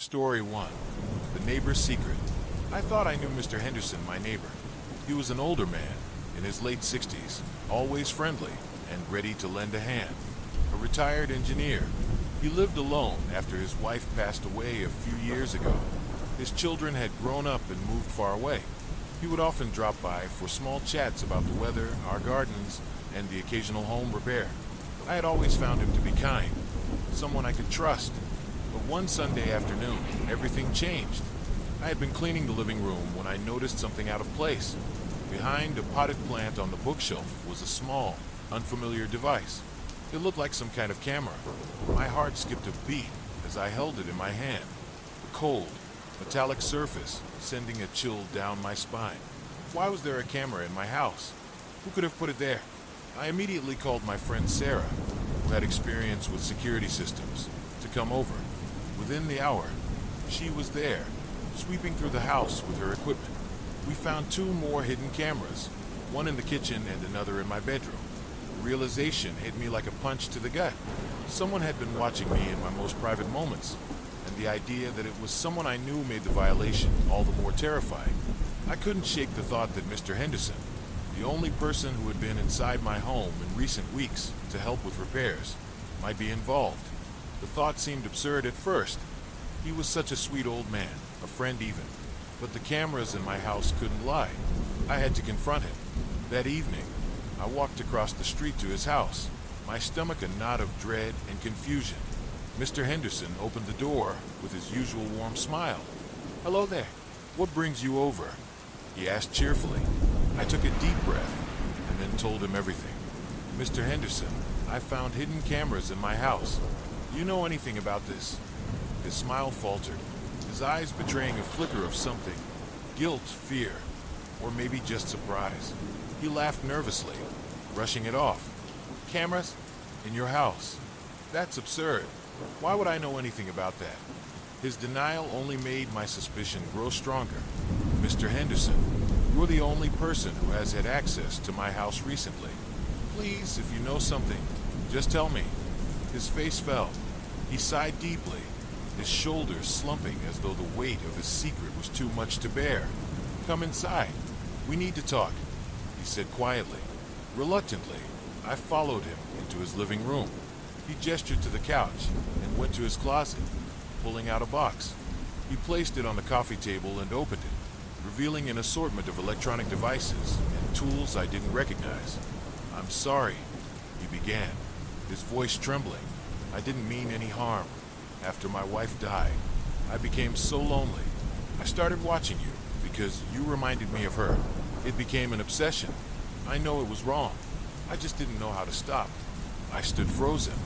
Story 1. The Neighbor's Secret. I thought I knew Mr. Henderson, my neighbor. He was an older man, in his late 60s, always friendly and ready to lend a hand. A retired engineer. He lived alone after his wife passed away a few years ago. His children had grown up and moved far away. He would often drop by for small chats about the weather, our gardens, and the occasional home repair. I had always found him to be kind, someone I could trust. But one Sunday afternoon, everything changed. I had been cleaning the living room when I noticed something out of place. Behind a potted plant on the bookshelf was a small, unfamiliar device. It looked like some kind of camera. My heart skipped a beat as I held it in my hand. A cold, metallic surface sending a chill down my spine. Why was there a camera in my house? Who could have put it there? I immediately called my friend Sarah, who had experience with security systems, to come over. Within the hour, she was there, sweeping through the house with her equipment. We found two more hidden cameras, one in the kitchen and another in my bedroom. The realization hit me like a punch to the gut. Someone had been watching me in my most private moments, and the idea that it was someone I knew made the violation all the more terrifying. I couldn't shake the thought that Mr. Henderson, the only person who had been inside my home in recent weeks to help with repairs, might be involved. The thought seemed absurd at first. He was such a sweet old man, a friend even. But the cameras in my house couldn't lie. I had to confront him. That evening, I walked across the street to his house, my stomach a knot of dread and confusion. Mr. Henderson opened the door with his usual warm smile. "Hello there. What brings you over?" he asked cheerfully. I took a deep breath and then told him everything. "Mr. Henderson, I found hidden cameras in my house. Do you know anything about this?" His smile faltered, his eyes betraying a flicker of something. Guilt, fear, or maybe just surprise. He laughed nervously, brushing it off. "Cameras? In your house? That's absurd. Why would I know anything about that?" His denial only made my suspicion grow stronger. "Mr. Henderson, you're the only person who has had access to my house recently. Please, if you know something, just tell me." His face fell. He sighed deeply, his shoulders slumping as though the weight of his secret was too much to bear. "Come inside. We need to talk," he said quietly. Reluctantly, I followed him into his living room. He gestured to the couch and went to his closet, pulling out a box. He placed it on the coffee table and opened it, revealing an assortment of electronic devices and tools I didn't recognize. "I'm sorry," he began, his voice trembling. "I didn't mean any harm. After my wife died, I became so lonely. I started watching you because you reminded me of her. It became an obsession. I know it was wrong. I just didn't know how to stop." I stood frozen,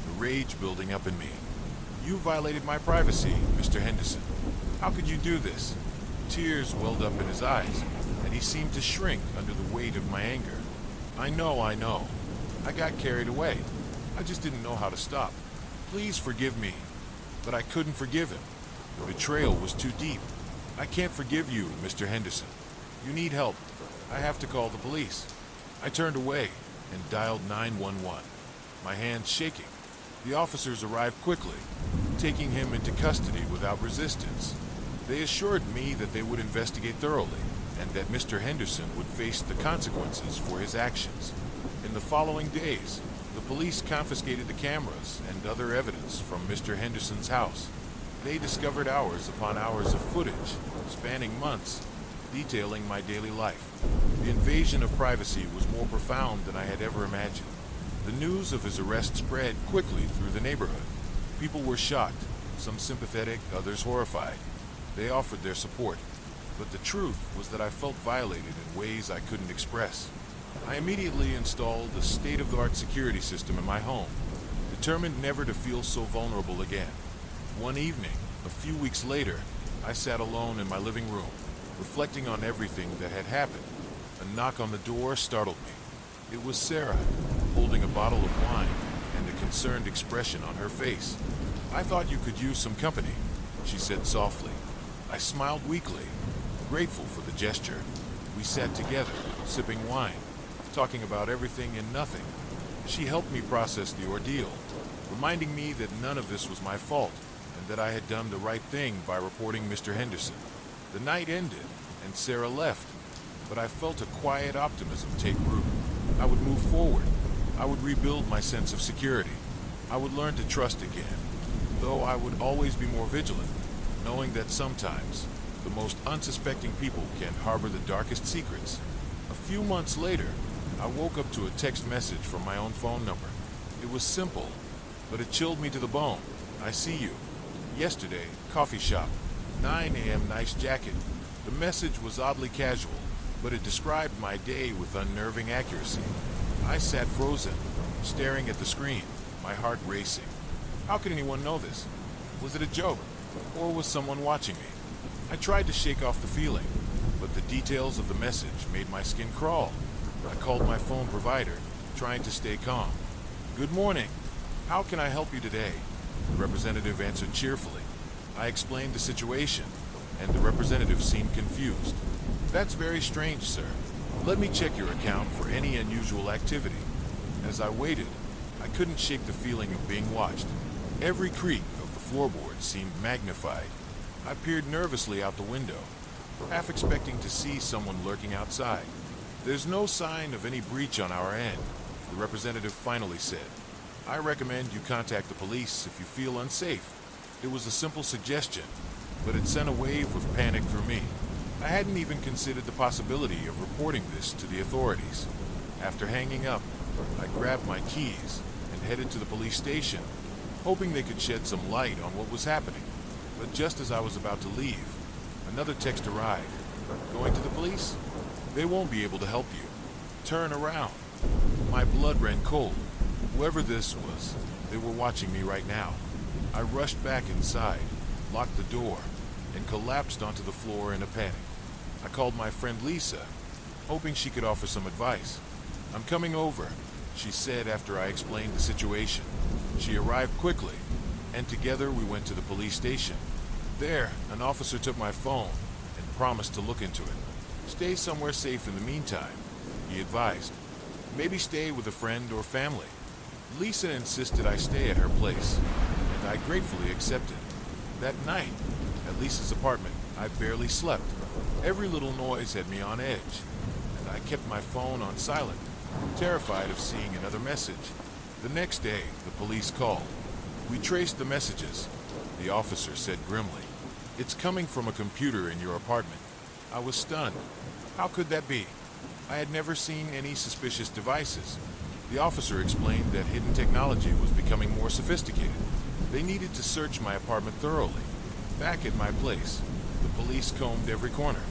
the rage building up in me. "You violated my privacy, Mr. Henderson. How could you do this?" Tears welled up in his eyes, and he seemed to shrink under the weight of my anger. I know. I got carried away. I just didn't know how to stop. Please forgive me." But I couldn't forgive him. The betrayal was too deep. "I can't forgive you, Mr. Henderson. You need help. I have to call the police." I turned away and dialed 911, my hands shaking. The officers arrived quickly, taking him into custody without resistance. They assured me that they would investigate thoroughly and that Mr. Henderson would face the consequences for his actions. In the following days, the police confiscated the cameras and other evidence from Mr. Henderson's house. They discovered hours upon hours of footage, spanning months, detailing my daily life. The invasion of privacy was more profound than I had ever imagined. The news of his arrest spread quickly through the neighborhood. People were shocked, some sympathetic, others horrified. They offered their support, but the truth was that I felt violated in ways I couldn't express. I immediately installed a state-of-the-art security system in my home, determined never to feel so vulnerable again. One evening, a few weeks later, I sat alone in my living room, reflecting on everything that had happened. A knock on the door startled me. It was Sarah, holding a bottle of wine and a concerned expression on her face. "I thought you could use some company," she said softly. I smiled weakly, grateful for the gesture. We sat together, sipping wine, talking about everything and nothing. She helped me process the ordeal, reminding me that none of this was my fault, and and that I had done the right thing by reporting Mr. Henderson. The night ended, and Sarah left, but I felt a quiet optimism take root. I would move forward. I would rebuild my sense of security. I would learn to trust again, though I would always be more vigilant, knowing that sometimes the most unsuspecting people can harbor the darkest secrets. A few months later, I woke up to a text message from my own phone number. It was simple, but it chilled me to the bone. I see you. Yesterday, coffee shop. 9 a.m. nice jacket. The message was oddly casual, but it described my day with unnerving accuracy. I sat frozen, staring at the screen, my heart racing. How could anyone know this? Was it a joke? Or was someone watching me? I tried to shake off the feeling, but the details of the message made my skin crawl. I called my phone provider, trying to stay calm. "Good morning. How can I help you today?" The representative answered cheerfully. I explained the situation, and the representative seemed confused. "That's very strange, sir. Let me check your account for any unusual activity." As I waited, I couldn't shake the feeling of being watched. Every creak of the floorboards seemed magnified. I peered nervously out the window, half expecting to see someone lurking outside. "There's no sign of any breach on our end," the representative finally said. "I recommend you contact the police if you feel unsafe." It was a simple suggestion, but it sent a wave of panic through me. I hadn't even considered the possibility of reporting this to the authorities. After hanging up, I grabbed my keys and headed to the police station, hoping they could shed some light on what was happening. But just as I was about to leave, another text arrived. "Going to the police? They won't be able to help you. Turn around." My blood ran cold. Whoever this was, they were watching me right now. I rushed back inside, locked the door, and collapsed onto the floor in a panic. I called my friend Lisa, hoping she could offer some advice. "I'm coming over," she said after I explained the situation. She arrived quickly, and together we went to the police station. There, an officer took my phone and promised to look into it. "Stay somewhere safe in the meantime," he advised. "Maybe stay with a friend or family." Lisa insisted I stay at her place, and I gratefully accepted. That night, at Lisa's apartment, I barely slept. Every little noise had me on edge, and I kept my phone on silent, terrified of seeing another message. The next day, the police called. "We traced the messages," the officer said grimly. "It's coming from a computer in your apartment." I was stunned. How could that be? I had never seen any suspicious devices. The officer explained that hidden technology was becoming more sophisticated. They needed to search my apartment thoroughly. Back at my place, the police combed every corner.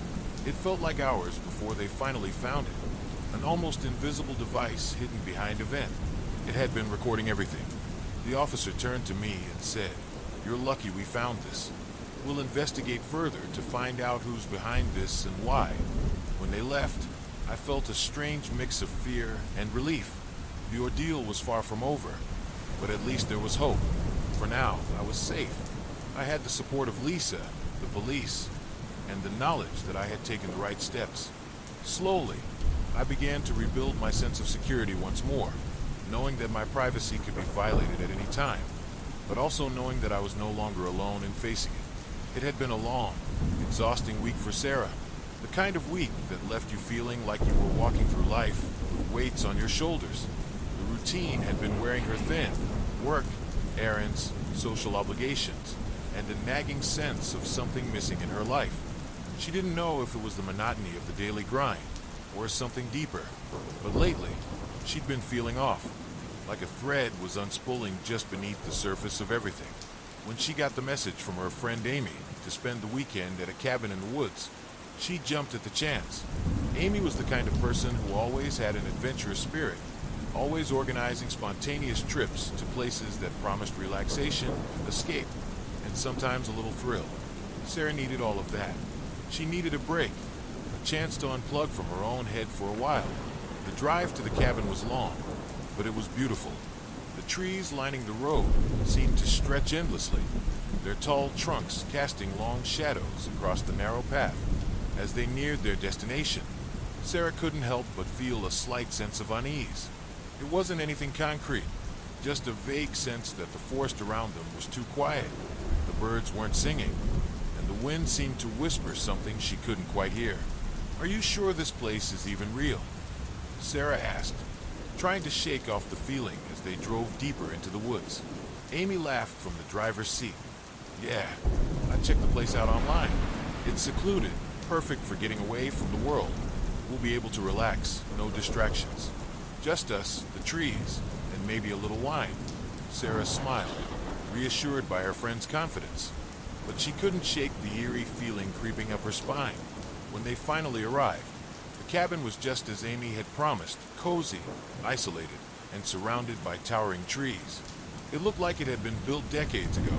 It felt like hours before they finally found it. An almost invisible device hidden behind a vent. It had been recording everything. The officer turned to me and said, "You're lucky we found this. We'll investigate further to find out who's behind this and why." When they left, I felt a strange mix of fear and relief. The ordeal was far from over, but at least there was hope. For now, I was safe. I had the support of Lisa, the police, and the knowledge that I had taken the right steps. Slowly, I began to rebuild my sense of security once more, knowing that my privacy could be violated at any time, but also knowing that I was no longer alone in facing it. It had been a long, exhausting week for Sarah, the kind of week that left you feeling like you were walking through life with weights on your shoulders. The routine had been wearing her thin: work, errands, social obligations, and a nagging sense of something missing in her life. She didn't know if it was the monotony of the daily grind or something deeper, but lately, she'd been feeling off, like a thread was unspooling just beneath the surface of everything. When she got the message from her friend Amy to spend the weekend at a cabin in the woods, she jumped at the chance. Amy was the kind of person who always had an adventurous spirit, always organizing spontaneous trips to places that promised relaxation, escape, and sometimes a little thrill. Sarah needed all of that. She needed a break, a chance to unplug from her own head for a while. The drive to the cabin was long, but it was beautiful. The trees lining the road seemed to stretch endlessly, their tall trunks casting long shadows across the narrow path. As they neared their destination, Sarah couldn't help but feel a slight sense of unease. It wasn't anything concrete, just a vague sense that the forest around them was too quiet. The birds weren't singing, and the wind seemed to whisper something she couldn't quite hear. "Are you sure this place is even real?" Sarah asked, trying to shake off the feeling as they drove deeper into the woods. Amy laughed from the driver's seat. "Yeah, I checked the place out online. It's secluded, perfect for getting away from the world. We'll be able to relax, no distractions. Just us, the trees, and maybe a little wine." Sarah smiled, reassured by her friend's confidence. But she couldn't shake the eerie feeling creeping up her spine. When they finally arrived, the cabin was just as Amy had promised, cozy, isolated, and surrounded by towering trees. It looked like it had been built decades ago,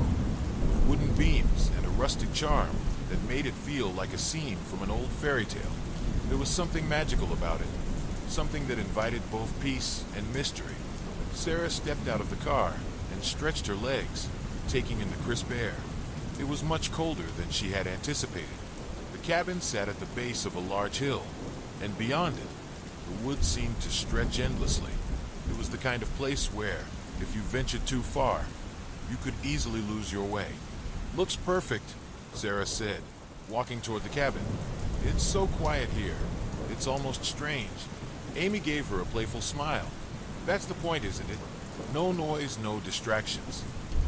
with wooden beams and a rustic charm that made it feel like a scene from an old fairy tale. There was something magical about it, something that invited both peace and mystery. Sarah stepped out of the car and stretched her legs, taking in the crisp air. It was much colder than she had anticipated. The cabin sat at the base of a large hill, and beyond it, the woods seemed to stretch endlessly. It was the kind of place where, if you ventured too far, you could easily lose your way. "Looks perfect," Sarah said, walking toward the cabin. "It's so quiet here. It's almost strange." Amy gave her a playful smile. "That's the point, isn't it? No noise, no distractions.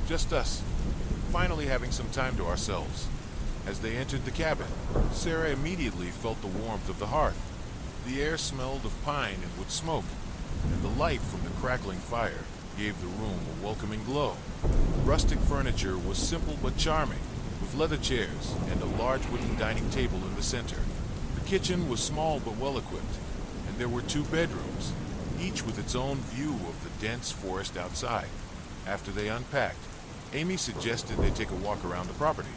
Just us, finally having some time to ourselves." As they entered the cabin, Sarah immediately felt the warmth of the hearth. The air smelled of pine and wood smoke, and the light from the crackling fire gave the room a welcoming glow. Rustic furniture was simple but charming, with leather chairs and a large wooden dining table in the center. The kitchen was small but well equipped, and there were 2 bedrooms, each with its own view of the dense forest outside. After they unpacked, Amy suggested they take a walk around the property.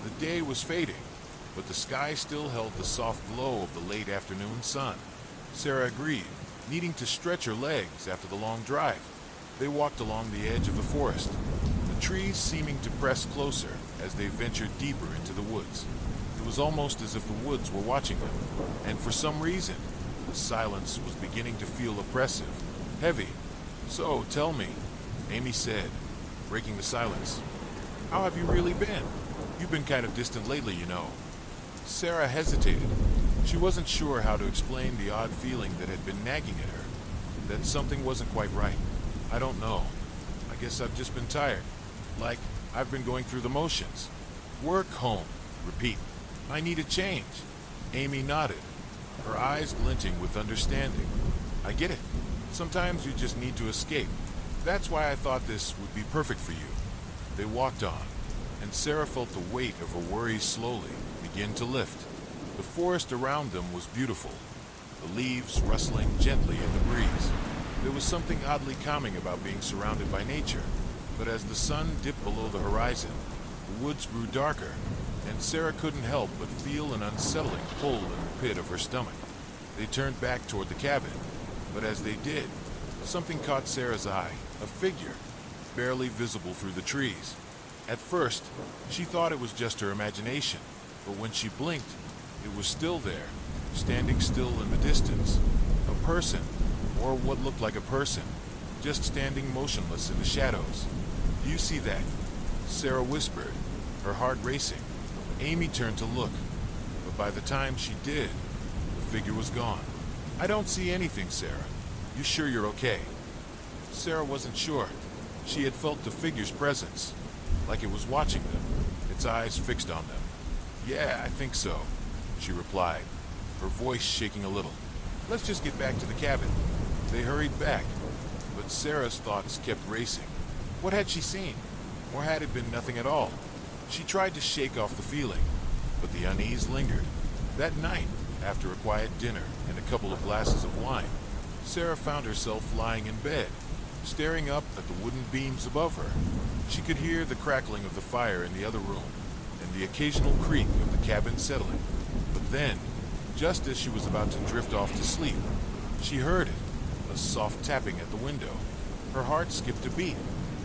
The day was fading, but the sky still held the soft glow of the late afternoon sun. Sarah agreed, needing to stretch her legs after the long drive. They walked along the edge of the forest, the trees seeming to press closer as they ventured deeper into the woods. It was almost as if the woods were watching them, and for some reason, the silence was beginning to feel oppressive, heavy. "So, tell me," Amy said, breaking the silence. "How have you really been? You've been kind of distant lately, you know." Sarah hesitated. She wasn't sure how to explain the odd feeling that had been nagging at her, that something wasn't quite right. "I don't know. I guess I've just been tired. Like, I've been going through the motions. Work, home, repeat. I need a change." Amy nodded, her eyes glinting with understanding. "I get it. Sometimes you just need to escape. That's why I thought this would be perfect for you." They walked on, and Sarah felt the weight of her worries slowly begin to lift. The forest around them was beautiful, the leaves rustling gently in the breeze. There was something oddly calming about being surrounded by nature, but as the sun dipped below the horizon, the woods grew darker, and Sarah couldn't help but feel an unsettling pull in the pit of her stomach. They turned back toward the cabin, but as they did, something caught Sarah's eye, a figure, barely visible through the trees. At first, she thought it was just her imagination, but when she blinked, it was still there, standing still in the distance. A person, or what looked like a person, just standing motionless in the shadows. "Do you see that?" Sarah whispered, her heart racing. Amy turned to look, but by the time she did, the figure was gone. "I don't see anything, Sarah. You sure you're okay?" Sarah wasn't sure. She had felt the figure's presence, like it was watching them, its eyes fixed on them. "Yeah, I think so," she replied, her voice shaking a little. "Let's just get back to the cabin." They hurried back, but Sarah's thoughts kept racing. What had she seen? Or had it been nothing at all? She tried to shake off the feeling, but the unease lingered. That night, after a quiet dinner and a couple of glasses of wine, Sarah found herself lying in bed, staring up at the wooden beams above her. She could hear the crackling of the fire in the other room, and the occasional creak of the cabin settling. But then, just as she was about to drift off to sleep, she heard it, a soft tapping at the window. Her heart skipped a beat.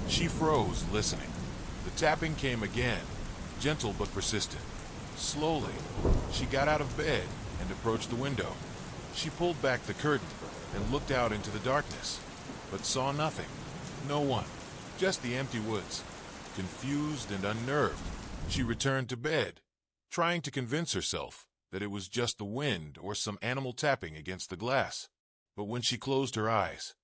She froze, listening. The tapping came again, gentle but persistent. Slowly, she got out of bed and approached the window. She pulled back the curtain and looked out into the darkness, but saw nothing. No one. Just the empty woods. Confused and unnerved, she returned to bed, trying to convince herself that it was just the wind or some animal tapping against the glass. But when she closed her eyes,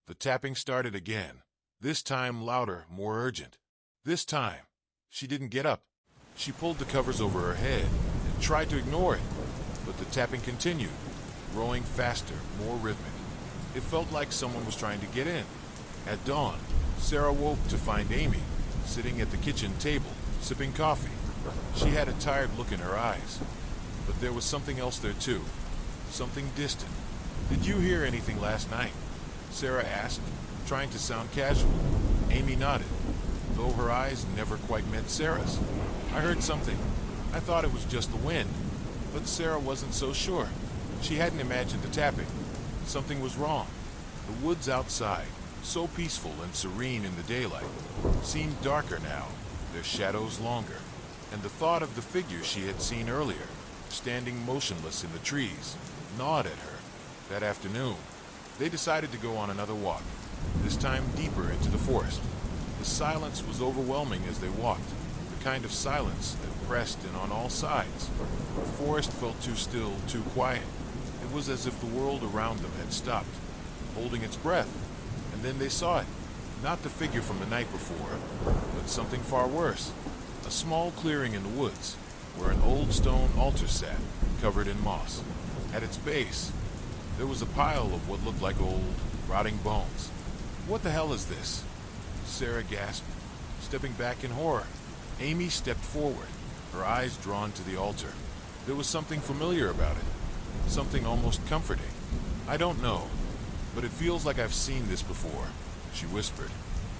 the tapping started again, this time louder, more urgent. This time, she didn't get up. She pulled the covers over her head and tried to ignore it, but the tapping continued, growing faster, more rhythmic. It felt like someone was trying to get in. At dawn, Sarah woke to find Amy sitting at the kitchen table, sipping coffee. She had a tired look in her eyes, but there was something else there too, something distant. "Did you hear anything last night?" Sarah asked, trying to sound casual. Amy nodded, though her eyes never quite met Sarah's. "I heard something. I thought it was just the wind." But Sarah wasn't so sure. She hadn't imagined the tapping. Something was wrong. The woods outside, so peaceful and serene in the daylight, seemed darker now, their shadows longer. And the thought of the figure she had seen earlier, standing motionless in the trees, gnawed at her. That afternoon, they decided to go on another walk, this time deeper into the forest. The silence was overwhelming as they walked, the kind of silence that pressed in on all sides. The forest felt too still, too quiet. It was as if the world around them had stopped, holding its breath. And then they saw it, not the figure from the night before, but something far worse. A small clearing in the woods, where an old stone altar sat, covered in moss. At its base, there was a pile of what looked like old, rotting bones. "What the hell is this?" Sarah gasped, stepping back in horror. Amy stepped forward, her eyes drawn to the altar. There was something familiar about it, something almost comforting. "I don't know, but it feels like I've seen this before," she whispered.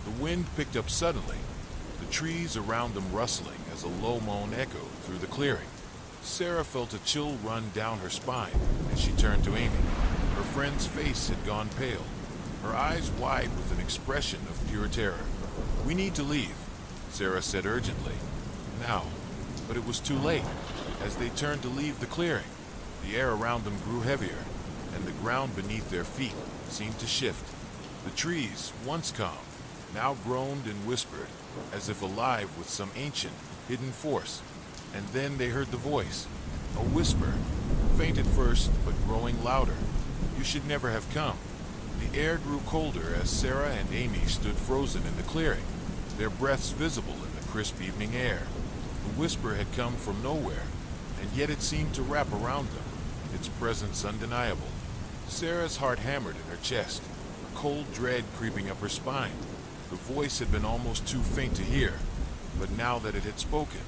The wind picked up suddenly, the trees around them rustling as a low moan echoed through the clearing. Sarah felt a chill run down her spine as she turned to Amy. Her friend's face had gone pale, her eyes wide with an expression of pure terror. "We need to leave," Sarah said urgently. Now, but it was too late. As they turned to leave the clearing, the air around them grew heavier, and the ground beneath their feet seemed to shift. The trees, once calm, now groaned and whispered, as if alive with some ancient, hidden force. And then they heard the voice, a whisper, faint at first, but growing louder. "You should never have come." The air grew colder as Sarah and Amy stood frozen in the clearing, their breaths visible in the crisp evening air. The whisper had come from nowhere, and yet it seemed to wrap around them, its presence undeniable. Sarah's heart hammered in her chest, a cold dread creeping up her spine. The voice had been almost too faint to hear, but now that it had spoken,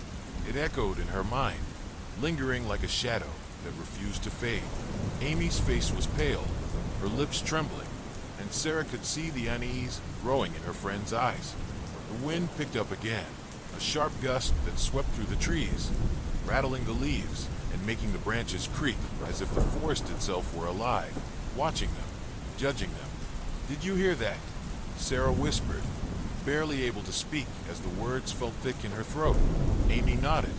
it echoed in her mind, lingering like a shadow that refused to fade. Amy's face was pale, her lips trembling, and Sarah could see the unease growing in her friend's eyes. The wind picked up again, a sharp gust that swept through the trees, rattling the leaves and making the branches creak as if the forest itself were alive, watching them, judging them. "Did you hear that?" Sarah whispered, barely able to speak as the words felt thick in her throat. Amy nodded,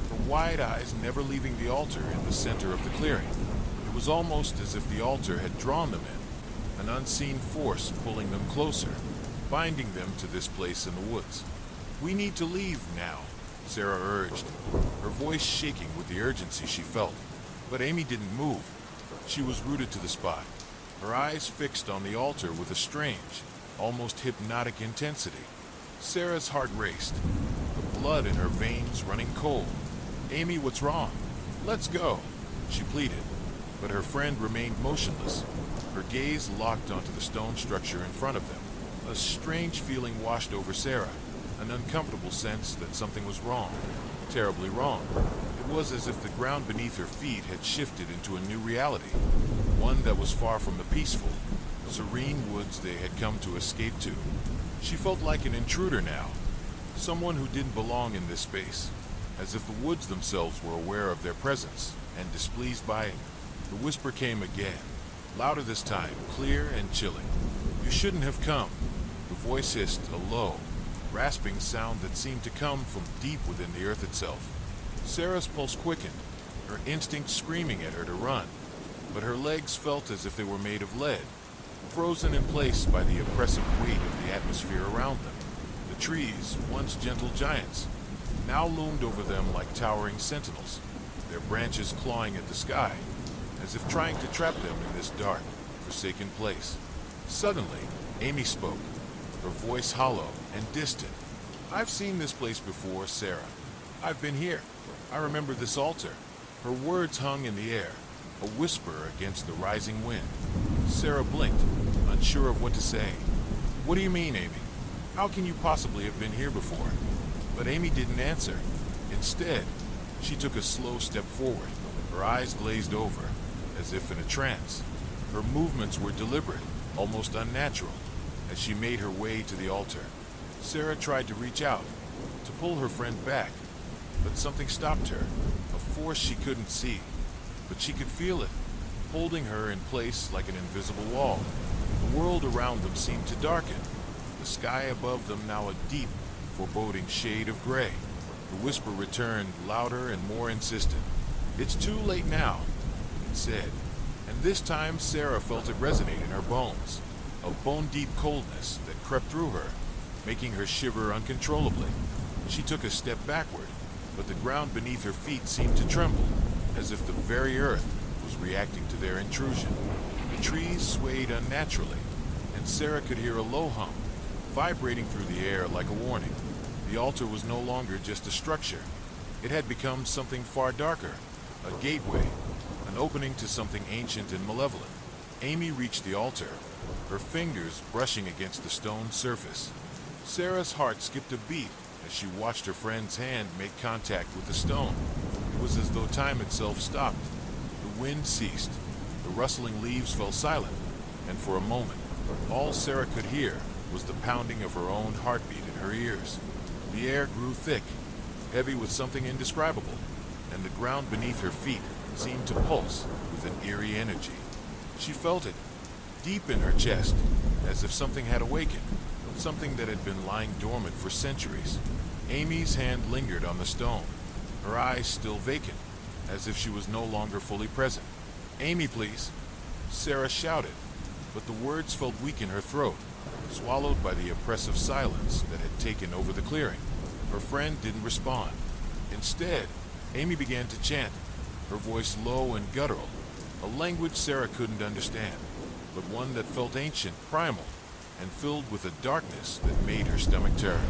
her wide eyes never leaving the altar in the center of the clearing. It was almost as if the altar had drawn them in, an unseen force pulling them closer, binding them to this place in the woods. "We need to leave now," Sarah urged, her voice shaking with the urgency she felt. But Amy didn't move. She was rooted to the spot, her eyes fixed on the altar with a strange, almost hypnotic intensity. Sarah's heart raced, the blood in her veins running cold. "Amy, what's wrong? Let's go," she pleaded. But her friend remained motionless, her gaze locked onto the stone structure in front of them. A strange feeling washed over Sarah, an uncomfortable sense that something was wrong, terribly wrong. It was as if the ground beneath her feet had shifted into a new reality, one that was far from the peaceful, serene woods they had come to escape to. She felt like an intruder now, someone who didn't belong in this space, as if the woods themselves were aware of their presence and displeased by it. The whisper came again, louder this time, clear and chilling. "You shouldn't have come." The voice hissed, a low, rasping sound that seemed to come from deep within the earth itself. Sarah's pulse quickened, her instinct screaming at her to run, but her legs felt as if they were made of lead, frozen in place by the oppressive weight of the atmosphere around them. The trees, once gentle giants, now loomed over them like towering sentinels, their branches clawing at the sky, as if trying to trap them in this dark, forsaken place. Suddenly, Amy spoke, her voice hollow and distant. "I've seen this place before, Sarah. I've been here. I remember this altar." Her words hung in the air, a whisper against the rising wind. Sarah blinked, unsure of what to say. "What do you mean, Amy? How can you possibly have been here before?" But Amy didn't answer. Instead, she took a slow step forward, her eyes glazed over, as if in a trance. Her movements were deliberate, almost unnatural, as she made her way to the altar. Sarah tried to reach out, to pull her friend back, but something stopped her, a force she couldn't see, but she could feel it, holding her in place like an invisible wall. The world around them seemed to darken, the sky above them now a deep, foreboding shade of gray. The whisper returned, louder and more insistent. "It's too late now," it said, and this time Sarah felt it resonate in her bones, a bone-deep coldness that crept through her, making her shiver uncontrollably. She took a step backward, but the ground beneath her feet seemed to tremble, as if the very earth was reacting to their intrusion. The trees swayed unnaturally, and Sarah could hear a low hum, vibrating through the air like a warning. The altar was no longer just a structure. It had become something far darker, a gateway, an opening to something ancient and malevolent. Amy reached the altar, her fingers brushing against the stone surface. Sarah's heart skipped a beat as she watched her friend's hand make contact with the stone. It was as though time itself stopped. The wind ceased, the rustling leaves fell silent, and for a moment, all Sarah could hear was the pounding of her own heartbeat in her ears. The air grew thick, heavy with something indescribable, and the ground beneath her feet seemed to pulse with an eerie energy. She felt it, deep in her chest, as if something had awakened, something that had been lying dormant for centuries. Amy's hand lingered on the stone, her eyes still vacant, as if she was no longer fully present. "Amy, please," Sarah shouted, but the words felt weak in her throat, swallowed by the oppressive silence that had taken over the clearing. Her friend didn't respond. Instead, Amy began to chant, her voice low and guttural, a language Sarah couldn't understand, but one that felt ancient, primal, and filled with a darkness that made her stomach turn.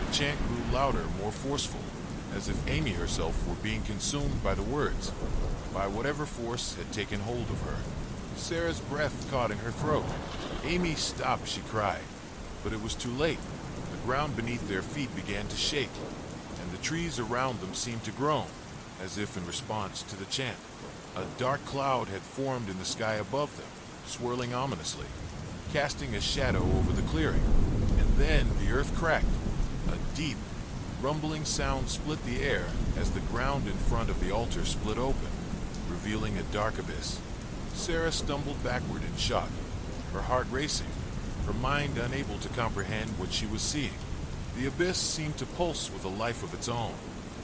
The chant grew louder, more forceful, as if Amy herself were being consumed by the words, by whatever force had taken hold of her. Sarah's breath caught in her throat. "Amy, stop," she cried. But it was too late. The ground beneath their feet began to shake, and the trees around them seemed to groan, as if in response to the chant. A dark cloud had formed in the sky above them, swirling ominously, casting a shadow over the clearing. And then the earth cracked. A deep, rumbling sound split the air as the ground in front of the altar split open, revealing a dark abyss. Sarah stumbled backward in shock, her heart racing, her mind unable to comprehend what she was seeing. The abyss seemed to pulse with a life of its own,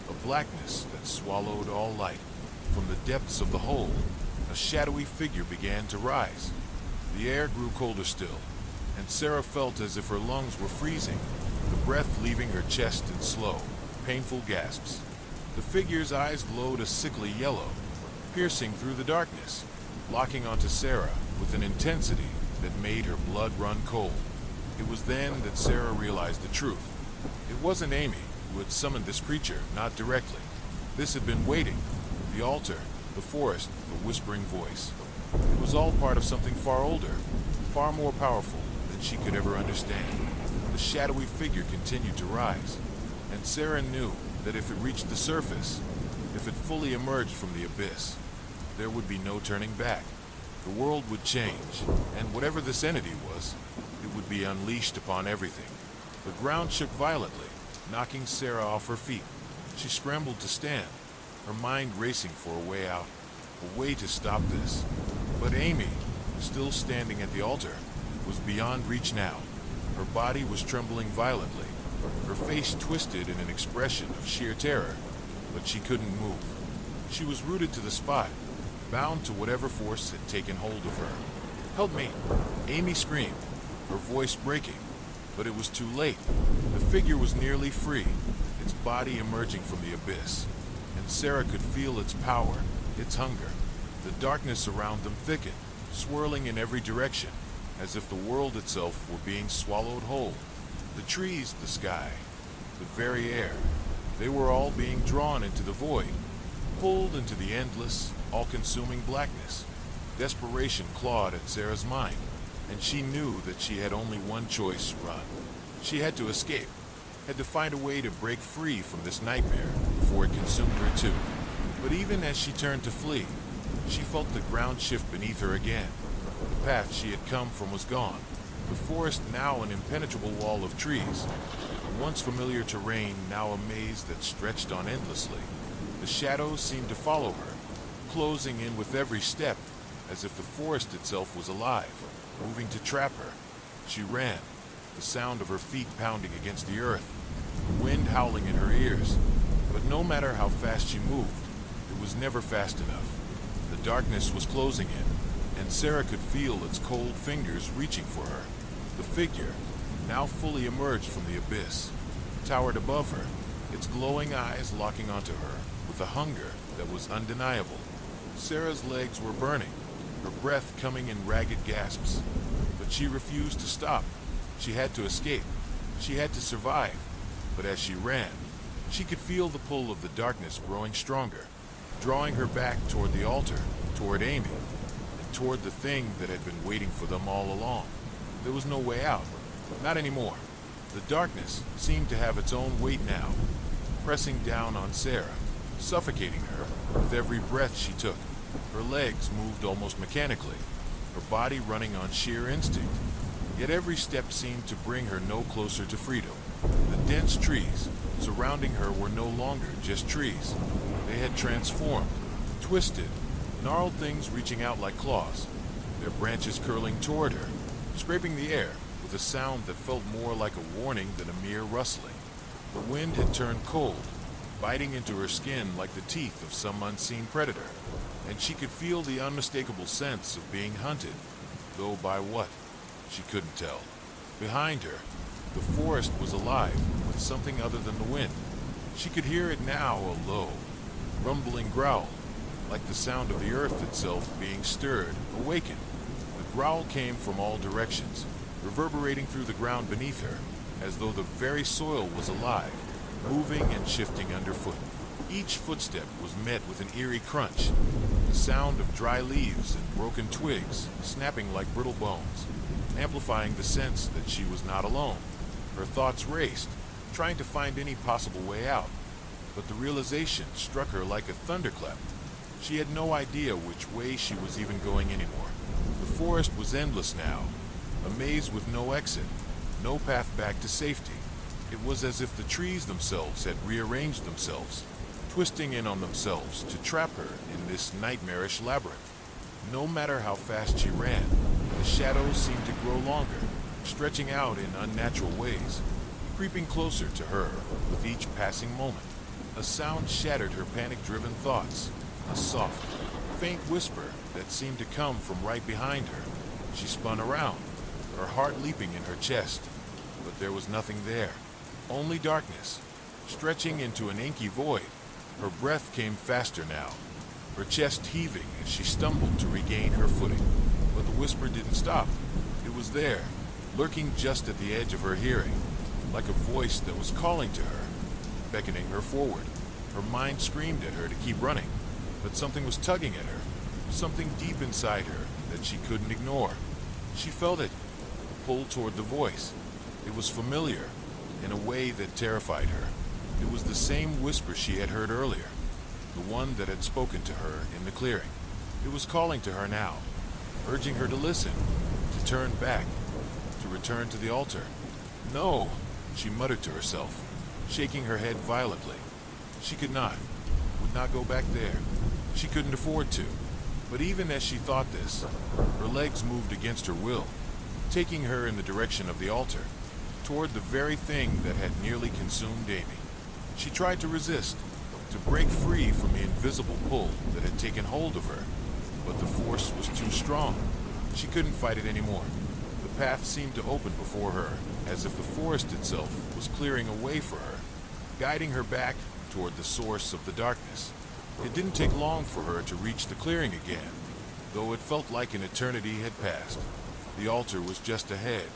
a blackness that swallowed all light. From the depths of the hole, a shadowy figure began to rise. The air grew colder still, and Sarah felt as if her lungs were freezing, the breath leaving her chest in slow, painful gasps. The figure's eyes glowed a sickly yellow, piercing through the darkness, locking onto Sarah with an intensity that made her blood run cold. It was then that Sarah realized the truth. It wasn't Amy who had summoned this creature, not directly. This had been waiting. The altar, the forest, the whispering voice. It was all part of something far older, far more powerful than she could ever understand. The shadowy figure continued to rise, and Sarah knew that if it reached the surface, if it fully emerged from the abyss, there would be no turning back. The world would change, and whatever this entity was, it would be unleashed upon everything. The ground shook violently, knocking Sarah off her feet. She scrambled to stand, her mind racing for a way out, a way to stop this. But Amy, still standing at the altar, was beyond reach now. Her body was trembling violently, her face twisted in an expression of sheer terror, but she couldn't move. She was rooted to the spot, bound to whatever force had taken hold of her. "Help me!" Amy screamed, her voice breaking, But it was too late. The figure was nearly free, its body emerging from the abyss, and Sarah could feel its power, its hunger. The darkness around them thickened, swirling in every direction, as if the world itself were being swallowed whole. The trees, the sky, the very air, they were all being drawn into the void, pulled into the endless, all-consuming blackness. Desperation clawed at Sarah's mind, and she knew that she had only one choice: run. She had to escape, had to find a way to break free from this nightmare before it consumed her too. But even as she turned to flee, she felt the ground shift beneath her again. The path she had come from was gone, the forest now an impenetrable wall of trees, the once familiar terrain now a maze that stretched on endlessly. The shadows seemed to follow her, closing in with every step, as if the forest itself was alive, moving to trap her. She ran, the sound of her feet pounding against the earth, the wind howling in her ears. But no matter how fast she moved, it was never fast enough. The darkness was closing in, and Sarah could feel its cold fingers reaching for her. The figure, now fully emerged from the abyss, towered above her, its glowing eyes locking onto her with a hunger that was undeniable. Sarah's legs were burning, her breath coming in ragged gasps, but she refused to stop. She had to escape. She had to survive. But as she ran, she could feel the pull of the darkness growing stronger, drawing her back toward the altar, toward Amy, and toward the thing that had been waiting for them all along. There was no way out. Not anymore. The darkness seemed to have its own weight now, pressing down on Sarah, suffocating her with every breath she took. Her legs moved almost mechanically, her body running on sheer instinct. Yet every step seemed to bring her no closer to freedom. The dense trees surrounding her were no longer just trees. They had transformed, twisted, gnarled things reaching out like claws, their branches curling toward her, scraping the air with a sound that felt more like a warning than a mere rustling. The wind had turned cold, biting into her skin like the teeth of some unseen predator, and she could feel the unmistakable sense of being hunted, though by what, she couldn't tell. Behind her, the forest was alive with something other than the wind. She could hear it now, a low, rumbling growl, like the sound of the earth itself being stirred, awakened. The growl came from all directions, reverberating through the ground beneath her, as though the very soil was alive, moving and shifting underfoot. Each footstep was met with an eerie crunch, the sound of dry leaves and broken twigs snapping like brittle bones, amplifying the sense that she was not alone. Her thoughts raced, trying to find any possible way out, but the realization struck her like a thunderclap. She had no idea which way she was even going anymore. The forest was endless now, a maze with no exit, no path back to safety. It was as if the trees themselves had rearranged themselves, twisting in on themselves to trap her in this nightmarish labyrinth. No matter how fast she ran, the shadows seemed to grow longer, stretching out in unnatural ways, creeping closer to her with each passing moment. A sound shattered her panic-driven thoughts, a soft, faint whisper that seemed to come from right behind her. She spun around, her heart leaping in her chest, but there was nothing there, only darkness, stretching into an inky void. Her breath came faster now, her chest heaving as she stumbled to regain her footing. But the whisper didn't stop. It was there, lurking just at the edge of her hearing, like a voice that was calling to her, beckoning her forward. Her mind screamed at her to keep running, but something was tugging at her, something deep inside her that she couldn't ignore. She felt it, pull toward the voice. It was familiar, in a way that terrified her. It was the same whisper she had heard earlier, the one that had spoken to her in the clearing. It was calling to her now, urging her to listen, to turn back, to return to the altar. No, she muttered to herself, shaking her head violently. She could not, would not go back there. She couldn't afford to. But even as she thought this, her legs moved against her will, taking her in the direction of the altar, toward the very thing that had nearly consumed Amy. She tried to resist, to break free from the invisible pull that had taken hold of her, but the force was too strong. She couldn't fight it anymore. The path seemed to open before her, as if the forest itself was clearing a way for her, guiding her back toward the source of the darkness. It didn't take long for her to reach the clearing again, though it felt like an eternity had passed. The altar was just ahead,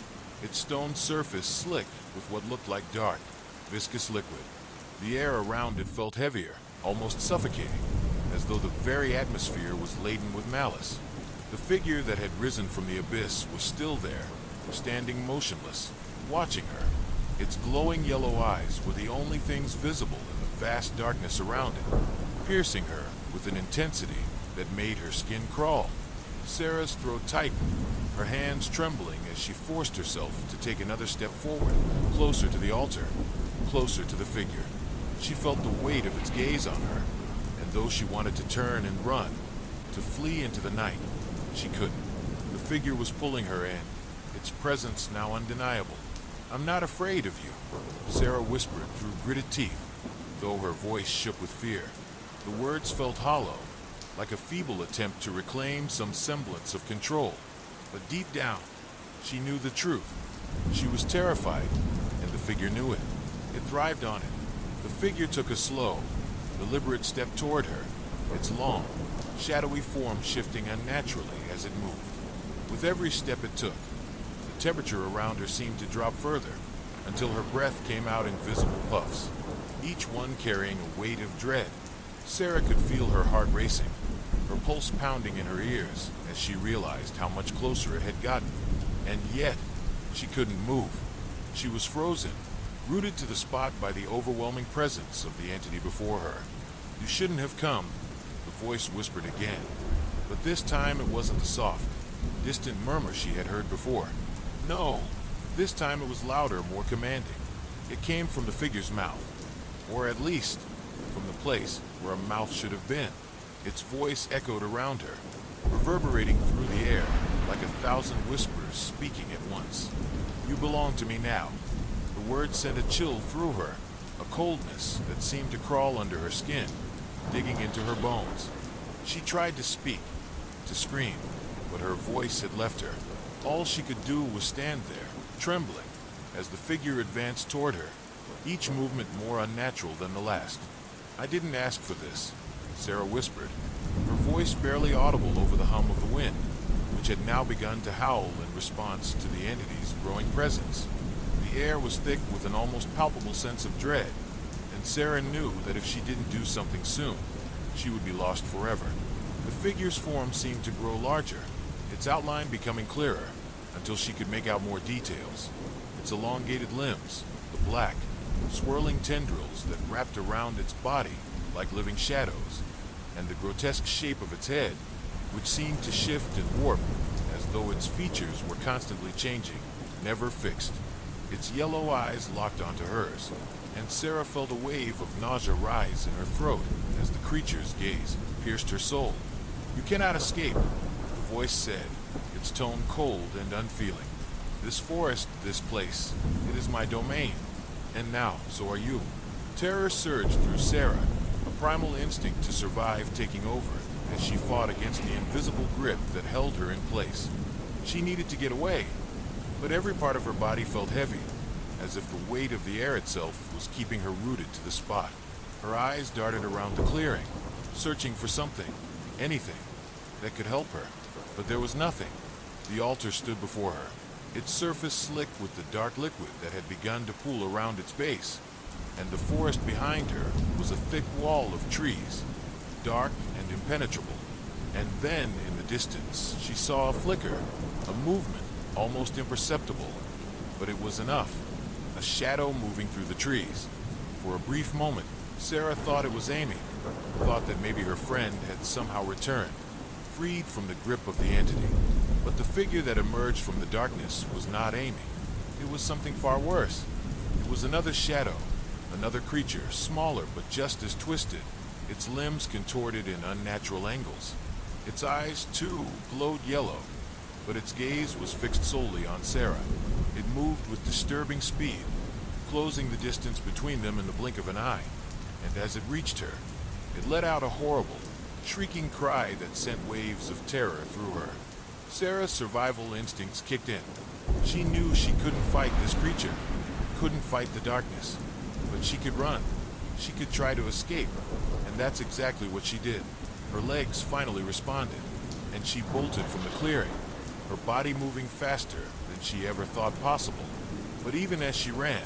its stone surface slick with what looked like dark, viscous liquid. The air around it felt heavier, almost suffocating, as though the very atmosphere was laden with malice. The figure that had risen from the abyss was still there, standing motionless, watching her. Its glowing yellow eyes were the only things visible in the vast darkness around it, piercing her with an intensity that made her skin crawl. Sarah's throat tightened, her hands trembling as she forced herself to take another step forward, closer to the altar, closer to the figure. She felt the weight of its gaze on her, and though she wanted to turn and run, to flee into the night, she couldn't. The figure was pulling her in, its presence now undeniable. "I'm not afraid of you," Sarah whispered through gritted teeth, though her voice shook with fear. The words felt hollow, like a feeble attempt to reclaim some semblance of control. But deep down, she knew the truth. She was terrified, and the figure knew it. It thrived on it. The figure took a slow, deliberate step toward her, its long, shadowy form shifting unnaturally as it moved. With every step it took, the temperature around her seemed to drop further, until her breath came out in visible puffs, each one carrying a weight of dread. Sarah could feel her heart racing, her pulse pounding in her ears as she realized how much closer it had gotten. And yet, she couldn't move. She was frozen, rooted to the spot by the overwhelming presence of the entity before her. "You shouldn't have come," the voice whispered again. But this time it wasn't the soft, distant murmur she had heard before. No, this time it was louder, more commanding. It came from the figure's mouth, or at least from the place where a mouth should have been. Its voice echoed around her, reverberating through the air like 1,000 whispers speaking at once. "You belong to me now." The words sent a chill through her, a coldness that seemed to crawl under her skin, digging into her bones. She tried to speak, to scream, but her voice had left her. All she could do was stand there, trembling, as the figure advanced toward her, each movement more unnatural than the last. "I didn't ask for this," Sarah whispered, her voice barely audible over the hum of the wind, which had now begun to howl in response to the entity's growing presence. The air was thick with an almost palpable sense of dread, and Sarah knew that if she didn't do something soon, she would be lost forever. The figure's form seemed to grow larger, its outline becoming clearer, until she could make out more details. Its elongated limbs, the black, swirling tendrils that wrapped around its body like living shadows, and the grotesque shape of its head, which seemed to shift and warp as though its features were constantly changing, never fixed. Its yellow eyes locked onto hers, and Sarah felt a wave of nausea rise in her throat as the creature's gaze pierced her soul. "You cannot escape," the voice said, its tone cold and unfeeling. "This forest, this place, it is my domain, and now so are you." Terror surged through Sarah, a primal instinct to survive taking over as she fought against the invisible grip that held her in place. She needed to get away, but every part of her body felt heavy, as if the weight of the air itself was keeping her rooted to the spot. Her eyes darted around the clearing, searching for something, anything, that could help her. But there was nothing. The altar stood before her, its surface slick with the dark liquid that had begun to pool around its base, and the forest behind her was a thick wall of trees, dark and impenetrable. And then, in the distance, she saw a flicker, a movement, almost imperceptible, but it was enough. A shadow moving through the trees. For a brief moment, Sarah thought it was Amy, thought that maybe her friend had somehow returned, freed from the grip of the entity. But the figure that emerged from the darkness was not Amy. It was something far worse. It was another shadow, another creature, smaller but just as twisted, its limbs contorted in unnatural angles. Its eyes, too, glowed yellow, but its gaze was fixed solely on Sarah. It moved with disturbing speed, closing the distance between them in the blink of an eye, and as it reached her, it let out a horrible, shrieking cry that sent waves of terror through her. Sarah's survival instincts kicked in. She knew she couldn't fight this creature, couldn't fight the darkness, but she could run. She could try to escape, and that's exactly what she did. Her legs finally responded, and she bolted from the clearing, her body moving faster than she ever thought possible. But even as she ran,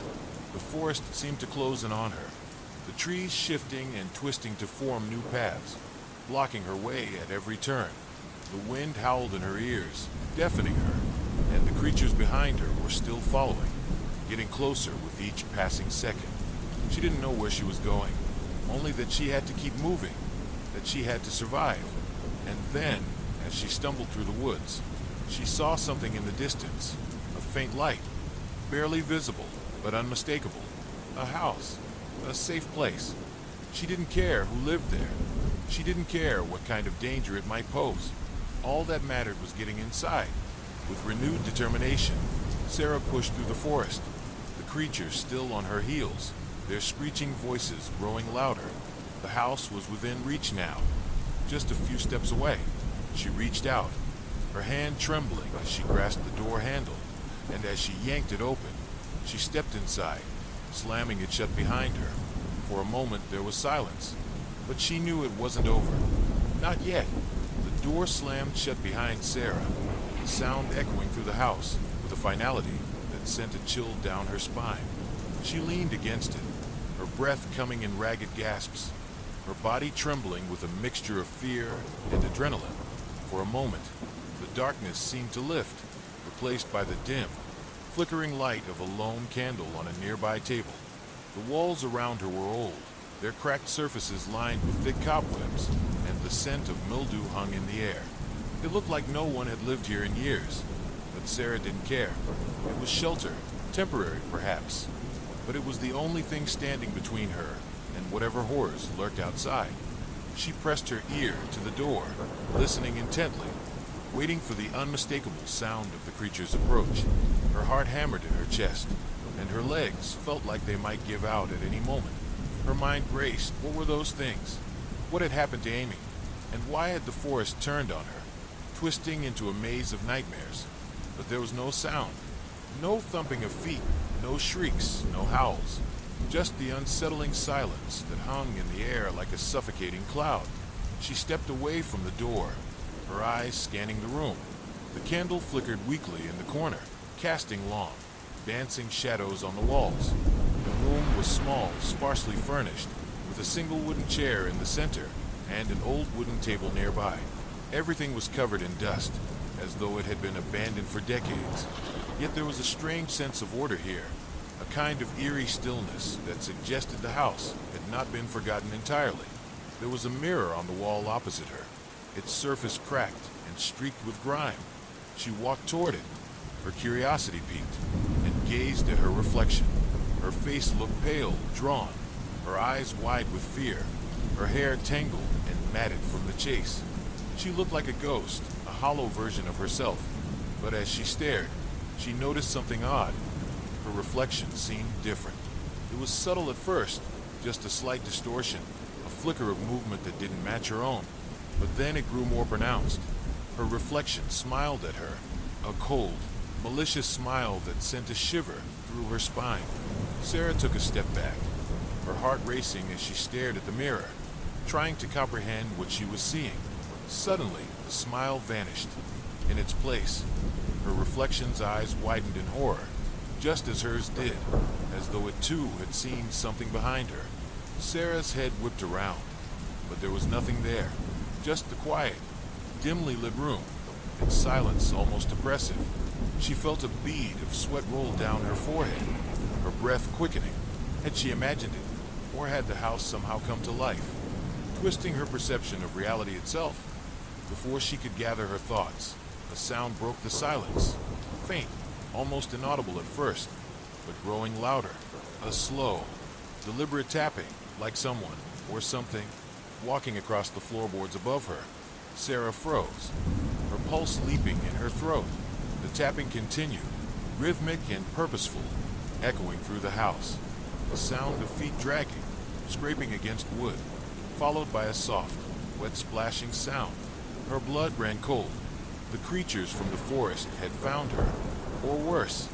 the forest seemed to close in on her, the trees shifting and twisting to form new paths, blocking her way at every turn. The wind howled in her ears, deafening her, and the creatures behind her were still following, getting closer with each passing second. She didn't know where she was going, only that she had to keep moving, that she had to survive. And then, as she stumbled through the woods, she saw something in the distance, a faint light, barely visible, but unmistakable. A house, a safe place. She didn't care who lived there. She didn't care what kind of danger it might pose. All that mattered was getting inside. With renewed determination, Sarah pushed through the forest, the creatures still on her heels, their screeching voices growing louder. The house was within reach now, just a few steps away. She reached out, her hand trembling as she grasped the door handle, and as she yanked it open, she stepped inside, slamming it shut behind her. For a moment there was silence, but she knew it wasn't over. Not yet. The door slammed shut behind Sarah, the sound echoing through the house with a finality that sent a chill down her spine. She leaned against it, her breath coming in ragged gasps, her body trembling with a mixture of fear and adrenaline. For a moment, the darkness seemed to lift, replaced by the dim, flickering light of a lone candle on a nearby table. The walls around her were old, their cracked surfaces lined with thick cobwebs, and the scent of mildew hung in the air. It looked like no one had lived here in years, but Sarah didn't care. It was shelter, temporary perhaps, but it was the only thing standing between her and whatever horrors lurked outside. She pressed her ear to the door, listening intently, waiting for the unmistakable sound of the creature's approach. Her heart hammered in her chest, and her legs felt like they might give out at any moment. Her mind raced. What were those things? What had happened to Amy? And why had the forest turned on her, twisting into a maze of nightmares? But there was no sound, no thumping of feet, no shrieks, no howls, just the unsettling silence that hung in the air like a suffocating cloud. She stepped away from the door, her eyes scanning the room. The candle flickered weakly in the corner, casting long, dancing shadows on the walls. The room was small, sparsely furnished, with a single wooden chair in the center and an old wooden table nearby. Everything was covered in dust, as though it had been abandoned for decades. Yet there was a strange sense of order here, a kind of eerie stillness that suggested the house had not been forgotten entirely. There was a mirror on the wall opposite her, its surface cracked and streaked with grime. She walked toward it, her curiosity piqued, and gazed at her reflection. Her face looked pale, drawn, her eyes wide with fear, her hair tangled and matted from the chase. She looked like a ghost, a hollow version of herself. But as she stared, she noticed something odd. Her reflection seemed different. It was subtle at first, just a slight distortion, a flicker of movement that didn't match her own. But then it grew more pronounced. Her reflection smiled at her, a cold, malicious smile that sent a shiver through her spine. Sarah took a step back, her heart racing as she stared at the mirror, trying to comprehend what she was seeing. Suddenly, the smile vanished. In its place, her reflection's eyes widened in horror, just as hers did, as though it too had seen something behind her. Sarah's head whipped around, but there was nothing there, just the quiet, dimly lit room, its silence almost oppressive. She felt a bead of sweat roll down her forehead, her breath quickening. Had she imagined it, or had the house somehow come to life, twisting her perception of reality itself? Before she could gather her thoughts, a sound broke the silence, faint, almost inaudible at first, but growing louder. A slow, deliberate tapping, like someone, or something, walking across the floorboards above her. Sarah froze, her pulse leaping in her throat. The tapping continued, rhythmic and purposeful, echoing through the house. The sound of feet dragging, scraping against wood, followed by a soft, wet splashing sound. Her blood ran cold. The creatures from the forest had found her, or worse,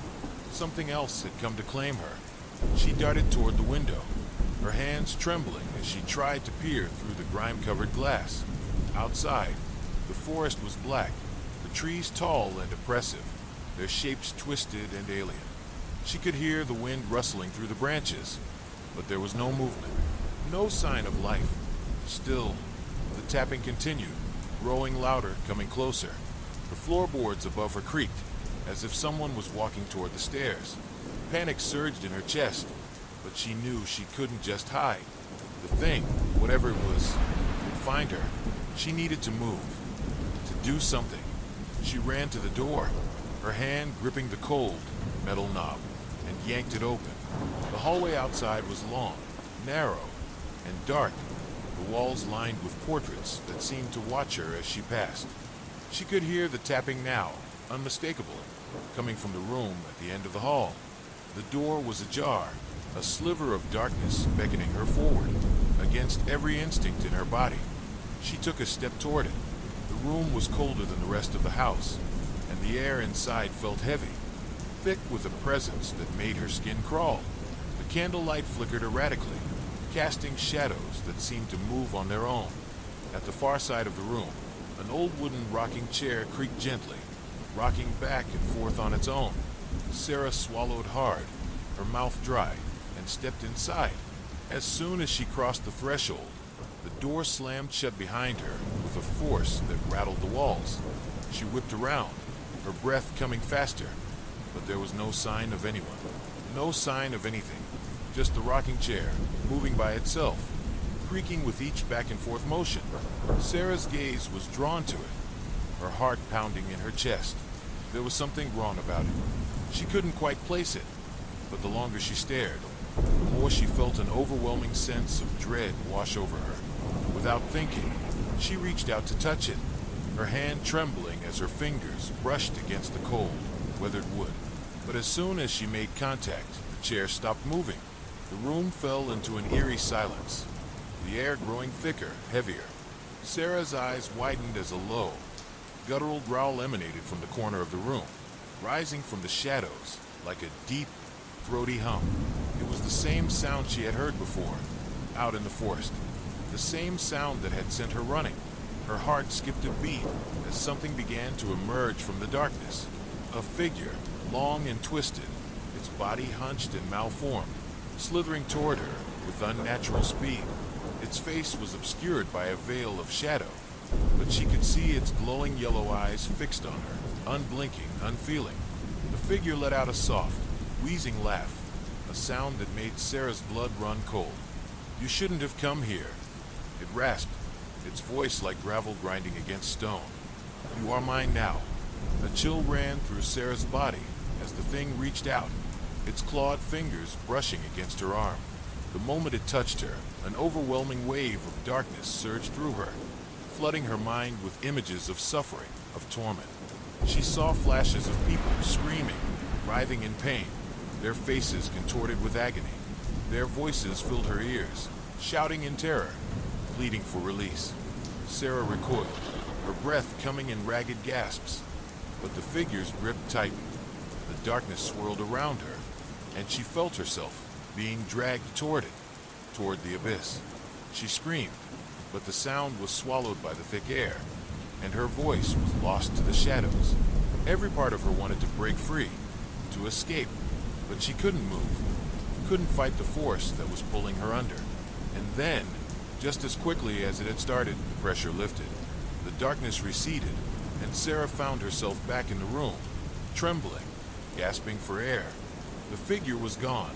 something else had come to claim her. She darted toward the window, her hands trembling as she tried to peer through the grime-covered glass. Outside, the forest was black, the trees tall and oppressive, their shapes twisted and alien. She could hear the wind rustling through the branches, but there was no movement, no sign of life. Still, the tapping continued, growing louder, coming closer. The floorboards above her creaked, as if someone was walking toward the stairs. Panic surged in her chest, but she knew she couldn't just hide. The thing, whatever it was, would find her. She needed to move, to do something. She ran to the door, her hand gripping the cold metal knob, and yanked it open. The hallway outside was long, narrow, and dark, the walls lined with portraits that seemed to watch her as she passed. She could hear the tapping now, unmistakable, coming from the room at the end of the hall. The door was ajar, a sliver of darkness beckoning her forward, against every instinct in her body. She took a step toward it. The room was colder than the rest of the house, and the air inside felt heavy, thick with a presence that made her skin crawl. The candlelight flickered erratically, casting shadows that seemed to move on their own. At the far side of the room, an old wooden rocking chair creaked gently, rocking back and forth on its own. Sarah swallowed hard, her mouth dry, and stepped inside. As soon as she crossed the threshold, the door slammed shut behind her with a force that rattled the walls. She whipped around, her breath coming faster, but there was no sign of anyone, no sign of anything, just the rocking chair, moving by itself, creaking with each back and forth motion. Sarah's gaze was drawn to it, her heart pounding in her chest. There was something wrong about it. She couldn't quite place it, but the longer she stared, the more she felt an overwhelming sense of dread wash over her. Without thinking, she reached out to touch it, her hand trembling as her fingers brushed against the cold, weathered wood. But as soon as she made contact, the chair stopped moving. The room fell into an eerie silence, the air growing thicker, heavier. Sarah's eyes widened as a low, guttural growl emanated from the corner of the room, rising from the shadows like a deep, throaty hum. It was the same sound she had heard before, out in the forest. The same sound that had sent her running. Her heart skipped a beat as something began to emerge from the darkness. A figure, long and twisted, its body hunched and malformed, slithering toward her with unnatural speed. Its face was obscured by a veil of shadow, but she could see its glowing yellow eyes fixed on her, unblinking, unfeeling. The figure let out a soft, wheezing laugh, a sound that made Sarah's blood run cold. "You shouldn't have come here," it rasped, its voice like gravel grinding against stone. "You are mine now." A chill ran through Sarah's body as the thing reached out, its clawed fingers brushing against her arm. The moment it touched her, an overwhelming wave of darkness surged through her, flooding her mind with images of suffering, of torment. She saw flashes of people screaming, writhing in pain, their faces contorted with agony. Their voices filled her ears, shouting in terror, pleading for release. Sarah recoiled, her breath coming in ragged gasps, but the figure's grip tightened. The darkness swirled around her, and she felt herself being dragged toward it, toward the abyss. She screamed, but the sound was swallowed by the thick air, and her voice was lost to the shadows. Every part of her wanted to break free, to escape, but she couldn't move, couldn't fight the force that was pulling her under. And then, just as quickly as it had started, the pressure lifted. The darkness receded, and Sarah found herself back in the room, trembling, gasping for air. The figure was gone,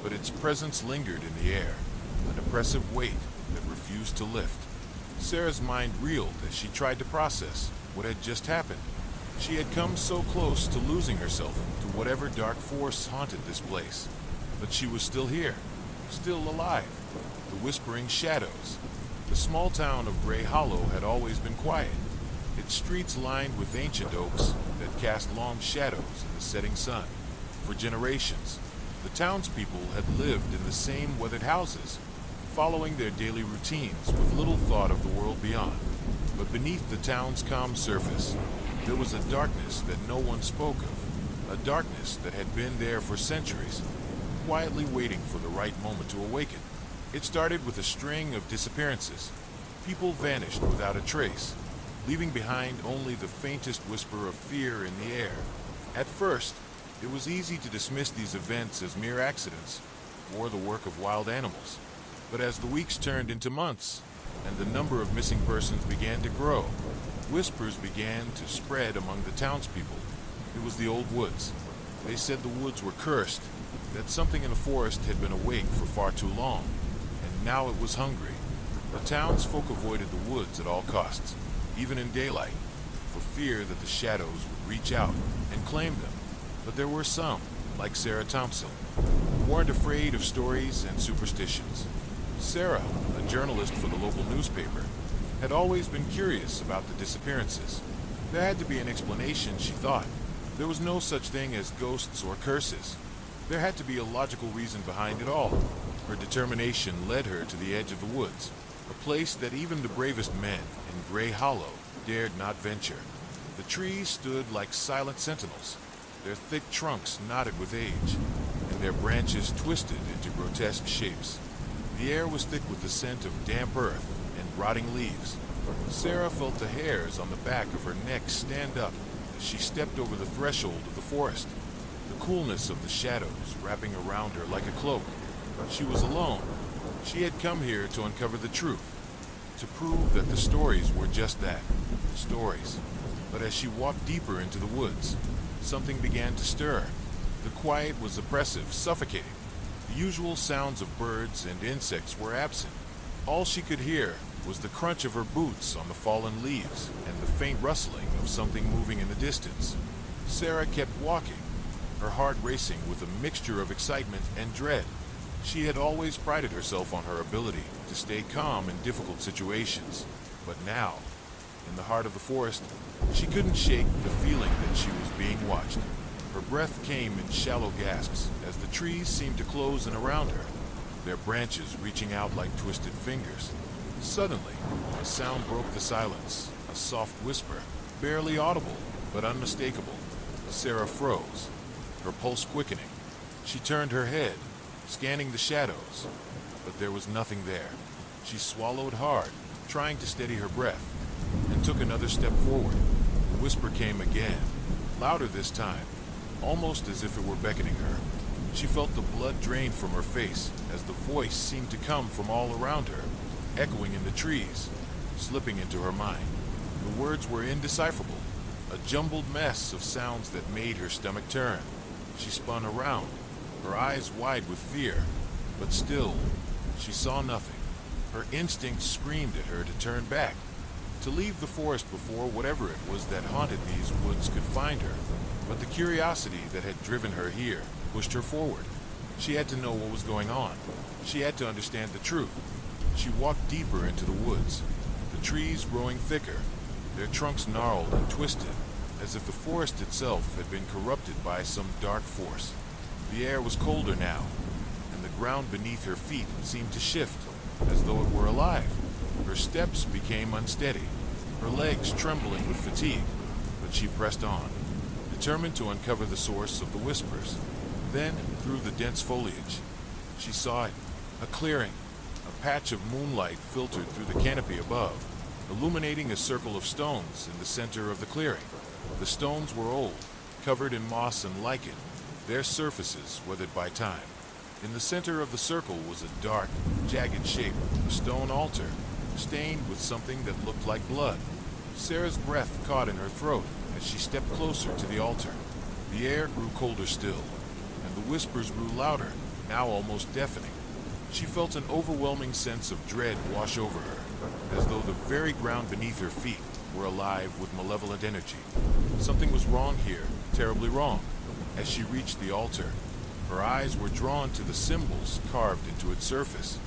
but its presence lingered in the air, an oppressive weight that refused to lift. Sarah's mind reeled as she tried to process what had just happened. She had come so close to losing herself to whatever dark force haunted this place, but she was still here, still alive. The whispering shadows. The small town of Gray Hollow had always been quiet, its streets lined with ancient oaks that cast long shadows in the setting sun. For generations, the townspeople had lived in the same weathered houses, following their daily routines with little thought of the world beyond. But beneath the town's calm surface, There was a darkness that no one spoke of, a darkness that had been there for centuries, quietly waiting for the right moment to awaken. It started with a string of disappearances. People vanished without a trace, leaving behind only the faintest whisper of fear in the air. At first, it was easy to dismiss these events as mere accidents or the work of wild animals. But as the weeks turned into months, and the number of missing persons began to grow, whispers began to spread among the townspeople. It was the old woods. They said the woods were cursed, that something in the forest had been awake for far too long, and now it was hungry. The townsfolk avoided the woods at all costs, even in daylight, for fear that the shadows would reach out and claim them. But there were some, like Sarah Thompson, who weren't afraid of stories and superstitions. Sarah, a journalist for the local newspaper, had always been curious about the disappearances. There had to be an explanation, she thought. There was no such thing as ghosts or curses. There had to be a logical reason behind it all. Her determination led her to the edge of the woods, a place that even the bravest men in Gray Hollow dared not venture. The trees stood like silent sentinels, their thick trunks knotted with age, and their branches twisted into grotesque shapes. The air was thick with the scent of damp earth and rotting leaves. Sarah felt the hairs on the back of her neck stand up as she stepped over the threshold of the forest, the coolness of the shadows wrapping around her like a cloak. She was alone. She had come here to uncover the truth, to prove that the stories were just that, stories. But as she walked deeper into the woods, something began to stir. The quiet was oppressive, suffocating. The usual sounds of birds and insects were absent. All she could hear was the crunch of her boots on the fallen leaves and the faint rustling of something moving in the distance. Sarah kept walking, her heart racing with a mixture of excitement and dread. She had always prided herself on her ability to stay calm in difficult situations, but now, in the heart of the forest, she couldn't shake the feeling that she was being watched. Her breath came in shallow gasps as the trees seemed to close in around her, their branches reaching out like twisted fingers. Suddenly, a sound broke the silence, a soft whisper, barely audible but unmistakable. Sarah froze, her pulse quickening. She turned her head, scanning the shadows, but there was nothing there. She swallowed hard, trying to steady her breath, and took another step forward. The whisper came again, louder this time, almost as if it were beckoning her. She felt the blood drain from her face as the voice seemed to come from all around her, echoing in the trees, slipping into her mind. The words were indecipherable, a jumbled mess of sounds that made her stomach turn. She spun around, her eyes wide with fear, but still, she saw nothing. Her instinct screamed at her to turn back, to leave the forest before whatever it was that haunted these woods could find her. But the curiosity that had driven her here pushed her forward. She had to know what was going on. She had to understand the truth. She walked deeper into the woods, the trees growing thicker, their trunks gnarled and twisted, as if the forest itself had been corrupted by some dark force. The air was colder now, and the ground beneath her feet seemed to shift, as though it were alive. Her steps became unsteady, her legs trembling with fatigue, but she pressed on, determined to uncover the source of the whispers. Then, through the dense foliage, she saw it, a clearing. A patch of moonlight filtered through the canopy above, illuminating a circle of stones in the center of the clearing. The stones were old, covered in moss and lichen, their surfaces weathered by time. In the center of the circle was a dark, jagged shape, a stone altar, stained with something that looked like blood. Sarah's breath caught in her throat as she stepped closer to the altar. The air grew colder still, and the whispers grew louder, now almost deafening. She felt an overwhelming sense of dread wash over her, as though the very ground beneath her feet were alive with malevolent energy. Something was wrong here, terribly wrong. As she reached the altar, her eyes were drawn to the symbols carved into its surface.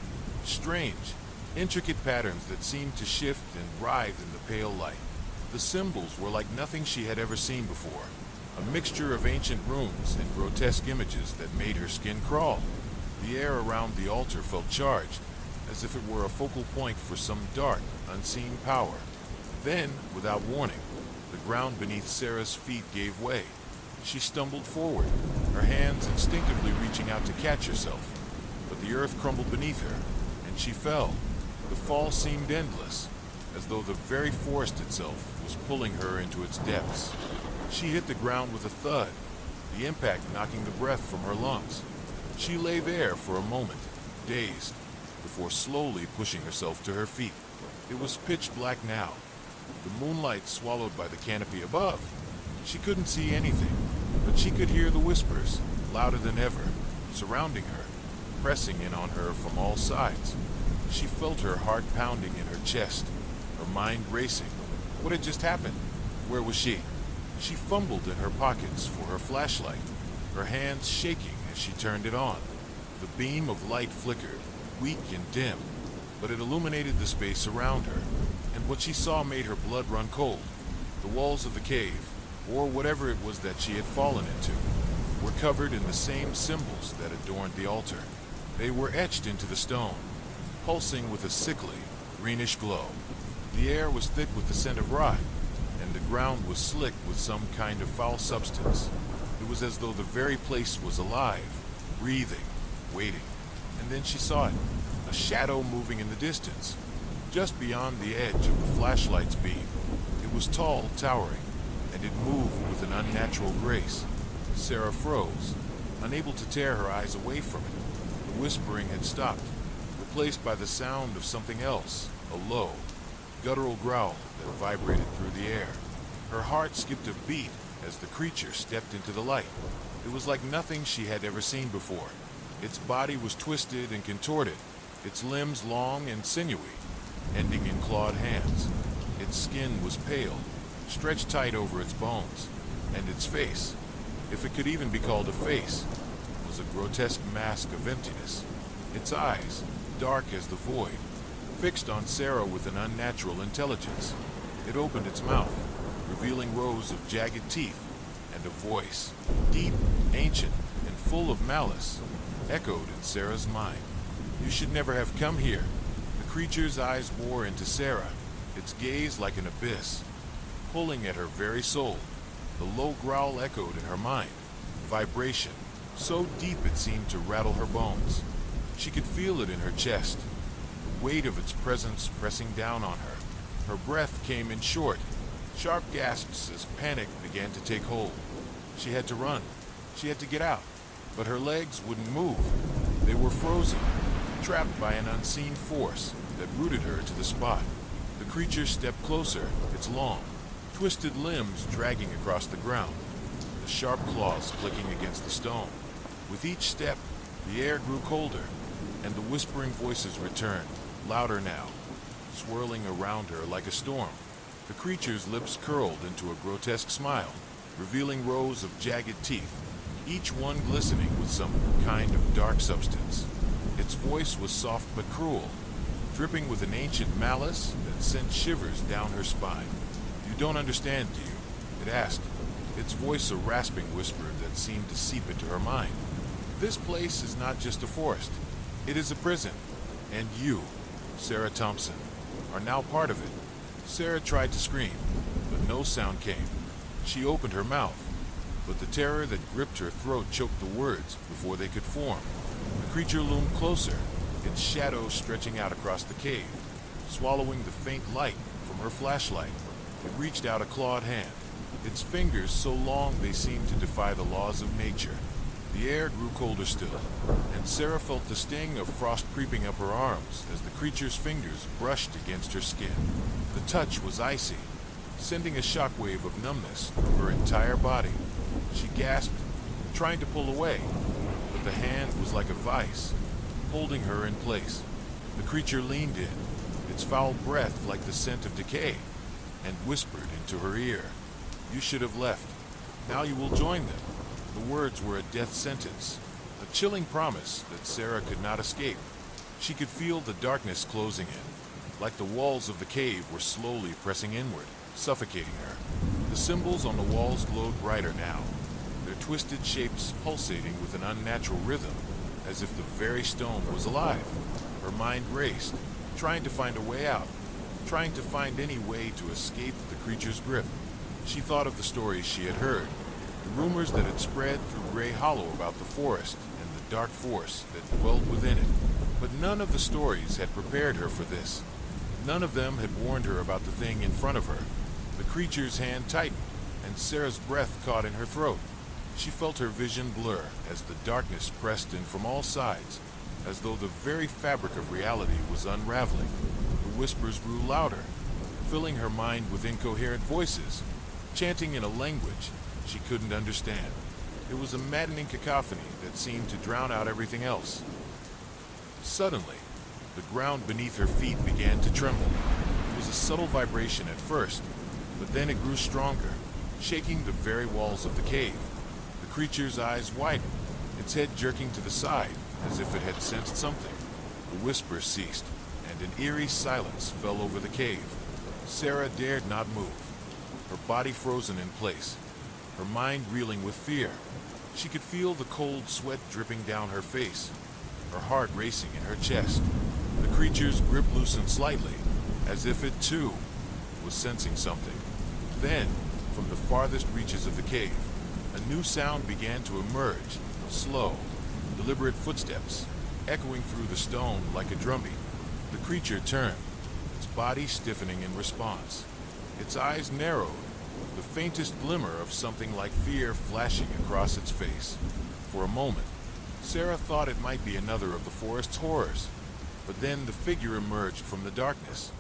Strange, intricate patterns that seemed to shift and writhe in the pale light. The symbols were like nothing she had ever seen before, a mixture of ancient runes and grotesque images that made her skin crawl. The air around the altar felt charged, as if it were a focal point for some dark, unseen power. Then, without warning, The ground beneath Sarah's feet gave way. She stumbled forward, her hands instinctively reaching out to catch herself. But the earth crumbled beneath her, and she fell. The fall seemed endless, as though the very forest itself was pulling her into its depths. She hit the ground with a thud, the impact knocking the breath from her lungs. She lay there for a moment, dazed, before slowly pushing herself to her feet. It was pitch black now, the moonlight swallowed by the canopy above. She couldn't see anything, but she could hear the whispers, louder than ever, surrounding her, pressing in on her from all sides. She felt her heart pounding in her chest, her mind racing. What had just happened? Where was she? She fumbled in her pockets for her flashlight, her hands shaking as she turned it on. The beam of light flickered, weak and dim, but it illuminated the space around her, and what she saw made her blood run cold. The walls of the cave, or whatever it was that she had fallen into, were covered in the same symbols that adorned the altar. They were etched into the stone, pulsing with a sickly, greenish glow. The air was thick with the scent of rot, and the ground was slick with some kind of foul substance. It was as though the very place was alive, breathing, waiting. And then she saw it, a shadow moving in the distance, just beyond the edge of the flashlight's beam. It was tall, towering, and it moved with an unnatural grace. Sarah froze, unable to tear her eyes away from it. The whispering had stopped, replaced by the sound of something else, a low, guttural growl that vibrated through the air. Her heart skipped a beat as the creature stepped into the light. It was like nothing she had ever seen before. Its body was twisted and contorted, its limbs long and sinewy, ending in clawed hands. Its skin was pale, stretched tight over its bones, and its face, if it could even be called a face, was a grotesque mask of emptiness. Its eyes, dark as the void, fixed on Sarah with an unnatural intelligence. It opened its mouth, revealing rows of jagged teeth, and a voice, deep, ancient, and full of malice, echoed in Sarah's mind. You should never have come here. The creature's eyes bore into Sarah, its gaze like an abyss, pulling at her very soul. The low growl echoed in her mind, vibration, so deep it seemed to rattle her bones. She could feel it in her chest, the weight of its presence pressing down on her. Her breath came in short, sharp gasps as panic began to take hold. She had to run. She had to get out. But her legs wouldn't move. They were frozen, trapped by an unseen force that rooted her to the spot. The creature stepped closer, its long, twisted limbs dragging across the ground, the sharp claws clicking against the stone. With each step, the air grew colder, and the whispering voices returned, louder now, swirling around her like a storm. The creature's lips curled into a grotesque smile, revealing rows of jagged teeth, each one glistening with some kind of dark substance. Its voice was soft but cruel, dripping with an ancient malice that sent shivers down her spine. You don't understand, do you? It asked, its voice a rasping whisper that seemed to seep into her mind. This place is not just a forest. It is a prison. And you, Sarah Thompson, are now part of it. Sarah tried to scream, but no sound came. She opened her mouth, but the terror that gripped her throat choked the words before they could form. The creature loomed closer, its shadow stretching out across the cave, swallowing the faint light from her flashlight. It reached out a clawed hand, its fingers so long they seemed to defy the laws of nature. The air grew colder still, and Sarah felt the sting of frost creeping up her arms as the creature's fingers brushed against her skin. The touch was icy, sending a shockwave of numbness through her entire body. She gasped, trying to pull away, but the hand was like a vice, holding her in place. The creature leaned in, its foul breath like the scent of decay, and whispered into her ear, "You should have left. Now you will join them." The words were a death sentence, a chilling promise that Sarah could not escape. She could feel the darkness closing in, like the walls of the cave were slowly pressing inward, suffocating her. The symbols on the walls glowed brighter now, their twisted shapes pulsating with an unnatural rhythm, as if the very stone was alive. Her mind raced, trying to find a way out, trying to find any way to escape the creature's grip. She thought of the stories she had heard, the rumors that had spread through Grey Hollow about the forest and the dark force that dwelled within it. But none of the stories had prepared her for this. None of them had warned her about the thing in front of her. The creature's hand tightened, and Sarah's breath caught in her throat. She felt her vision blur as the darkness pressed in from all sides, as though the very fabric of reality was unraveling. The whispers grew louder, filling her mind with incoherent voices, chanting in a language she couldn't understand. It was a maddening cacophony that seemed to drown out everything else. Suddenly, the ground beneath her feet began to tremble. It was a subtle vibration at first, but then it grew stronger, shaking the very walls of the cave. The creature's eyes widened, its head jerking to the side, as if it had sensed something. The whispers ceased, and an eerie silence fell over the cave. Sarah dared not move, her body frozen in place, her mind reeling with fear. She could feel the cold sweat dripping down her face, her heart racing in her chest. The creature's grip loosened slightly, as if it too was sensing something. Then, from the farthest reaches of the cave, a new sound began to emerge, slow, deliberate footsteps, echoing through the stone like a drumbeat. The creature turned, its body stiffening in response. Its eyes narrowed, the faintest glimmer of something like fear flashing across its face. For a moment, Sarah thought it might be another of the forest's horrors, but then the figure emerged from the darkness.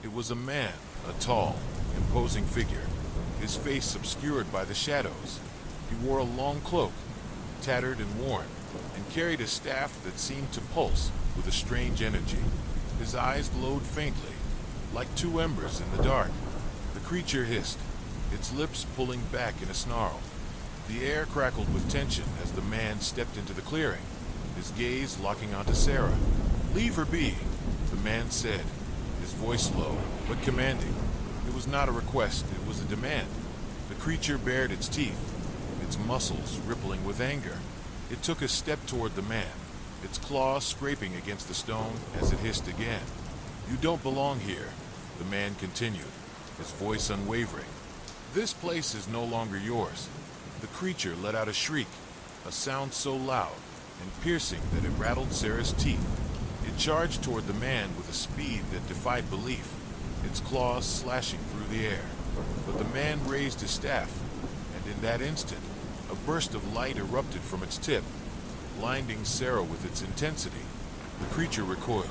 It was a man, a tall, imposing figure, his face obscured by the shadows. He wore a long cloak, tattered and worn, and carried a staff that seemed to pulse with a strange energy. His eyes glowed faintly, like two embers in the dark. The creature hissed, its lips pulling back in a snarl. The air crackled with tension as the man stepped into the clearing, his gaze locking onto Sarah. "Leave her be," the man said, his voice low but commanding. It was not a request, it was a demand. The creature bared its teeth, its muscles rippling with anger. It took a step toward the man, its claws scraping against the stone as it hissed again. "You don't belong here," the man continued, his voice unwavering. "This place is no longer yours." The creature let out a shriek, a sound so loud and piercing that it rattled Sarah's teeth. It charged toward the man with a speed that defied belief, its claws slashing through the air. But the man raised his staff, and in that instant, a burst of light erupted from its tip, blinding Sarah with its intensity. The creature recoiled,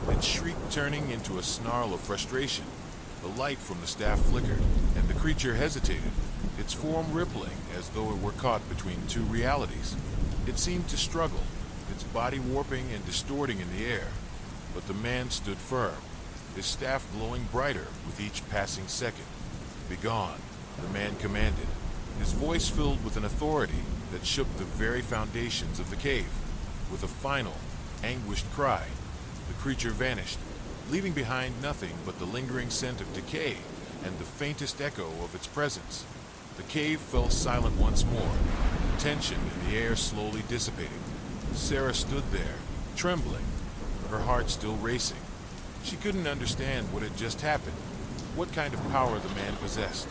its shriek turning into a snarl of frustration. The light from the staff flickered, and the creature hesitated, its form rippling as though it were caught between two realities. It seemed to struggle, its body warping and distorting in the air. But the man stood firm, his staff glowing brighter with each passing second. "Begone," the man commanded, his voice filled with an authority that shook the very foundations of the cave. With a final, anguished cry, the creature vanished, leaving behind nothing but the lingering scent of decay and the faintest echo of its presence. The cave fell silent once more, the tension in the air slowly dissipating. Sarah stood there, trembling, her heart still racing. She couldn't understand what had just happened, what kind of power the man possessed.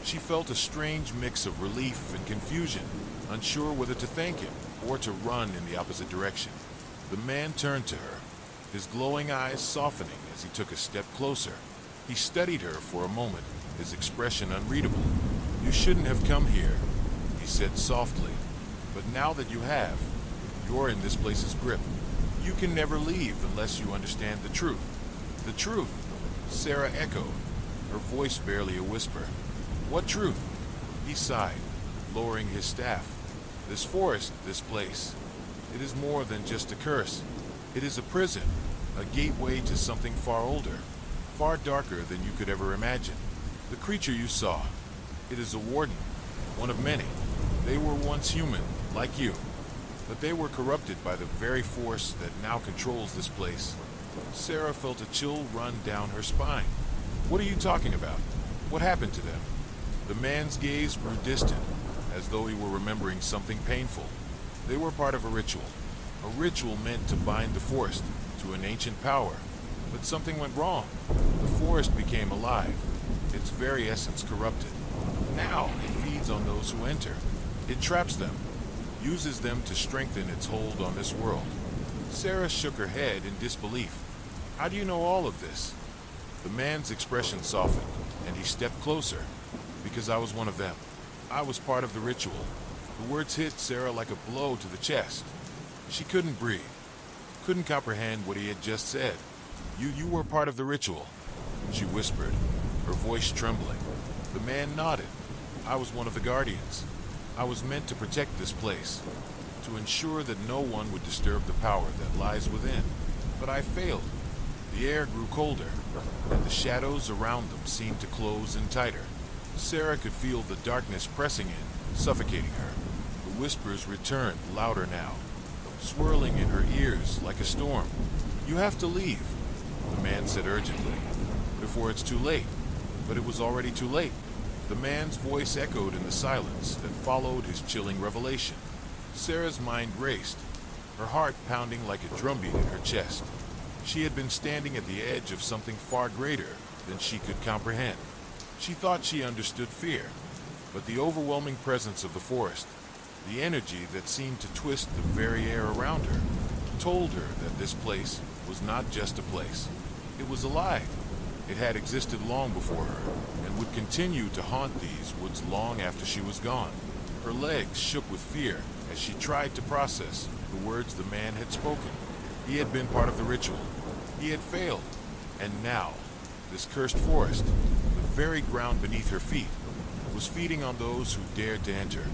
She felt a strange mix of relief and confusion, unsure whether to thank him or to run in the opposite direction. The man turned to her, his glowing eyes softening as he took a step closer. He studied her for a moment, his expression unreadable. "You shouldn't have come here," he said softly. "But now that you have, you're in this place's grip. You can never leave unless you understand the truth." "The truth?" Sarah echoed, her voice barely a whisper. "What truth?" He sighed, lowering his staff. "This forest, this place, it is more than just a curse. It is a prison, a gateway to something far older, far darker than you could ever imagine. The creature you saw, it is a warden, one of many. They were once human, like you, but they were corrupted by the very force that now controls this place." Sarah felt a chill run down her spine. "What are you talking about? What happened to them?" The man's gaze grew distant, as though he were remembering something painful. "They were part of a ritual meant to bind the forest to an ancient power. But something went wrong. The forest became alive, its very essence corrupted. Now it feeds on those who enter. It traps them, uses them to strengthen its hold on this world. Sarah shook her head in disbelief. How do you know all of this? The man's expression softened, and he stepped closer. Because I was one of them. I was part of the ritual. The words hit Sarah like a blow to the chest. She couldn't breathe, couldn't comprehend what he had just said. You were part of the ritual, she whispered, her voice trembling. The man nodded. I was one of the guardians. I was meant to protect this place, to ensure that no one would disturb the power that lies within. But I failed. The air grew colder, and the shadows around them seemed to close in tighter. Sarah could feel the darkness pressing in, suffocating her. The whispers returned, louder now, swirling in her ears like a storm. You have to leave, the man said urgently, before it's too late. But it was already too late. The man's voice echoed in the silence that followed his chilling revelation. Sarah's mind raced, her heart pounding like a drumbeat in her chest. She had been standing at the edge of something far greater than she could comprehend. She thought she understood fear, but the overwhelming presence of the forest, the energy that seemed to twist the very air around her, told her that this place was not just a place. It was alive. It had existed long before her, and would continue to haunt these woods long after she was gone. Her legs shook with fear as she tried to process the words the man had spoken. He had been part of the ritual. He had failed. And now, this cursed forest, the very ground beneath her feet, was feeding on those who dared to enter.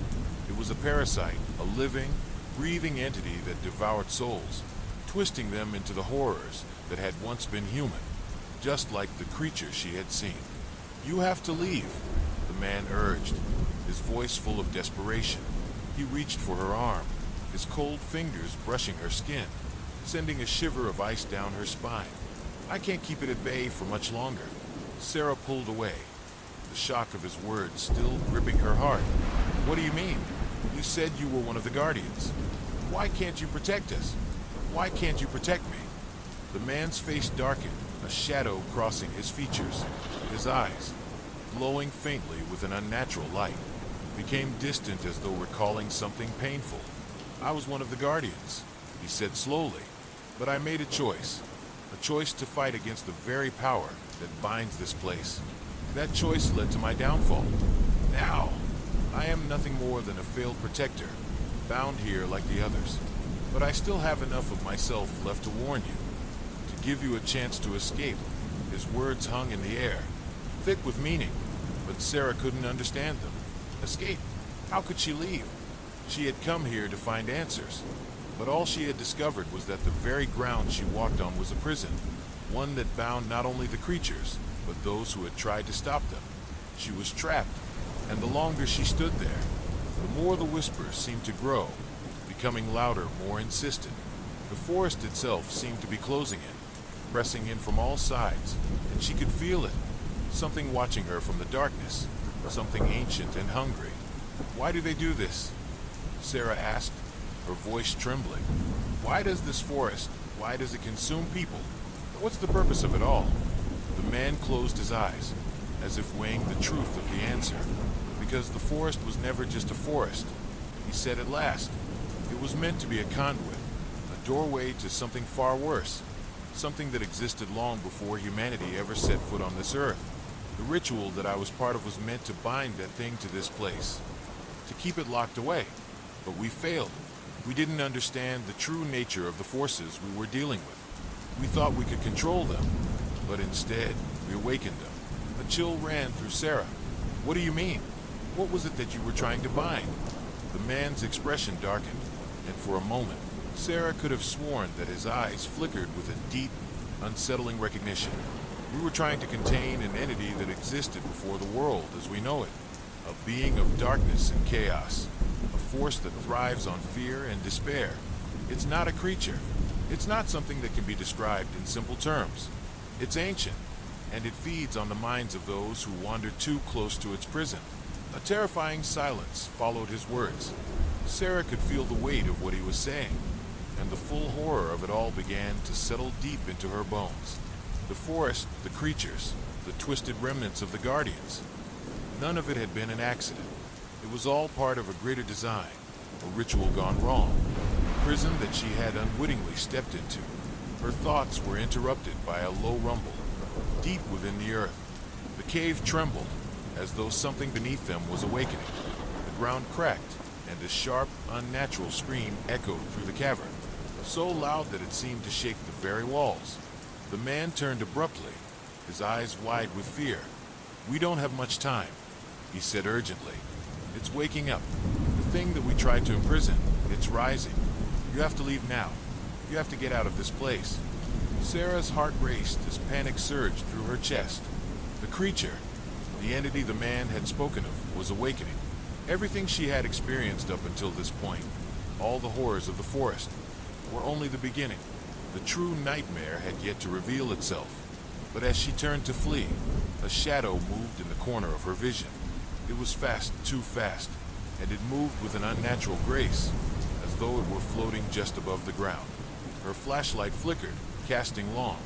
It was a parasite, a living, breathing entity that devoured souls, twisting them into the horrors that had once been human, just like the creature she had seen. You have to leave, the man urged, his voice full of desperation. He reached for her arm, his cold fingers brushing her skin, sending a shiver of ice down her spine. I can't keep it at bay for much longer. Sarah pulled away, the shock of his words still gripping her heart. What do you mean? You said you were one of the guardians. Why can't you protect us? Why can't you protect me? The man's face darkened, a shadow crossing his features. His eyes, glowing faintly with an unnatural light, became distant as though recalling something painful. I was one of the guardians, he said slowly, but I made a choice to fight against the very power that binds this place. That choice led to my downfall. Now, I am nothing more than a failed protector, bound here like the others. But I still have enough of myself left to warn you, to give you a chance to escape. His words hung in the air, thick with meaning, but Sarah couldn't understand them. Escape? How could she leave? She had come here to find answers, but all she had discovered was that the very ground she walked on was a prison, one that bound not only the creatures, but those who had tried to stop them. She was trapped, and the longer she stood there, the more the whispers seemed to grow, becoming louder, more insistent. The forest itself seemed to be closing in, pressing in from all sides, and she could feel it. Something watching her from the darkness, something ancient and hungry. Why do they do this? Sarah asked, her voice trembling. Why does this forest, why does it consume people? What's the purpose of it all? The man closed his eyes, as if weighing the truth of the answer. Because the forest was never just a forest, he said at last. It was meant to be a conduit, a doorway to something far worse, something that existed long before humanity ever set foot on this earth. The ritual that I was part of was meant to bind that thing to this place, to keep it locked away. But we failed. We didn't understand the true nature of the forces we were dealing with. We thought we could control them, but instead, we awakened them. A chill ran through Sarah. What do you mean? What was it that you were trying to bind? The man's expression darkened, and for a moment, Sarah could have sworn that his eyes flickered with a deep, unsettling recognition. We were trying to contain an entity that existed before the world as we know it, a being of darkness and chaos, a force that thrives on fear and despair. It's not a creature. It's not something that can be described in simple terms. It's ancient, and it feeds on the minds of those who wander too close to its prison. A terrifying silence followed his words. Sarah could feel the weight of what he was saying, and the full horror of it all began to settle deep into her bones. The forest, the creatures, the twisted remnants of the guardians. None of it had been an accident. It was all part of a greater design, a ritual gone wrong, a prison that she had unwittingly stepped into. Her thoughts were interrupted by a low rumble, deep within the earth. The cave trembled, as though something beneath them was awakening. The ground cracked, and a sharp, unnatural scream echoed through the cavern, so loud that it seemed to shake the very walls. The man turned abruptly, his eyes wide with fear. "We don't have much time," he said urgently. "It's waking up. The thing that we tried to imprison, it's rising. You have to leave now. You have to get out of this place." Sarah's heart raced as panic surged through her chest. The creature, the entity the man had spoken of, was awakening. Everything she had experienced up until this point, all the horrors of the forest, were only the beginning. The true nightmare had yet to reveal itself. But as she turned to flee, a shadow moved in the corner of her vision. It was fast, too fast, and it moved with an unnatural grace, as though it were floating just above the ground. Her flashlight flickered, casting long,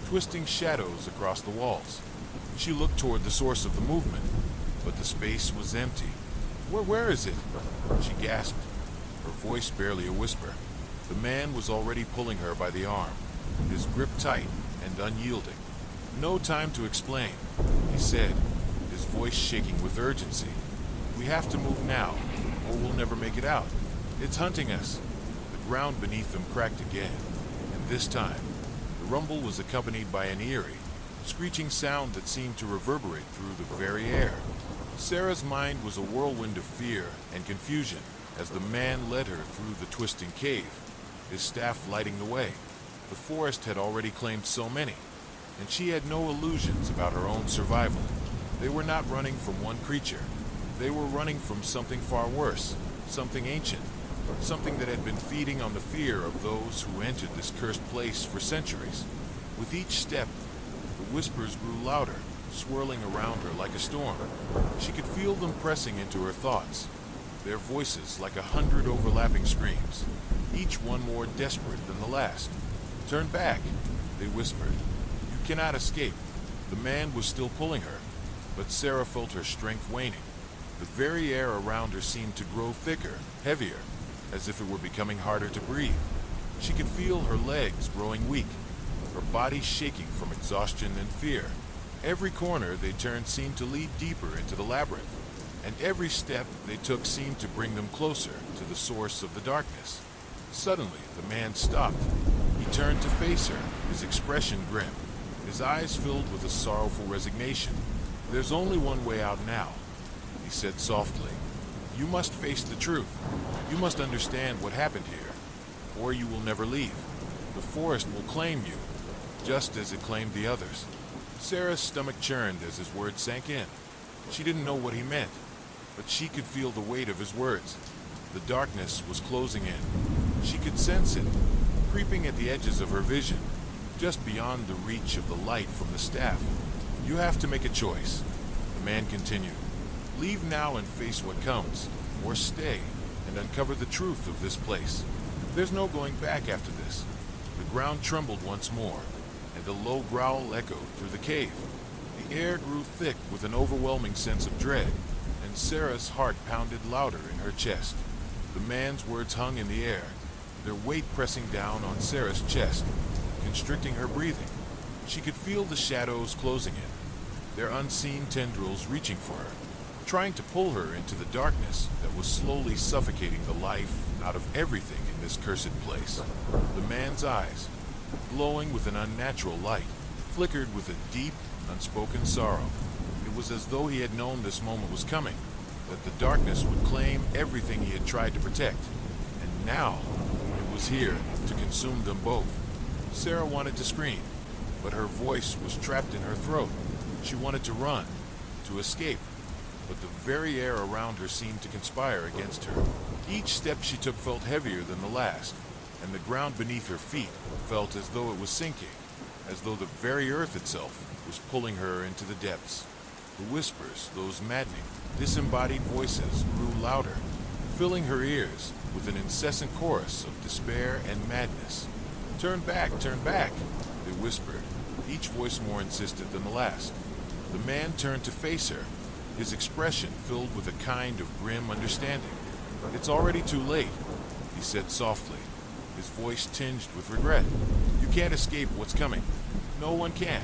twisting shadows across the walls. She looked toward the source of the movement, but the space was empty. Where is it?" she gasped, her voice barely a whisper. The man was already pulling her by the arm, his grip tight and unyielding. "No time to explain," he said, his voice shaking with urgency. "We have to move now, or we'll never make it out. It's hunting us." The ground beneath them cracked again, and this time, the rumble was accompanied by an eerie, screeching sound that seemed to reverberate through the very air. Sarah's mind was a whirlwind of fear and confusion as the man led her through the twisting cave, his staff lighting the way. The forest had already claimed so many, and she had no illusions about her own survival. They were not running from one creature. They were running from something far worse, something ancient, something that had been feeding on the fear of those who entered this cursed place for centuries. With each step, the whispers grew louder, swirling around her like a storm. She could feel them pressing into her thoughts, their voices like 100 overlapping screams, each one more desperate than the last. "Turn back," they whispered. "You cannot escape." The man was still pulling her, but Sarah felt her strength waning. The very air around her seemed to grow thicker, heavier, as if it were becoming harder to breathe. She could feel her legs growing weak, her body shaking from exhaustion and fear. Every corner they turned seemed to lead deeper into the labyrinth, and every step they took seemed to bring them closer to the source of the darkness. Suddenly, the man stopped. He turned to face her, his expression grim, his eyes filled with a sorrowful resignation. "There's only one way out now," he said softly. "You must face the truth. You must understand what happened here, or you will never leave. The forest will claim you, just as it claimed the others." Sarah's stomach churned as his words sank in. She didn't know what he meant, but she could feel the weight of his words. The darkness was closing in. She could sense it, creeping at the edges of her vision, just beyond the reach of the light from the staff. "You have to make a choice," the man continued. "Leave now and face what comes, or stay and uncover the truth of this place. There's no going back after this." The ground trembled once more, and a low growl echoed through the cave. The air grew thick with an overwhelming sense of dread, and Sarah's heart pounded louder in her chest. The man's words hung in the air, their weight pressing down on Sarah's chest, constricting her breathing. She could feel the shadows closing in, their unseen tendrils reaching for her, trying to pull her into the darkness that was slowly suffocating the life out of everything in this cursed place. The man's eyes, glowing with an unnatural light, flickered with a deep, unspoken sorrow. It was as though he had known this moment was coming, that the darkness would claim everything he had tried to protect, and now it was here to consume them both. Sarah wanted to scream, but her voice was trapped in her throat. She wanted to run, to escape, but the very air around her seemed to conspire against her. Each step she took felt heavier than the last, and the ground beneath her feet felt as though it was sinking, as though the very earth itself was pulling her into the depths. The whispers, those maddening, disembodied voices, grew louder, filling her ears with an incessant chorus of despair and madness. Turn back, they whispered, each voice more insistent than the last. The man turned to face her, his expression filled with a kind of grim understanding. "It's already too late," he said softly, his voice tinged with regret. "You can't escape what's coming. No one can."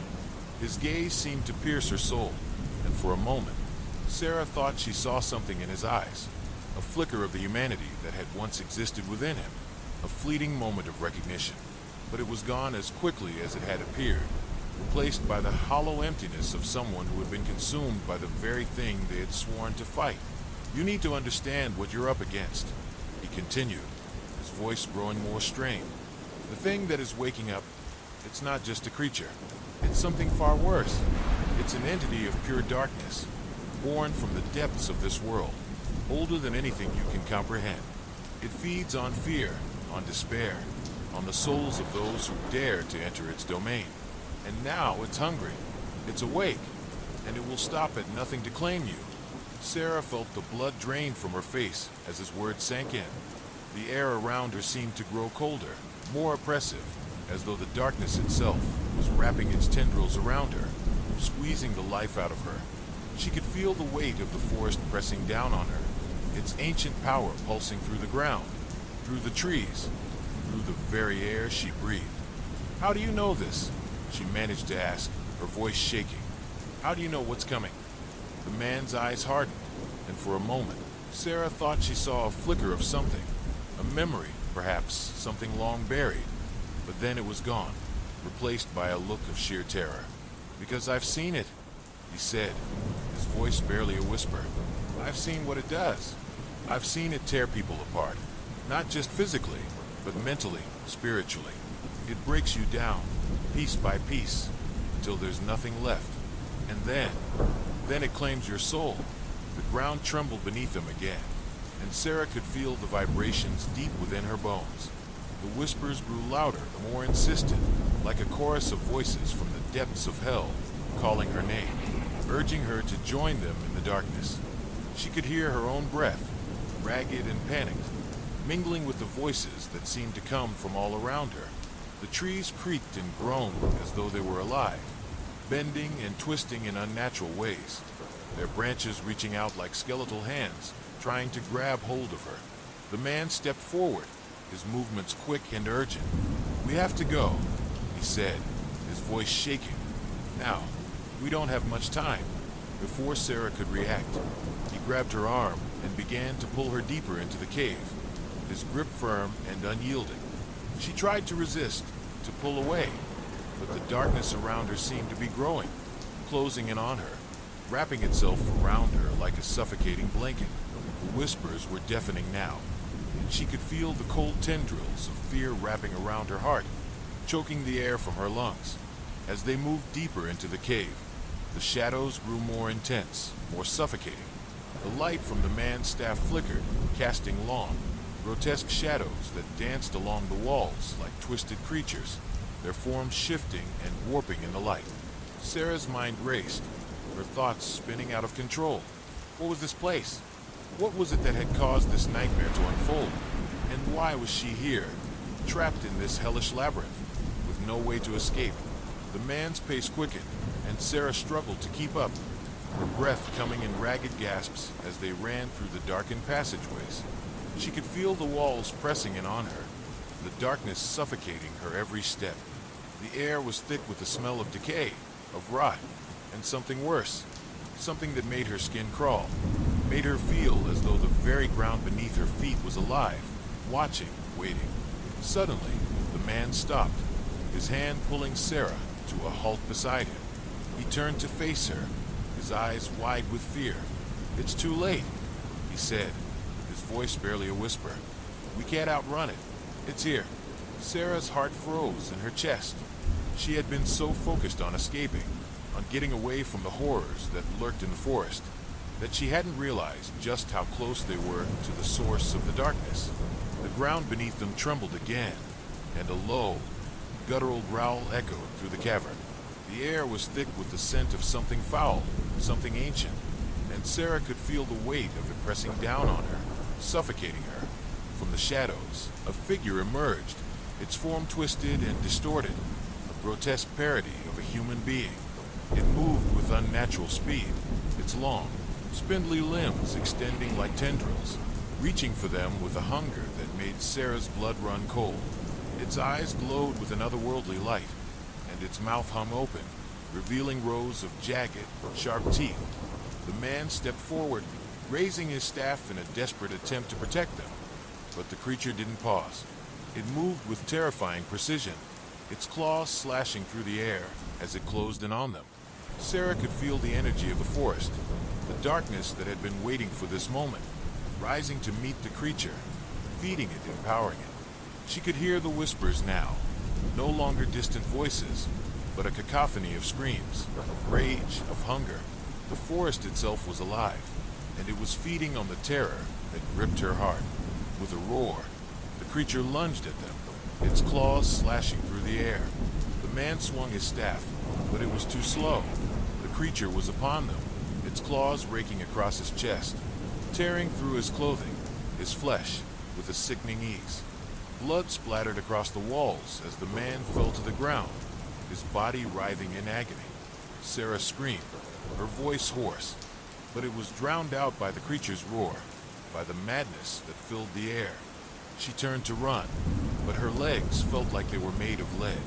His gaze seemed to pierce her soul, and for a moment, Sarah thought she saw something in his eyes, a flicker of the humanity that had once existed within him, a fleeting moment of recognition. But it was gone as quickly as it had appeared, replaced by the hollow emptiness of someone who had been consumed by the very thing they had sworn to fight. "You need to understand what you're up against," he continued, his voice growing more strained. "The thing that is waking up, it's not just a creature. It's something far worse. It's an entity of pure darkness, born from the depths of this world, older than anything you can comprehend. It feeds on fear, on despair, on the souls of those who dare to enter its domain. And now it's hungry. It's awake, and it will stop at nothing to claim you." Sarah felt the blood drain from her face as his words sank in. The air around her seemed to grow colder, more oppressive, as though the darkness itself was wrapping its tendrils around her, squeezing the life out of her. She could feel the weight of the forest pressing down on her, its ancient power pulsing through the ground, through the trees, through the very air she breathed. "How do you know this?" she managed to ask, her voice shaking. "How do you know what's coming?" The man's eyes hardened, and for a moment, Sarah thought she saw a flicker of something, a memory, perhaps, something long buried. But then it was gone, replaced by a look of sheer terror. "Because I've seen it," he said, his voice barely a whisper. "I've seen what it does. I've seen it tear people apart, not just physically, but mentally, spiritually. It breaks you down, piece by piece, until there's nothing left. And then it claims your soul." The ground trembled beneath him again, and Sarah could feel the vibrations deep within her bones. The whispers grew louder, more insistent, like a chorus of voices from the depths of hell, calling her name, urging her to join them in the darkness. She could hear her own breath, ragged and panicked, mingling with the voices that seemed to come from all around her. The trees creaked and groaned as though they were alive, bending and twisting in unnatural ways, their branches reaching out like skeletal hands, trying to grab hold of her. The man stepped forward, his movements quick and urgent. "We have to go," he said, his voice shaking. "Now, we don't have much time." Before Sarah could react, he grabbed her arm and began to pull her deeper into the cave, his grip firm and unyielding. She tried to resist, to pull away, but the darkness around her seemed to be growing, closing in on her, wrapping itself around her like a suffocating blanket. The whispers were deafening now, and she could feel the cold tendrils of fear wrapping around her heart, choking the air from her lungs. As they moved deeper into the cave, the shadows grew more intense, more suffocating. The light from the man's staff flickered, casting long, grotesque shadows that danced along the walls like twisted creatures, their forms shifting and warping in the light. Sarah's mind raced, her thoughts spinning out of control. What was this place? What was it that had caused this nightmare to unfold? And why was she here, trapped in this hellish labyrinth, with no way to escape? The man's pace quickened, and Sarah struggled to keep up, her breath coming in ragged gasps as they ran through the darkened passageways. She could feel the walls pressing in on her, the darkness suffocating her every step. The air was thick with the smell of decay, of rot, and something worse, something that made her skin crawl, made her feel as though the very ground beneath her feet was alive, watching, waiting. Suddenly, the man stopped, his hand pulling Sarah to a halt beside him. He turned to face her, his eyes wide with fear. "It's too late," he said, his voice barely a whisper. "We can't outrun it. It's here." Sarah's heart froze in her chest. She had been so focused on escaping, on getting away from the horrors that lurked in the forest, that she hadn't realized just how close they were to the source of the darkness. The ground beneath them trembled again, and a low, guttural growl echoed through the cavern. The air was thick with the scent of something foul, something ancient, and Sarah could feel the weight of it pressing down on her, suffocating her. From the shadows, a figure emerged, its form twisted and distorted, a grotesque parody of a human being. It moved with unnatural speed, its long, spindly limbs extending like tendrils, reaching for them with a hunger that made Sarah's blood run cold. Its eyes glowed with an otherworldly light, and its mouth hung open, revealing rows of jagged, sharp teeth. The man stepped forward, raising his staff in a desperate attempt to protect them. But the creature didn't pause. It moved with terrifying precision, its claws slashing through the air as it closed in on them. Sarah could feel the energy of the forest, the darkness that had been waiting for this moment, rising to meet the creature, feeding it, empowering it. She could hear the whispers now, no longer distant voices, but a cacophony of screams, of rage, of hunger. The forest itself was alive, and it was feeding on the terror that gripped her heart. With a roar, the creature lunged at them, its claws slashing through the air. The man swung his staff, but it was too slow. The creature was upon them, its claws raking across his chest, tearing through his clothing, his flesh, with a sickening ease. Blood splattered across the walls as the man fell to the ground, his body writhing in agony. Sarah screamed, her voice hoarse, but it was drowned out by the creature's roar, by the madness that filled the air. She turned to run, but her legs felt like they were made of lead,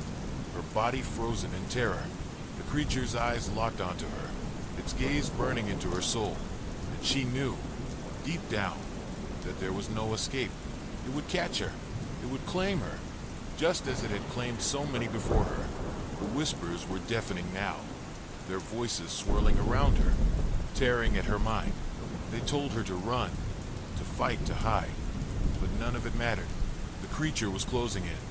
her body frozen in terror. The creature's eyes locked onto her, its gaze burning into her soul, and she knew, deep down, that there was no escape. It would catch her. It would claim her, just as it had claimed so many before her. The whispers were deafening now, their voices swirling around her, tearing at her mind. They told her to run, to fight, to hide, but none of it mattered. The creature was closing in,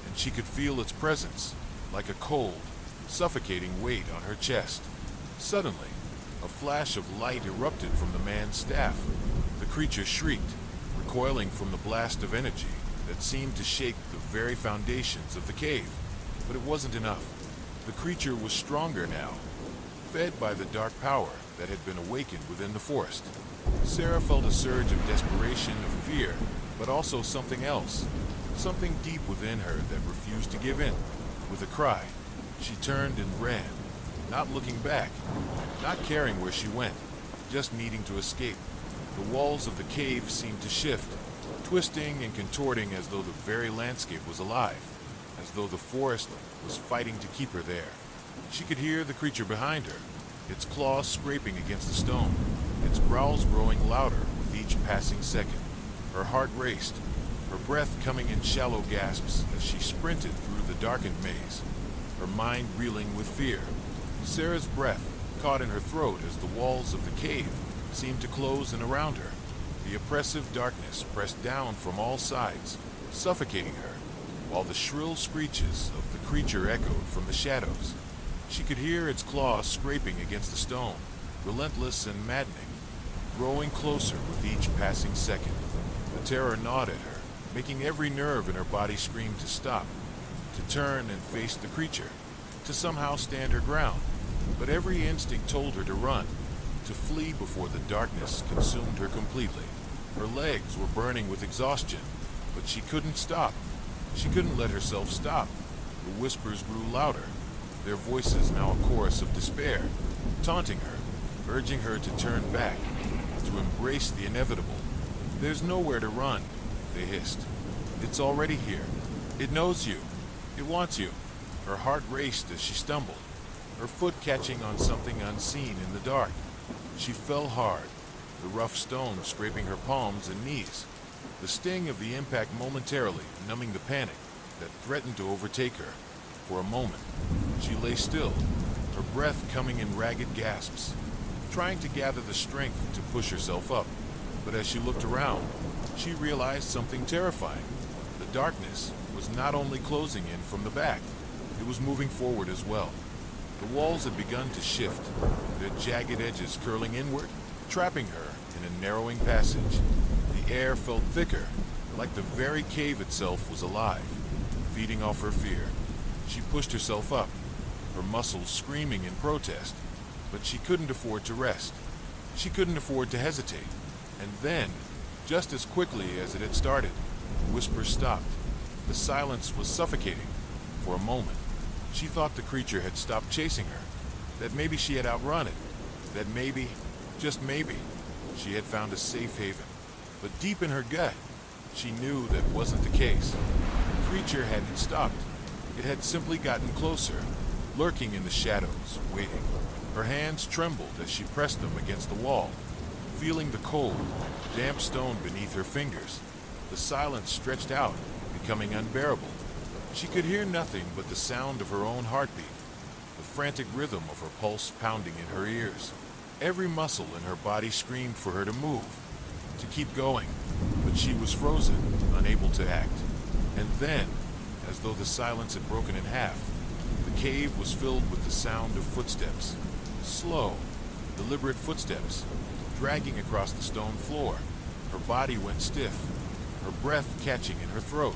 and she could feel its presence, like a cold, suffocating weight on her chest. Suddenly, a flash of light erupted from the man's staff. The creature shrieked, recoiling from the blast of energy that seemed to shake the very foundations of the cave. But it wasn't enough. The creature was stronger now, fed by the dark power that had been awakened within the forest. Sarah felt a surge of desperation, of fear, but also something else, something deep within her that refused to give in. With a cry, she turned and ran, not looking back, not caring where she went, just needing to escape. The walls of the cave seemed to shift, twisting and contorting as though the very landscape was alive, as though the forest was fighting to keep her there. She could hear the creature behind her, its claws scraping against the stone, its growls growing louder with each passing second. Her heart raced, her breath coming in shallow gasps as she sprinted through the darkened maze, her mind reeling with fear. Sarah's breath caught in her throat as the walls of the cave seemed to close in around her. The oppressive darkness pressed down from all sides, suffocating her, while the shrill screeches of the creature echoed from the shadows. She could hear its claws scraping against the stone, relentless and maddening, growing closer with each passing second. The terror gnawed at her, making every nerve in her body scream to stop, to turn and face the creature, to somehow stand her ground. But every instinct told her to run, to flee before the darkness consumed her completely. Her legs were burning with exhaustion, but she couldn't stop. She couldn't let herself stop. The whispers grew louder, their voices now a chorus of despair, taunting her, urging her to turn back, to embrace the inevitable. "There's nowhere to run," they hissed. "It's already here. It knows you. It wants you." Her heart raced as she stumbled, her foot catching on something unseen in the dark. She fell hard, the rough stone scraping her palms and knees, the sting of the impact momentarily numbing the panic that threatened to overtake her. For a moment, she lay still, her breath coming in ragged gasps, trying to gather the strength to push herself up. But as she looked around, she realized something terrifying. The darkness was not only closing in from the back, it was moving forward as well. The walls had begun to shift, their jagged edges curling inward, trapping her in a narrowing passage. The air felt thicker, like the very cave itself was alive, feeding off her fear. She pushed herself up, her muscles screaming in protest, but she couldn't afford to rest. She couldn't afford to hesitate. And then, just as quickly as it had started, the whisper stopped. The silence was suffocating. For a moment, she thought the creature had stopped chasing her, that maybe she had outrun it, that maybe, Just maybe, she had found a safe haven. But deep in her gut, she knew that wasn't the case. The creature hadn't stopped. It had simply gotten closer, lurking in the shadows, waiting. Her hands trembled as she pressed them against the wall, feeling the cold, damp stone beneath her fingers. The silence stretched out, becoming unbearable. She could hear nothing but the sound of her own heartbeat, the frantic rhythm of her pulse pounding in her ears. Every muscle in her body screamed for her to move, to keep going, but she was frozen, unable to act. And then, as though the silence had broken in half, the cave was filled with the sound of footsteps. Slow, deliberate footsteps, dragging across the stone floor. Her body went stiff, her breath catching in her throat.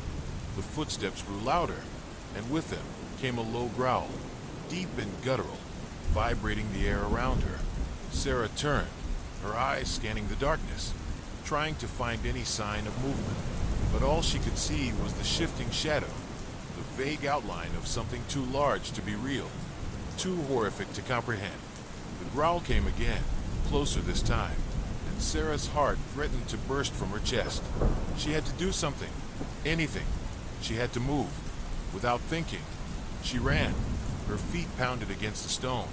The footsteps grew louder, and with them came a low growl, deep and guttural, vibrating the air around her. Sarah turned, her eyes scanning the darkness, trying to find any sign of movement. But all she could see was the shifting shadow, the vague outline of something too large to be real, too horrific to comprehend. The growl came again, closer this time, and Sarah's heart threatened to burst from her chest. She had to do something, anything. She had to move. Without thinking, she ran. Her feet pounded against the stone,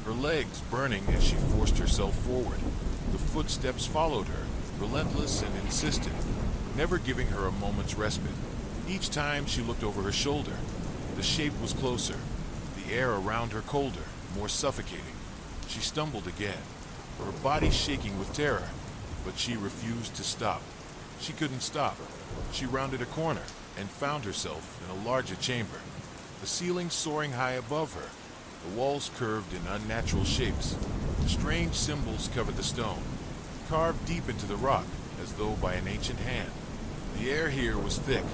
her legs burning as she forced herself forward. The footsteps followed her, relentless and insistent, never giving her a moment's respite. Each time she looked over her shoulder, the shape was closer, the air around her colder, more suffocating. She stumbled again, her body shaking with terror, but she refused to stop. She couldn't stop. She rounded a corner and found herself in a larger chamber, the ceiling soaring high above her, the walls curved in unnatural shapes. Strange symbols covered the stone, carved deep into the rock as though by an ancient hand. The air here was thick,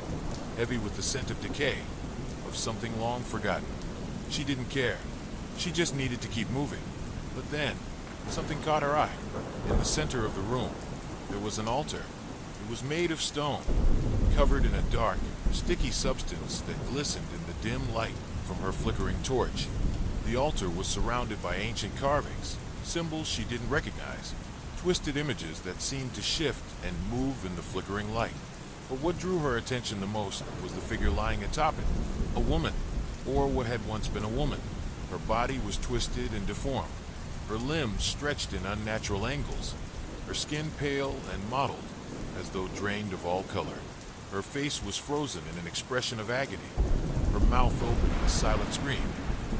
heavy with the scent of decay, of something long forgotten. She didn't care. She just needed to keep moving. But then, something caught her eye. In the center of the room, there was an altar. It was made of stone, covered in a dark, sticky substance that glistened in the dim light from her flickering torch. The altar was surrounded by ancient carvings, symbols she didn't recognize, twisted images that seemed to shift and move in the flickering light. But what drew her attention the most was the figure lying atop it, a woman, or what had once been a woman. Her body was twisted and deformed, her limbs stretched in unnatural angles, her skin pale and mottled, as though drained of all color. Her face was frozen in an expression of agony, her mouth open in a silent scream,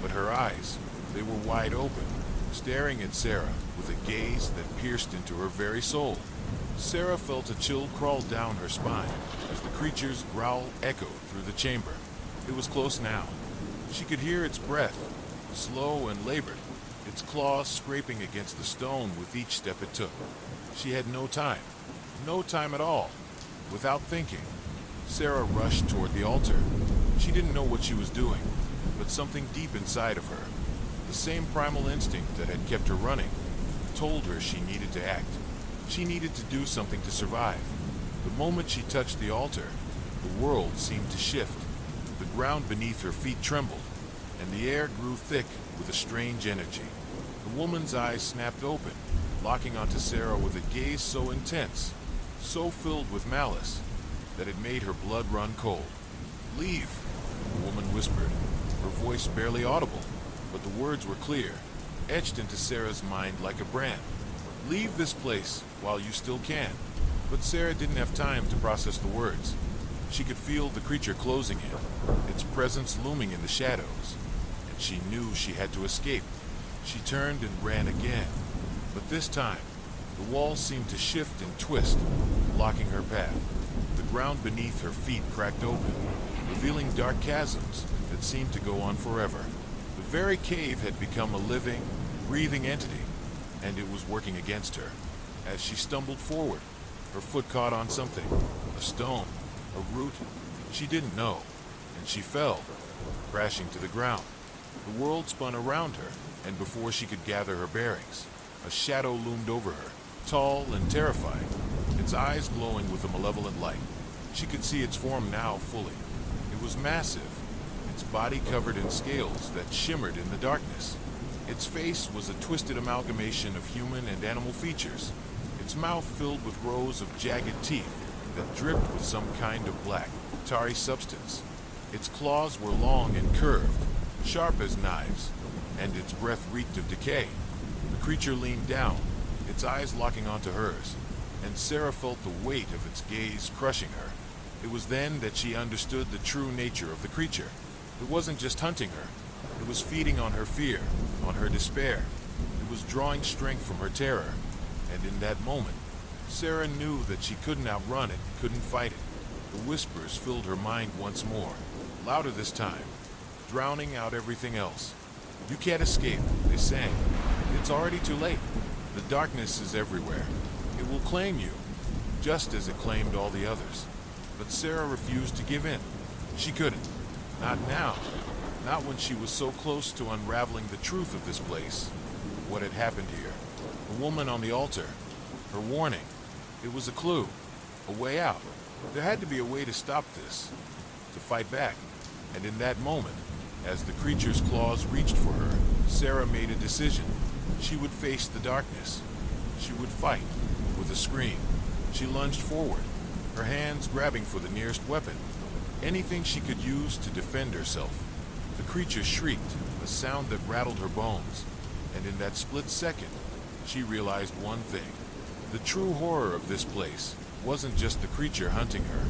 but her eyes, they were wide open, staring at Sarah with a gaze that pierced into her very soul. Sarah felt a chill crawl down her spine as the creature's growl echoed through the chamber. It was close now. She could hear its breath, slow and labored, its claws scraping against the stone with each step it took. She had no time at all. Without thinking, Sarah rushed toward the altar. She didn't know what she was doing, but something deep inside of her, the same primal instinct that had kept her running, told her she needed to act. She needed to do something to survive. The moment she touched the altar, the world seemed to shift. The ground beneath her feet trembled, and the air grew thick with a strange energy. The woman's eyes snapped open, locking onto Sarah with a gaze so intense, so filled with malice, that it made her blood run cold. "Leave," the woman whispered, her voice barely audible, but the words were clear, etched into Sarah's mind like a brand. "Leave this place while you still can." But Sarah didn't have time to process the words. She could feel the creature closing in, its presence looming in the shadows, and she knew she had to escape. She turned and ran again, but this time, the walls seemed to shift and twist, blocking her path. The ground beneath her feet cracked open, revealing dark chasms that seemed to go on forever. The very cave had become a living, breathing entity, and it was working against her. As she stumbled forward, her foot caught on something, a stone, a root, she didn't know, and she fell, crashing to the ground. The world spun around her, and before she could gather her bearings, a shadow loomed over her, tall and terrifying, its eyes glowing with a malevolent light. She could see its form now fully. It was massive, its body covered in scales that shimmered in the darkness. Its face was a twisted amalgamation of human and animal features, its mouth filled with rows of jagged teeth that dripped with some kind of black, tarry substance. Its claws were long and curved, sharp as knives, and its breath reeked of decay. The creature leaned down, its eyes locking onto hers, and Sarah felt the weight of its gaze crushing her. It was then that she understood the true nature of the creature. It wasn't just hunting her. It was feeding on her fear, on her despair. It was drawing strength from her terror. And in that moment, Sarah knew that she couldn't outrun it, couldn't fight it. The whispers filled her mind once more, louder this time, drowning out everything else. "You can't escape," they sang. "It's already too late. The darkness is everywhere. It will claim you, just as it claimed all the others." But Sarah refused to give in. She couldn't. Not now. Not when she was so close to unraveling the truth of this place. What had happened here. The woman on the altar. Her warning. It was a clue. A way out. There had to be a way to stop this. To fight back. And in that moment, as the creature's claws reached for her, Sarah made a decision. She would face the darkness. She would fight. With a scream, she lunged forward, her hands grabbing for the nearest weapon. Anything she could use to defend herself. The creature shrieked, a sound that rattled her bones. And in that split second, she realized one thing. The true horror of this place wasn't just the creature hunting her.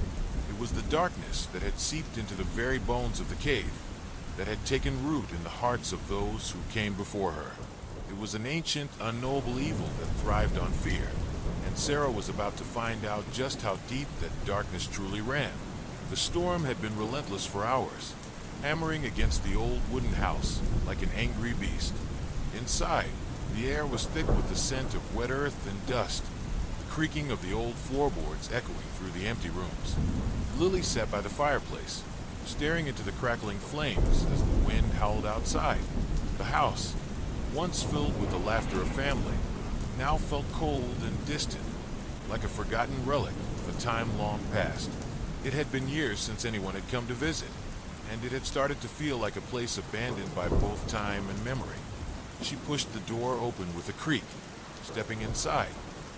It was the darkness that had seeped into the very bones of the cave, that had taken root in the hearts of those who came before her. It was an ancient, unknowable evil that thrived on fear, and Sarah was about to find out just how deep that darkness truly ran. The storm had been relentless for hours, hammering against the old wooden house like an angry beast. Inside, the air was thick with the scent of wet earth and dust, the creaking of the old floorboards echoing through the empty rooms. Lily sat by the fireplace, staring into the crackling flames as the wind howled outside. The house, once filled with the laughter of family, now felt cold and distant, like a forgotten relic of a time long past. It had been years since anyone had come to visit, and it had started to feel like a place abandoned by both time and memory. She pushed the door open with a creak, stepping inside.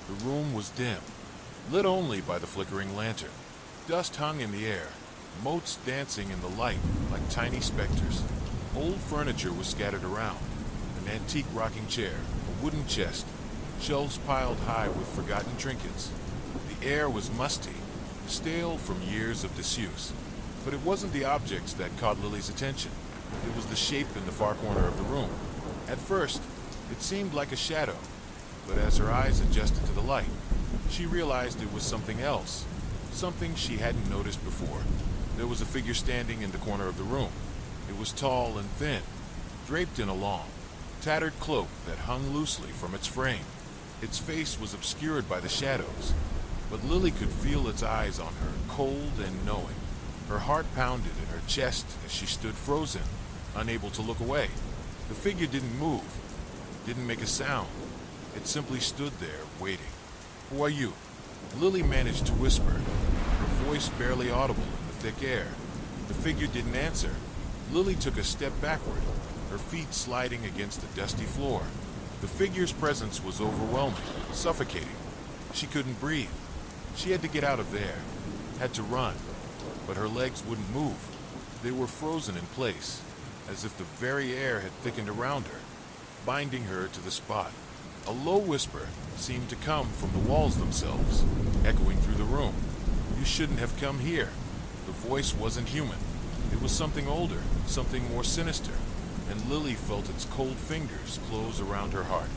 The room was dim, lit only by the flickering lantern. Dust hung in the air, motes dancing in the light like tiny specters. Old furniture was scattered around, an antique rocking chair, a wooden chest, shelves piled high with forgotten trinkets. The air was musty, stale from years of disuse. But it wasn't the objects that caught Lily's attention. It was the shape in the far corner of the room. At first, it seemed like a shadow, but as her eyes adjusted to the light, she realized it was something else, something she hadn't noticed before. There was a figure standing in the corner of the room. It was tall and thin, draped in a long, tattered cloak that hung loosely from its frame. Its face was obscured by the shadows, but Lily could feel its eyes on her, cold and knowing. Her heart pounded in her chest as she stood frozen, unable to look away. The figure didn't move, didn't make a sound. It simply stood there, waiting. "Who are you?" Lily managed to whisper, her voice barely audible in the thick air. The figure didn't answer. Lily took a step backward, her feet sliding against the dusty floor. The figure's presence was overwhelming, suffocating. She couldn't breathe. She had to get out of there, had to run, but her legs wouldn't move. They were frozen in place, as if the very air had thickened around her, binding her to the spot. A low whisper seemed to come from the walls themselves, echoing through the room. "You shouldn't have come here." The voice wasn't human. It was something older, something more sinister, and Lily felt its cold fingers close around her heart.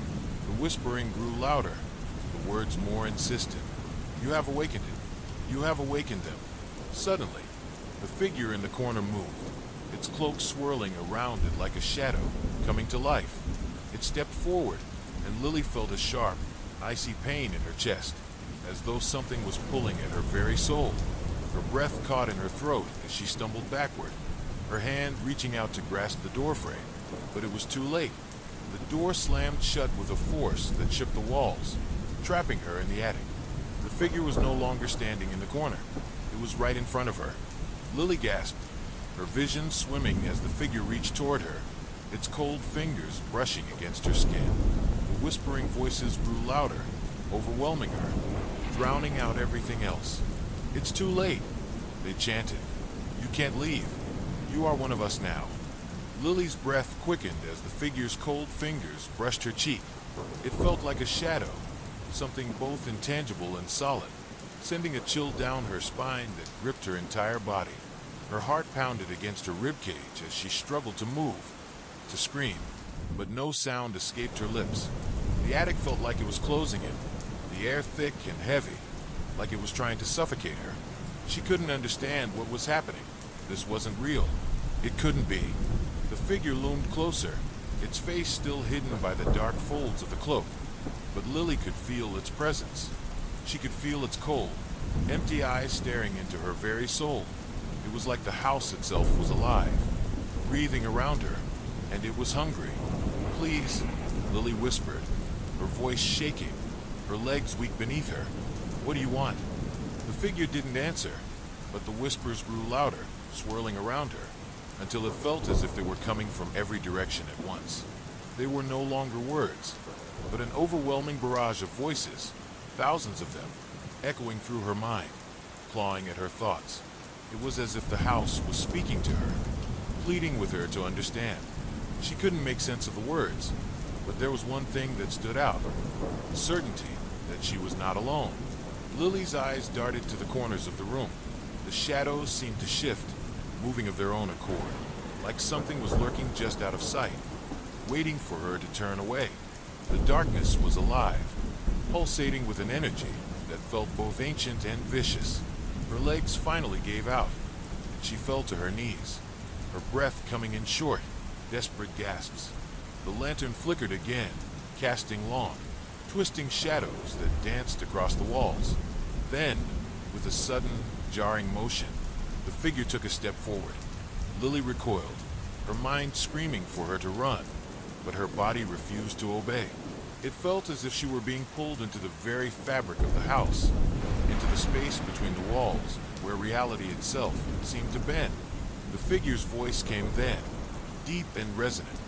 The whispering grew louder, the words more insistent. "You have awakened it. You have awakened them." Suddenly, the figure in the corner moved, its cloak swirling around it like a shadow, coming to life. It stepped forward, and Lily felt a sharp, icy pain in her chest, as though something was pulling at her very soul. Her breath caught in her throat as she stumbled backward, her hand reaching out to grasp the doorframe, but it was too late. The door slammed shut with a force that shook the walls, trapping her in the attic. The figure was no longer standing in the corner. It was right in front of her. Lily gasped, her vision swimming as the figure reached toward her, its cold fingers brushing against her skin. The whispering voices grew louder, overwhelming her, drowning out everything else. "It's too late," they chanted. "You can't leave. You are one of us now." Lily's breath quickened as the figure's cold fingers brushed her cheek. It felt like a shadow, something both intangible and solid, sending a chill down her spine that gripped her entire body. Her heart pounded against her ribcage as she struggled to move, to scream, but no sound escaped her lips. The attic felt like it was closing in, the air thick and heavy, like it was trying to suffocate her. She couldn't understand what was happening. This wasn't real. It couldn't be. The figure loomed closer, its face still hidden by the dark folds of the cloak, but Lily could feel its presence. She could feel its cold, empty eyes staring into her very soul. It was like the house itself was alive, breathing around her, and it was hungry. "Please," Lily whispered, her voice shaking, her legs weak beneath her. "What do you want?" The figure didn't answer, but the whispers grew louder, swirling around her, until it felt as if they were coming from every direction at once. They were no longer words, but an overwhelming barrage of voices, thousands of them, echoing through her mind, clawing at her thoughts. It was as if the house was speaking to her, pleading with her to understand. She couldn't make sense of the words, but there was one thing that stood out, the certainty that she was not alone. Lily's eyes darted to the corners of the room. The shadows seemed to shift, moving of their own accord, like something was lurking just out of sight, waiting for her to turn away. The darkness was alive, pulsating with an energy that felt both ancient and vicious. Her legs finally gave out, and she fell to her knees, her breath coming in short, desperate gasps. The lantern flickered again, casting long, twisting shadows that danced across the walls. Then, with a sudden, jarring motion, the figure took a step forward. Lily recoiled, her mind screaming for her to run, but her body refused to obey. It felt as if she were being pulled into the very fabric of the house, into the space between the walls, where reality itself seemed to bend. The figure's voice came then, deep and resonant,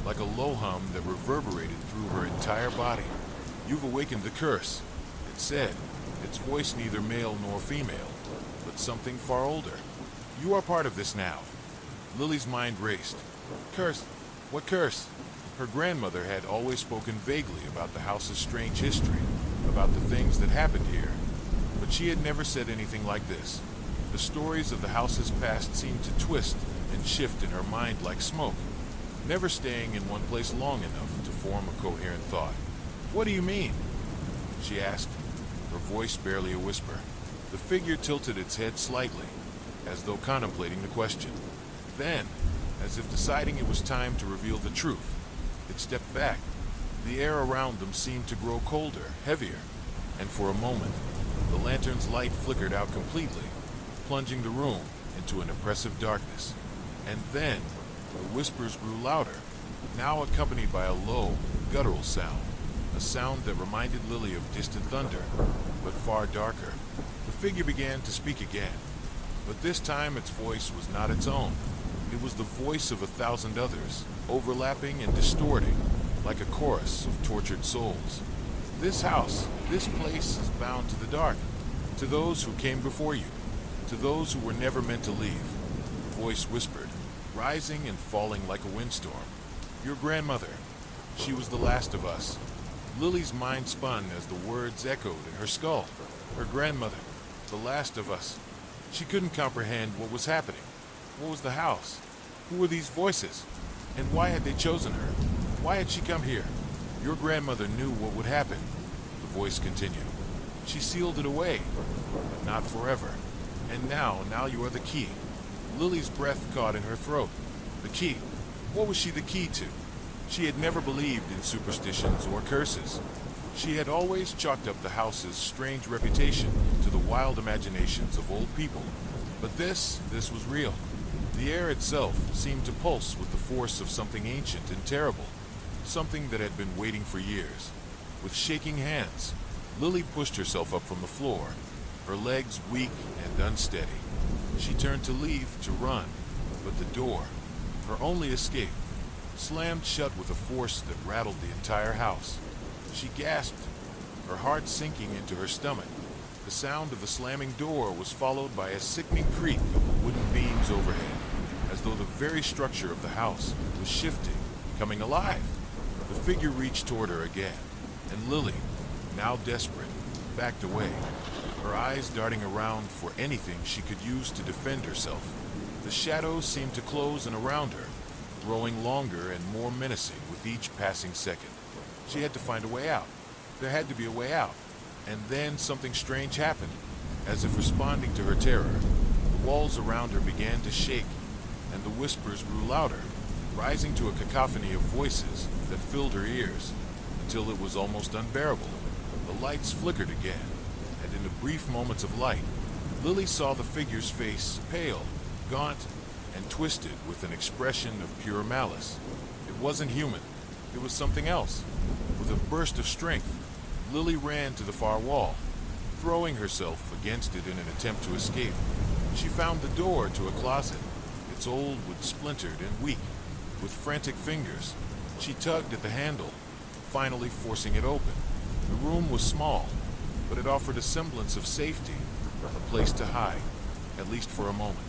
like a low hum that reverberated through her entire body. "You've awakened the curse," it said, its voice neither male nor female, but something far older. "You are part of this now." Lily's mind raced. Curse? What curse? Her grandmother had always spoken vaguely about the house's strange history, about the things that happened here, but she had never said anything like this. The stories of the house's past seemed to twist and shift in her mind like smoke, never staying in one place long enough to form a coherent thought. "What do you mean?" she asked, her voice barely a whisper. The figure tilted its head slightly, as though contemplating the question. Then, as if deciding it was time to reveal the truth, it stepped back. The air around them seemed to grow colder, heavier, and for a moment, the lantern's light flickered out completely, plunging the room into an oppressive darkness. And then, the whispers grew louder, now accompanied by a low, guttural sound, a sound that reminded Lily of distant thunder, but far darker. The figure began to speak again, but this time its voice was not its own. It was the voice of 1,000 others, overlapping and distorting, like a chorus of tortured souls. "This house, this place is bound to the dark, to those who came before you, to those who were never meant to leave," the voice whispered, rising and falling like a windstorm. "Your grandmother, she was the last of us." Lily's mind spun as the words echoed in her skull. Her grandmother, the last of us. She couldn't comprehend what was happening. What was the house? Who were these voices? And why had they chosen her? Why had she come here? "Your grandmother knew what would happen," the voice continued. "She sealed it away, but not forever. And now you are the key." Lily's breath caught in her throat. The key. What was she the key to? She had never believed in superstitions or curses. She had always chalked up the house's strange reputation to the wild imaginations of old people. But this was real. The air itself seemed to pulse with the force of something ancient and terrible, something that had been waiting for years. With shaking hands, Lily pushed herself up from the floor, her legs weak and unsteady. She turned to leave, to run, but the door, her only escape, slammed shut with a force that rattled the entire house. She gasped, her heart sinking into her stomach. The sound of the slamming door was followed by a sickening creak of the wooden beams overhead, as though the very structure of the house was shifting, coming alive. The figure reached toward her again, and Lily, now desperate, backed away, her eyes darting around for anything she could use to defend herself. The shadows seemed to close in around her, growing longer and more menacing with each passing second. She had to find a way out. There had to be a way out. And then something strange happened. As if responding to her terror, the walls around her began to shake, and the whispers grew louder, rising to a cacophony of voices that filled her ears, until it was almost unbearable. The lights flickered again, and in the brief moments of light, Lily saw the figure's face pale, gaunt, and twisted with an expression of pure malice. It wasn't human. It was something else. With a burst of strength, Lily ran to the far wall, throwing herself against it in an attempt to escape. She found the door to a closet, its old wood splintered and weak. With frantic fingers, she tugged at the handle, finally forcing it open. The room was small, but it offered a semblance of safety, a place to hide, at least for a moment.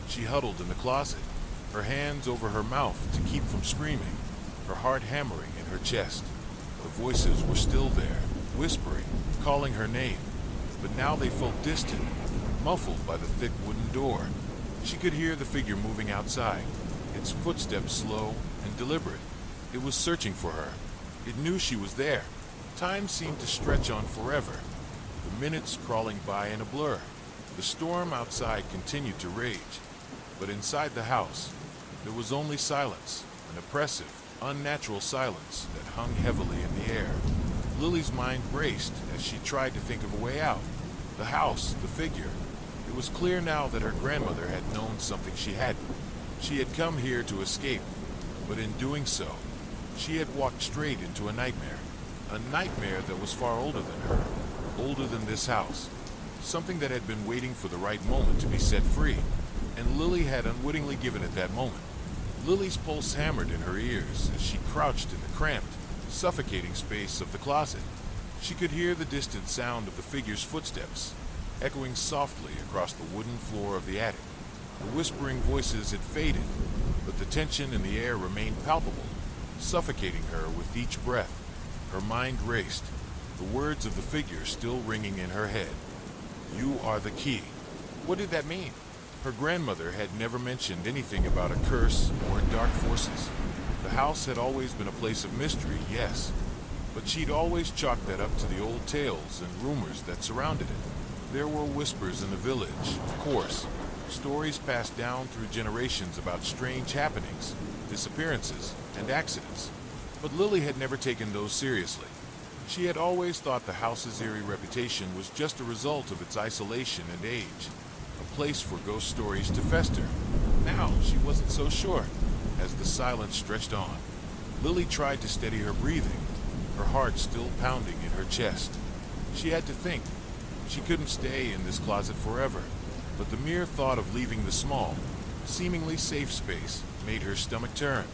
She huddled in the closet, her hands over her mouth to keep from screaming, her heart hammering in her chest. The voices were still there, whispering, calling her name, but now they felt distant, muffled by the thick wooden door. She could hear the figure moving outside, its footsteps slow and deliberate. It was searching for her. It knew she was there. Time seemed to stretch on forever, the minutes crawling by in a blur. The storm outside continued to rage, but inside the house, there was only silence, an oppressive, unnatural silence that hung heavily in the air. Lily's mind raced as she tried to think of a way out. The house, the figure. It was clear now that her grandmother had known something she hadn't. She had come here to escape, but in doing so, she had walked straight into a nightmare. A nightmare that was far older than her, older than this house. Something that had been waiting for the right moment to be set free, and Lily had unwittingly given it that moment. Lily's pulse hammered in her ears as she crouched in the cramped, suffocating space of the closet. She could hear the distant sound of the figure's footsteps, echoing softly across the wooden floor of the attic. The whispering voices had faded, but the tension in the air remained palpable, suffocating her with each breath. Her mind raced, the words of the figure still ringing in her head. "You are the key." What did that mean? Her grandmother had never mentioned anything about a curse or dark forces. The house had always been a place of mystery, yes, but she'd always chalked that up to the old tales and rumors that surrounded it. There were whispers in the village, of course, stories passed down through generations about strange happenings, disappearances, and accidents. But Lily had never taken those seriously. She had always thought the house's eerie reputation was just a result of its isolation and age, a place for ghost stories to fester. Now she wasn't so sure. As the silence stretched on, Lily tried to steady her breathing, her heart still pounding in her chest. She had to think. She couldn't stay in this closet forever, but the mere thought of leaving the small, seemingly safe space made her stomach turn.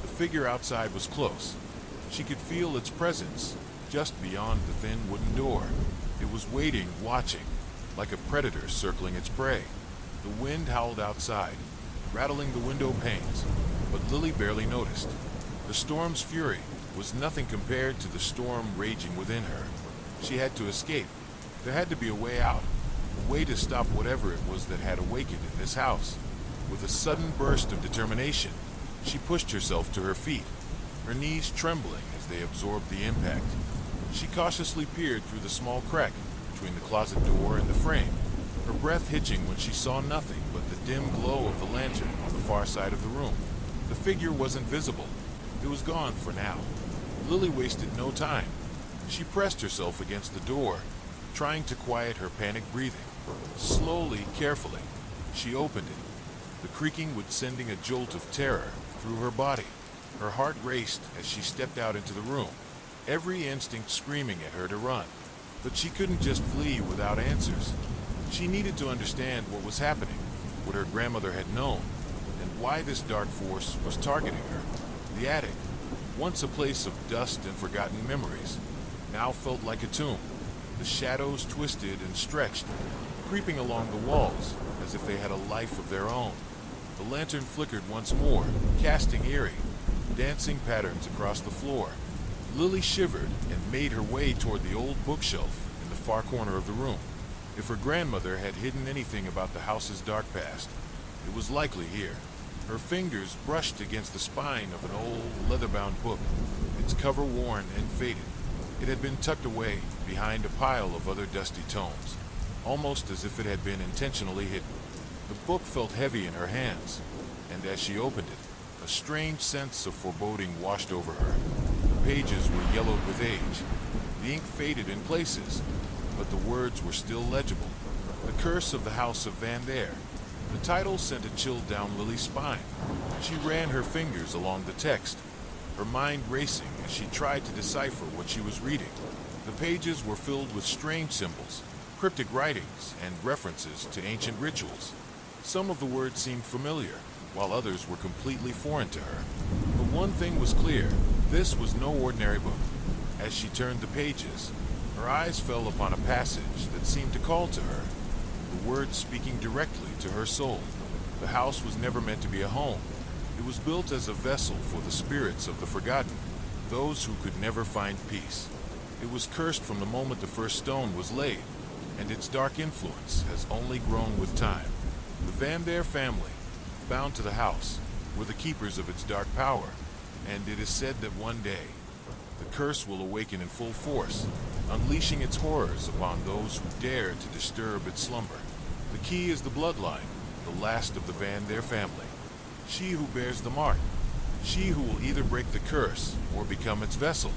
The figure outside was close. She could feel its presence just beyond the thin wooden door. It was waiting, watching, like a predator circling its prey. The wind howled outside, rattling the window panes, but Lily barely noticed. The storm's fury was nothing compared to the storm raging within her. She had to escape. There had to be a way out, a way to stop whatever it was that had awakened in this house. With a sudden burst of determination, she pushed herself to her feet, her knees trembling as they absorbed the impact. She cautiously peered through the small crack between the closet door and the frame, her breath hitching when she saw nothing but the dim glow of the lantern on the far side of the room. The figure wasn't visible. It was gone for now. Lily wasted no time. She pressed herself against the door, trying to quiet her panicked breathing. Slowly, carefully, she opened it, the creaking would sending a jolt of terror through her body. Her heart raced as she stepped out into the room, every instinct screaming at her to run. But she couldn't just flee without answers. She needed to understand what was happening, what her grandmother had known, and why this dark force was targeting her. The attic, once a place of dust and forgotten memories, now felt like a tomb. The shadows twisted and stretched, creeping along the walls as if they had a life of their own. The lantern flickered once more, casting eerie, dancing patterns across the floor. Lily shivered and made her way toward the old bookshelf in the far corner of the room. If her grandmother had hidden anything about the house's dark past, it was likely here. Her fingers brushed against the spine of an old, leather-bound book, its cover worn and faded. It had been tucked away behind a pile of other dusty tomes, almost as if it had been intentionally hidden. The book felt heavy in her hands, and as she opened it, a strange sense of foreboding washed over her. The pages were yellowed with age. The ink faded in places, but the words were still legible. The Curse of the House of Van Dare. The title sent a chill down Lily's spine. She ran her fingers along the text, her mind racing as she tried to decipher what she was reading. The pages were filled with strange symbols, cryptic writings, and references to ancient rituals. Some of the words seemed familiar, while others were completely foreign to her. But one thing was clear: this was no ordinary book. As she turned the pages, her eyes fell upon a passage that seemed to call to her, the words speaking directly to her soul. The house was never meant to be a home. It was built as a vessel for the spirits of the forgotten, those who could never find peace. It was cursed from the moment the first stone was laid, and its dark influence has only grown with time. The Van Dare family, bound to the house, were the keepers of its dark power, and it is said that one day, the curse will awaken in full force, unleashing its horrors upon those who dare to disturb its slumber. The key is the bloodline, the last of the Van Dare family. She who bears the mark, she who will either break the curse or become its vessel.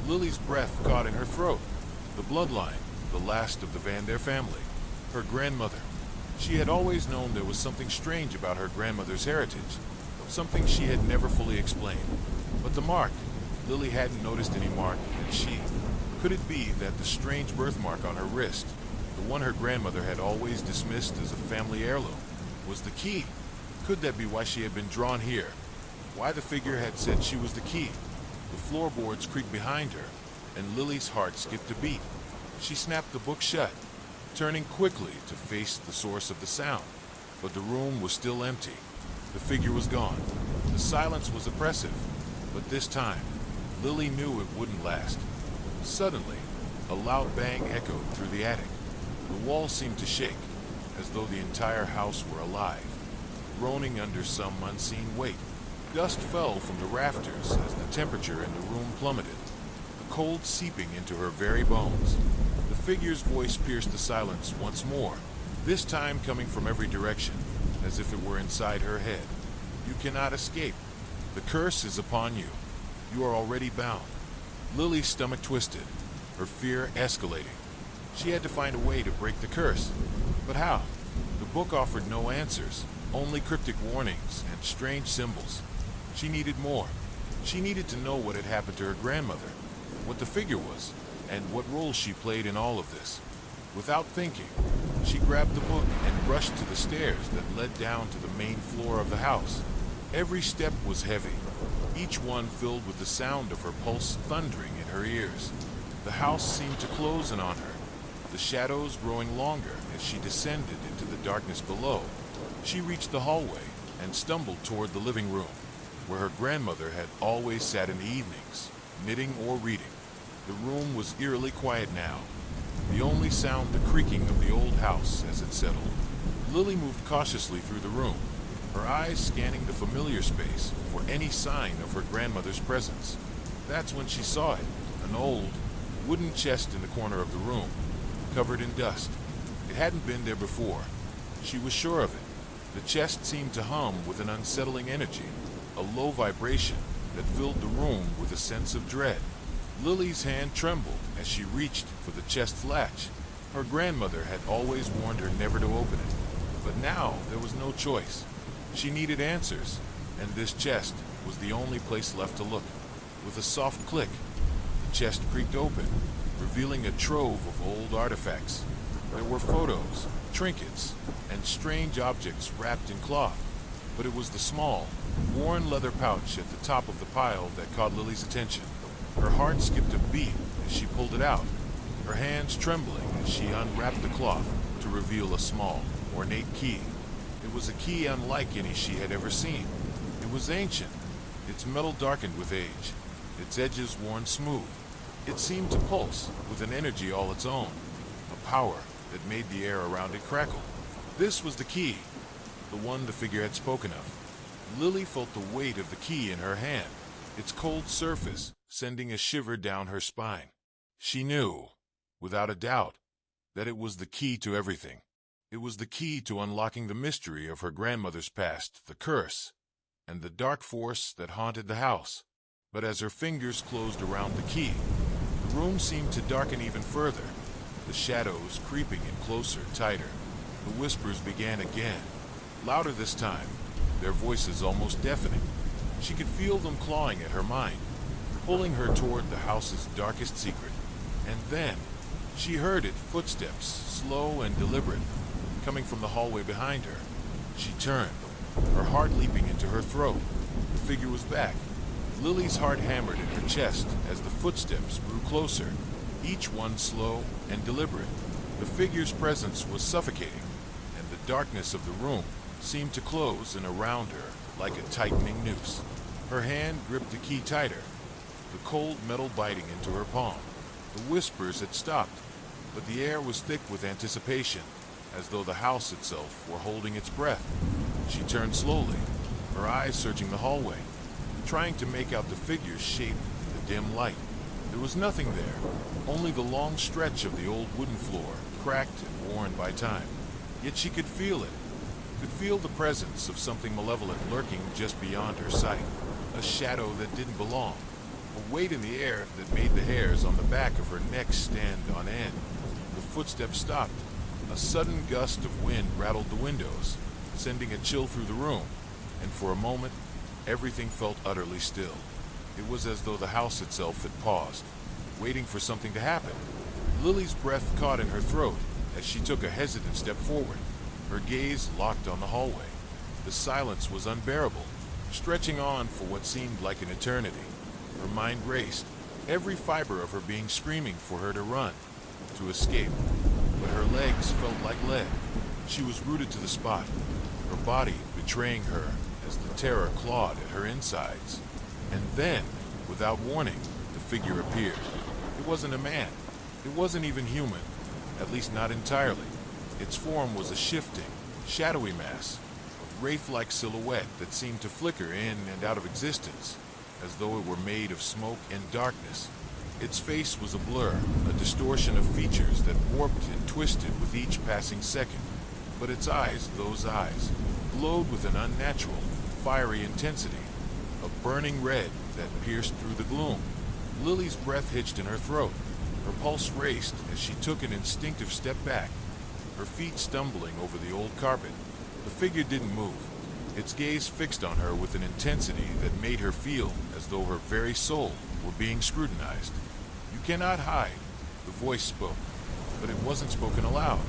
Lily's breath caught in her throat. The bloodline, the last of the Van Dare family. Her grandmother. She had always known there was something strange about her grandmother's heritage, something she had never fully explained. But the mark, Lily hadn't noticed any mark, and she. Could it be that the strange birthmark on her wrist, the one her grandmother had always dismissed as a family heirloom, was the key? Could that be why she had been drawn here? Why the figure had said she was the key? The floorboards creaked behind her, and Lily's heart skipped a beat. She snapped the book shut, turning quickly to face the source of the sound. But the room was still empty. The figure was gone. The silence was oppressive, but this time, Lily knew it wouldn't last. Suddenly, a loud bang echoed through the attic. The walls seemed to shake, as though the entire house were alive, groaning under some unseen weight. Dust fell from the rafters as the temperature in the room plummeted, the cold seeping into her very bones. The figure's voice pierced the silence once more, this time coming from every direction, as if it were inside her head. You cannot escape. The curse is upon you. You are already bound. Lily's stomach twisted, her fear escalating. She had to find a way to break the curse. But how? The book offered no answers, only cryptic warnings and strange symbols. She needed more. She needed to know what had happened to her grandmother, what the figure was, and what role she played in all of this. Without thinking, she grabbed the book and rushed to the stairs that led down to the main floor of the house. Every step was heavy, each one filled with the sound of her pulse thundering in her ears. The house seemed to close in on her, the shadows growing longer as she descended into the darkness below. She reached the hallway and stumbled toward the living room, where her grandmother had always sat in the evenings, knitting or reading. The room was eerily quiet now, the only sound the creaking of the old house as it settled. Lily moved cautiously through the room, her eyes scanning the familiar space for any sign of her grandmother's presence. That's when she saw it, an old, wooden chest in the corner of the room, covered in dust. It hadn't been there before. She was sure of it. The chest seemed to hum with an unsettling energy, a low vibration that filled the room with a sense of dread. Lily's hand trembled as she reached for the chest's latch. Her grandmother had always warned her never to open it, but now there was no choice. She needed answers, and this chest was the only place left to look. With a soft click, the chest creaked open, revealing a trove of old artifacts. There were photos, trinkets, and strange objects wrapped in cloth. but it was the small, worn leather pouch at the top of the pile that caught Lily's attention. Her heart skipped a beat as she pulled it out, her hands trembling as she unwrapped the cloth to reveal a small, ornate key. It was a key unlike any she had ever seen. It was ancient, its metal darkened with age, its edges worn smooth. It seemed to pulse with an energy all its own, a power that made the air around it crackle. This was the key, the one the figure had spoken of. Lily felt the weight of the key in her hand, its cold surface sending a shiver down her spine. She knew, without a doubt, that it was the key to everything. It was the key to unlocking the mystery of her grandmother's past, the curse, and the dark force that haunted the house. But as her fingers closed around the key, the room seemed to darken even further, the shadows creeping in closer, tighter. The whispers began again, louder this time, their voices almost deafening. She could feel them clawing at her mind, pulling her toward the house's darkest secret. And then, she heard it, footsteps, slow and deliberate, coming from the hallway behind her. She turned, her heart leaping into her throat. The figure was back. Lily's heart hammered in her chest as the footsteps grew closer, each one slow and deliberate. The figure's presence was suffocating, and the darkness of the room seemed to close in around her like a tightening noose. Her hand gripped the key tighter, the cold metal biting into her palm. The whispers had stopped, but the air was thick with anticipation, as though the house itself were holding its breath. She turned slowly, her eyes searching the hallway, trying to make out the figure's shape in the dim light. There was nothing there, only the long stretch of the old wooden floor, cracked and worn by time. Yet she could feel it, could feel the presence of something malevolent lurking just beyond her sight, a shadow that didn't belong, a weight in the air that made the hairs on the back of her neck stand on end. The footsteps stopped. A sudden gust of wind rattled the windows, sending a chill through the room, and for a moment, everything felt utterly still. It was as though the house itself had paused, waiting for something to happen. Lily's breath caught in her throat as she took a hesitant step forward, her gaze locked on the hallway. The silence was unbearable, stretching on for what seemed like an eternity. Her mind raced, every fiber of her being screaming for her to run, to escape. But her legs felt like lead. She was rooted to the spot, her body betraying her as the terror clawed at her insides. And then, without warning, the figure appeared. It wasn't a man. It wasn't even human, at least not entirely. Its form was a shifting, shadowy mass, a wraith-like silhouette that seemed to flicker in and out of existence, as though it were made of smoke and darkness. Its face was a blur, a distortion of features that warped and twisted with each passing second. But its eyes, those eyes, glowed with an unnatural, fiery intensity, a burning red that pierced through the gloom. Lily's breath hitched in her throat. Her pulse raced as she took an instinctive step back, her feet stumbling over the old carpet. The figure didn't move, its gaze fixed on her with an intensity that made her feel as though her very soul were being scrutinized. "You cannot hide," the voice spoke, but it wasn't spoken aloud.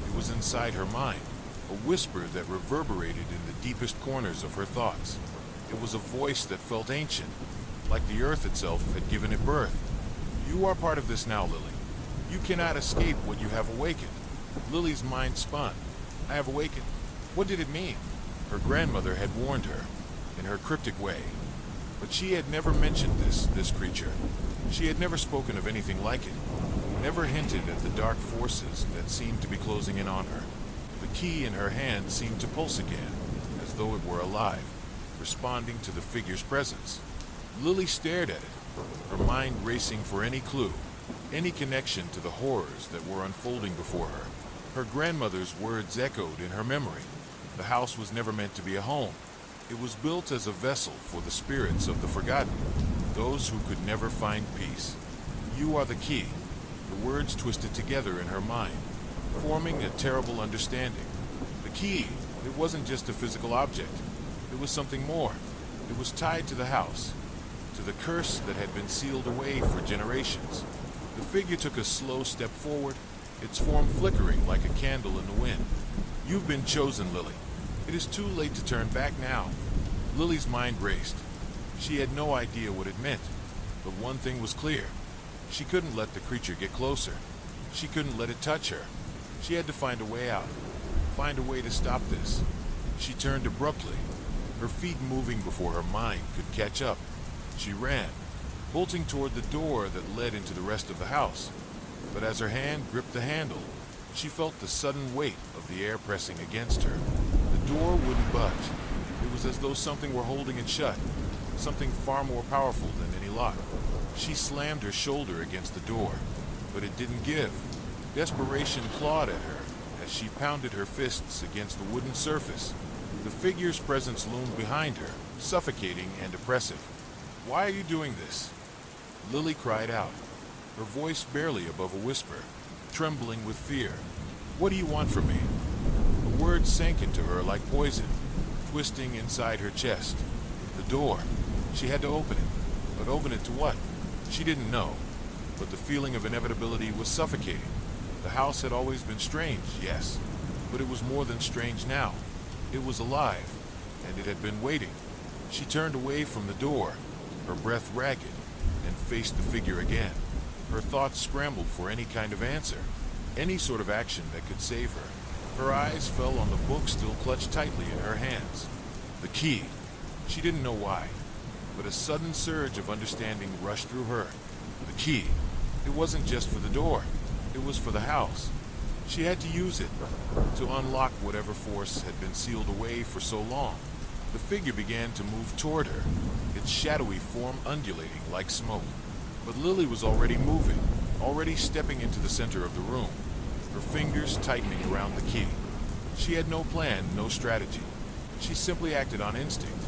It was inside her mind, a whisper that reverberated in the deepest corners of her thoughts. It was a voice that felt ancient, like the earth itself had given it birth. "You are part of this now, Lily. You cannot escape what you have awakened." Lily's mind spun. "I have awakened? What did it mean?" Her grandmother had warned her, in her cryptic way. But she had never mentioned this creature. She had never spoken of anything like it, never hinted at the dark forces that seemed to be closing in on her. The key in her hand seemed to pulse again, as though it were alive, responding to the figure's presence. Lily stared at it, her mind racing for any clue, any connection to the horrors that were unfolding before her. Her grandmother's words echoed in her memory. The house was never meant to be a home. It was built as a vessel for the spirits of the forgotten, those who could never find peace. "You are the key." The words twisted together in her mind, forming a terrible understanding. The key, it wasn't just a physical object. It was something more. It was tied to the house, to the curse that had been sealed away for generations. The figure took a slow step forward, its form flickering like a candle in the wind. "You've been chosen, Lily. It is too late to turn back now. Lily's mind raced. She had no idea what it meant, but one thing was clear. She couldn't let the creature get closer. She couldn't let it touch her. She had to find a way out, find a way to stop this. She turned abruptly, her feet moving before her mind could catch up. She ran, bolting toward the door that led into the rest of the house. But as her hand gripped the handle, she felt the sudden weight of the air pressing against her. The door wouldn't budge. It was as though something were holding it shut, something far more powerful than any lock. She slammed her shoulder against the door, but it didn't give. Desperation clawed at her as she pounded her fists against the wooden surface. The figure's presence loomed behind her, suffocating and oppressive. "Why are you doing this?" Lily cried out, her voice barely above a whisper, trembling with fear. "What do you want from me?" The words sank into her like poison, twisting inside her chest. The door. She had to open it. But open it to what? She didn't know. But the feeling of inevitability was suffocating. The house had always been strange, yes, but it was more than strange now. It was alive, and it had been waiting. She turned away from the door, her breath ragged, and faced the figure again. Her thoughts scrambled for any kind of answer, any sort of action that could save her. Her eyes fell on the book still clutched tightly in her hands. The key. She didn't know why, but a sudden surge of understanding rushed through her. The key. It wasn't just for the door. It was for the house. She had to use it to unlock whatever force had been sealed away for so long. The figure began to move toward her, its shadowy form undulating like smoke. But Lily was already moving, already stepping into the center of the room, her fingers tightening around the key. She had no plan, no strategy. She simply acted on instinct.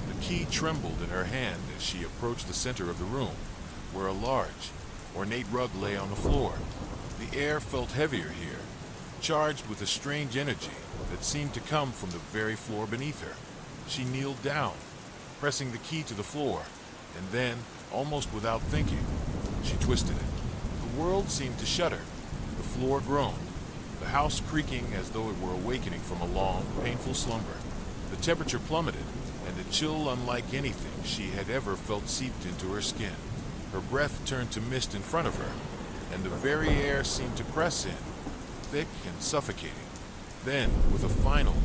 The key trembled in her hand as she approached the center of the room, where a large, ornate rug lay on the floor. The air felt heavier here, charged with a strange energy that seemed to come from the very floor beneath her. She kneeled down, pressing the key to the floor, and then, almost without thinking, she twisted it. The world seemed to shudder. The floor groaned, the house creaking as though it were awakening from a long, painful slumber. The temperature plummeted, and a chill unlike anything she had ever felt seeped into her skin. Her breath turned to mist in front of her, and the very air seemed to press in, thick and suffocating. Then, with a final,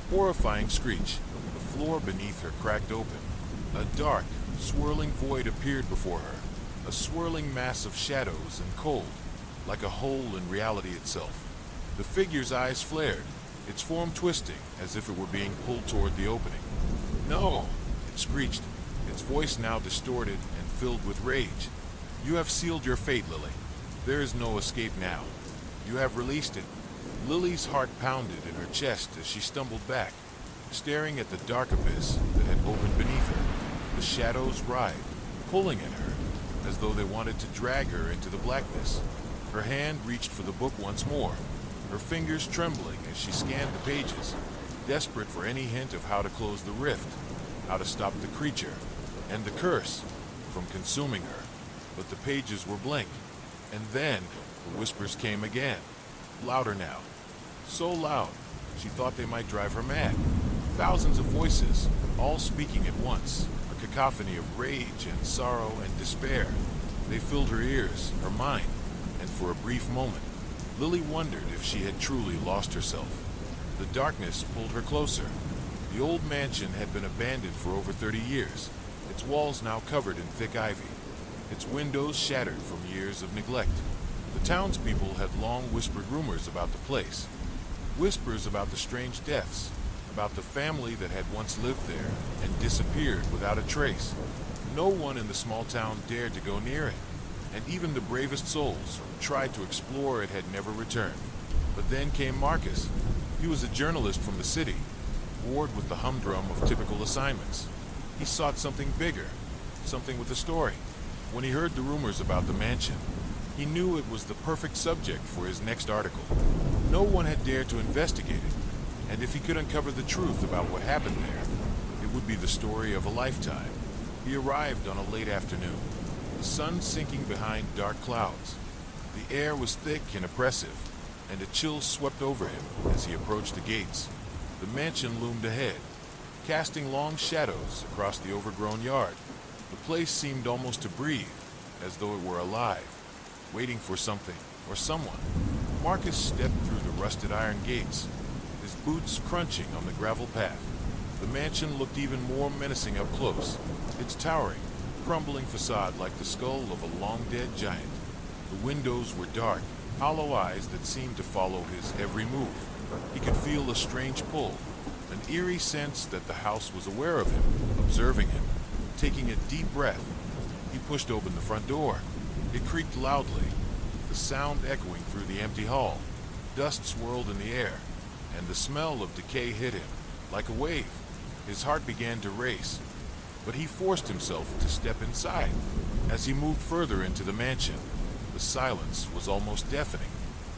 horrifying screech, the floor beneath her cracked open. A dark, swirling void appeared before her, a swirling mass of shadows and cold, like a hole in reality itself. The figure's eyes flared, its form twisting as if it were being pulled toward the opening. "No!" it screeched, its voice now distorted and filled with rage. "You have sealed your fate, Lily. There is no escape now. You have released it." Lily's heart pounded in her chest as she stumbled back, staring at the dark abyss that had opened beneath her. The shadows writhed, pulling at her, as though they wanted to drag her into the blackness. Her hand reached for the book once more, her fingers trembling as she scanned the pages, desperate for any hint of how to close the rift, how to stop the creature, and the curse from consuming her. But the pages were blank. And then the whispers came again, louder now. So loud, she thought they might drive her mad. Thousands of voices, all speaking at once, a cacophony of rage and sorrow and despair. They filled her ears, her mind, and for a brief moment, Lily wondered if she had truly lost herself. The darkness pulled her closer. The old mansion had been abandoned for over 30 years, its walls now covered in thick ivy, its windows shattered from years of neglect. The townspeople had long whispered rumors about the place, whispers about the strange deaths, about the family that had once lived there and disappeared without a trace. No one in the small town dared to go near it, and even the bravest souls who tried to explore it had never returned. But then came Marcus. He was a journalist from the city, bored with the humdrum of typical assignments. He sought something bigger, something with a story. When he heard the rumors about the mansion, he knew it was the perfect subject for his next article. No one had dared to investigate it, and if he could uncover the truth about what happened there, it would be the story of a lifetime. He arrived on a late afternoon, the sun sinking behind dark clouds. The air was thick and oppressive, and a chill swept over him as he approached the gates. The mansion loomed ahead, casting long shadows across the overgrown yard. The place seemed almost to breathe, as though it were alive, waiting for something or someone. Marcus stepped through the rusted iron gates, his boots crunching on the gravel path. The mansion looked even more menacing up close, its towering, crumbling facade like the skull of a long-dead giant. The windows were dark, hollow eyes that seemed to follow his every move. He could feel a strange pull, an eerie sense that the house was aware of him, observing him. Taking a deep breath, he pushed open the front door. It creaked loudly, the sound echoing through the empty hall. Dust swirled in the air, and the smell of decay hit him like a wave. His heart began to race, but he forced himself to step inside. As he moved further into the mansion, the silence was almost deafening.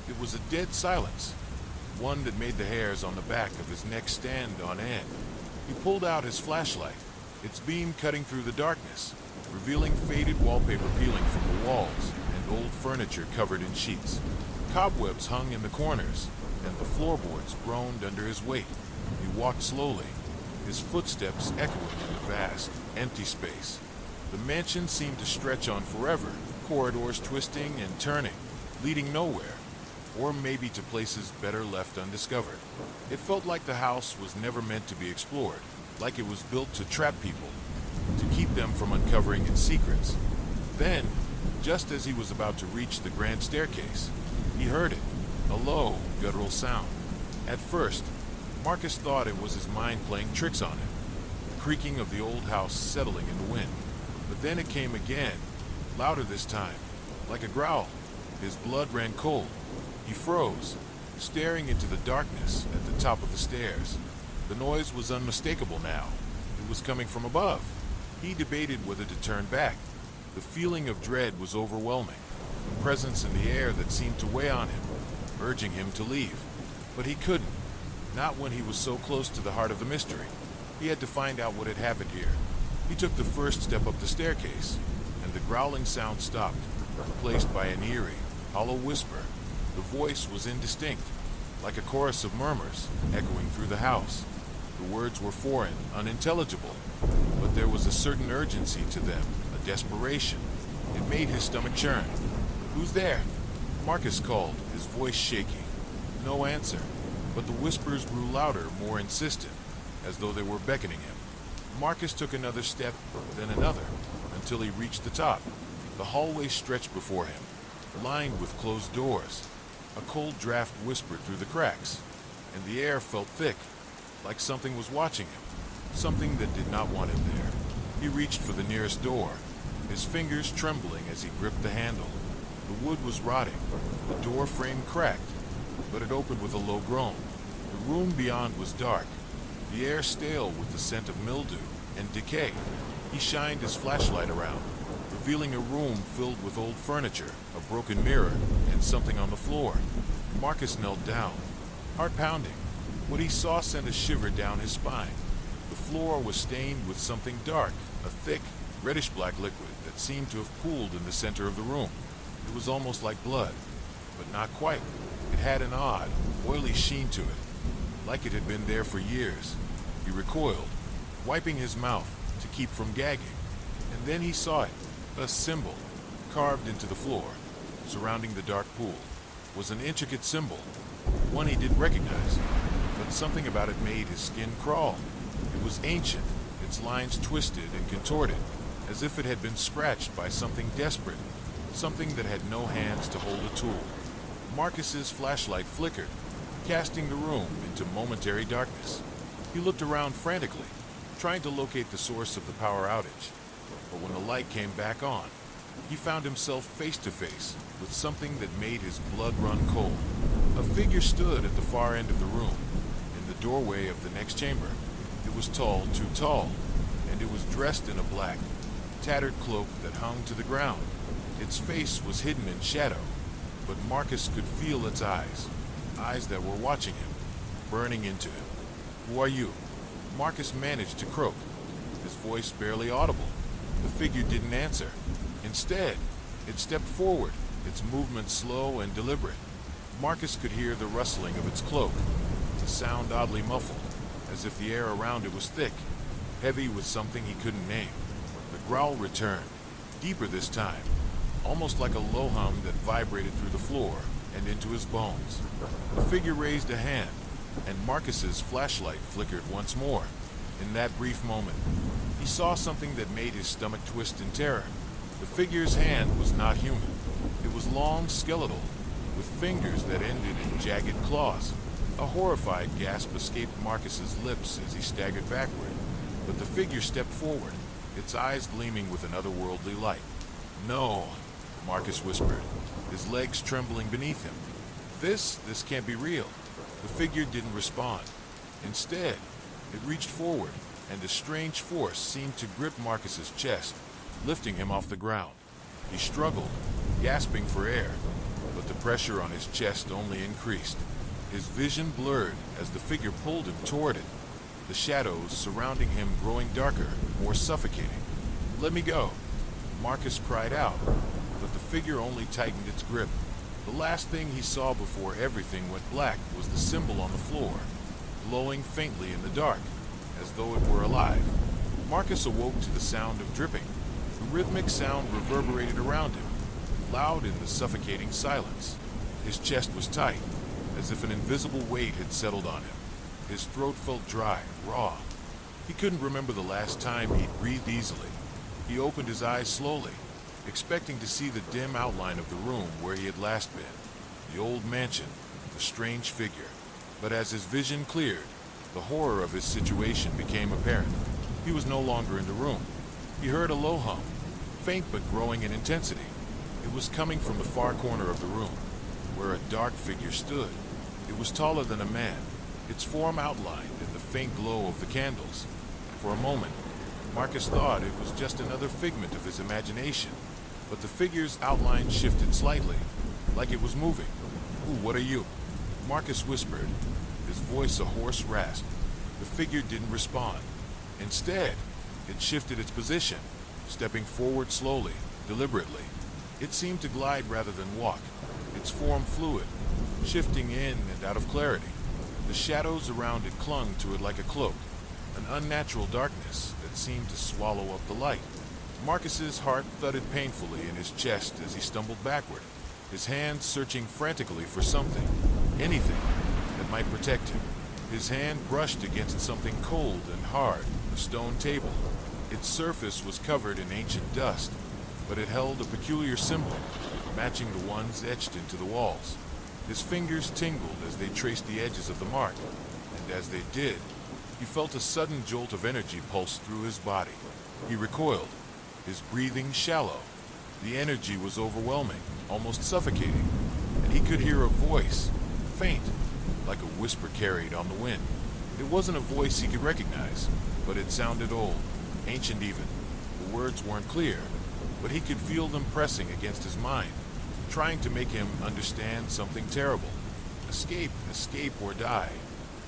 It was a dead silence, one that made the hairs on the back of his neck stand on end. He pulled out his flashlight, its beam cutting through the darkness, revealing faded wallpaper peeling from the walls and old furniture covered in sheets. Cobwebs hung in the corners, and the floorboards groaned under his weight. He walked slowly, his footsteps echoing in the vast, empty space. The mansion seemed to stretch on forever, corridors twisting and turning, leading nowhere, or maybe to places better left undiscovered. It felt like the house was never meant to be explored, like it was built to trap people, to keep them from uncovering its secrets. Then, just as he was about to reach the grand staircase, he heard it, a low, guttural sound. At first, Marcus thought it was his mind playing tricks on him, the creaking of the old house settling in the wind. But then it came again, louder this time, like a growl. His blood ran cold. He froze, staring into the darkness at the top of the stairs. The noise was unmistakable now. It was coming from above. He debated whether to turn back. The feeling of dread was overwhelming, a presence in the air that seemed to weigh on him, urging him to leave. But he couldn't, not when he was so close to the heart of the mystery. He had to find out what had happened here. He took the first step up the staircase, and the growling sound stopped, replaced by an eerie, hollow whisper. The voice was indistinct, like a chorus of murmurs echoing through the house. The words were foreign, unintelligible, but there was a certain urgency to them, a desperation. It made his stomach churn. "Who's there?" Marcus called, his voice shaky. No answer, but the whispers grew louder, more insistent, as though they were beckoning him. Marcus took another step, then another, until he reached the top. The hallway stretched before him, lined with closed doors. A cold draft whispered through the cracks, and the air felt thick, like something was watching him, something that did not want him there. He reached for the nearest door, his fingers trembling as he gripped the handle. The wood was rotting, the door frame cracked, but it opened with a low groan. The room beyond was dark, the air stale with the scent of mildew and decay. He shined his flashlight around, revealing a room filled with old furniture, a broken mirror, and something on the floor. Marcus knelt down, heart pounding. What he saw sent a shiver down his spine. The floor was stained with something dark, a thick, reddish-black liquid that seemed to have pooled in the center of the room. It was almost like blood, but not quite. It had an odd, oily sheen to it, like it had been there for years. He recoiled, wiping his mouth to keep from gagging. And then he saw it, a symbol, carved into the floor, surrounding the dark pool. Was an intricate symbol, one he didn't recognize, but something about it made his skin crawl. It was ancient, its lines twisted and contorted, as if it had been scratched by something desperate, something that had no hands to hold a tool. Marcus's flashlight flickered, casting the room into momentary darkness. He looked around frantically, trying to locate the source of the power outage. But when the light came back on, he found himself face to face with something that made his blood run cold. A figure stood at the far end of the room, in the doorway of the next chamber. It was tall, too tall, and it was dressed in a black, tattered cloak that hung to the ground. Its face was hidden in shadow, but Marcus could feel its eyes, eyes that were watching him, burning into him. "Who are you?" Marcus managed to croak, his voice barely audible. The figure didn't answer. Instead, it stepped forward, its movement slow and deliberate. Marcus could hear the rustling of its cloak, the sound oddly muffled. as if the air around it was thick, heavy with something he couldn't name. The growl returned, deeper this time, almost like a low hum that vibrated through the floor and into his bones. The figure raised a hand, and Marcus's flashlight flickered once more. In that brief moment, he saw something that made his stomach twist in terror. The figure's hand was not human. It was long, skeletal, with fingers that ended in jagged claws. A horrified gasp escaped Marcus's lips as he staggered backward, but the figure stepped forward, its eyes gleaming with an otherworldly light. "No," Marcus whispered, his legs trembling beneath him. This can't be real." The figure didn't respond. Instead, it reached forward, and a strange force seemed to grip Marcus's chest, lifting him off the ground. He struggled, gasping for air, but the pressure on his chest only increased. His vision blurred as the figure pulled him toward it, the shadows surrounding him growing darker, more suffocating. "Let me go," Marcus cried out, but the figure only tightened its grip. The last thing he saw before everything went black was the symbol on the floor, glowing faintly in the dark, as though it were alive. Marcus awoke to the sound of dripping. The rhythmic sound reverberated around him, loud in the suffocating silence. His chest was tight, as if an invisible weight had settled on him. His throat felt dry, raw. He couldn't remember the last time he'd breathed easily. He opened his eyes slowly, expecting to see the dim outline of the room where he had last been, the old mansion, the strange figure. But as his vision cleared, the horror of his situation became apparent. He was no longer in the room. He heard a low hum, faint but growing in intensity. It was coming from the far corner of the room, where a dark figure stood. It was taller than a man, its form outlined in the faint glow of the candles. For a moment, Marcus thought it was just another figment of his imagination, but the figure's outline shifted slightly, like it was moving. "Ooh, what are you?" Marcus whispered, his voice a hoarse rasp. The figure didn't respond. Instead, it shifted its position, stepping forward slowly, deliberately. It seemed to glide rather than walk, its form fluid, shifting in and out of clarity. The shadows around it clung to it like a cloak, an unnatural darkness that seemed to swallow up the light. Marcus's heart thudded painfully in his chest as he stumbled backward, his hands searching frantically for something, anything, that might protect him. His hand brushed against something cold and hard, a stone table. Its surface was covered in ancient dust, but it held a peculiar symbol, matching the ones etched into the walls. His fingers tingled as they traced the edges of the mark, and as they did, he felt a sudden jolt of energy pulse through his body. He recoiled, his breathing shallow. The energy was overwhelming, almost suffocating, and he could hear a voice, faint, like a whisper carried on the wind. It wasn't a voice he could recognize, but it sounded old, ancient even. The words weren't clear, but he could feel them pressing against his mind, trying to make him understand something terrible. Escape, escape or die.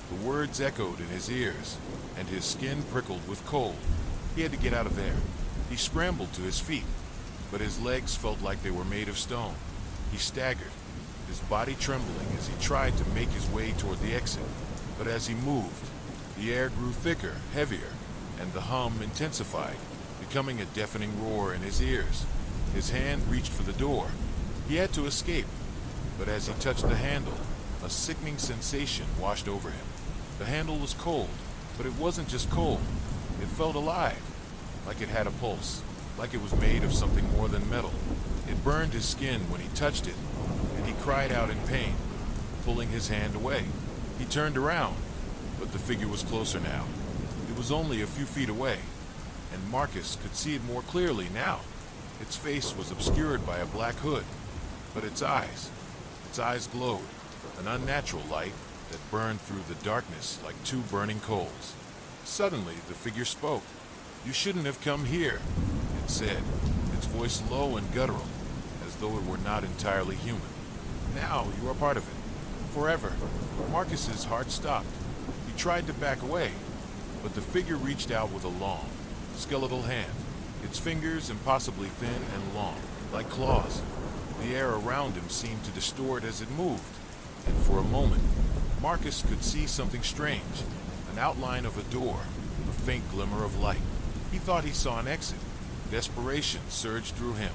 The words echoed in his ears, and his skin prickled with cold. He had to get out of there. He scrambled to his feet, but his legs felt like they were made of stone. He staggered, his body trembling as he tried to make his way toward the exit. But as he moved, the air grew thicker, heavier, and the hum intensified, becoming a deafening roar in his ears. His hand reached for the door. He had to escape, but as he touched the handle, a sickening sensation washed over him. The handle was cold, but it wasn't just cold. It felt alive, like it had a pulse, like it was made of something more than metal. It burned his skin when he touched it, and he cried out in pain, pulling his hand away. He turned around, but the figure was closer now. It was only a few feet away, and Marcus could see it more clearly now. Its face was obscured by a black hood, but its eyes glowed, an unnatural light that burned through the darkness like two burning coals. Suddenly, the figure spoke. "You shouldn't have come here," it said, its voice low and guttural, as though it were not entirely human. "Now you are part of it. Forever." Marcus's heart stopped. He tried to back away, but the figure reached out with a long, skeletal hand, its fingers impossibly thin and long, like claws. The air around him seemed to distort as it moved, and for a moment, Marcus could see something strange, an an outline of a door, a faint glimmer of light. He thought he saw an exit. Desperation surged through him.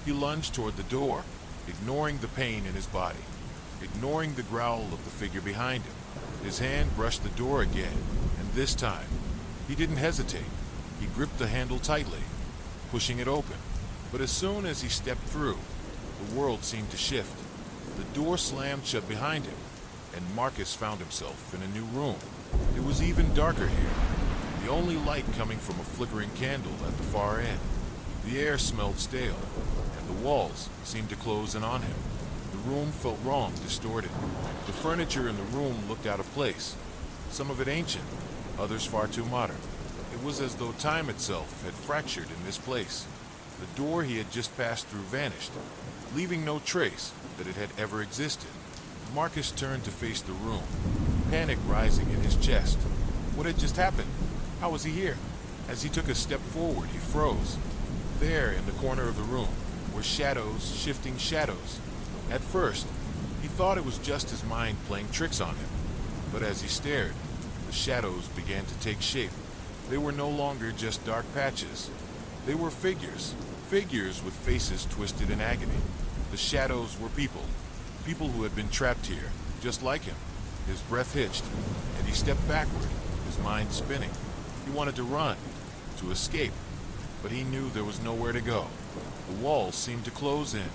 He lunged toward the door, ignoring the pain in his body, ignoring the growl of the figure behind him. His hand brushed the door again, and this time, he didn't hesitate. He gripped the handle tightly, pushing it open. But as soon as he stepped through, the world seemed to shift. The door slammed shut behind him, and Marcus found himself in a new room. It was even darker here, the only light coming from a flickering candle at the far end. The air smelled stale, and the walls seemed to close in on him. The room felt wrong, distorted. The furniture in the room looked out of place, some of it ancient, others far too modern. It was as though time itself had fractured in this place. The door he had just passed through vanished, leaving no trace that it had ever existed. Marcus turned to face the room, panic rising in his chest. What had just happened? How was he here? As he took a step forward, he froze. There, in the corner of the room, were shadows, shifting shadows. At first, he thought it was just his mind playing tricks on him. But as he stared, the shadows began to take shape. They were no longer just dark patches. They were figures, figures with faces twisted in agony. The shadows were people, people who had been trapped here, just like him. His breath hitched, and he stepped backward, his mind spinning. He wanted to run, to escape, but he knew there was nowhere to go. The walls seemed to close in,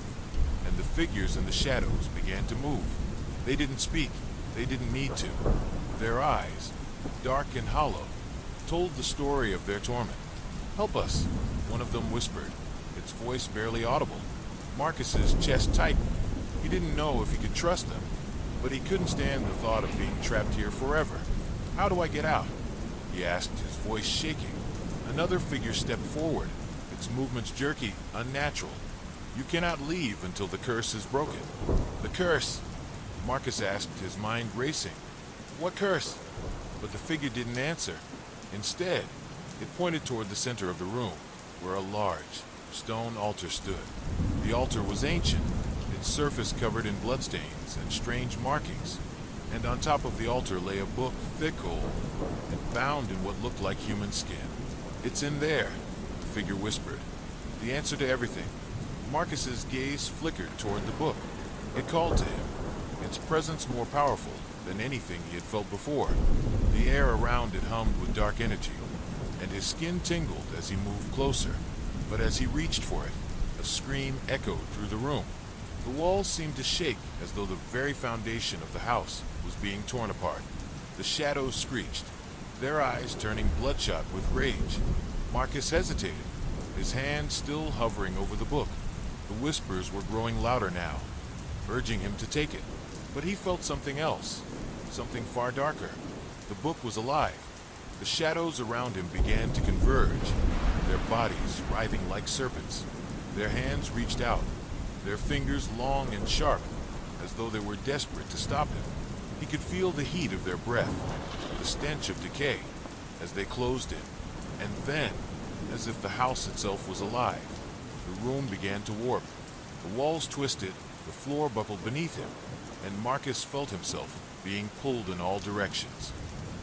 and the figures in the shadows began to move. They didn't speak, they didn't need to. Their eyes, dark and hollow, told the story of their torment. "Help us," one of them whispered, its voice barely audible. Marcus's chest tightened. He didn't know if he could trust them, but he couldn't stand the thought of being trapped here forever. "How do I get out?" he asked, his voice shaking. Another figure stepped forward, its movements jerky, unnatural. "You cannot leave until the curse is broken." "The curse?" Marcus asked, his mind racing. "What curse?" But the figure didn't answer. Instead, it pointed toward the center of the room, where a large stone altar stood. The altar was ancient, its surface covered in bloodstains and strange markings, and on top of the altar lay a book, thick old, and bound in what looked like human skin. "It's in there," the figure whispered. "The answer to everything." Marcus's gaze flickered toward the book. It called to him, its presence more powerful than anything he had felt before. The air around it hummed with dark energy, and his skin tingled as he moved closer. But as he reached for it, a scream echoed through the room. The walls seemed to shake as though the very foundation of the house was being torn apart. The shadows screeched, their eyes turning bloodshot with rage. Marcus hesitated, his hand still hovering over the book. The whispers were growing louder now, urging him to take it. But he felt something else, something far darker. The book was alive. The shadows around him began to converge, their bodies writhing like serpents. Their hands reached out, their fingers long and sharp, as though they were desperate to stop him. He could feel the heat of their breath, the stench of decay, as they closed in. And then, as if the house itself was alive, the room began to warp. The walls twisted, the floor buckled beneath him, and Marcus felt himself being pulled in all directions.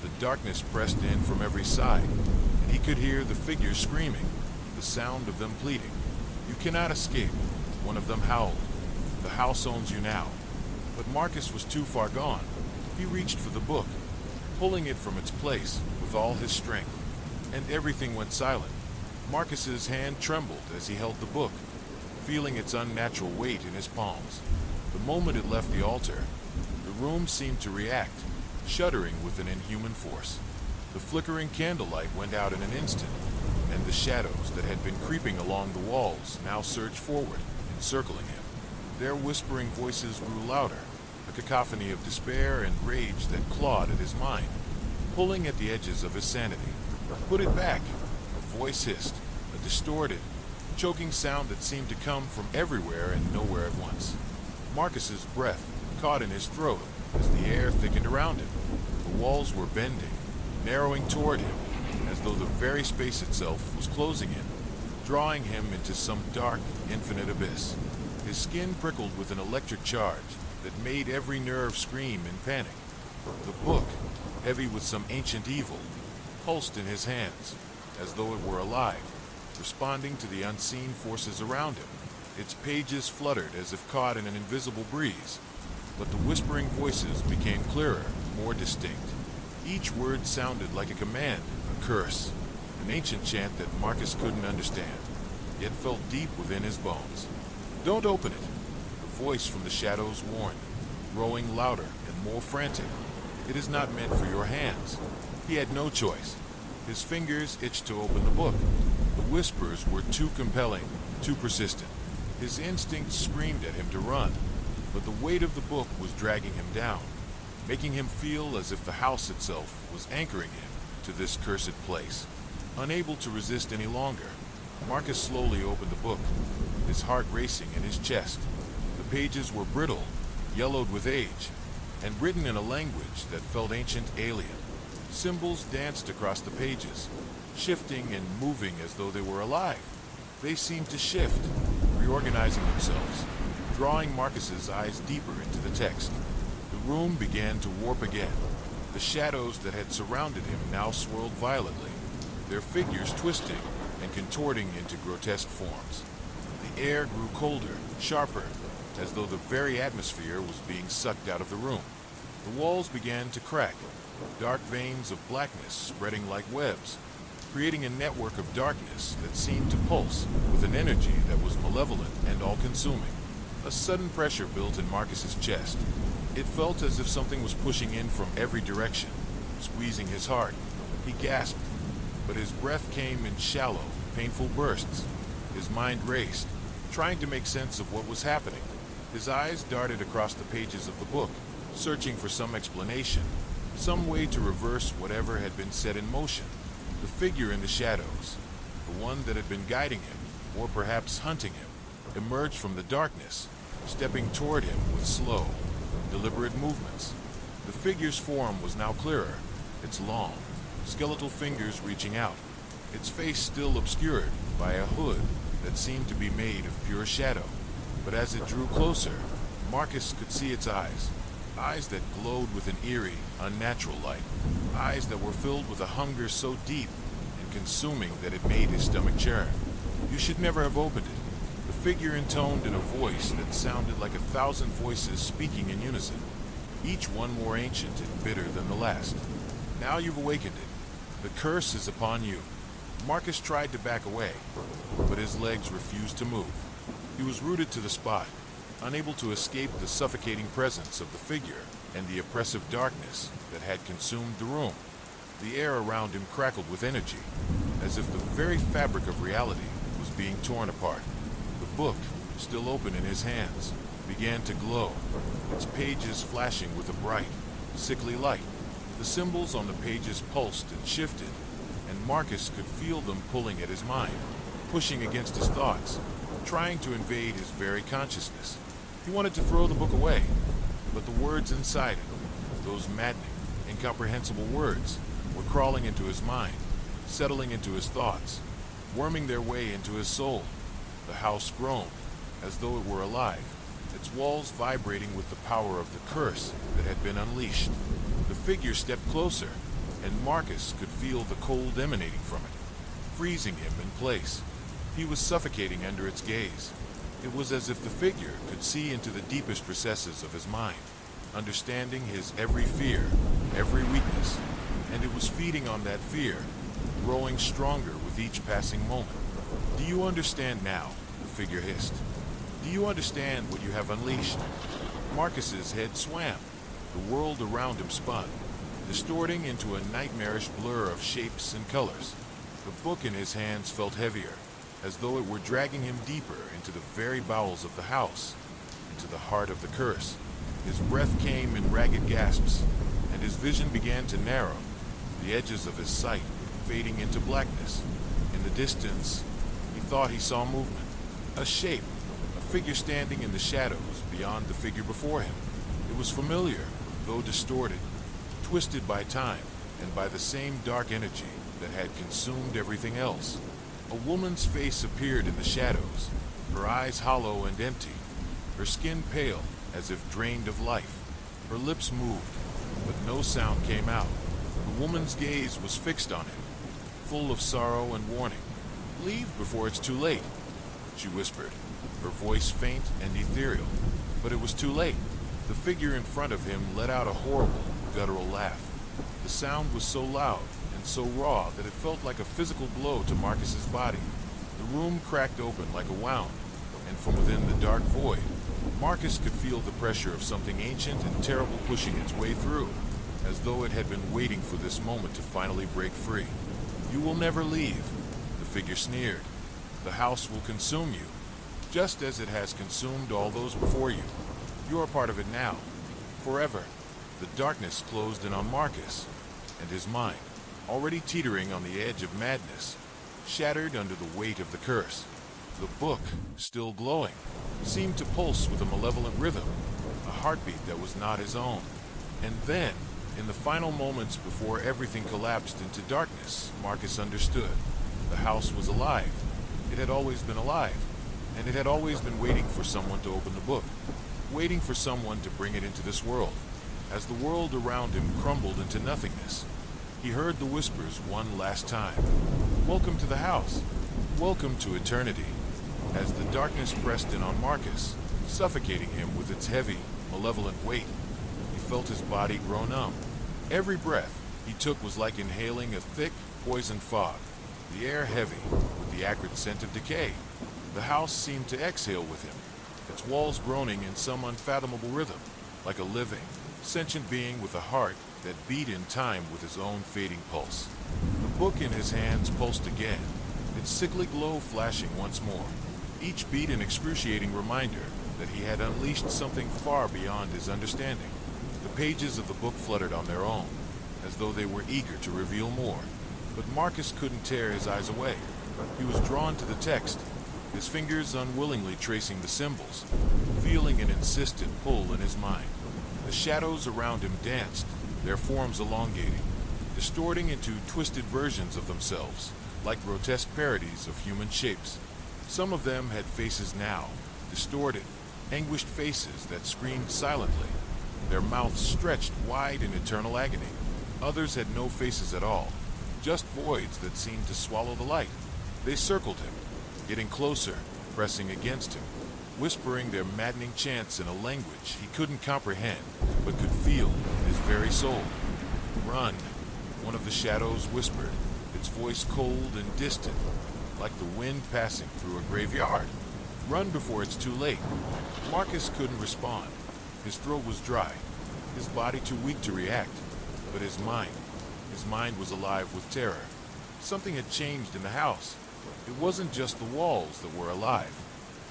The darkness pressed in from every side, and he could hear the figures screaming, the sound of them pleading. "You cannot escape," one of them howled. "The house owns you now." But Marcus was too far gone. He reached for the book, pulling it from its place with all his strength, and everything went silent. Marcus's hand trembled as he held the book, feeling its unnatural weight in his palms. The moment it left the altar, the room seemed to react, shuddering with an inhuman force. The flickering candlelight went out in an instant, and the shadows that had been creeping along the walls now surged forward, encircling him. Their whispering voices grew louder, a cacophony of despair and rage that clawed at his mind, pulling at the edges of his sanity. "Put it back," a voice hissed, a distorted, choking sound that seemed to come from everywhere and nowhere at once. Marcus's breath caught in his throat as the air thickened around him. The walls were bending, narrowing toward him, as though the very space itself was closing in, drawing him into some dark, infinite abyss. His skin prickled with an electric charge that made every nerve scream in panic. The book, heavy with some ancient evil, pulsed in his hands, as though it were alive, responding to the unseen forces around him. Its pages fluttered as if caught in an invisible breeze, but the whispering voices became clearer, more distinct. Each word sounded like a command, a curse, an ancient chant that Marcus couldn't understand, yet felt deep within his bones. "Don't open it," the voice from the shadows warned, growing louder and more frantic. "It is not meant for your hands." He had no choice. His fingers itched to open the book. The whispers were too compelling, too persistent. His instincts screamed at him to run, but the weight of the book was dragging him down, making him feel as if the house itself was anchoring him to this cursed place. Unable to resist any longer, Marcus slowly opened the book, his heart racing in his chest. The pages were brittle, yellowed with age, and written in a language that felt ancient, alien. Symbols danced across the pages, shifting and moving as though they were alive. They seemed to shift, reorganizing themselves, drawing Marcus's eyes deeper into the text. The room began to warp again. The shadows that had surrounded him now swirled violently, their figures twisting and contorting into grotesque forms. The air grew colder, sharper, as though the very atmosphere was being sucked out of the room. The walls began to crack, dark veins of blackness spreading like webs, creating a network of darkness that seemed to pulse with an energy that was malevolent and all-consuming. A sudden pressure built in Marcus's chest. It felt as if something was pushing in from every direction, squeezing his heart. He gasped, but his breath came in shallow, painful bursts. His mind raced, trying to make sense of what was happening. His eyes darted across the pages of the book, searching for some explanation, some way to reverse whatever had been set in motion. The figure in the shadows, the one that had been guiding him, or perhaps hunting him, emerged from the darkness, stepping toward him with slow, deliberate movements. The figure's form was now clearer, its long, skeletal fingers reaching out, its face still obscured by a hood that seemed to be made of pure shadow. But as it drew closer, Marcus could see its eyes, eyes that glowed with an eerie, unnatural light, eyes that were filled with a hunger so deep and consuming that it made his stomach churn. "You should never have opened it," the figure intoned in a voice that sounded like 1,000 voices speaking in unison, each one more ancient and bitter than the last. "Now you've awakened it. The curse is upon you." Marcus tried to back away, but his legs refused to move. He was rooted to the spot, unable to escape the suffocating presence of the figure and the oppressive darkness that had consumed the room. The air around him crackled with energy, as if the very fabric of reality was being torn apart. The book, still open in his hands, began to glow, its pages flashing with a bright, sickly light. The symbols on the pages pulsed and shifted, and Marcus could feel them pulling at his mind, pushing against his thoughts, trying to invade his very consciousness. He wanted to throw the book away, but the words inside it, those maddening, incomprehensible words, were crawling into his mind, settling into his thoughts, worming their way into his soul. The house groaned, as though it were alive, its walls vibrating with the power of the curse that had been unleashed. The figure stepped closer, and Marcus could feel the cold emanating from it, freezing him in place. He was suffocating under its gaze. It was as if the figure could see into the deepest recesses of his mind, understanding his every fear, every weakness, and it was feeding on that fear, growing stronger with each passing moment. "Do you understand now?" the figure hissed. "Do you understand what you have unleashed?" Marcus's head swam. The world around him spun, distorting into a nightmarish blur of shapes and colors. The book in his hands felt heavier, as though it were dragging him deeper into the very bowels of the house, into the heart of the curse. His breath came in ragged gasps, and his vision began to narrow, the edges of his sight fading into blackness. In the distance, he thought he saw movement, a shape, a figure standing in the shadows beyond the figure before him. It was familiar, though distorted, twisted by time and by the same dark energy that had consumed everything else. A woman's face appeared in the shadows, her eyes hollow and empty, her skin pale as if drained of life. Her lips moved, but no sound came out. The woman's gaze was fixed on him, full of sorrow and warning. "Leave before it's too late," she whispered, her voice faint and ethereal. But it was too late. The figure in front of him let out a horrible, guttural laugh. The sound was so loud and so raw that it felt like a physical blow to Marcus's body. The room cracked open like a wound, and from within the dark void, Marcus could feel the pressure of something ancient and terrible pushing its way through, as though it had been waiting for this moment to finally break free. "You will never leave," the figure sneered. "The house will consume you, just as it has consumed all those before you. You are part of it now, forever." The darkness closed in on Marcus, and his mind, already teetering on the edge of madness, shattered under the weight of the curse. The book, still glowing, seemed to pulse with a malevolent rhythm, a heartbeat that was not his own. And then, in the final moments before everything collapsed into darkness, Marcus understood. The house was alive. It had always been alive, and it had always been waiting for someone to open the book, waiting for someone to bring it into this world. As the world around him crumbled into nothingness, he heard the whispers one last time. "Welcome to the house. Welcome to eternity." As the darkness pressed in on Marcus, suffocating him with its heavy, malevolent weight, he felt his body grow numb. Every breath he took was like inhaling a thick, poison fog, the air heavy with the acrid scent of decay. The house seemed to exhale with him, its walls groaning in some unfathomable rhythm, like a living, sentient being with a heart that beat in time with his own fading pulse. The book in his hands pulsed again, its sickly glow flashing once more, each beat an excruciating reminder that he had unleashed something far beyond his understanding. The pages of the book fluttered on their own, as though they were eager to reveal more. But Marcus couldn't tear his eyes away. He was drawn to the text, his fingers unwillingly tracing the symbols, feeling an insistent pull in his mind. The shadows around him danced, their forms elongating, distorting into twisted versions of themselves, like grotesque parodies of human shapes. Some of them had faces now, distorted, anguished faces that screamed silently, their mouths stretched wide in eternal agony. Others had no faces at all, just voids that seemed to swallow the light. They circled him, getting closer, pressing against him, whispering their maddening chants in a language he couldn't comprehend, but could feel in his very soul. "Run," one of the shadows whispered, its voice cold and distant, like the wind passing through a graveyard. "Run before it's too late." Marcus couldn't respond. His throat was dry, his body too weak to react, but his mind was alive with terror. Something had changed in the house. It wasn't just the walls that were alive.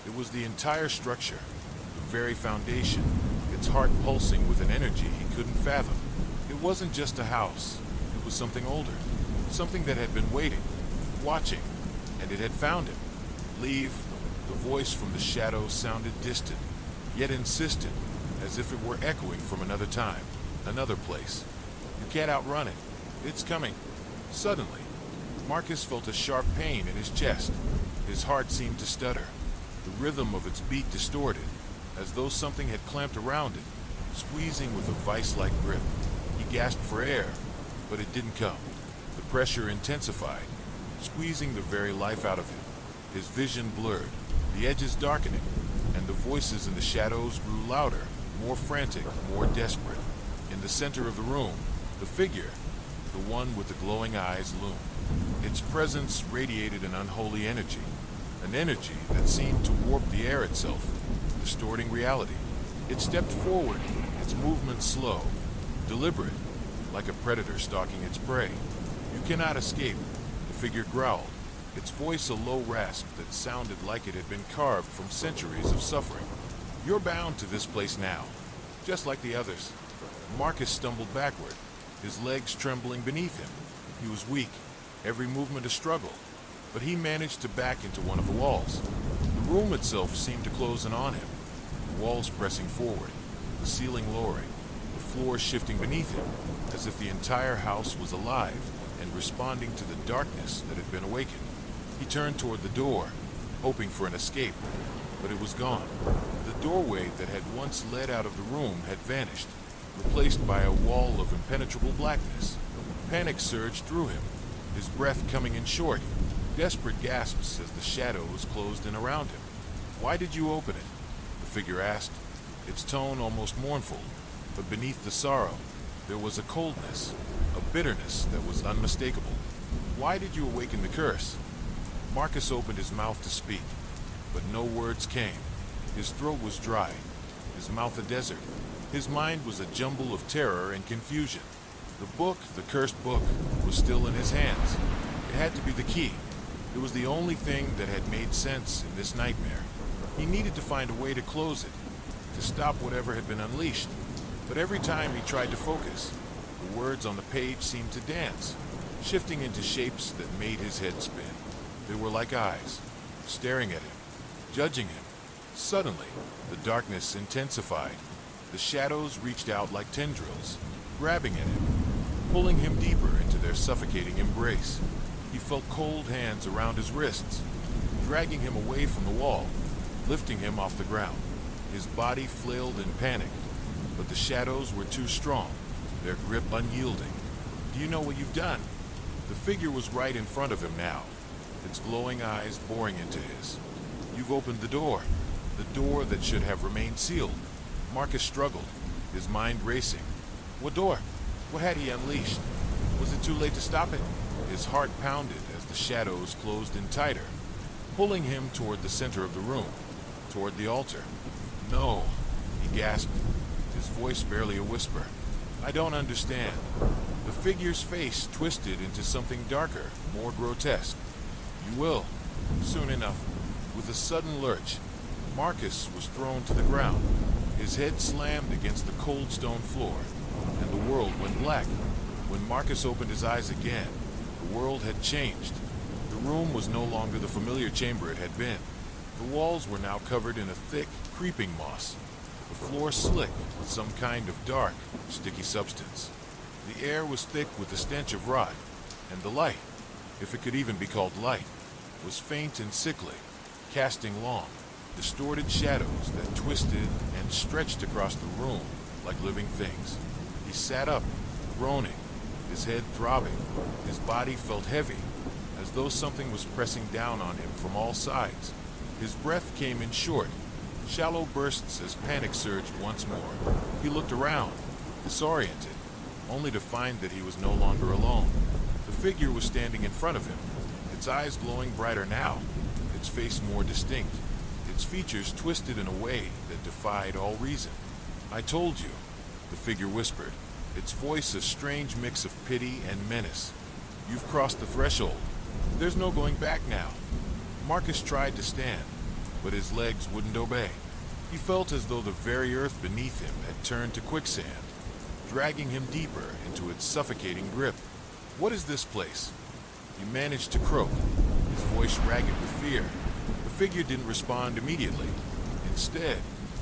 It was the entire structure, the very foundation, its heart pulsing with an energy he couldn't fathom. It wasn't just a house. It was something older, something that had been waiting, watching, and it had found him. "Leave." The voice from the shadows sounded distant, yet insistent, as if it were echoing from another time, another place. "You can't outrun it. It's coming." Suddenly, Marcus felt a sharp pain in his chest. His heart seemed to stutter, the rhythm of its beat distorted, as though something had clamped around it, squeezing with a vice-like grip. He gasped for air, but it didn't come. The pressure intensified, squeezing the very life out of him. His vision blurred, the edges darkening, and the voices in the shadows grew louder, more frantic, more desperate. In the center of the room, the figure, the one with the glowing eyes, loomed. Its presence radiated an unholy energy, an energy that seemed to warp the air itself, distorting reality. It stepped forward, its movement slow, deliberate, like a predator stalking its prey. "You cannot escape," the figure growled, its voice a low rasp that sounded like it had been carved from centuries of suffering. "You're bound to this place now, just like the others." Marcus stumbled backward, his legs trembling beneath him. He was weak, every movement a struggle, but he managed to back into one of the walls. The room itself seemed to close in on him, the walls pressing forward, the ceiling lowering, the floor shifting beneath him, as if the entire house was alive and responding to the darkness that had been awakened. He turned toward the door, hoping for an escape, but it was gone. The doorway that had once led out of the room had vanished, replaced by a wall of impenetrable blackness. Panic surged through him, his breath coming in short, desperate gasps as the shadows closed in around him. "Why did you open it?" the figure asked, its tone almost mournful, but beneath the sorrow, there was a coldness, a bitterness that was unmistakable. "Why did you awaken the curse?" Marcus opened his mouth to speak, but no words came. His throat was dry, his mouth a desert. His mind was a jumble of terror and confusion. The book, the cursed book, was still in his hands. It had to be the key. It was the only thing that had made sense in this nightmare. He needed to find a way to close it, to stop whatever had been unleashed. But every time he tried to focus, the words on the page seemed to dance, shifting into shapes that made his head spin. They were like eyes, staring at him, judging him. Suddenly, the darkness intensified. The shadows reached out like tendrils, grabbing at him, pulling him deeper into their suffocating embrace. He felt cold hands around his wrists, dragging him away from the wall, lifting him off the ground. His body flailed in panic, but the shadows were too strong, their grip unyielding. "Do you know what you've done?" The figure was right in front of him now, its glowing eyes boring into his. "You've opened the door that should have remained sealed." Marcus struggled, his mind racing. What door? What had he unleashed? Was it too late to stop it? His heart pounded as the shadows closed in tighter, pulling him toward the center of the room, toward the altar. "No," he gasped, his voice barely a whisper. "I don't understand." The figure's face twisted into something darker, more grotesque. "You will, soon enough." With a sudden lurch, Marcus was thrown to the ground. His head slammed against the cold stone floor, and the world went black. When Marcus opened his eyes again, the world had changed. The room was no longer the familiar chamber it had been. The walls were now covered in a thick, creeping moss. The floor slick with some kind of dark, sticky substance. The air was thick with the stench of rot, and the light, if it could even be called light, was faint and sickly, casting long, distorted shadows that twisted and stretched across the room like living things. He sat up, groaning, his head throbbing. His body felt heavy, as though something was pressing down on him from all sides. His breath came in short, shallow bursts as panic surged once more. He looked around, disoriented, only to find that he was no longer alone. The figure was standing in front of him, its eyes glowing brighter now, its face more distinct, its features twisted in a way that defied all reason. "I told you," the figure whispered, its voice a strange mix of pity and menace. "You've crossed the threshold. There's no going back now." Marcus tried to stand, but his legs wouldn't obey. He felt as though the very earth beneath him had turned to quicksand, dragging him deeper into its suffocating grip. "What is this place?" He managed to croak, his voice ragged with fear. The figure didn't respond immediately. Instead,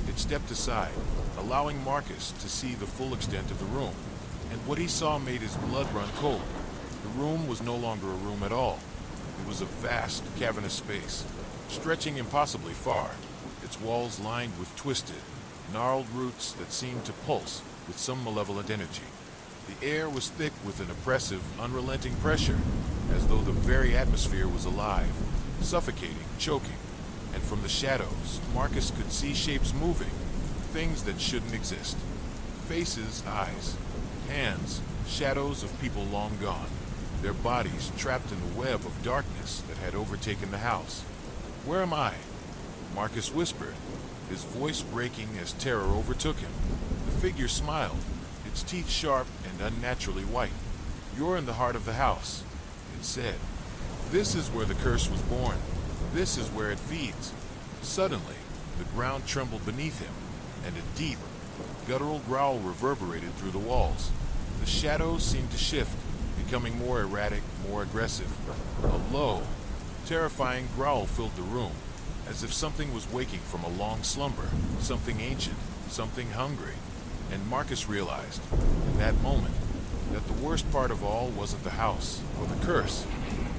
it stepped aside, allowing Marcus to see the full extent of the room. And what he saw made his blood run cold. The room was no longer a room at all. It was a vast, cavernous space, stretching impossibly far, its walls lined with twisted, gnarled roots that seemed to pulse with some malevolent energy. The air was thick with an oppressive, unrelenting pressure, as though the very atmosphere was alive, suffocating, choking. And from the shadows, Marcus could see shapes moving, things that shouldn't exist. Faces, eyes, hands, shadows of people long gone, their bodies trapped in the web of darkness that had overtaken the house. "Where am I?" Marcus whispered, his voice breaking as terror overtook him. The figure smiled, its teeth sharp and unnaturally white. "You're in the heart of the house," it said. "This is where the curse was born. This is where it feeds." Suddenly, the ground trembled beneath him, and a deep, guttural growl reverberated through the walls. The shadows seemed to shift, becoming more erratic, more aggressive. A low, terrifying growl filled the room, as if something was waking from a long slumber, something ancient, something hungry. And Marcus realized, in that moment, that the worst part of all wasn't the house, or the curse,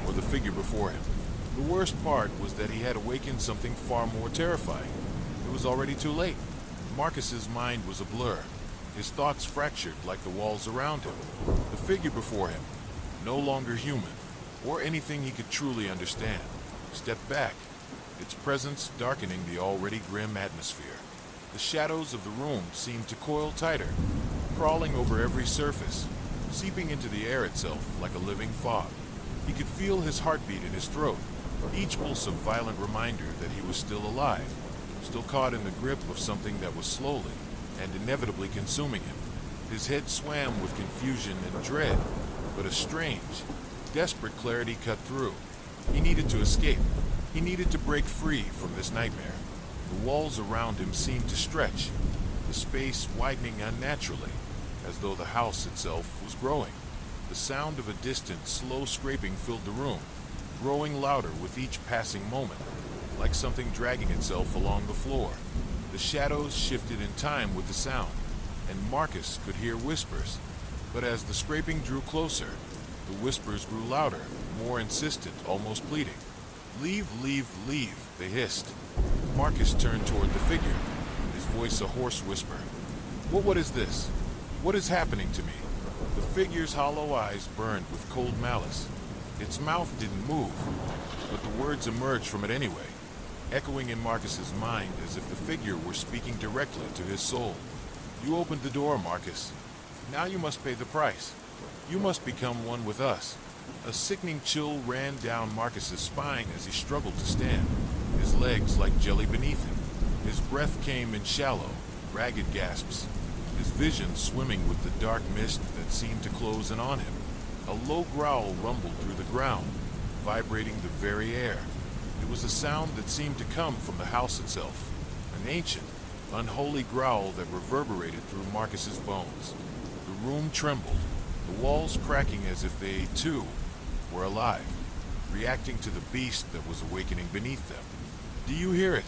or the figure before him. The worst part was that he had awakened something far more terrifying. It was already too late. Marcus's mind was a blur. his thoughts fractured like the walls around him. The figure before him, no longer human, or anything he could truly understand, stepped back, its presence darkening the already grim atmosphere. The shadows of the room seemed to coil tighter, crawling over every surface, seeping into the air itself like a living fog. He could feel his heartbeat in his throat, each pulse a violent reminder that he was still alive, still caught in the grip of something that was slowly and inevitably consuming him. His head swam with confusion and dread, but a strange, desperate clarity cut through. He needed to escape. He needed to break free from this nightmare. The walls around him seemed to stretch, the space widening unnaturally, as though the house itself was growing. The sound of a distant, slow scraping filled the room, growing louder with each passing moment, like something dragging itself along the floor. The shadows shifted in time with the sound, and Marcus could hear whispers. But as the scraping drew closer, the whispers grew louder, more insistent, almost pleading. "Leave, leave, leave," they hissed. Marcus turned toward the figure, his voice a hoarse whisper. What is this? What is happening to me?" The figure's hollow eyes burned with cold malice. Its mouth didn't move, but the words emerged from it anyway, echoing in Marcus's mind as if the figure were speaking directly to his soul. "You opened the door, Marcus. Now you must pay the price. You must become one with us." A sickening chill ran down Marcus's spine as he struggled to stand, his legs like jelly beneath him. His breath came in shallow, ragged gasps, his vision swimming with the dark mist that seemed to close in on him. A low growl rumbled through the ground, vibrating the very air. It was a sound that seemed to come from the house itself, an ancient, unholy growl that reverberated through Marcus's bones. The room trembled, the walls cracking as if they, too, were alive, reacting to the beast that was awakening beneath them. "Do you hear it?"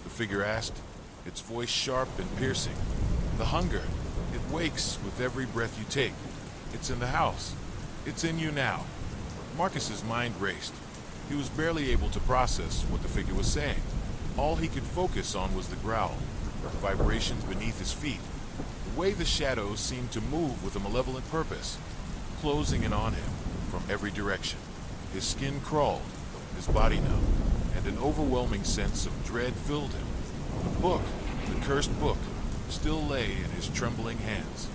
the figure asked, its voice sharp and piercing. "The hunger, it wakes with every breath you take. It's in the house. It's in you now." Marcus's mind raced. He was barely able to process what the figure was saying. All he could focus on was the growl, the vibrations beneath his feet, the way the shadows seemed to move with a malevolent purpose, closing in on him from every direction. His skin crawled, his body numb, and an overwhelming sense of dread filled him. The book, the cursed book, still lay in his trembling hands.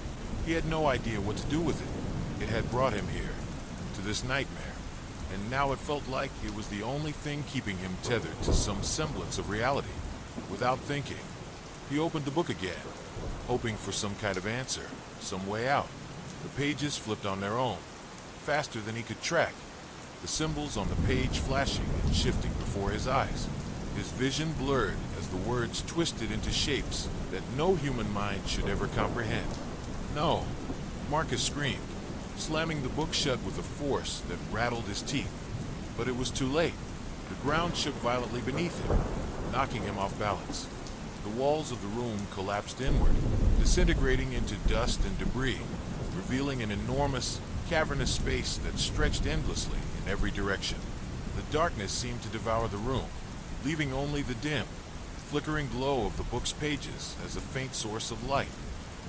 He had no idea what to do with it. It had brought him here, to this nightmare, and now it felt like it was the only thing keeping him tethered to some semblance of reality. Without thinking, he opened the book again, hoping for some kind of answer, some way out. The pages flipped on their own, faster than he could track, the symbols on the page flashing and shifting before his eyes. His vision blurred as the words twisted into shapes that no human mind should ever comprehend. "No!" Marcus screamed, slamming the book shut with a force that rattled his teeth. But it was too late. The ground shook violently beneath him, knocking him off balance. The walls of the room collapsed inward, disintegrating into dust and debris, revealing an enormous, cavernous space that stretched endlessly in every direction. The darkness seemed to devour the room, leaving only the dim, flickering glow of the book's pages as a faint source of light.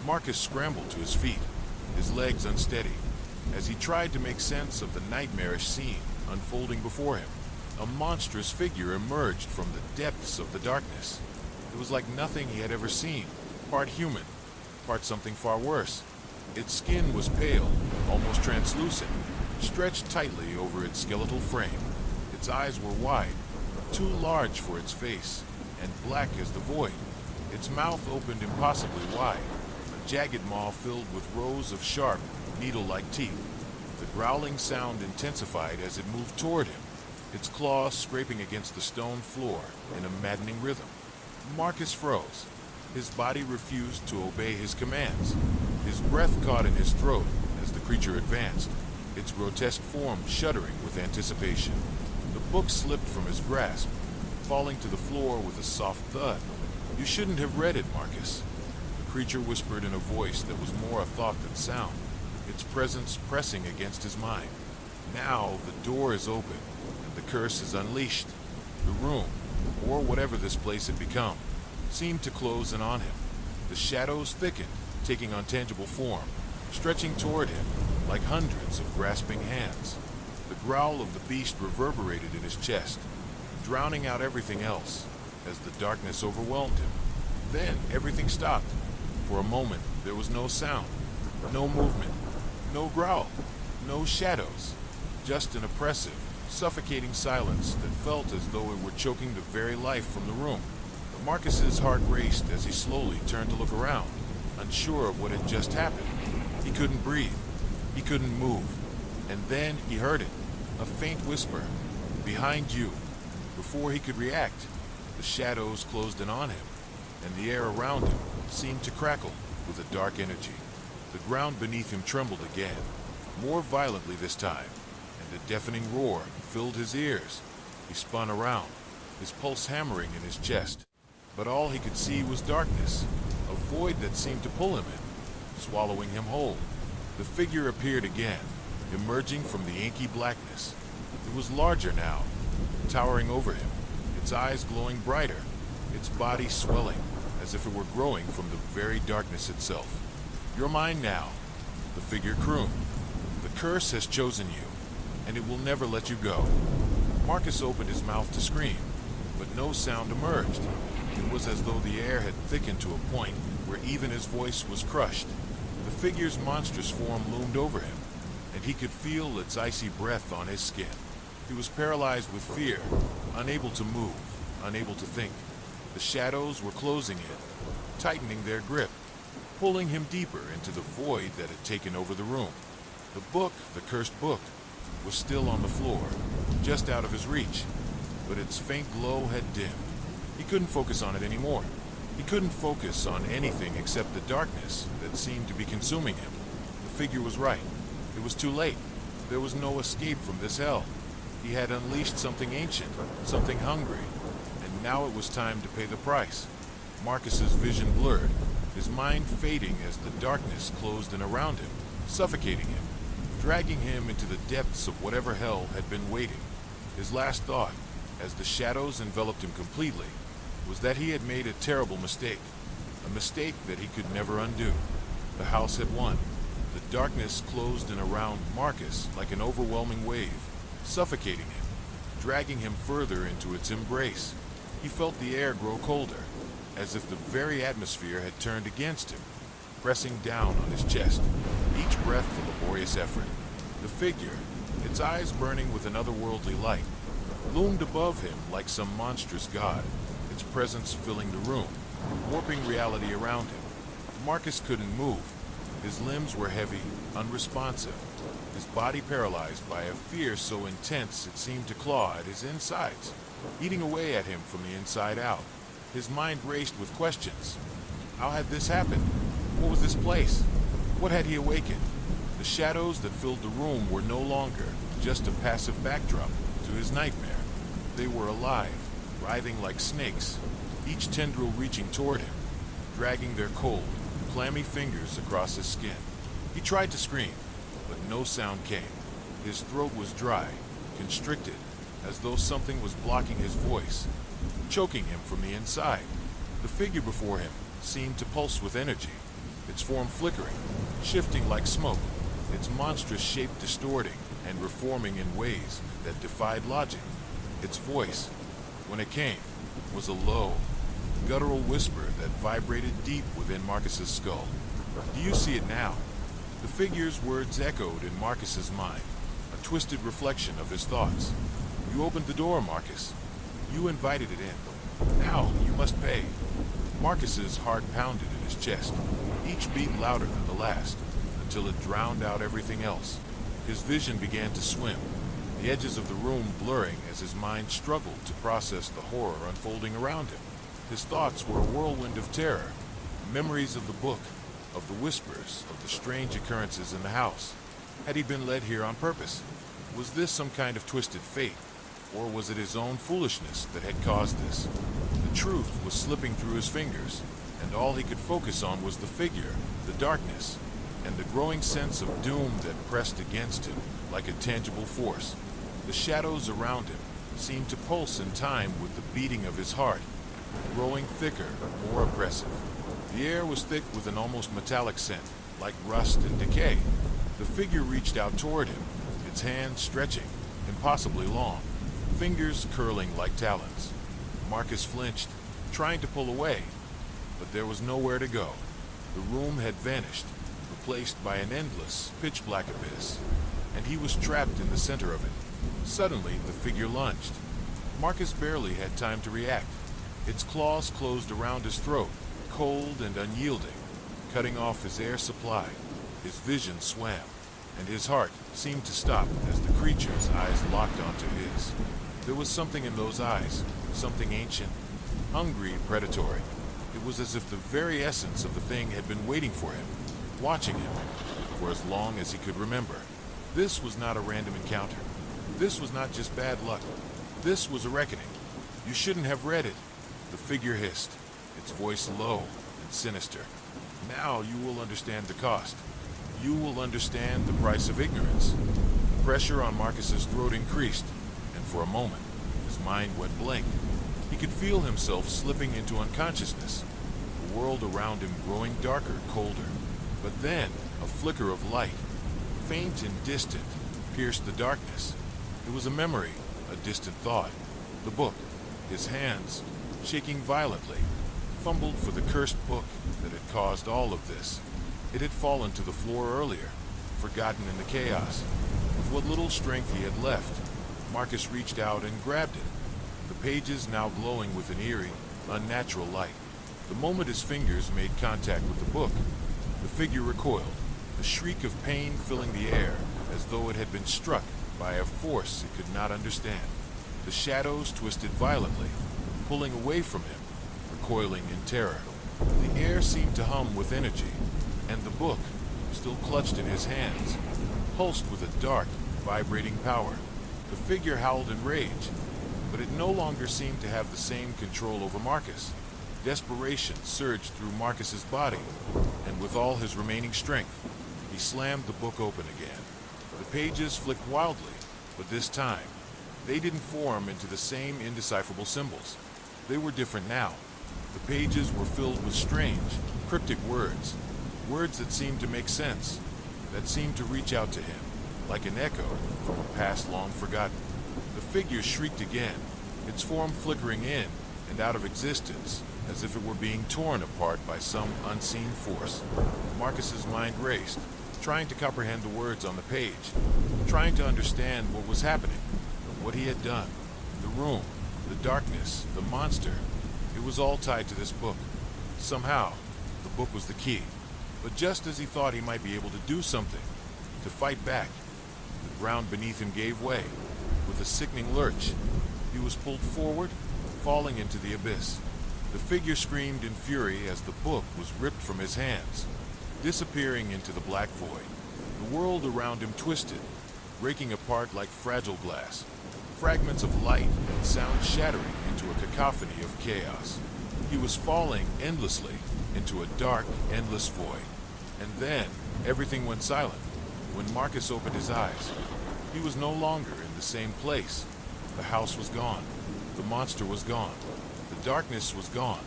Marcus scrambled to his feet, his legs unsteady, as he tried to make sense of the nightmarish scene unfolding before him. A monstrous figure emerged from the depths of the darkness. It was like nothing he had ever seen, part human, part something far worse. Its skin was pale, almost translucent, stretched tightly over its skeletal frame. Its eyes were wide, too large for its face, and black as the void. Its mouth opened impossibly wide, a jagged maw filled with rows of sharp, needle-like teeth. The growling sound intensified as it moved toward him, its claws scraping against the stone floor in a maddening rhythm. Marcus froze. His body refused to obey his commands. His breath caught in his throat as the creature advanced, its grotesque form shuddering with anticipation. The book slipped from his grasp, falling to the floor with a soft thud. "You shouldn't have read it, Marcus," the creature whispered in a voice that was more a thought than sound, its presence pressing against his mind. "Now the door is open, and the curse is unleashed." The room, or whatever this place had become, seemed to close in on him. The shadows thickened, taking on tangible form, stretching toward him like hundreds of grasping hands. The growl of the beast reverberated in his chest, drowning out everything else as the darkness overwhelmed him. Then everything stopped. For a moment, there was no sound, no movement, no growl, no shadows, just an oppressive, suffocating silence that felt as though it were choking the very life from the room. Marcus's heart raced as he slowly turned to look around, unsure of what had just happened. He couldn't breathe. He couldn't move. And then he heard it, a faint whisper, "Behind you." Before he could react, the shadows closed in on him, and the air around him seemed to crackle with a dark energy. The ground beneath him trembled again, more violently this time, and a deafening roar filled his ears. He spun around, his pulse hammering in his chest. But all he could see was darkness, a void that seemed to pull him in, swallowing him whole. The figure appeared again, emerging from the inky blackness. It was larger now, towering over him, its eyes glowing brighter, its body swelling as if it were growing from the very darkness itself. "You're mine now," the figure crooned. "The curse has chosen you, and it will never let you go." Marcus opened his mouth to scream, but no sound emerged. It was as though the air had thickened to a point where even his voice was crushed. The figure's monstrous form loomed over him, and he could feel its icy breath on his skin. He was paralyzed with fear, unable to move, unable to think. The shadows were closing in, tightening their grip, pulling him deeper into the void that had taken over the room. The book, the cursed book, was still on the floor, just out of his reach, but its faint glow had dimmed. He couldn't focus on it anymore. He couldn't focus on anything except the darkness that seemed to be consuming him. The figure was right. It was too late. There was no escape from this hell. He had unleashed something ancient, something hungry, and now it was time to pay the price. Marcus's vision blurred, his mind fading as the darkness closed in around him, suffocating him, dragging him into the depths of whatever hell had been waiting. His last thought, as the shadows enveloped him completely, was that he had made a terrible mistake, a mistake that he could never undo. The house had won. The darkness closed in around Marcus like an overwhelming wave, suffocating him, dragging him further into its embrace. He felt the air grow colder, as if the very atmosphere had turned against him, pressing down on his chest, each breath a laborious effort. The figure, its eyes burning with an otherworldly light, loomed above him like some monstrous god, its presence filling the room, warping reality around him. Marcus couldn't move. His limbs were heavy, unresponsive, his body paralyzed by a fear so intense it seemed to claw at his insides, eating away at him from the inside out. His mind raced with questions. How had this happened? What was this place? What had he awakened? The shadows that filled the room were no longer just a passive backdrop to his nightmare. They were alive, writhing like snakes, each tendril reaching toward him, dragging their cold, clammy fingers across his skin. He tried to scream, but no sound came. His throat was dry, constricted, as though something was blocking his voice, choking him from the inside. The figure before him seemed to pulse with energy, its form flickering, shifting like smoke, its monstrous shape distorting and reforming in ways that defied logic. Its voice, when it came, was a low, guttural whisper that vibrated deep within Marcus's skull. Do you see it now? The figure's words echoed in Marcus's mind, a twisted reflection of his thoughts. You opened the door, Marcus. You invited it in. Now you must pay. Marcus's heart pounded in his chest, each beat louder than the last, until it drowned out everything else. His vision began to swim, the edges of the room blurring as his mind struggled to process the horror unfolding around him. His thoughts were a whirlwind of terror, memories of the book, of the whispers, of the strange occurrences in the house. Had he been led here on purpose? Was this some kind of twisted fate, or was it his own foolishness that had caused this? The truth was slipping through his fingers, and all he could focus on was the figure, the darkness, and the growing sense of doom that pressed against him like a tangible force. The shadows around him seemed to pulse in time with the beating of his heart, growing thicker, more oppressive. The air was thick with an almost metallic scent, like rust and decay. The figure reached out toward him, its hands stretching, impossibly long, fingers curling like talons. Marcus flinched, trying to pull away, but there was nowhere to go. The room had vanished, replaced by an endless, pitch-black abyss, and he was trapped in the center of it. Suddenly, the figure lunged. Marcus barely had time to react. Its claws closed around his throat, cold and unyielding, cutting off his air supply. His vision swam, and his heart seemed to stop as the creature's eyes locked onto his. There was something in those eyes, something ancient, hungry, predatory. It was as if the very essence of the thing had been waiting for him, watching him, for as long as he could remember. This was not a random encounter. This was not just bad luck. This was a reckoning. You shouldn't have read it, the figure hissed, its voice low and sinister. Now you will understand the cost. You will understand the price of ignorance. The pressure on Marcus's throat increased, and for a moment, his mind went blank. He could feel himself slipping into unconsciousness, the world around him growing darker, colder. But then, a flicker of light, faint and distant, pierced the darkness. It was a memory, a distant thought. The book, his hands, shaking violently, fumbled for the cursed book that had caused all of this. It had fallen to the floor earlier, forgotten in the chaos. With what little strength he had left, Marcus reached out and grabbed it, the pages now glowing with an eerie, unnatural light. The moment his fingers made contact with the book, the figure recoiled, a shriek of pain filling the air as though it had been struck by a force it could not understand. The shadows twisted violently, pulling away from him, recoiling in terror. The air seemed to hum with energy, and the book, still clutched in his hands, pulsed with a dark, vibrating power. The figure howled in rage, but it no longer seemed to have the same control over Marcus. Desperation surged through Marcus's body, and with all his remaining strength, he slammed the book open again. The pages flicked wildly, but this time, they didn't form into the same indecipherable symbols. They were different now. The pages were filled with strange, cryptic words, words that seemed to make sense, that seemed to reach out to him, like an echo from a past long forgotten. The figure shrieked again, its form flickering in and out of existence, as if it were being torn apart by some unseen force. Marcus's mind raced, trying to comprehend the words on the page, trying to understand what was happening, what he had done. The room, the darkness, the monster, it was all tied to this book. Somehow, the book was the key. But just as he thought he might be able to do something, to fight back, the ground beneath him gave way. With a sickening lurch, he was pulled forward, falling into the abyss. The figure screamed in fury as the book was ripped from his hands, disappearing into the black void. The world around him twisted, breaking apart like fragile glass, fragments of light and sound shattering into a cacophony of chaos. He was falling endlessly into a dark, endless void. And then, everything went silent. When Marcus opened his eyes, he was no longer in the same place. The house was gone. The monster was gone. The darkness was gone.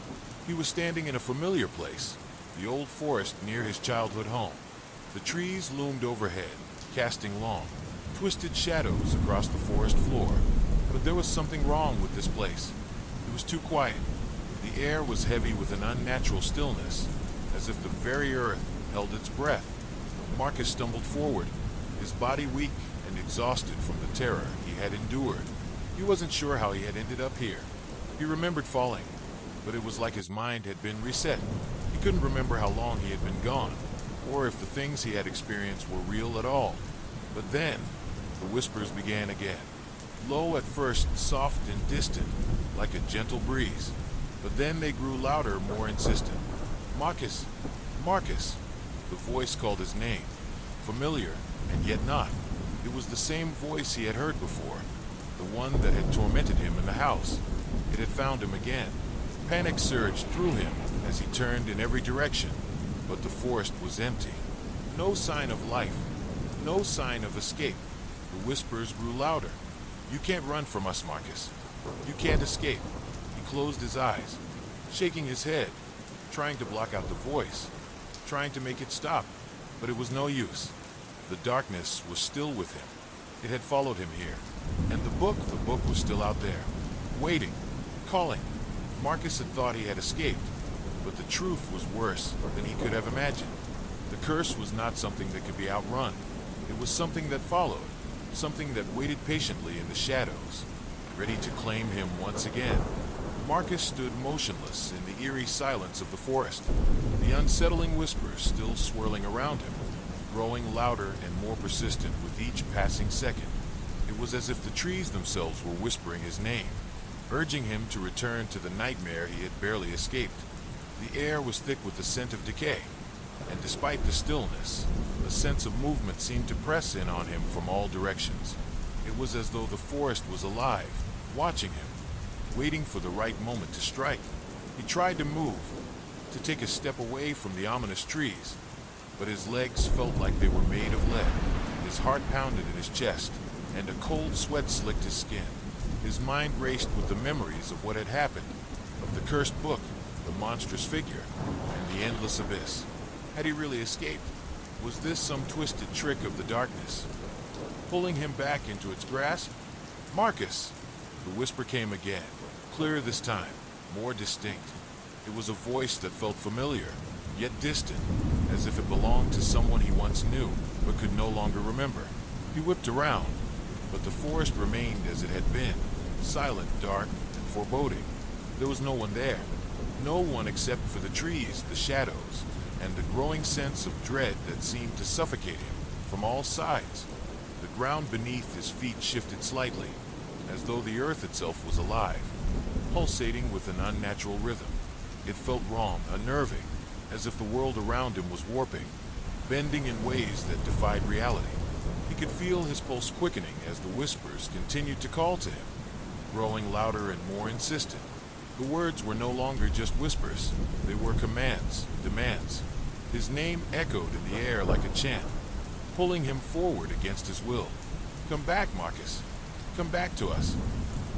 He was standing in a familiar place, the old forest near his childhood home. The trees loomed overhead, casting long, twisted shadows across the forest floor. But there was something wrong with this place. It was too quiet. The air was heavy with an unnatural stillness, as if the very earth held its breath. Marcus stumbled forward, his body weak and exhausted from the terror he had endured. He wasn't sure how he had ended up here. He remembered falling, but it was like his mind had been reset. He couldn't remember how long he had been gone, or if the things he had experienced were real at all. But then, the whispers began again. Low at first, soft and distant, like a gentle breeze. But then they grew louder, more insistent. Marcus! Marcus! The voice called his name. Familiar, and yet not. It was the same voice he had heard before. The one that had tormented him in the house. It had found him again. Panic surged through him as he turned in every direction. But the forest was empty. No sign of life. No sign of escape. The whispers grew louder. You can't run from us, Marcus. You can't escape. He closed his eyes, shaking his head. trying to block out the voice, trying to make it stop, but it was no use. The darkness was still with him. It had followed him here. And the book was still out there, waiting, calling. Marcus had thought he had escaped, but the truth was worse than he could have imagined. The curse was not something that could be outrun. It was something that followed, something that waited patiently in the shadows, ready to claim him once again. Marcus stood motionless in the eerie silence of the forest, the unsettling whispers still swirling around him, growing louder and more persistent with each passing second. It was as if the trees themselves were whispering his name, urging him to return to the nightmare he had barely escaped. The air was thick with the scent of decay, and despite the stillness, a sense of movement seemed to press in on him from all directions. It was as though the forest was alive, watching him, waiting for the right moment to strike. He tried to move, to take a step away from the ominous trees, but his legs felt like they were made of lead. His heart pounded in his chest, and a cold sweat slicked his skin. His mind raced with the memories of what had happened, of the cursed book, the monstrous figure, and the endless abyss. Had he really escaped? Was this some twisted trick of the darkness, pulling him back into its grasp? Marcus! The whisper came again, clearer this time, more distinct. It was a voice that felt familiar, yet distant, as if it belonged to someone he once knew, but could no longer remember. He whipped around, but the forest remained as it had been, silent, dark, and foreboding. There was no one there, no one except for the trees, the shadows, and the growing sense of dread that seemed to suffocate him from all sides. The ground beneath his feet shifted slightly, as though the earth itself was alive, pulsating with an unnatural rhythm. It felt wrong, unnerving, as if the world around him was warping, bending in ways that defied reality. He could feel his pulse quickening as the whispers continued to call to him, growing louder and more insistent. The words were no longer just whispers. They were commands, demands. His name echoed in the air like a chant, pulling him forward against his will. Come back, Marcus. Come back to us.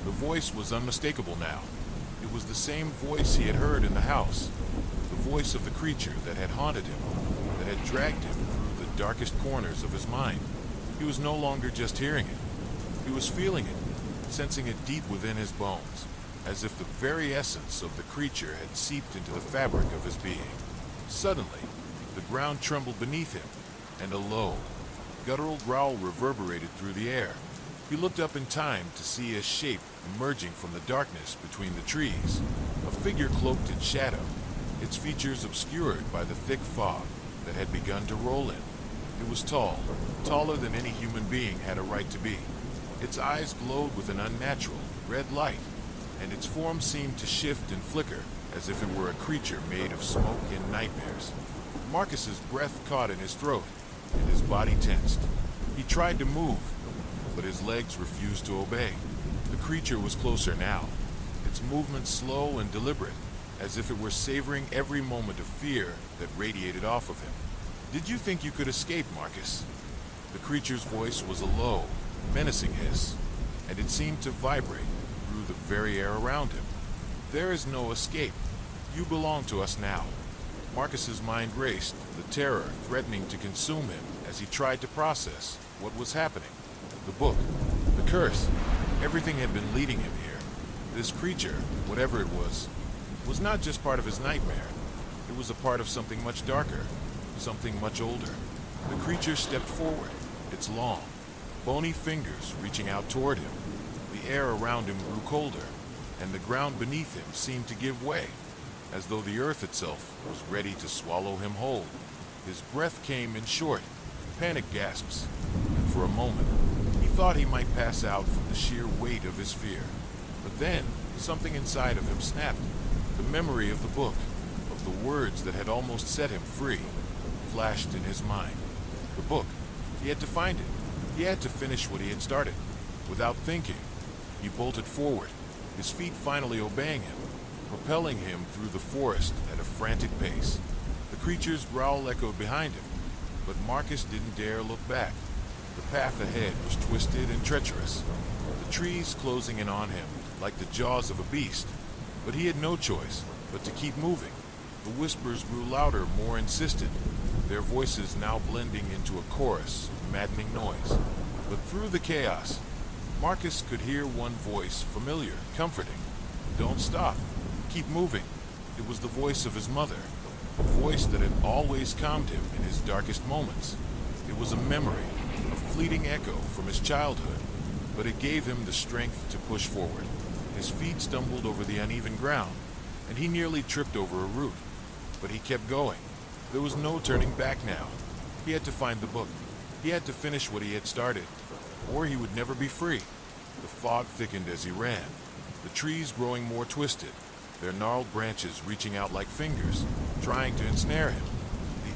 The voice was unmistakable now. It was the same voice he had heard in the house, the voice of the creature that had haunted him, that had dragged him through the darkest corners of his mind. He was no longer just hearing it. He was feeling it, sensing it deep within his bones, as if the very essence of the creature had seeped into the fabric of his being. Suddenly, the ground trembled beneath him, and a low, guttural growl reverberated through the air. He looked up in time to see a shape emerging from the darkness between the trees, a figure cloaked in shadow, its features obscured by the thick fog that had begun to roll in. It was tall, taller than any human being had a right to be. Its eyes glowed with an unnatural, red light, and its form seemed to shift and flicker as if it were a creature made of smoke and nightmares. Marcus's breath caught in his throat, and his body tensed. He tried to move, but his legs refused to obey. The creature was closer now, its movements slow and deliberate, as if it were savoring every moment of fear that radiated off of him. Did you think you could escape, Marcus? The creature's voice was a low, menacing hiss, and it seemed to vibrate through the very air around him. There is no escape. You belong to us now. Marcus's mind raced, the terror threatening to consume him as he tried to process what was happening. The book, the curse, everything had been leading him here. This creature, whatever it was not just part of his nightmare. It was a part of something much darker, something much older. The creature stepped forward, its long, bony fingers reaching out toward him. The air around him grew colder, and the ground beneath him seemed to give way, as though the earth itself was ready to swallow him whole. His breath came in short, panic gasps, and for a moment, he thought he might pass out from the sheer weight of his fear. But then, something inside of him snapped. The memory of the book, of the words that had almost set him free, flashed in his mind. The book. He had to find it. He had to finish what he had started. Without thinking, he bolted forward, his feet finally obeying him, propelling him through the forest at a frantic pace. The creature's growl echoed behind him, but Marcus didn't dare look back. The path ahead was twisted and treacherous, the trees closing in on him like the jaws of a beast. But he had no choice but to keep moving. The whispers grew louder, more insistent, their voices now blending into a chorus of maddening noise. But through the chaos, Marcus could hear one voice, familiar, comforting. "Don't stop. Keep moving." It was the voice of his mother, a voice that had always calmed him in his darkest moments. It was a memory, a fleeting echo from his childhood, but it gave him the strength to push forward. His feet stumbled over the uneven ground, and he nearly tripped over a root. But he kept going. There was no turning back now. He had to find the book. He had to finish what he had started, or he would never be free. The fog thickened as he ran, the trees growing more twisted, their gnarled branches reaching out like fingers, trying to ensnare him.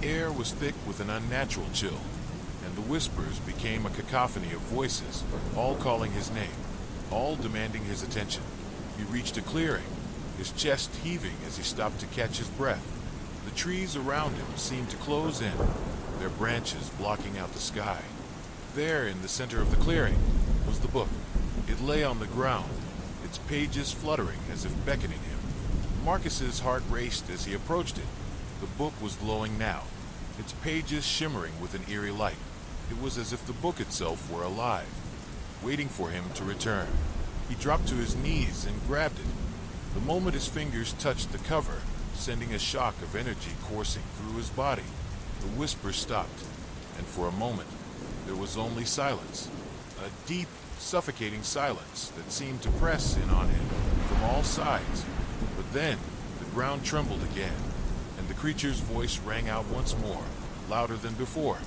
The air was thick with an unnatural chill, and the whispers became a cacophony of voices, all calling his name, all demanding his attention. He reached a clearing, his chest heaving as he stopped to catch his breath. The trees around him seemed to close in, their branches blocking out the sky. There, in the center of the clearing, was the book. It lay on the ground, its pages fluttering as if beckoning him. Marcus's heart raced as he approached it. The book was glowing now, its pages shimmering with an eerie light. It was as if the book itself were alive, waiting for him to return. He dropped to his knees and grabbed it. The moment his fingers touched the cover, sending a shock of energy coursing through his body, the whisper stopped, and for a moment, there was only silence. A deep, suffocating silence that seemed to press in on him from all sides. But then, the ground trembled again, and the creature's voice rang out once more, louder than before.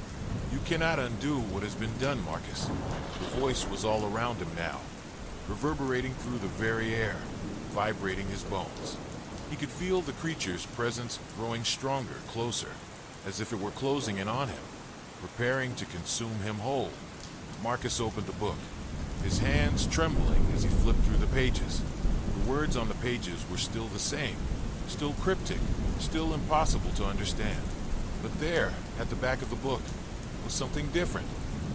"You cannot undo what has been done, Marcus." The voice was all around him now, reverberating through the very air, vibrating his bones. He could feel the creature's presence growing stronger, closer, as if it were closing in on him, preparing to consume him whole. Marcus opened the book, his hands trembling as he flipped through the pages. The words on the pages were still the same, still cryptic, still impossible to understand. But there, at the back of the book, was something different,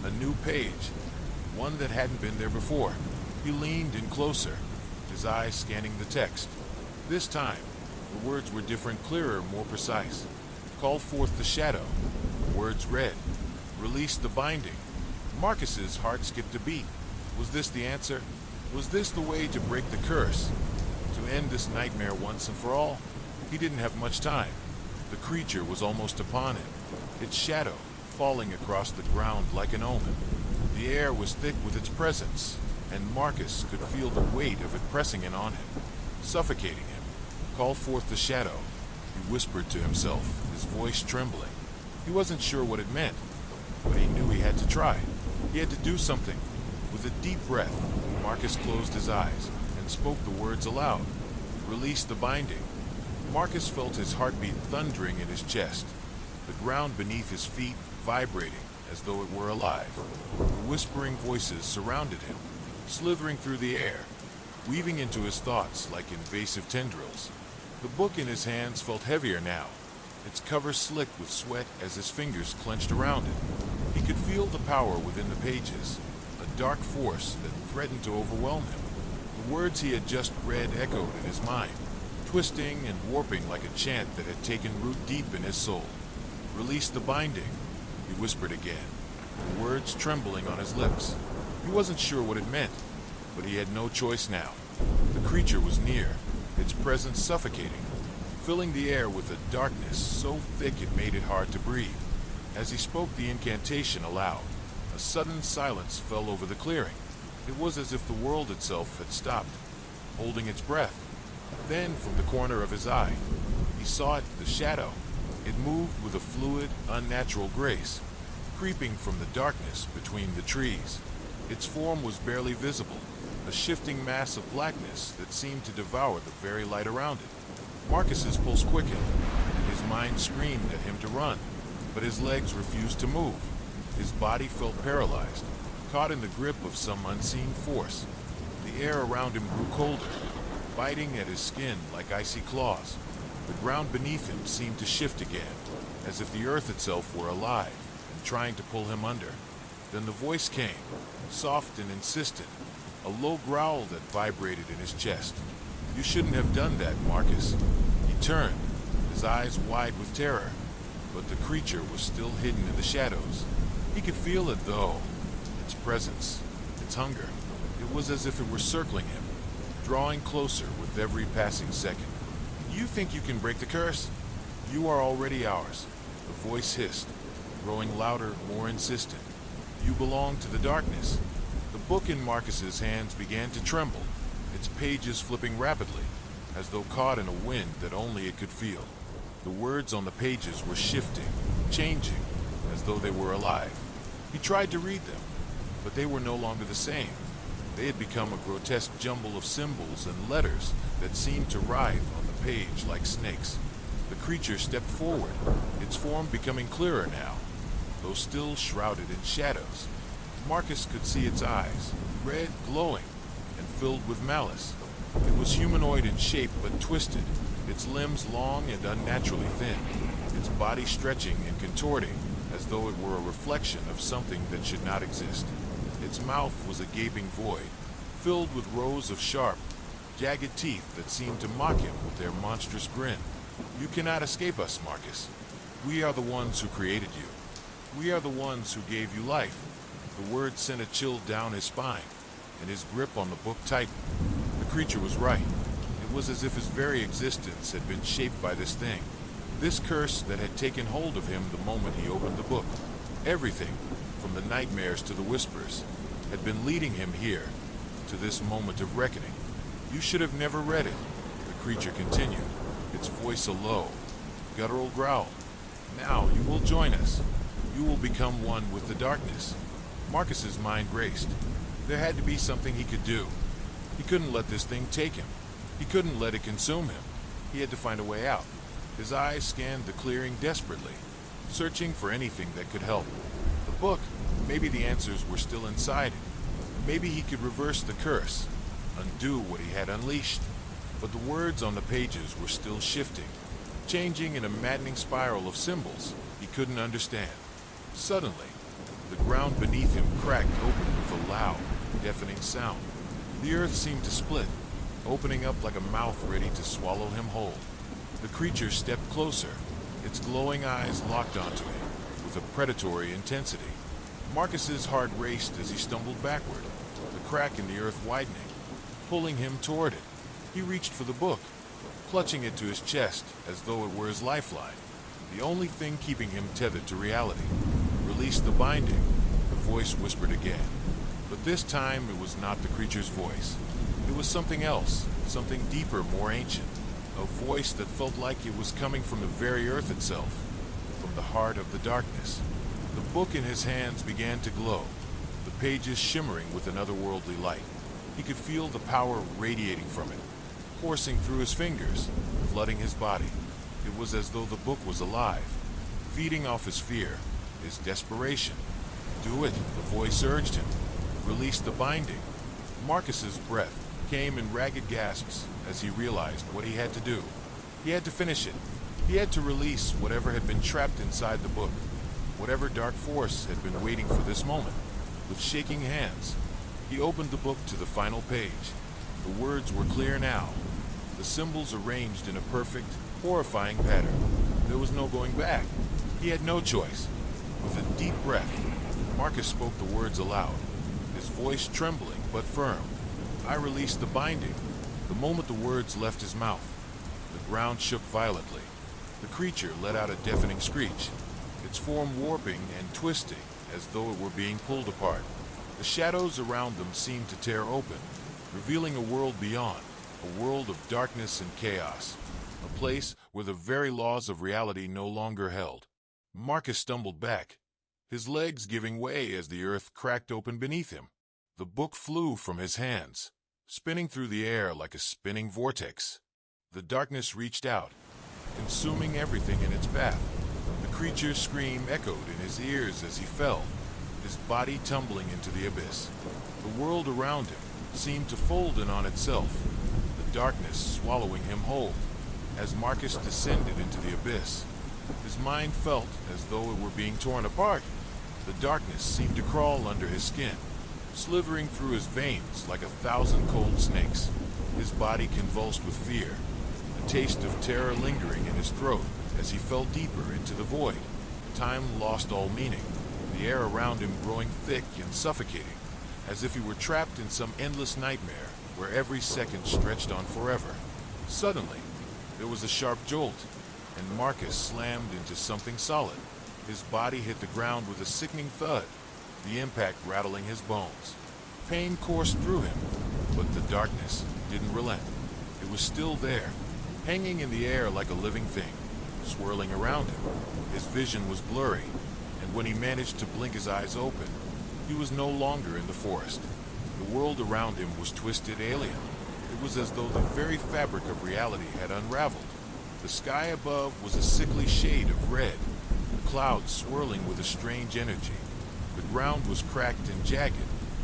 a new page, one that hadn't been there before. He leaned in closer, his eyes scanning the text. This time, the words were different, clearer, more precise. "Call forth the shadow." The words read, "Release the binding." Marcus's heart skipped a beat. Was this the answer? Was this the way to break the curse? To end this nightmare once and for all? He didn't have much time. The creature was almost upon him, its shadow falling across the ground like an omen. The air was thick with its presence, and Marcus could feel the weight of it pressing in on him, suffocating him. "Call forth the shadow," he whispered to himself, his voice trembling. He wasn't sure what it meant, but he knew he had to try. He had to do something. With a deep breath, Marcus closed his eyes and spoke the words aloud. "Release the binding." Marcus felt his heartbeat thundering in his chest, the ground beneath his feet vibrating as though it were alive. The whispering voices surrounded him, slithering through the air, weaving into his thoughts like invasive tendrils. The book in his hands felt heavier now, its cover slick with sweat as his fingers clenched around it. He could feel the power within the pages, a dark force that threatened to overwhelm him. The words he had just read echoed in his mind, twisting and warping like a chant that had taken root deep in his soul. "Release the binding," he whispered again, the words trembling on his lips. He wasn't sure what it meant, but he had no choice now. The creature was near, its presence suffocating, filling the air with a darkness so thick it made it hard to breathe. As he spoke the incantation aloud, a sudden silence fell over the clearing. It was as if the world itself had stopped, holding its breath. Then, from the corner of his eye, he saw it, the shadow. It moved with a fluid, unnatural grace, creeping from the darkness between the trees. Its form was barely visible, a shifting mass of blackness that seemed to devour the very light around it. Marcus's pulse quickened, and his mind screamed at him to run, but his legs refused to move. His body felt paralyzed, caught in the grip of some unseen force. The air around him grew colder, biting at his skin like icy claws. The ground beneath him seemed to shift again, as if the earth itself were alive and trying to pull him under. Then the voice came, soft and insistent, a low growl that vibrated in his chest. "You shouldn't have done that, Marcus." He turned, his eyes wide with terror. But the creature was still hidden in the shadows. He could feel it, though. Its presence, its hunger. It was as if it were circling him, drawing closer with every passing second. You think you can break the curse? You are already ours. The voice hissed, growing louder, more insistent. You belong to the darkness. The book in Marcus's hands began to tremble, its pages flipping rapidly, as though caught in a wind that only it could feel. The words on the pages were shifting, changing, as though they were alive. He tried to read them, but they were no longer the same. They had become a grotesque jumble of symbols and letters that seemed to writhe on the page like snakes. The creature stepped forward, its form becoming clearer now, though still shrouded in shadows. Marcus could see its eyes, red, glowing, and filled with malice. It was humanoid in shape but twisted, its limbs long and unnaturally thin, its body stretching and contorting as though it were a reflection of something that should not exist. Its mouth was a gaping void, filled with rows of sharp, jagged teeth that seemed to mock him with their monstrous grin. You cannot escape us, Marcus. We are the ones who created you. We are the ones who gave you life. The word sent a chill down his spine, and his grip on the book tightened. The creature was right. It was as if his very existence had been shaped by this thing, this curse that had taken hold of him the moment he opened the book. Everything, from the nightmares to the whispers, had been leading him here, to this moment of reckoning. You should have never read it, the creature continued, its voice a low, guttural growl. Now you will join us. You will become one with the darkness. Marcus's mind raced. There had to be something he could do. He couldn't let this thing take him. He couldn't let it consume him. He had to find a way out. His eyes scanned the clearing desperately, searching for anything that could help. The book, maybe the answers were still inside it. Maybe he could reverse the curse, undo what he had unleashed. But the words on the pages were still shifting, changing in a maddening spiral of symbols he couldn't understand. Suddenly, the ground beneath him cracked open with a loud, deafening sound. The earth seemed to split, opening up like a mouth ready to swallow him whole. The creature stepped closer, its glowing eyes locked onto him with a predatory intensity. Marcus's heart raced as he stumbled backward, the crack in the earth widening, pulling him toward it. He reached for the book, clutching it to his chest as though it were his lifeline, the only thing keeping him tethered to reality. Release the binding, the voice whispered again. But this time it was not the creature's voice. It was something else, something deeper, more ancient. A voice that felt like it was coming from the very earth itself, from the heart of the darkness. The book in his hands began to glow, the pages shimmering with an otherworldly light. He could feel the power radiating from it, coursing through his fingers, flooding his body. It was as though the book was alive, feeding off his fear, his desperation. Do it, the voice urged him. Release the binding. Marcus's breath came in ragged gasps as he realized what he had to do. He had to finish it. He had to release whatever had been trapped inside the book, whatever dark force had been waiting for this moment. With shaking hands, he opened the book to the final page. The words were clear now, the symbols arranged in a perfect, horrifying pattern. There was no going back. He had no choice. With a deep breath, Marcus spoke the words aloud, his voice trembling but firm. I released the binding. The moment the words left his mouth, the ground shook violently. The creature let out a deafening screech, its form warping and twisting as though it were being pulled apart. The shadows around them seemed to tear open, revealing a world beyond, a world of darkness and chaos, a place where the very laws of reality no longer held. Marcus stumbled back, his legs giving way as the earth cracked open beneath him. The book flew from his hands, spinning through the air like a spinning vortex. The darkness reached out, consuming everything in its path. The creature's scream echoed in his ears as he fell, his body tumbling into the abyss. The world around him seemed to fold in on itself, the darkness swallowing him whole. As Marcus descended into the abyss, his mind felt as though it were being torn apart. The darkness seemed to crawl under his skin, slithering through his veins like 1,000 cold snakes. His body convulsed with fear, the taste of terror lingering in his throat as he fell deeper into the void. Time lost all meaning, the air around him growing thick and suffocating, as if he were trapped in some endless nightmare where every second stretched on forever. Suddenly, there was a sharp jolt, and Marcus slammed into something solid. His body hit the ground with a sickening thud, the impact rattling his bones. Pain coursed through him, but the darkness didn't relent. It was still there, hanging in the air like a living thing, swirling around him. His vision was blurry, and when he managed to blink his eyes open, he was no longer in the forest. The world around him was twisted alien. It was as though the very fabric of reality had unraveled. The sky above was a sickly shade of red, the clouds swirling with a strange energy. The ground was cracked and jagged,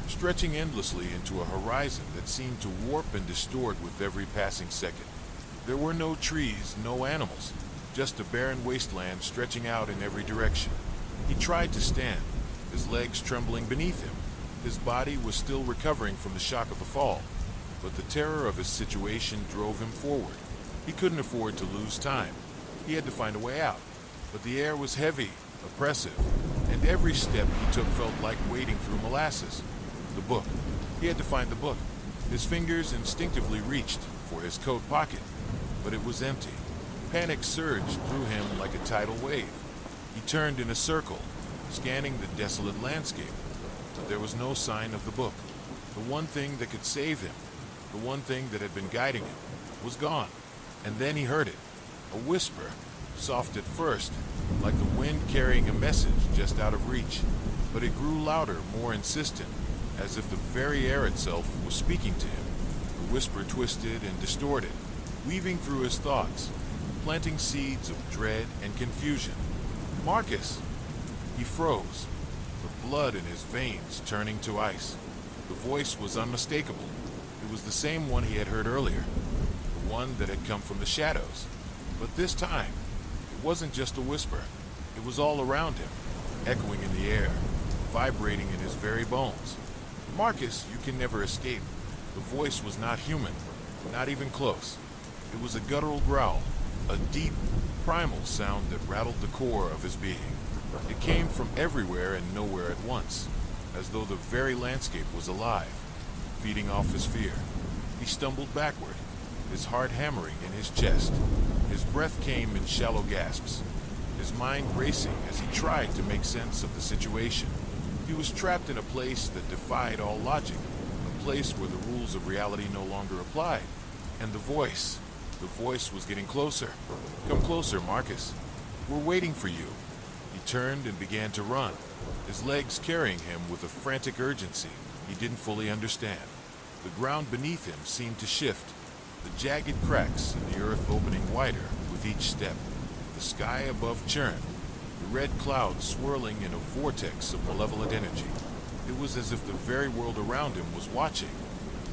stretching endlessly into a horizon that seemed to warp and distort with every passing second. There were no trees, no animals, just a barren wasteland stretching out in every direction. He tried to stand, his legs trembling beneath him. His body was still recovering from the shock of the fall, but the terror of his situation drove him forward. He couldn't afford to lose time. He had to find a way out, but the air was heavy, oppressive, and every step he took felt like wading through molasses. The book. He had to find the book. His fingers instinctively reached for his coat pocket, but it was empty. Panic surged through him like a tidal wave. He turned in a circle, scanning the desolate landscape, but there was no sign of the book. The one thing that could save him, the one thing that had been guiding him, was gone. And then he heard it, a whisper, soft at first, like the wind carrying a message just out of reach, but it grew louder, more insistent, as if the very air itself was speaking to him. The whisper twisted and distorted, weaving through his thoughts, planting seeds of dread and confusion. Marcus! He froze, the blood in his veins turning to ice. The voice was unmistakable. It was the same one he had heard earlier, the one that had come from the shadows. But this time, it wasn't just a whisper. It was all around him, echoing in the air, vibrating in his very bones. Marcus, you can never escape. The voice was not human, not even close. It was a guttural growl, a deep, primal sound that rattled the core of his being. It came from everywhere and nowhere at once, as though the very landscape was alive, feeding off his fear. He stumbled backward, his heart hammering in his chest. His breath came in shallow gasps, his mind racing as he tried to make sense of the situation. He was trapped in a place that defied all logic, a place where the rules of reality no longer applied. And the voice was getting closer. Come closer, Marcus. We're waiting for you. He turned and began to run, his legs carrying him with a frantic urgency he didn't fully understand. The ground beneath him seemed to shift, the jagged cracks in the earth opening wider with each step. The sky above churned, the red clouds swirling in a vortex of malevolent energy. It was as if the very world around him was watching,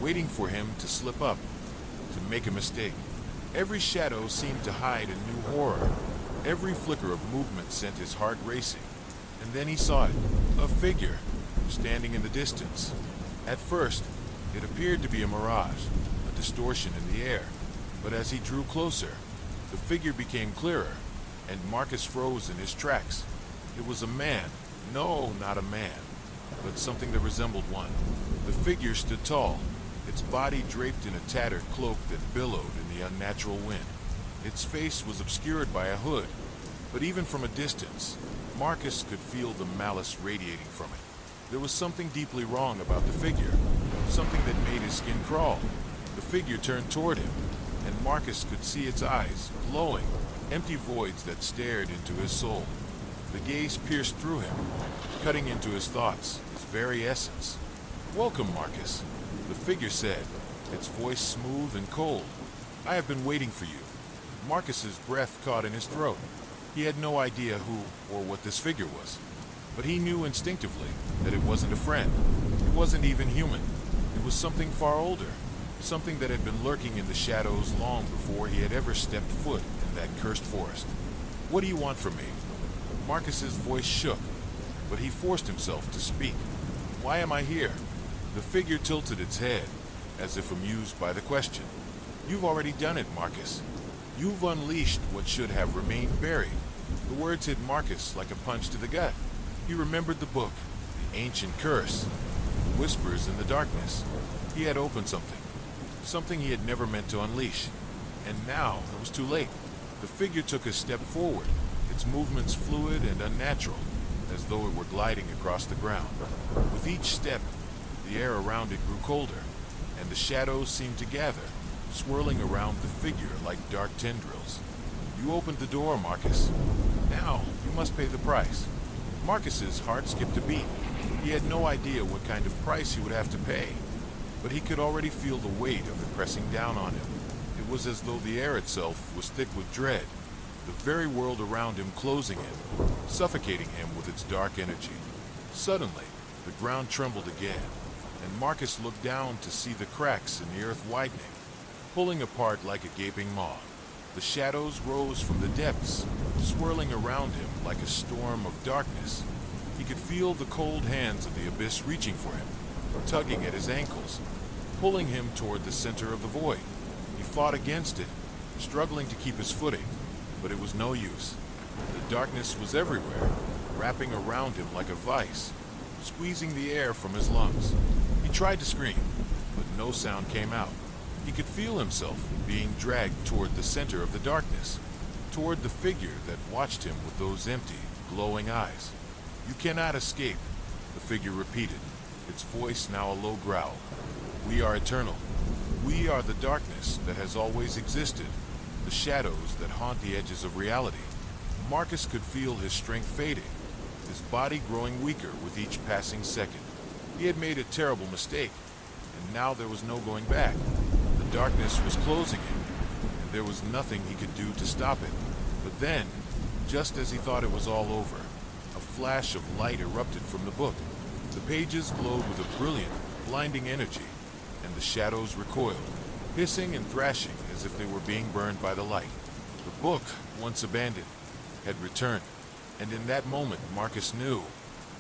waiting for him to slip up, to make a mistake. Every shadow seemed to hide a new horror. Every flicker of movement sent his heart racing. And then he saw it, a figure, standing in the distance. At first, it appeared to be a mirage, a distortion in the air. But as he drew closer, the figure became clearer, and Marcus froze in his tracks. It was a man. No, not a man, but something that resembled one. The figure stood tall, its body draped in a tattered cloak that billowed in the unnatural wind. Its face was obscured by a hood, but even from a distance, Marcus could feel the malice radiating from it. There was something deeply wrong about the figure, something that made his skin crawl. The figure turned toward him, and Marcus could see its eyes, glowing, empty voids that stared into his soul. The gaze pierced through him, cutting into his thoughts, his very essence. "Welcome, Marcus," the figure said, its voice smooth and cold. "I have been waiting for you." Marcus's breath caught in his throat. He had no idea who or what this figure was, but he knew instinctively that it wasn't a friend. It wasn't even human. It was something far older, something that had been lurking in the shadows long before he had ever stepped foot in that cursed forest. "What do you want from me?" Marcus's voice shook, but he forced himself to speak. "Why am I here?" The figure tilted its head, as if amused by the question. "You've already done it, Marcus. You've unleashed what should have remained buried. The words hit Marcus like a punch to the gut. He remembered the book, the ancient curse, the whispers in the darkness. He had opened something he had never meant to unleash. And now it was too late. The figure took a step forward, its movements fluid and unnatural, as though it were gliding across the ground. With each step, the air around it grew colder, and the shadows seemed to gather, swirling around the figure like dark tendrils. You opened the door, Marcus. Now, you must pay the price. Marcus's heart skipped a beat. He had no idea what kind of price he would have to pay, but he could already feel the weight of it pressing down on him. It was as though the air itself was thick with dread, the very world around him closing in, suffocating him with its dark energy. Suddenly, the ground trembled again, and Marcus looked down to see the cracks in the earth widening, pulling apart like a gaping maw. The shadows rose from the depths, swirling around him like a storm of darkness. He could feel the cold hands of the abyss reaching for him, tugging at his ankles, pulling him toward the center of the void. He fought against it, struggling to keep his footing, but it was no use. The darkness was everywhere, wrapping around him like a vice, squeezing the air from his lungs. He tried to scream, but no sound came out. He could feel himself being dragged toward the center of the darkness, toward the figure that watched him with those empty, glowing eyes. "You cannot escape," the figure repeated, its voice now a low growl. "We are eternal. We are the darkness that has always existed, the shadows that haunt the edges of reality." Marcus could feel his strength fading, his body growing weaker with each passing second. He had made a terrible mistake, and now there was no going back. The darkness was closing in, and there was nothing he could do to stop it. But then, just as he thought it was all over, a flash of light erupted from the book. The pages glowed with a brilliant, blinding energy, and the shadows recoiled, hissing and thrashing as if they were being burned by the light. The book, once abandoned, had returned, and in that moment Marcus knew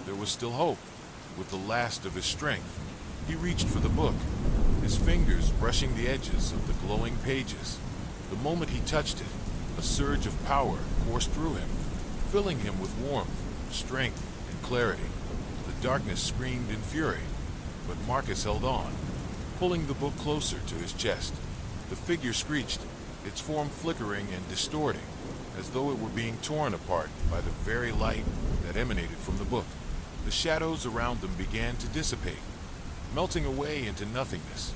there was still hope. With the last of his strength, he reached for the book, his fingers brushing the edges of the glowing pages. The moment he touched it, a surge of power coursed through him, filling him with warmth, strength, and clarity. The darkness screamed in fury, but Marcus held on, pulling the book closer to his chest. The figure screeched, its form flickering and distorting, as though it were being torn apart by the very light that emanated from the book. The shadows around them began to dissipate, melting away into nothingness.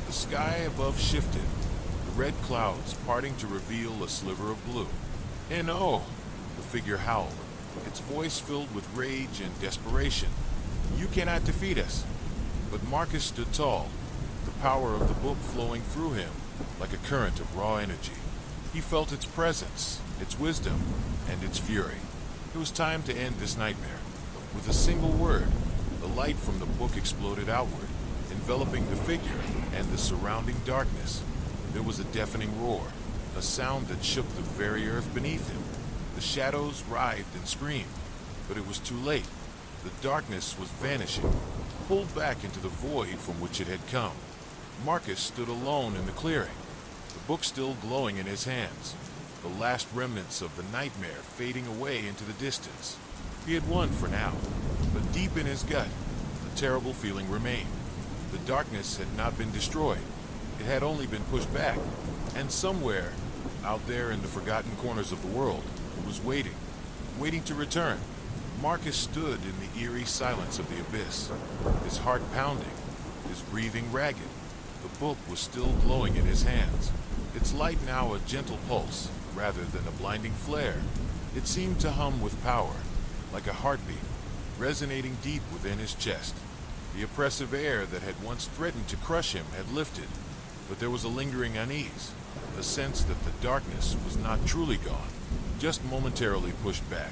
The sky above shifted, the red clouds parting to reveal a sliver of blue. "And oh," the figure howled, its voice filled with rage and desperation. "You cannot defeat us." But Marcus stood tall, the power of the book flowing through him like a current of raw energy. He felt its presence, its wisdom, and its fury. It was time to end this nightmare. With a single word, the light from the book exploded outward, enveloping the figure and the surrounding darkness. There was a deafening roar, a sound that shook the very earth beneath him. The shadows writhed and screamed, but it was too late. The darkness was vanishing, pulled back into the void from which it had come. Marcus stood alone in the clearing, the book still glowing in his hands, the last remnants of the nightmare fading away into the distance. He had won for now, but deep in his gut, a terrible feeling remained. The darkness had not been destroyed. It had only been pushed back, and somewhere, out there in the forgotten corners of the world, it was waiting to return. Marcus stood in the eerie silence of the abyss, his heart pounding, his breathing ragged. The book was still glowing in his hands, its light now a gentle pulse rather than a blinding flare. It seemed to hum with power, like a heartbeat, resonating deep within his chest. The oppressive air that had once threatened to crush him had lifted, but there was a lingering unease, a sense that the darkness was not truly gone, just momentarily pushed back.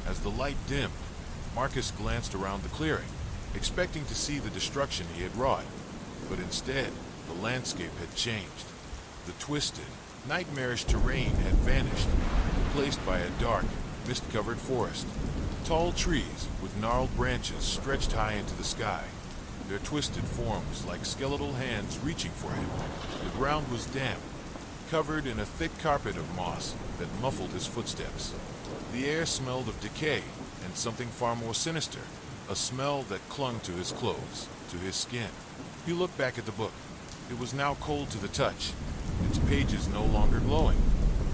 As the light dimmed, Marcus glanced around the clearing, expecting to see the destruction he had wrought, but instead, the landscape had changed. The twisted, nightmarish terrain had vanished, replaced by a dark, mist-covered forest. Tall trees with gnarled branches stretched high into the sky, their twisted forms like skeletal hands reaching for him. The ground was damp, covered in a thick carpet of moss that muffled his footsteps. The air smelled of decay and something far more sinister, a smell that clung to his clothes, to his skin. He looked back at the book. It was now cold to the touch, its pages no longer glowing.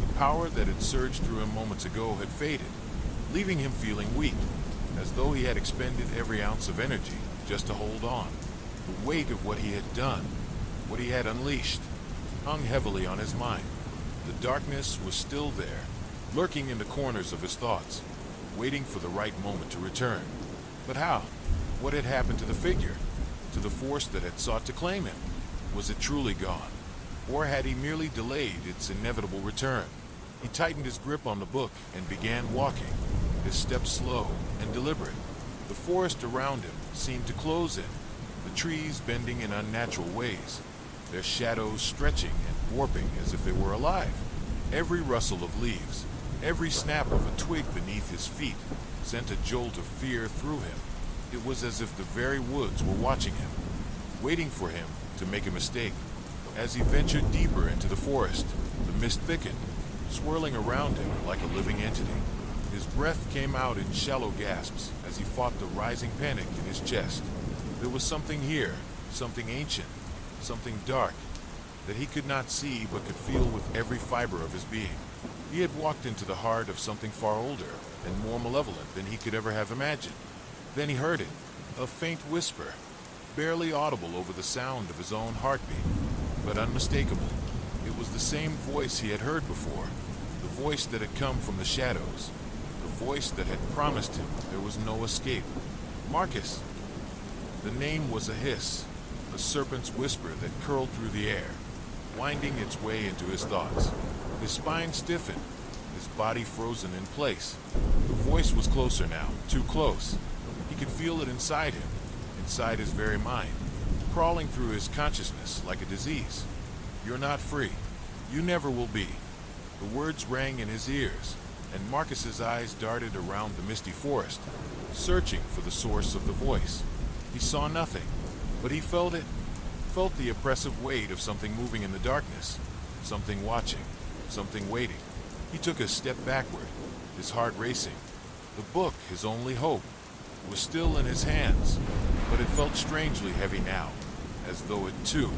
The power that had surged through him moments ago had faded, leaving him feeling weak, as though he had expended every ounce of energy just to hold on. The weight of what he had done, what he had unleashed, hung heavily on his mind. The darkness was still there, lurking in the corners of his thoughts, waiting for the right moment to return. But how? What had happened to the figure? To the force that had sought to claim him? Was it truly gone? Or had he merely delayed its inevitable return? He tightened his grip on the book and began walking, his steps slow and deliberate. The forest around him seemed to close in, the trees bending in unnatural ways, their shadows stretching and warping as if they were alive. Every rustle of leaves, every snap of a twig beneath his feet sent a jolt of fear through him. It was as if the very woods were watching him, waiting for him to make a mistake. As he ventured deeper into the forest, the mist thickened, swirling around him like a living entity. His breath came out in shallow gasps as he fought the rising panic in his chest. There was something here, something ancient, something dark, that he could not see but could feel with every fiber of his being. He had walked into the heart of something far older and more malevolent than he could ever have imagined. Then he heard it, a faint whisper, barely audible over the sound of his own heartbeat, but unmistakable. It was the same voice he had heard before, the voice that had come from the shadows, the voice that had promised him there was no escape. Marcus! The name was a hiss, a serpent's whisper that curled through the air, winding its way into his thoughts. His spine stiffened, his body frozen in place. The voice was closer now, too close. He could feel it inside him, inside his very mind, crawling through his consciousness like a disease. You're not free. You never will be. The words rang in his ears, and Marcus's eyes darted around the misty forest, searching for the source of the voice. He saw nothing, but he felt it, felt the oppressive weight of something moving in the darkness, something watching, something waiting. He took a step backward, his heart racing. The book, his only hope, was still in his hands, but it felt strangely heavy now, as though it, too,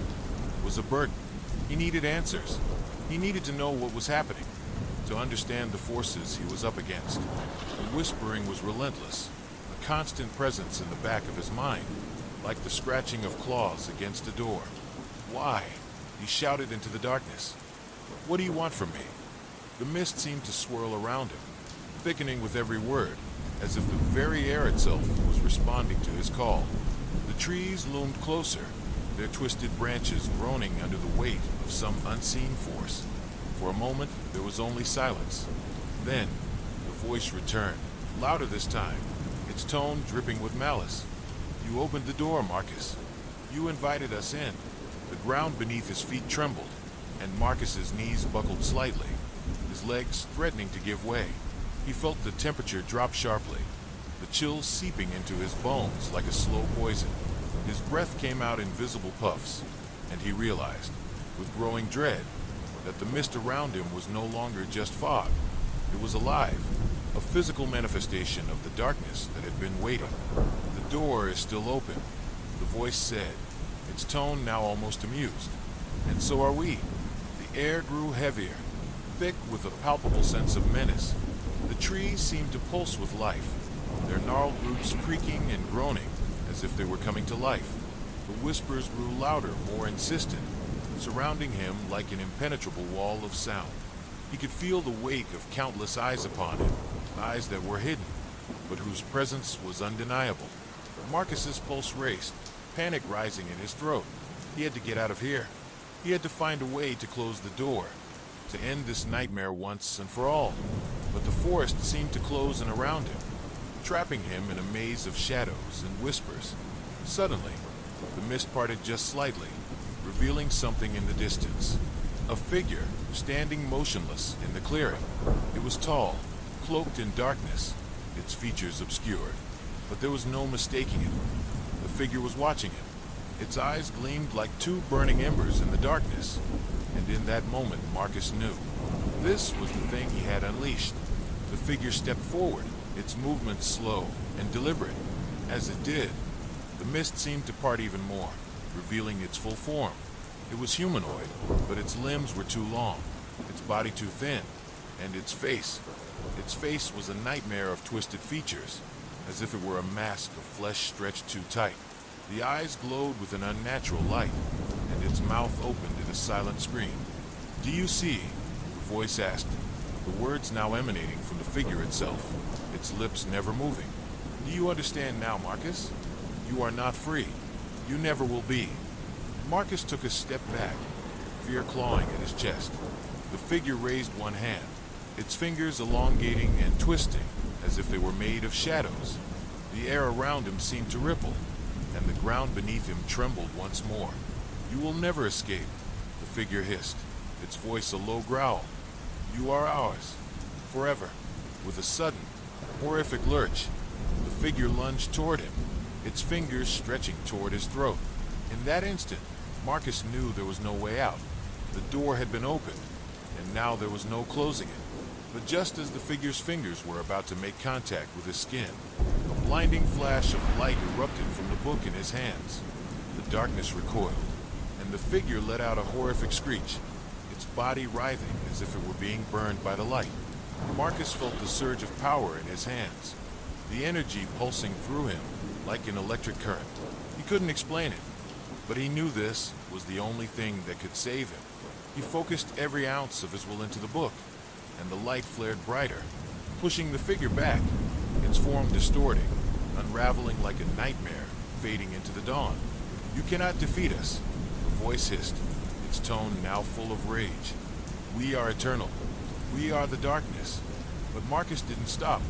was a burden. He needed answers. He needed to know what was happening, to understand the forces he was up against. The whispering was relentless, a constant presence in the back of his mind, like the scratching of claws against a door. Why? He shouted into the darkness. What do you want from me? The mist seemed to swirl around him, thickening with every word, as if the very air itself was responding to his call. The trees loomed closer, their twisted branches groaning under the weight of some unseen force. For a moment, there was only silence. Then, the voice returned, louder this time, its tone dripping with malice. You opened the door, Marcus. You invited us in. The ground beneath his feet trembled, and Marcus's knees buckled slightly, his legs threatening to give way. He felt the temperature drop sharply, the chills seeping into his bones like a slow poison. His breath came out in visible puffs, and he realized, with growing dread, that the mist around him was no longer just fog. It was alive, a physical manifestation of the darkness that had been waiting. The door is still open, the voice said, its tone now almost amused. And so are we. The air grew heavier, thick with a palpable sense of menace. The trees seemed to pulse with life, their gnarled roots creaking and groaning as if they were coming to life. The whispers grew louder, more insistent, surrounding him like an impenetrable wall of sound. He could feel the weight of countless eyes upon him, eyes that were hidden, but whose presence was undeniable. Marcus's pulse raced, panic rising in his throat. He had to get out of here. He had to find a way to close the door, to end this nightmare once and for all. But the forest seemed to close in around him, trapping him in a maze of shadows and whispers. Suddenly, the mist parted just slightly, revealing something in the distance. A figure standing motionless in the clearing. It was tall, cloaked in darkness, its features obscured, but there was no mistaking it. The figure was watching him. Its eyes gleamed like two burning embers in the darkness. And in that moment, Marcus knew. This was the thing he had unleashed. The figure stepped forward, its movement slow and deliberate. As it did, the mist seemed to part even more, revealing its full form. It was humanoid, but its limbs were too long, its body too thin, and its face was a nightmare of twisted features, as if it were a mask of flesh stretched too tight. The eyes glowed with an unnatural light, and its mouth opened in a silent scream. "Do you see?" the voice asked, the words now emanating from the figure itself, its lips never moving. "Do you understand now, Marcus? You are not free. You never will be." Marcus took a step back, fear clawing at his chest. The figure raised one hand, its fingers elongating and twisting as if they were made of shadows. The air around him seemed to ripple, and the ground beneath him trembled once more. "You will never escape," the figure hissed, its voice a low growl. "You are ours, forever." With a sudden, horrific lurch, the figure lunged toward him, its fingers stretching toward his throat. In that instant, Marcus knew there was no way out. The door had been opened, and now there was no closing it. But just as the figure's fingers were about to make contact with his skin, a blinding flash of light erupted from the book in his hands. The darkness recoiled, and the figure let out a horrific screech, its body writhing as if it were being burned by the light. Marcus felt the surge of power in his hands, the energy pulsing through him like an electric current. He couldn't explain it, but he knew this was the only thing that could save him. He focused every ounce of his will into the book, and the light flared brighter, pushing the figure back, its form distorting, unraveling like a nightmare, fading into the dawn. "You cannot defeat us," the voice hissed, its tone now full of rage. "We are eternal. We are the darkness." But Marcus didn't stop.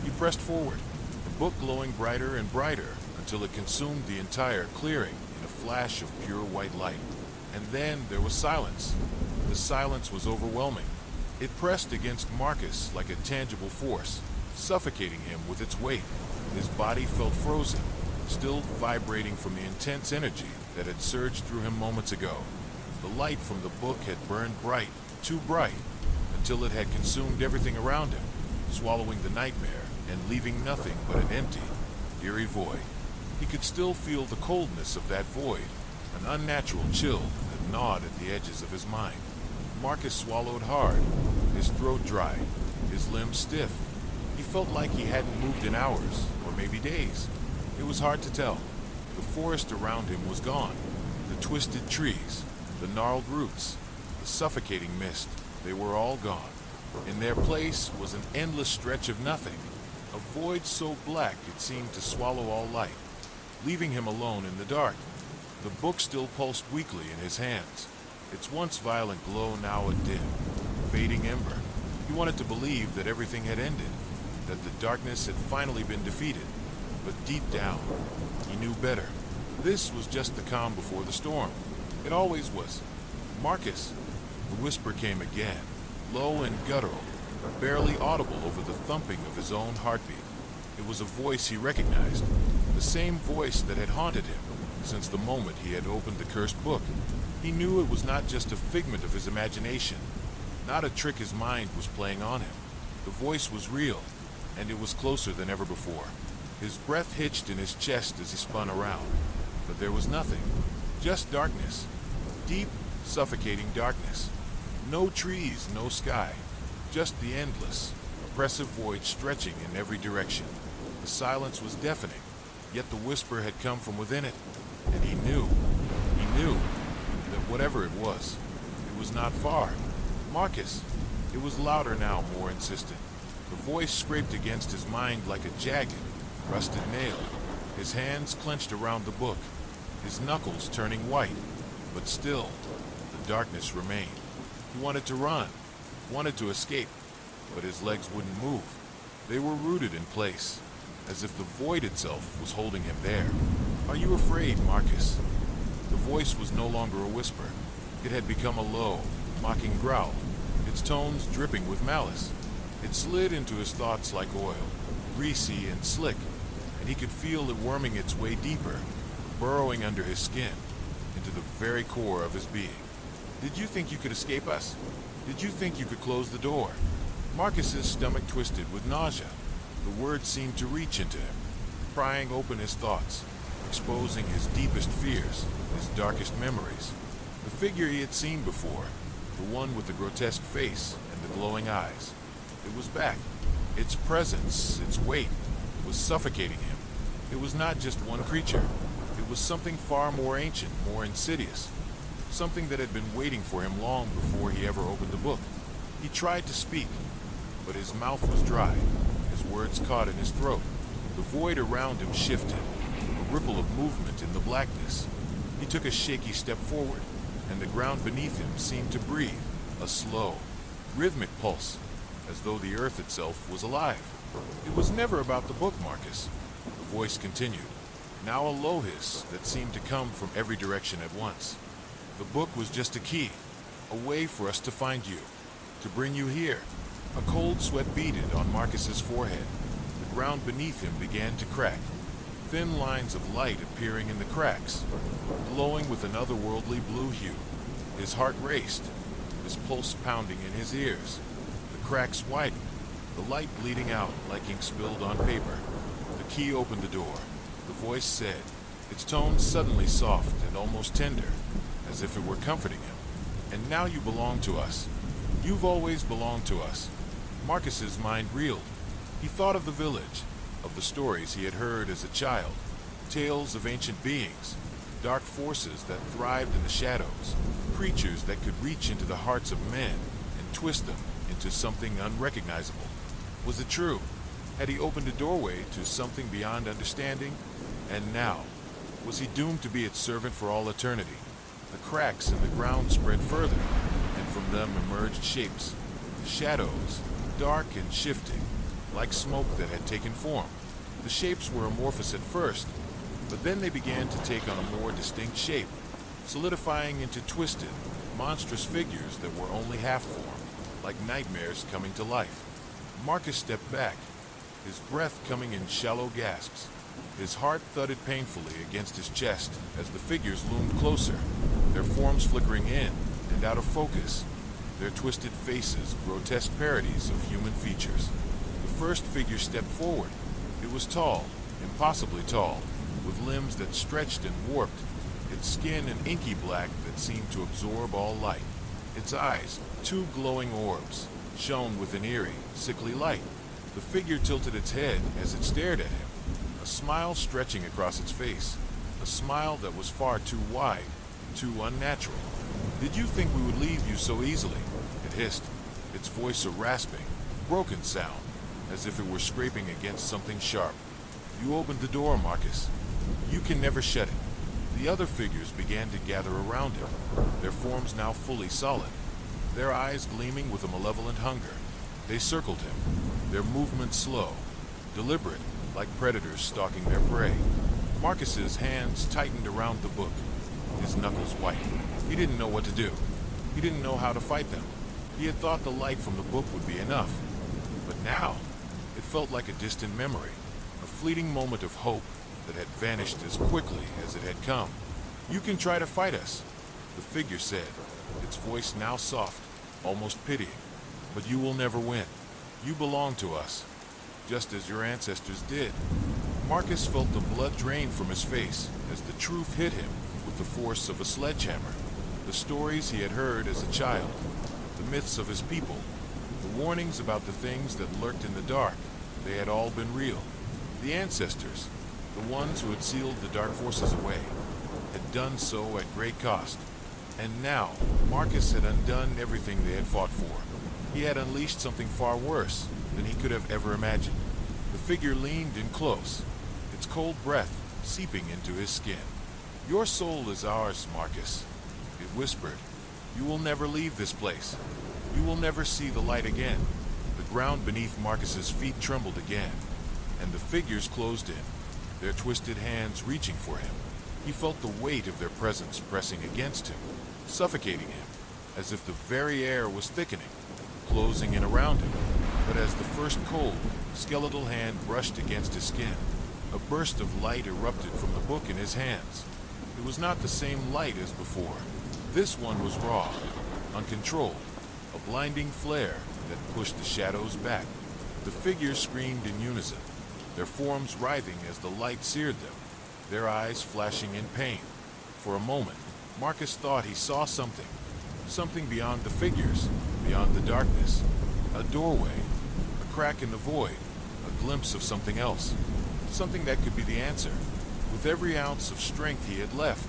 He pressed forward, the book glowing brighter and brighter until it consumed the entire clearing in a flash of pure white light. And then there was silence. The silence was overwhelming. It pressed against Marcus like a tangible force, suffocating him with its weight. His body felt frozen, still vibrating from the intense energy that had surged through him moments ago. The light from the book had burned bright, too bright, until it had consumed everything around him, swallowing the nightmare and leaving nothing but an empty, eerie void. He could still feel the coldness of that void, an unnatural chill that gnawed at the edges of his mind. Marcus swallowed hard, his throat dry, his limbs stiff. He felt like he hadn't moved in hours, or maybe days. It was hard to tell. The forest around him was gone. The twisted trees, the gnarled roots, the suffocating mist, they were all gone. In their place was an endless stretch of nothing, a void so black it seemed to swallow all light, leaving him alone in the dark. The book still pulsed weakly in his hands, its once violent glow now a dim, fading ember. He wanted to believe that everything had ended, that the darkness had finally been defeated. But deep down, he knew better. This was just the calm before the storm. It always was. "Marcus," the whisper came again, low and guttural, barely audible over the thumping of his own heartbeat. It was a voice he recognized, the same voice that had haunted him since the moment he had opened the cursed book. He knew it was not just a figment of his imagination, not a trick his mind was playing on him. The voice was real, and it was closer than ever before. His breath hitched in his chest as he spun around, but there was nothing, just darkness, deep, suffocating darkness. No trees, no sky, just the endless, oppressive void stretching in every direction. The silence was deafening, yet the whisper had come from within it, and he knew that whatever it was not far. "Marcus!" It was louder now, more insistent. The voice scraped against his mind like a jagged, rusted nail. His hands clenched around the book, his knuckles turning white, but still, the darkness remained. He wanted to run, wanted to escape, but his legs wouldn't move. They were rooted in place, as if the void itself was holding him there. "Are you afraid, Marcus?" The voice was no longer a whisper. It had become a low, mocking growl, its tones dripping with malice. It slid into his thoughts like oil, greasy and slick, and he could feel it worming its way deeper, burrowing under his skin, into the very core of his being. Did you think you could escape us? Did you think you could close the door? Marcus's stomach twisted with nausea. The words seemed to reach into him, prying open his thoughts, exposing his deepest fears, his darkest memories. The figure he had seen before, the one with the grotesque face and the glowing eyes. It was back. Its presence, its weight, was suffocating him. It was not just one creature. It was something far more ancient, more insidious. Something that had been waiting for him long before he ever opened the book. He tried to speak, but his mouth was dry. His words caught in his throat. The void around him shifted, a ripple of movement in the blackness. He took a shaky step forward, and the ground beneath him seemed to breathe, a slow, rhythmic pulse, as though the earth itself was alive. It was never about the book, Marcus. The voice continued, now a low hiss that seemed to come from every direction at once. The book was just a key, a way for us to find you, to bring you here. A cold sweat beaded on Marcus's forehead. The ground beneath him began to crack, thin lines of light appearing in the cracks, glowing with an otherworldly blue hue. His heart raced, his pulse pounding in his ears. The cracks widened, the light bleeding out like ink spilled on paper. The key opened the door. The voice said, its tone suddenly soft and almost tender, as if it were comforting him. And now you belong to us. You've always belonged to us. Marcus's mind reeled. He thought of the village, of the stories he had heard as a child, tales of ancient beings, dark forces that thrived in the shadows, creatures that could reach into the hearts of men and twist them into something unrecognizable. Was it true? Had he opened a doorway to something beyond understanding? And now, was he doomed to be its servant for all eternity? The cracks in the ground spread further, and from them emerged shapes, shadows, dark and shifting, like smoke that had taken form. The shapes were amorphous at first, but then they began to take on a more distinct shape, solidifying into twisted, monstrous figures that were only half-formed, like nightmares coming to life. Marcus stepped back, his breath coming in shallow gasps. His heart thudded painfully against his chest as the figures loomed closer, their forms flickering in and out of focus, their twisted faces grotesque parodies of human features. The first figure stepped forward. It was tall, impossibly tall, with limbs that stretched and warped, its skin an inky black that seemed to absorb all light. Its eyes, two glowing orbs, shone with an eerie, sickly light. The figure tilted its head as it stared at him, a smile stretching across its face, a smile that was far too wide, too unnatural. Did you think we would leave you so easily? It hissed, its voice a rasping, broken sound, as if it were scraping against something sharp. You opened the door, Marcus. You can never shut it. The other figures began to gather around him, their forms now fully solid, their eyes gleaming with a malevolent hunger. They circled him, their movements slow, deliberate, like predators stalking their prey. Marcus's hands tightened around the book, his knuckles white. He didn't know what to do. He didn't know how to fight them. He had thought the light from the book would be enough. But now, it felt like a distant memory, a fleeting moment of hope that had vanished as quickly as it had come. You can try to fight us, the figure said, its voice now soft, almost pitying. But you will never win. You belong to us, just as your ancestors did. Marcus felt the blood drain from his face as the truth hit him with the force of a sledgehammer. The stories he had heard as a child, the myths of his people, the warnings about the things that lurked in the dark, they had all been real. The ancestors, the ones who had sealed the dark forces away, had done so at great cost. And now, Marcus had undone everything they had fought for. He had unleashed something far worse than he could have ever imagined. The figure leaned in close, its cold breath seeping into his skin. Your soul is ours, Marcus, it whispered. You will never leave this place. You will never see the light again. The ground beneath Marcus's feet trembled again, and the figures closed in, their twisted hands reaching for him. He felt the weight of their presence pressing against him, suffocating him, as if the very air was thickening, closing in around him. But as the first cold, skeletal hand brushed against his skin, a burst of light erupted from the book in his hands. It was not the same light as before. This one was raw, uncontrolled, a blinding flare that pushed the shadows back. The figures screamed in unison, their forms writhing as the light seared them, their eyes flashing in pain. For a moment, Marcus thought he saw something, something beyond the figures, beyond the darkness. A doorway, a crack in the void, a glimpse of something else, something that could be the answer. With every ounce of strength he had left,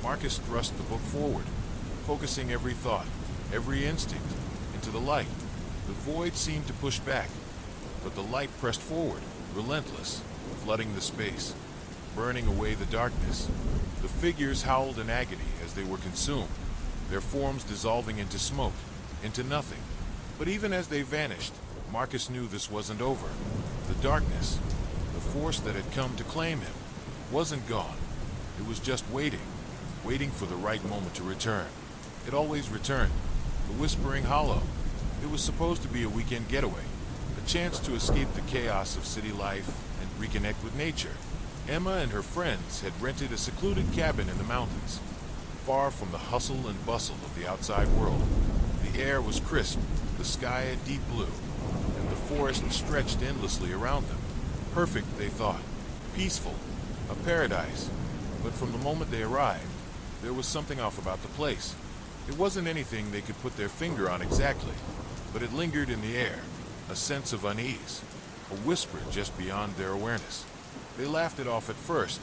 Marcus thrust the book forward, focusing every thought, every instinct, into the light. The void seemed to push back, but the light pressed forward, relentless, flooding the space, burning away the darkness. The figures howled in agony as they were consumed, their forms dissolving into smoke, into nothing. But even as they vanished, Marcus knew this wasn't over. The darkness, the force that had come to claim him, wasn't gone. It was just waiting, waiting for the right moment to return. It always returned, the Whispering Hollow. It was supposed to be a weekend getaway, a chance to escape the chaos of city life and reconnect with nature. Emma and her friends had rented a secluded cabin in the mountains, far from the hustle and bustle of the outside world. The air was crisp, the sky a deep blue, and the forest stretched endlessly around them. Perfect, they thought. Peaceful. A paradise. But from the moment they arrived, there was something off about the place. It wasn't anything they could put their finger on exactly, but it lingered in the air, a sense of unease, a whisper just beyond their awareness. They laughed it off at first,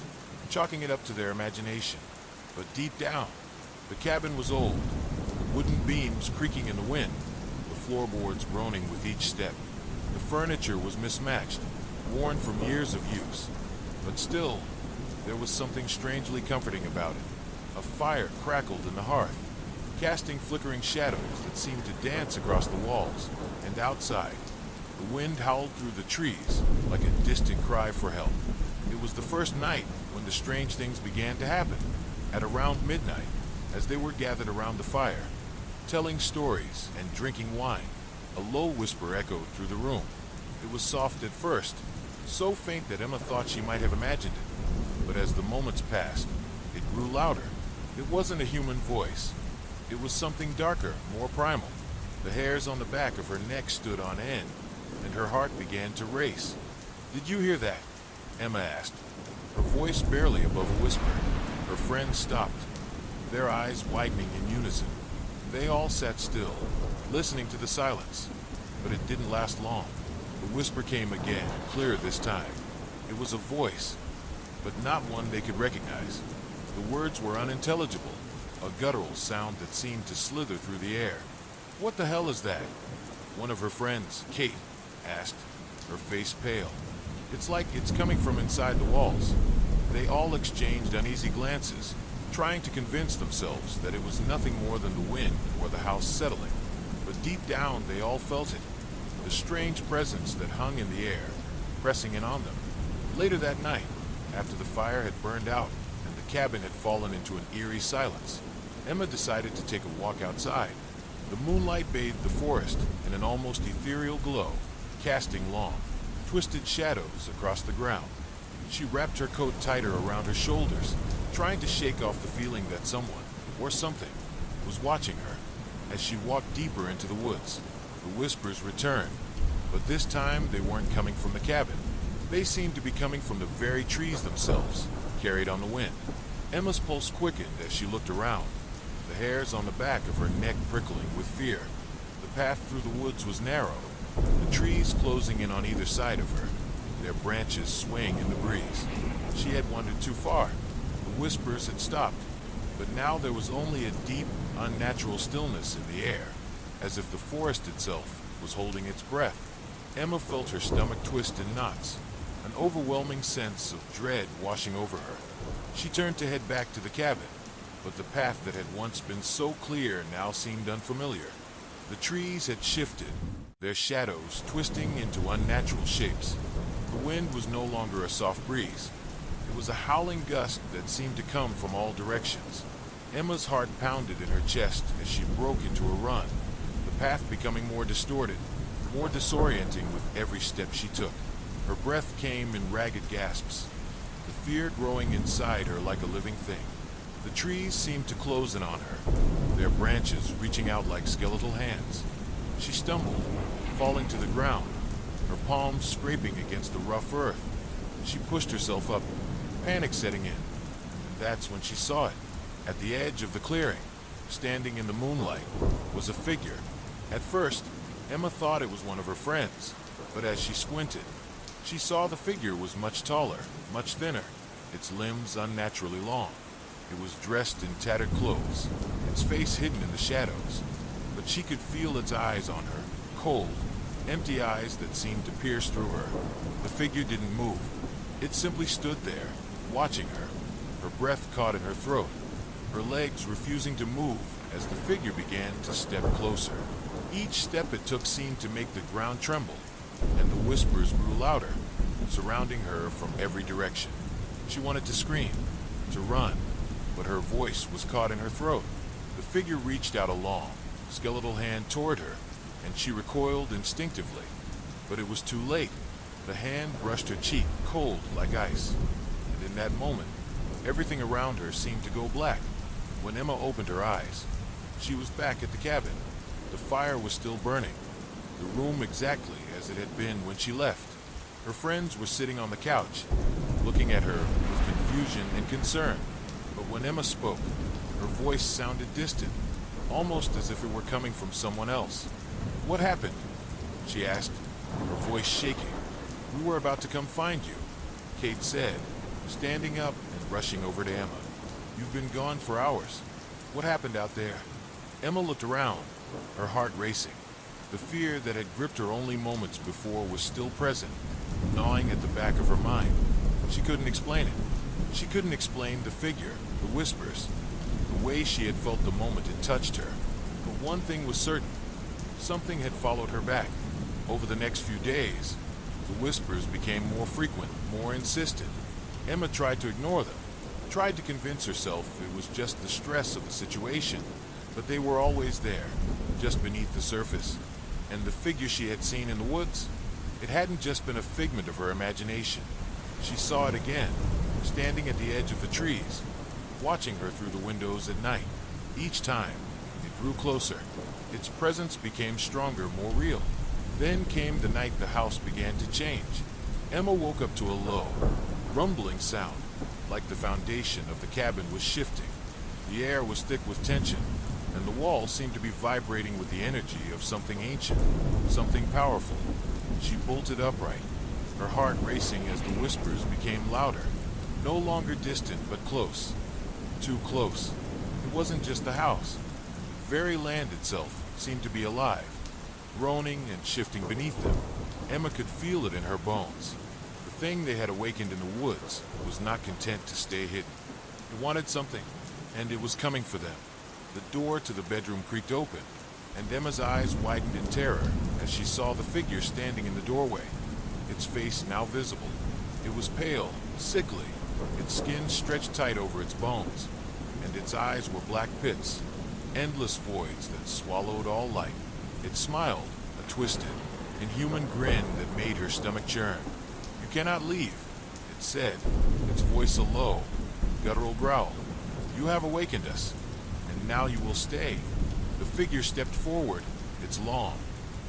chalking it up to their imagination. But deep down, the cabin was old, wooden beams creaking in the wind, the floorboards groaning with each step. The furniture was mismatched, worn from years of use. But still, there was something strangely comforting about it. A fire crackled in the hearth, casting flickering shadows that seemed to dance across the walls. And outside, the wind howled through the trees like a distant cry for help. It was the first night when the strange things began to happen. At around midnight, as they were gathered around the fire, telling stories and drinking wine, a low whisper echoed through the room. It was soft at first, so faint that Emma thought she might have imagined it. But as the moments passed, it grew louder. It wasn't a human voice. It was something darker, more primal. The hairs on the back of her neck stood on end, and her heart began to race. "Did you hear that?" Emma asked, her voice barely above a whisper. Her friends stopped, their eyes widening in unison. They all sat still, listening to the silence. But it didn't last long. The whisper came again, clearer this time. It was a voice, but not one they could recognize. The words were unintelligible, a guttural sound that seemed to slither through the air. "What the hell is that?" One of her friends, Kate, asked, her face pale. "It's like it's coming from inside the walls." They all exchanged uneasy glances, trying to convince themselves that it was nothing more than the wind or the house settling. But deep down they all felt it, the strange presence that hung in the air, pressing in on them. Later that night, after the fire had burned out and the cabin had fallen into an eerie silence, Emma decided to take a walk outside. The moonlight bathed the forest in an almost ethereal glow, casting long, twisted shadows across the ground. She wrapped her coat tighter around her shoulders, trying to shake off the feeling that someone, or something, was watching her. As she walked deeper into the woods, the whispers returned, but this time they weren't coming from the cabin. They seemed to be coming from the very trees themselves, carried on the wind. Emma's pulse quickened as she looked around, the hairs on the back of her neck prickling with fear. The path through the woods was narrow, the trees closing in on either side of her, their branches swaying in the breeze. She had wandered too far. The whispers had stopped, but now there was only a deep, unnatural stillness in the air, as if the forest itself was holding its breath. Emma felt her stomach twist in knots, an overwhelming sense of dread washing over her. She turned to head back to the cabin, but the path that had once been so clear now seemed unfamiliar. The trees had shifted, their shadows twisting into unnatural shapes. The wind was no longer a soft breeze. It was a howling gust that seemed to come from all directions. Emma's heart pounded in her chest as she broke into a run, the path becoming more distorted, more disorienting with every step she took. Her breath came in ragged gasps, the fear growing inside her like a living thing. The trees seemed to close in on her, their branches reaching out like skeletal hands. She stumbled, falling to the ground, her palms scraping against the rough earth. She pushed herself up, panic setting in. And that's when she saw it. At the edge of the clearing, standing in the moonlight, was a figure. At first, Emma thought it was one of her friends, but as she squinted, she saw the figure was much taller, much thinner, its limbs unnaturally long. It was dressed in tattered clothes, its face hidden in the shadows, but she could feel its eyes on her, cold, empty eyes that seemed to pierce through her. The figure didn't move. It simply stood there, watching her, her breath caught in her throat, her legs refusing to move as the figure began to step closer. Each step it took seemed to make the ground tremble, and the whispers grew louder, surrounding her from every direction. She wanted to scream, to run, but her voice was caught in her throat. The figure reached out a long, skeletal hand toward her, and she recoiled instinctively. But it was too late. The hand brushed her cheek, cold like ice. And in that moment, everything around her seemed to go black. When Emma opened her eyes, she was back at the cabin. The fire was still burning, the room exactly as it had been when she left. Her friends were sitting on the couch, looking at her with confusion and concern. But when Emma spoke, her voice sounded distant, almost as if it were coming from someone else. "What happened?" she asked, her voice shaking. "We were about to come find you," Kate said, standing up and rushing over to Emma. "You've been gone for hours. What happened out there?" Emma looked around, her heart racing. The fear that had gripped her only moments before was still present, gnawing at the back of her mind. She couldn't explain it. She couldn't explain the figure, the whispers, the way she had felt the moment it touched her. But one thing was certain. Something had followed her back. Over the next few days, the whispers became more frequent, more insistent. Emma tried to ignore them, tried to convince herself it was just the stress of the situation, but they were always there, just beneath the surface. And the figure she had seen in the woods, it hadn't just been a figment of her imagination. She saw it again, standing at the edge of the trees, watching her through the windows at night. Each time, it grew closer. Its presence became stronger, more real. Then came the night the house began to change. Emma woke up to a low, rumbling sound, like the foundation of the cabin was shifting. The air was thick with tension, and the walls seemed to be vibrating with the energy of something ancient, something powerful. She bolted upright, her heart racing as the whispers became louder, no longer distant but close. Too close. It wasn't just the house. The very land itself seemed to be alive, groaning and shifting beneath them. Emma could feel it in her bones. The thing they had awakened in the woods was not content to stay hidden. It wanted something, and it was coming for them. The door to the bedroom creaked open, and Emma's eyes widened in terror as she saw the figure standing in the doorway, its face now visible. It was pale, sickly, its skin stretched tight over its bones, and its eyes were black pits, endless voids that swallowed all light. It smiled, a twisted, inhuman grin that made her stomach churn. "You cannot leave," it said, its voice a low, guttural growl. "You have awakened us, and now you will stay." The figure stepped forward, its long,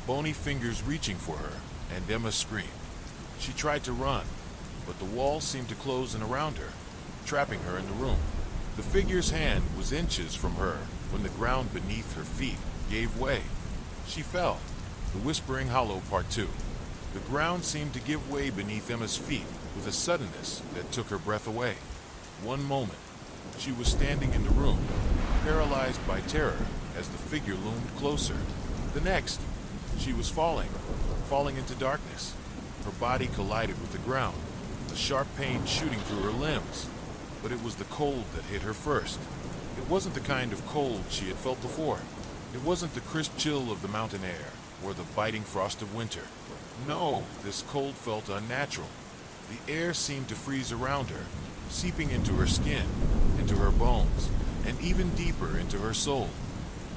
bony fingers reaching for her, and Emma screamed. She tried to run, but the walls seemed to close in around her, trapping her in the room. The figure's hand was inches from her when the ground beneath her feet gave way. She fell, the whispering hollow part two. The ground seemed to give way beneath Emma's feet with a suddenness that took her breath away. One moment, she was standing in the room, paralyzed by terror as the figure loomed closer. The next, she was falling into darkness. Her body collided with the ground, a sharp pain shooting through her limbs. But it was the cold that hit her first. It wasn't the kind of cold she had felt before. It wasn't the crisp chill of the mountain air or the biting frost of winter. No, this cold felt unnatural. The air seemed to freeze around her, seeping into her skin, into her bones, and even deeper into her soul.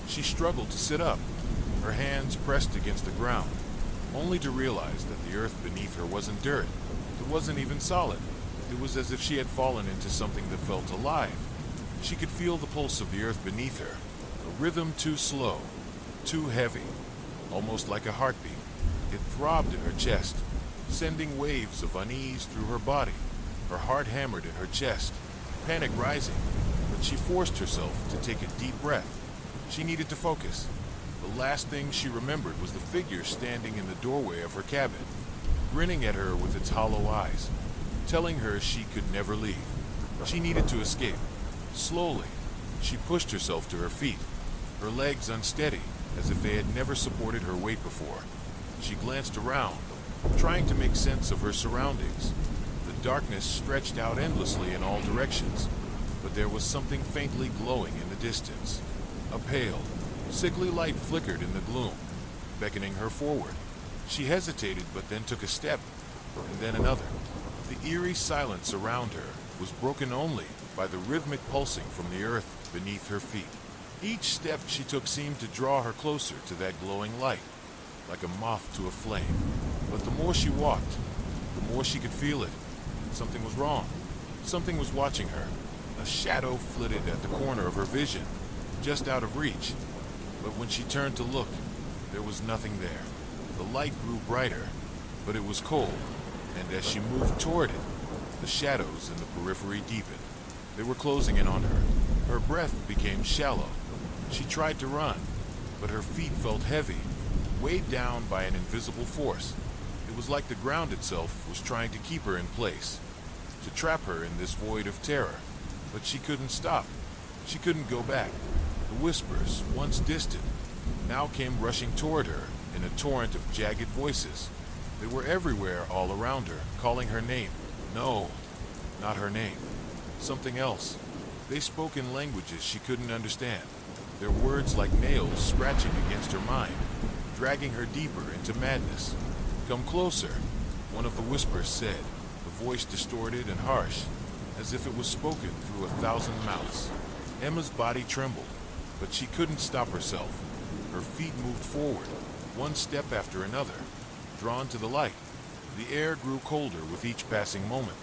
She struggled to sit up, her hands pressed against the ground, only to realize that the earth beneath her wasn't dirt. It wasn't even solid. It was as if she had fallen into something that felt alive. She could feel the pulse of the earth beneath her, a rhythm too slow, too heavy, almost like a heartbeat. It throbbed in her chest, sending waves of unease through her body. Her heart hammered in her chest, panic rising, but she forced herself to take a deep breath. She needed to focus. The last thing she remembered was the figure standing in the doorway of her cabin, grinning at her with its hollow eyes, telling her she could never leave. She needed to escape. Slowly, she pushed herself to her feet, her legs unsteady, as if they had never supported her weight before. She glanced around, trying to make sense of her surroundings. The darkness stretched out endlessly in all directions, but there was something faintly glowing in the distance. A pale, sickly light flickered in the gloom, beckoning her forward. She hesitated, but then took a step, and then another. The eerie silence around her was broken only by the rhythmic pulsing from the earth beneath her feet. Each step she took seemed to draw her closer to that glowing light, like a moth to a flame. But the more she walked, the more she could feel it. Something was wrong. Something was watching her. A shadow flitted at the corner of her vision, just out of reach. But when she turned to look, there was nothing there. The light grew brighter, but it was cold, and as she moved toward it, the shadows in the periphery deepened. They were closing in on her. Her breath became shallow. She tried to run, but her feet felt heavy, weighed down by an invisible force. It was like the ground itself was trying to keep her in place, to trap her in this void of terror. But she couldn't stop. She couldn't go back. The whispers, once distant, now came rushing toward her in a torrent of jagged voices. They were everywhere all around her, calling her name. No, not her name. Something else. They spoke in languages she couldn't understand, their words like nails scratching against her mind, dragging her deeper into madness. "Come closer," one of the whispers said, the voice distorted and harsh, as if it was spoken through 1,000 mouths. Emma's body trembled, but she couldn't stop herself. Her feet moved forward, one step after another, drawn to the light. The air grew colder with each passing moment,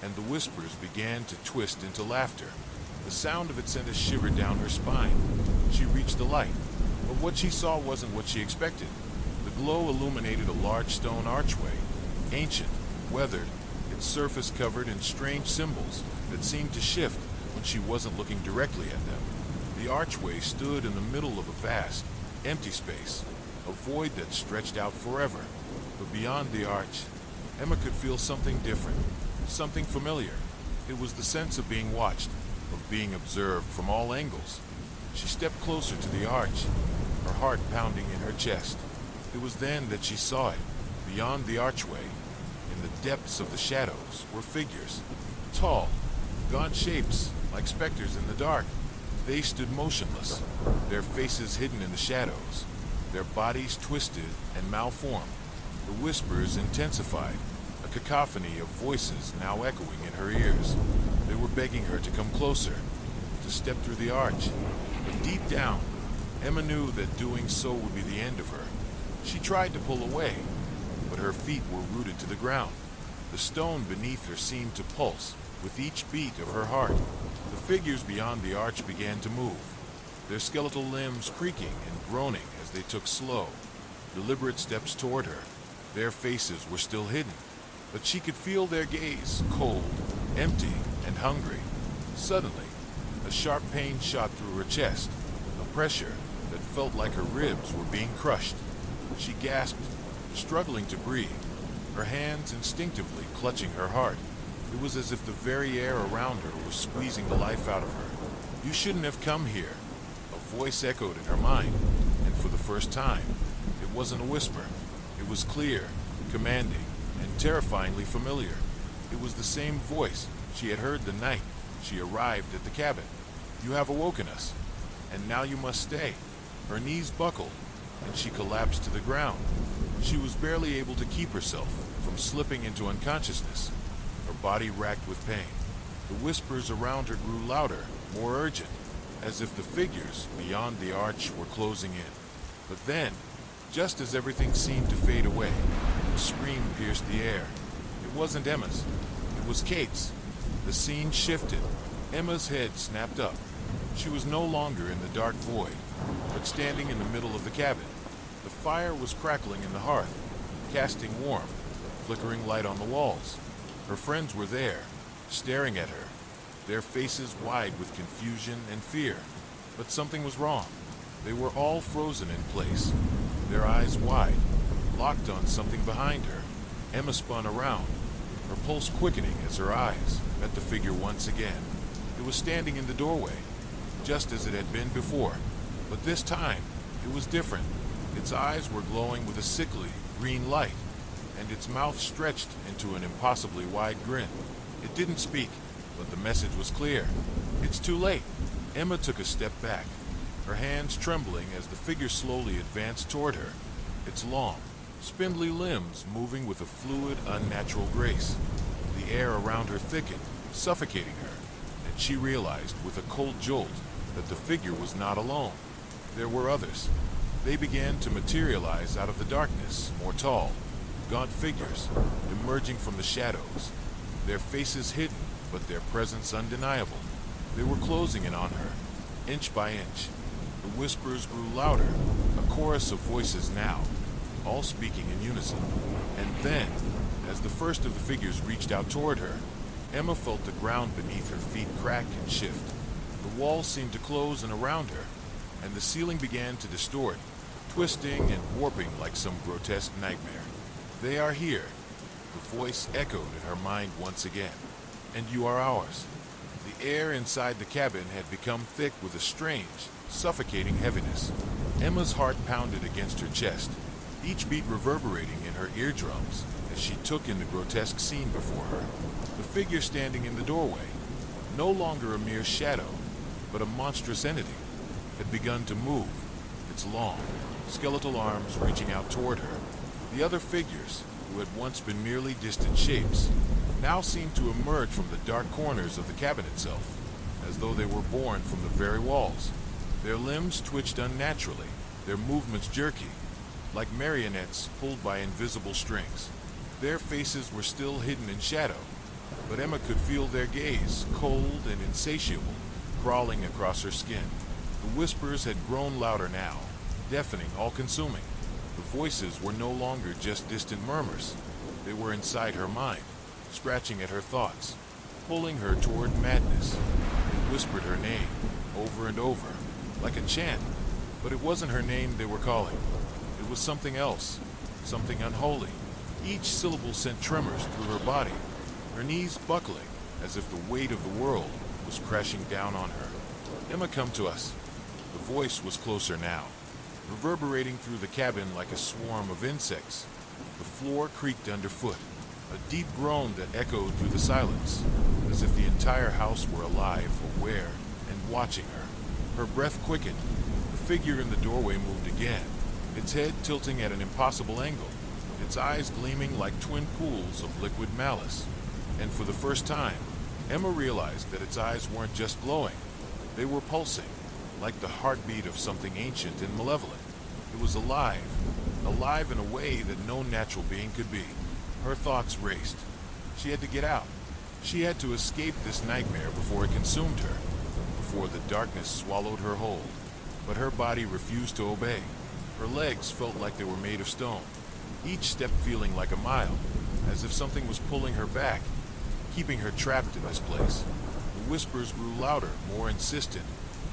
and the whispers began to twist into laughter. The sound of it sent a shiver down her spine. She reached the light, but what she saw wasn't what she expected. The glow illuminated a large stone archway, ancient, weathered, its surface covered in strange symbols that seemed to shift when she wasn't looking directly at them. The archway stood in the middle of a vast, empty space, a void that stretched out forever. But beyond the arch, Emma could feel something different, something familiar. It was the sense of being watched, of being observed from all angles. She stepped closer to the arch, her heart pounding in her chest. It was then that she saw it. Beyond the archway, in the depths of the shadows, were figures. Tall, gaunt shapes, like specters in the dark. They stood motionless, their faces hidden in the shadows, their bodies twisted and malformed. The whispers intensified, a cacophony of voices now echoing in her ears. They were begging her to come closer, to step through the arch. But deep down, Emma knew that doing so would be the end of her. She tried to pull away, but her feet were rooted to the ground. The stone beneath her seemed to pulse with each beat of her heart. The figures beyond the arch began to move, their skeletal limbs creaking and groaning as they took slow, deliberate steps toward her. Their faces were still hidden, but she could feel their gaze, cold, empty, and hungry. Suddenly, a sharp pain shot through her chest, a pressure that felt like her ribs were being crushed. She gasped, struggling to breathe, her hands instinctively clutching her heart. It was as if the very air around her was squeezing the life out of her. "You shouldn't have come here," a voice echoed in her mind, and for the first time, it wasn't a whisper. It was clear, commanding, and terrifyingly familiar. It was the same voice she had heard the night she arrived at the cabin. "You have awoken us, and now you must stay." Her knees buckled, and she collapsed to the ground. She was barely able to keep herself from slipping into unconsciousness, her body racked with pain. The whispers around her grew louder, more urgent, as if the figures beyond the arch were closing in. But then, just as everything seemed to fade away, a scream pierced the air. It wasn't Emma's. It was Kate's. The scene shifted. Emma's head snapped up. She was no longer in the dark void, but standing in the middle of the cabin. The fire was crackling in the hearth, casting warm, flickering light on the walls. Her friends were there, staring at her, their faces wide with confusion and fear. But something was wrong. They were all frozen in place, their eyes wide, locked on something behind her. Emma spun around, her pulse quickening as her eyes met the figure once again. It was standing in the doorway, just as it had been before, but this time it was different. Its eyes were glowing with a sickly green light, and its mouth stretched into an impossibly wide grin. It didn't speak, but the message was clear. It's too late. Emma took a step back, her hands trembling as the figure slowly advanced toward her, its long, spindly limbs moving with a fluid, unnatural grace. The air around her thickened, suffocating her, and she realized with a cold jolt that the figure was not alone. There were others. They began to materialize out of the darkness, more tall, gaunt figures emerging from the shadows, their faces hidden, but their presence undeniable. They were closing in on her, inch by inch. The whispers grew louder, a chorus of voices now, all speaking in unison. And then, as the first of the figures reached out toward her, Emma felt the ground beneath her feet crack and shift. The walls seemed to close in around her, and the ceiling began to distort, twisting and warping like some grotesque nightmare. They are here, the voice echoed in her mind once again. And you are ours. The air inside the cabin had become thick with a strange, suffocating heaviness. Emma's heart pounded against her chest, each beat reverberating in her eardrums as she took in the grotesque scene before her. The figure standing in the doorway, no longer a mere shadow, but a monstrous entity, had begun to move, its long, skeletal arms reaching out toward her. The other figures, who had once been merely distant shapes, now seemed to emerge from the dark corners of the cabin itself, as though they were born from the very walls. Their limbs twitched unnaturally, their movements jerky, like marionettes pulled by invisible strings. Their faces were still hidden in shadow, but Emma could feel their gaze, cold and insatiable, crawling across her skin. The whispers had grown louder now, deafening, all-consuming. The voices were no longer just distant murmurs. They were inside her mind, scratching at her thoughts, pulling her toward madness. They whispered her name, over and over, like a chant, but it wasn't her name they were calling. It was something else, something unholy. Each syllable sent tremors through her body, her knees buckling as if the weight of the world was crashing down on her. Emma, come to us. The voice was closer now, reverberating through the cabin like a swarm of insects. The floor creaked underfoot, a deep groan that echoed through the silence, as if the entire house were alive, aware, and watching her. Her breath quickened. The figure in the doorway moved again, its head tilting at an impossible angle, its eyes gleaming like twin pools of liquid malice. And for the first time, Emma realized that its eyes weren't just glowing. They were pulsing, like the heartbeat of something ancient and malevolent. It was alive, alive in a way that no natural being could be. Her thoughts raced. She had to get out. She had to escape this nightmare before it consumed her, before the darkness swallowed her whole. But her body refused to obey. Her legs felt like they were made of stone, each step feeling like a mile, as if something was pulling her back, keeping her trapped in this place. The whispers grew louder, more insistent,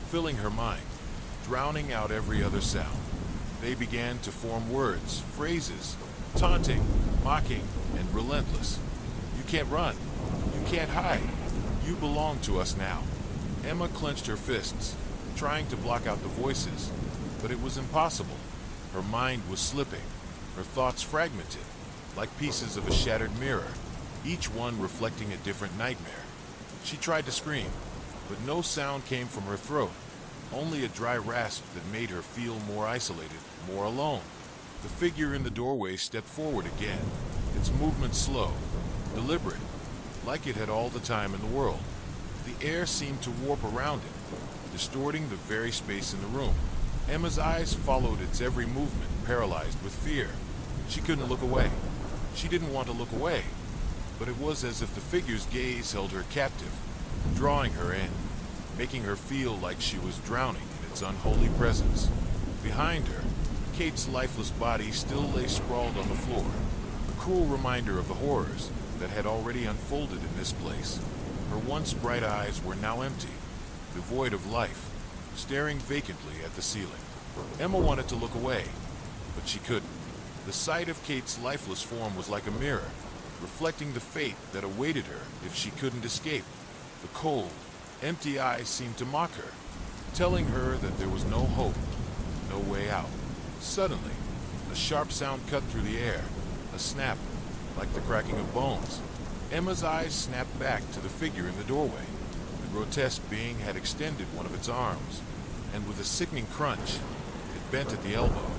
filling her mind, drowning out every other sound. They began to form words, phrases, taunting, mocking, and relentless. You can't run. You can't hide. You belong to us now. Emma clenched her fists, trying to block out the voices, but it was impossible. Her mind was slipping, her thoughts fragmented, like pieces of a shattered mirror, each one reflecting a different nightmare. She tried to scream, but no sound came from her throat, only a dry rasp that made her feel more isolated, more alone. The figure in the doorway stepped forward again, its movement slow, deliberate, like it had all the time in the world. The air seemed to warp around it, distorting the very space in the room. Emma's eyes followed its every movement, paralyzed with fear. She couldn't look away. She didn't want to look away, but it was as if the figure's gaze held her captive, drawing her in, making her feel like she was drowning in its unholy presence. Behind her, Kate's lifeless body still lay sprawled on the floor, a cruel reminder of the horrors that had already unfolded in this place. Her once bright eyes were now empty, devoid of life, staring vacantly at the ceiling. Emma wanted to look away, but she couldn't. The sight of Kate's lifeless form was like a mirror, reflecting the fate that awaited her if she couldn't escape. The cold, empty eyes seemed to mock her, telling her that there was no hope, no way out. Suddenly, a sharp sound cut through the air, a snap, like the cracking of bones. Emma's eyes snapped back to the figure in the doorway. The grotesque being had extended one of its arms, and with a sickening crunch, it bent at the elbow,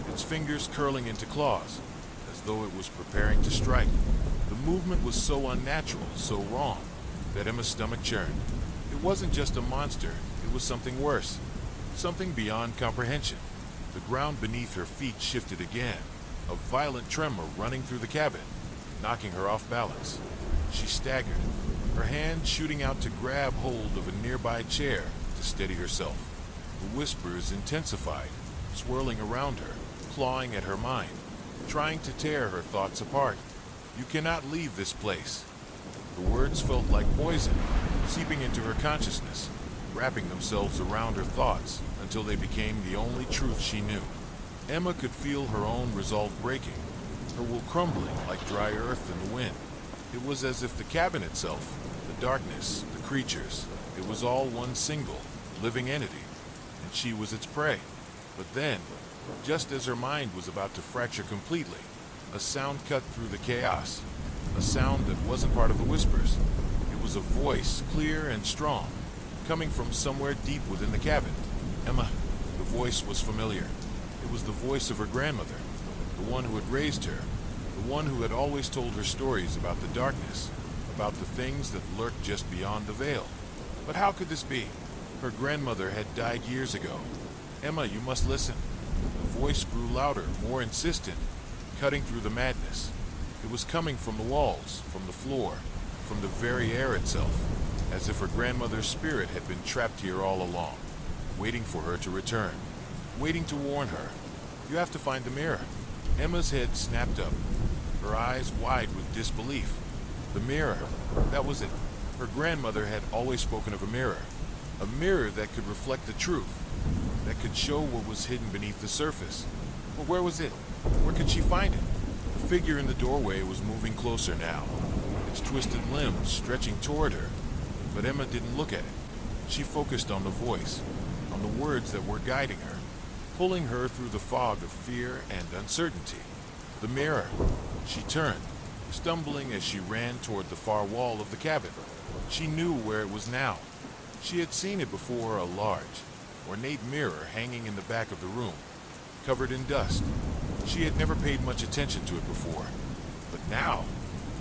its fingers curling into claws, as though it was preparing to strike. The movement was so unnatural, so wrong, that Emma's stomach churned. It wasn't just a monster, it was something worse, something beyond comprehension. The ground beneath her feet shifted again, a violent tremor running through the cabin, knocking her off balance. She staggered, her hand shooting out to grab hold of a nearby chair to steady herself. The whispers intensified, swirling around her, clawing at her mind, trying to tear her thoughts apart. "You cannot leave this place." The words felt like poison, seeping into her consciousness, wrapping themselves around her thoughts until they became the only truth she knew. Emma could feel her own resolve breaking, her will crumbling like dry earth in the wind. It was as if the cabin itself, the darkness, the creatures, it was all one single, living entity, and she was its prey. But then, just as her mind was about to fracture completely, a sound cut through the chaos, a sound that wasn't part of the whispers. It was a voice, clear and strong, coming from somewhere deep within the cabin. Emma, the voice was familiar. It was the voice of her grandmother, the one who had raised her, the one who had always told her stories about the darkness, about the things that lurked just beyond the veil. But how could this be? Her grandmother had died years ago. "Emma, you must listen." The voice grew louder, more insistent, cutting through the madness. It was coming from the walls, from the floor, from the very air itself, as if her grandmother's spirit had been trapped here all along, waiting for her to return, waiting to warn her. "You have to find the mirror." Emma's head snapped up, her eyes wide with disbelief. The mirror, that was it. Her grandmother had always spoken of a mirror that could reflect the truth, that could show what was hidden beneath the surface. But where was it? Where could she find it? The figure in the doorway was moving closer now, its twisted limbs stretching toward her. But Emma didn't look at it. She focused on the voice, on the words that were guiding her, pulling her through the fog of fear and uncertainty. The mirror. She turned, stumbling as she ran toward the far wall of the cabin. She knew where it was now. She had seen it before, a large, ornate mirror hanging in the back of the room, covered in dust. She had never paid much attention to it before, but now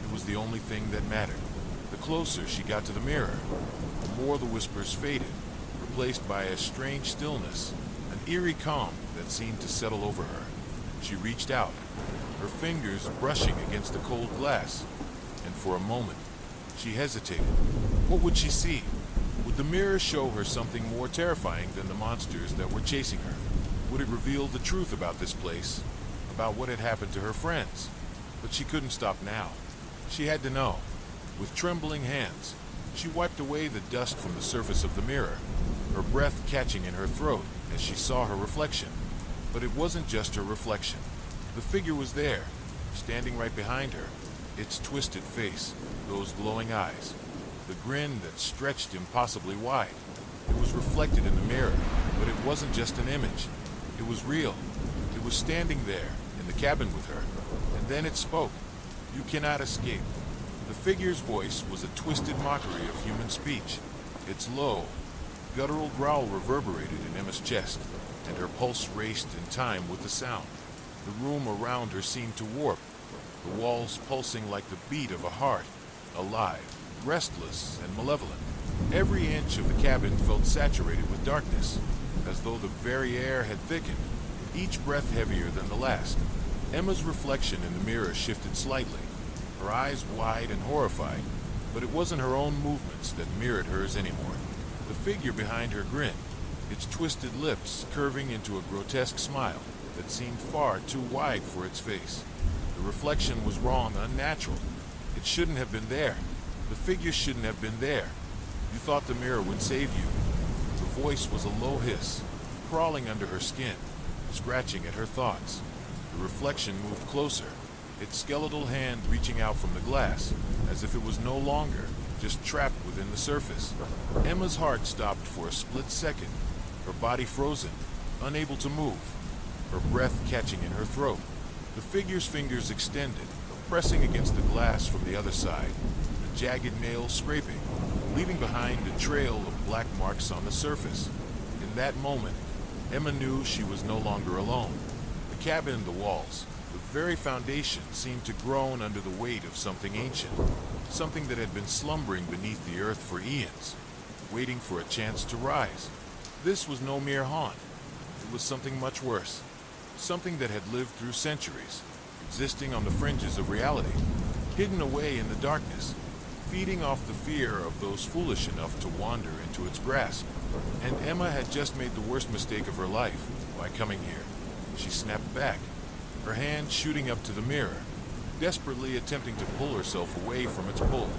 it was the only thing that mattered. The closer she got to the mirror, the more the whispers faded, replaced by a strange stillness, an eerie calm that seemed to settle over her. She reached out, her fingers brushing against the cold glass, and for a moment, she hesitated. What would she see? Would the mirror show her something more terrifying than the monsters that were chasing her? Would it reveal the truth about this place, about what had happened to her friends? But she couldn't stop now. She had to know. With trembling hands, she wiped away the dust from the surface of the mirror, her breath catching in her throat as she saw her reflection. But it wasn't just her reflection. The figure was there, standing right behind her, its twisted face, those glowing eyes, the grin that stretched impossibly wide. It was reflected in the mirror, but it wasn't just an image. It was real. It was standing there, in the cabin with her. And then it spoke. "You cannot escape." The figure's voice was a twisted mockery of human speech. Its low, guttural growl reverberated in Emma's chest, and her pulse raced in time with the sound. The room around her seemed to warp, the walls pulsing like the beat of a heart, alive, restless, and malevolent. Every inch of the cabin felt saturated with darkness, as though the very air had thickened, each breath heavier than the last. Emma's reflection in the mirror shifted slightly, her eyes wide and horrified, But it wasn't her own movements that mirrored hers anymore. The figure behind her grinned, its twisted lips curving into a grotesque smile that seemed far too wide for its face. The reflection was wrong, unnatural. It shouldn't have been there. The figure shouldn't have been there. You thought the mirror would save you. The voice was a low hiss, crawling under her skin, scratching at her thoughts. The reflection moved closer, its skeletal hand reaching out from the glass, as if it was no longer just trapped within the surface. Emma's heart stopped for a split second, her body frozen, unable to move, her breath catching in her throat. The figure's fingers extended, pressing against the glass from the other side, the jagged nails scraping, leaving behind a trail of black marks on the surface. In that moment, Emma knew she was no longer alone. The cabin and the walls, the very foundation, seemed to groan under the weight of something ancient, something that had been slumbering beneath the earth for eons, waiting for a chance to rise. This was no mere haunt. It was something much worse, something that had lived through centuries, existing on the fringes of reality, hidden away in the darkness, feeding off the fear of those foolish enough to wander into its grasp. And Emma had just made the worst mistake of her life by coming here. She snapped back, her hand shooting up to the mirror, desperately attempting to pull herself away from its pull.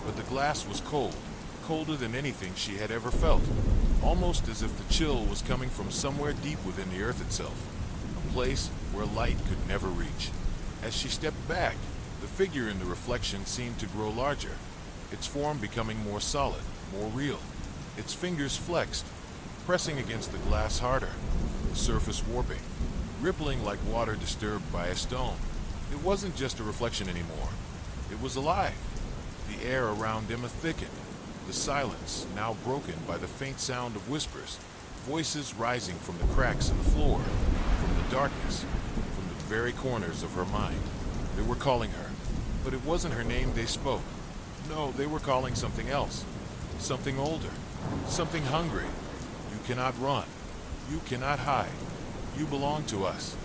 But the glass was cold, colder than anything she had ever felt, almost as if the chill was coming from somewhere deep within the earth itself, a place where light could never reach. As she stepped back, the figure in the reflection seemed to grow larger, its form becoming more solid, more real. Its fingers flexed, pressing against the glass harder, the surface warping, rippling like water disturbed by a stone. It wasn't just a reflection anymore. It was alive. The air around Emma thickened, the silence now broken by the faint sound of whispers, voices rising from the cracks in the floor, from the darkness, from the very corners of her mind. They were calling her, but it wasn't her name they spoke. No, they were calling something else, something older, something hungry. You cannot run. You cannot hide. You belong to us.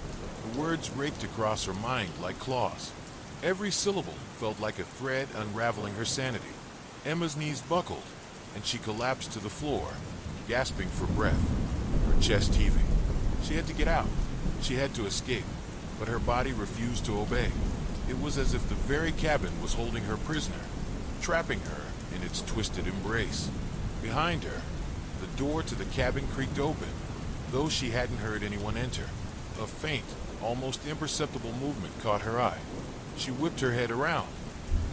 The words raked across her mind like claws. Every syllable felt like a thread unraveling her sanity. Emma's knees buckled, and she collapsed to the floor, gasping for breath, her chest heaving. She had to get out. She had to escape, but her body refused to obey. It was as if the very cabin was holding her prisoner, trapping her in its twisted embrace. Behind her, the door to the cabin creaked open, though she hadn't heard anyone enter. A faint, almost imperceptible movement caught her eye. She whipped her head around,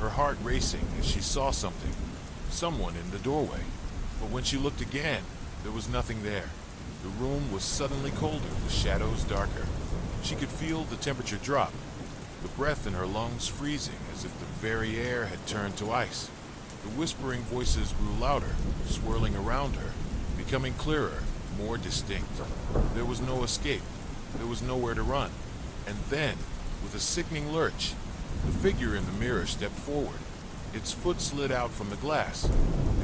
her heart racing as she saw something, someone in the doorway. But when she looked again, there was nothing there. The room was suddenly colder, the shadows darker. She could feel the temperature drop, the breath in her lungs freezing as if the very air had turned to ice. The whispering voices grew louder, swirling around her, becoming clearer, more distinct. There was no escape. There was nowhere to run. And then, with a sickening lurch, the figure in the mirror stepped forward. Its foot slid out from the glass,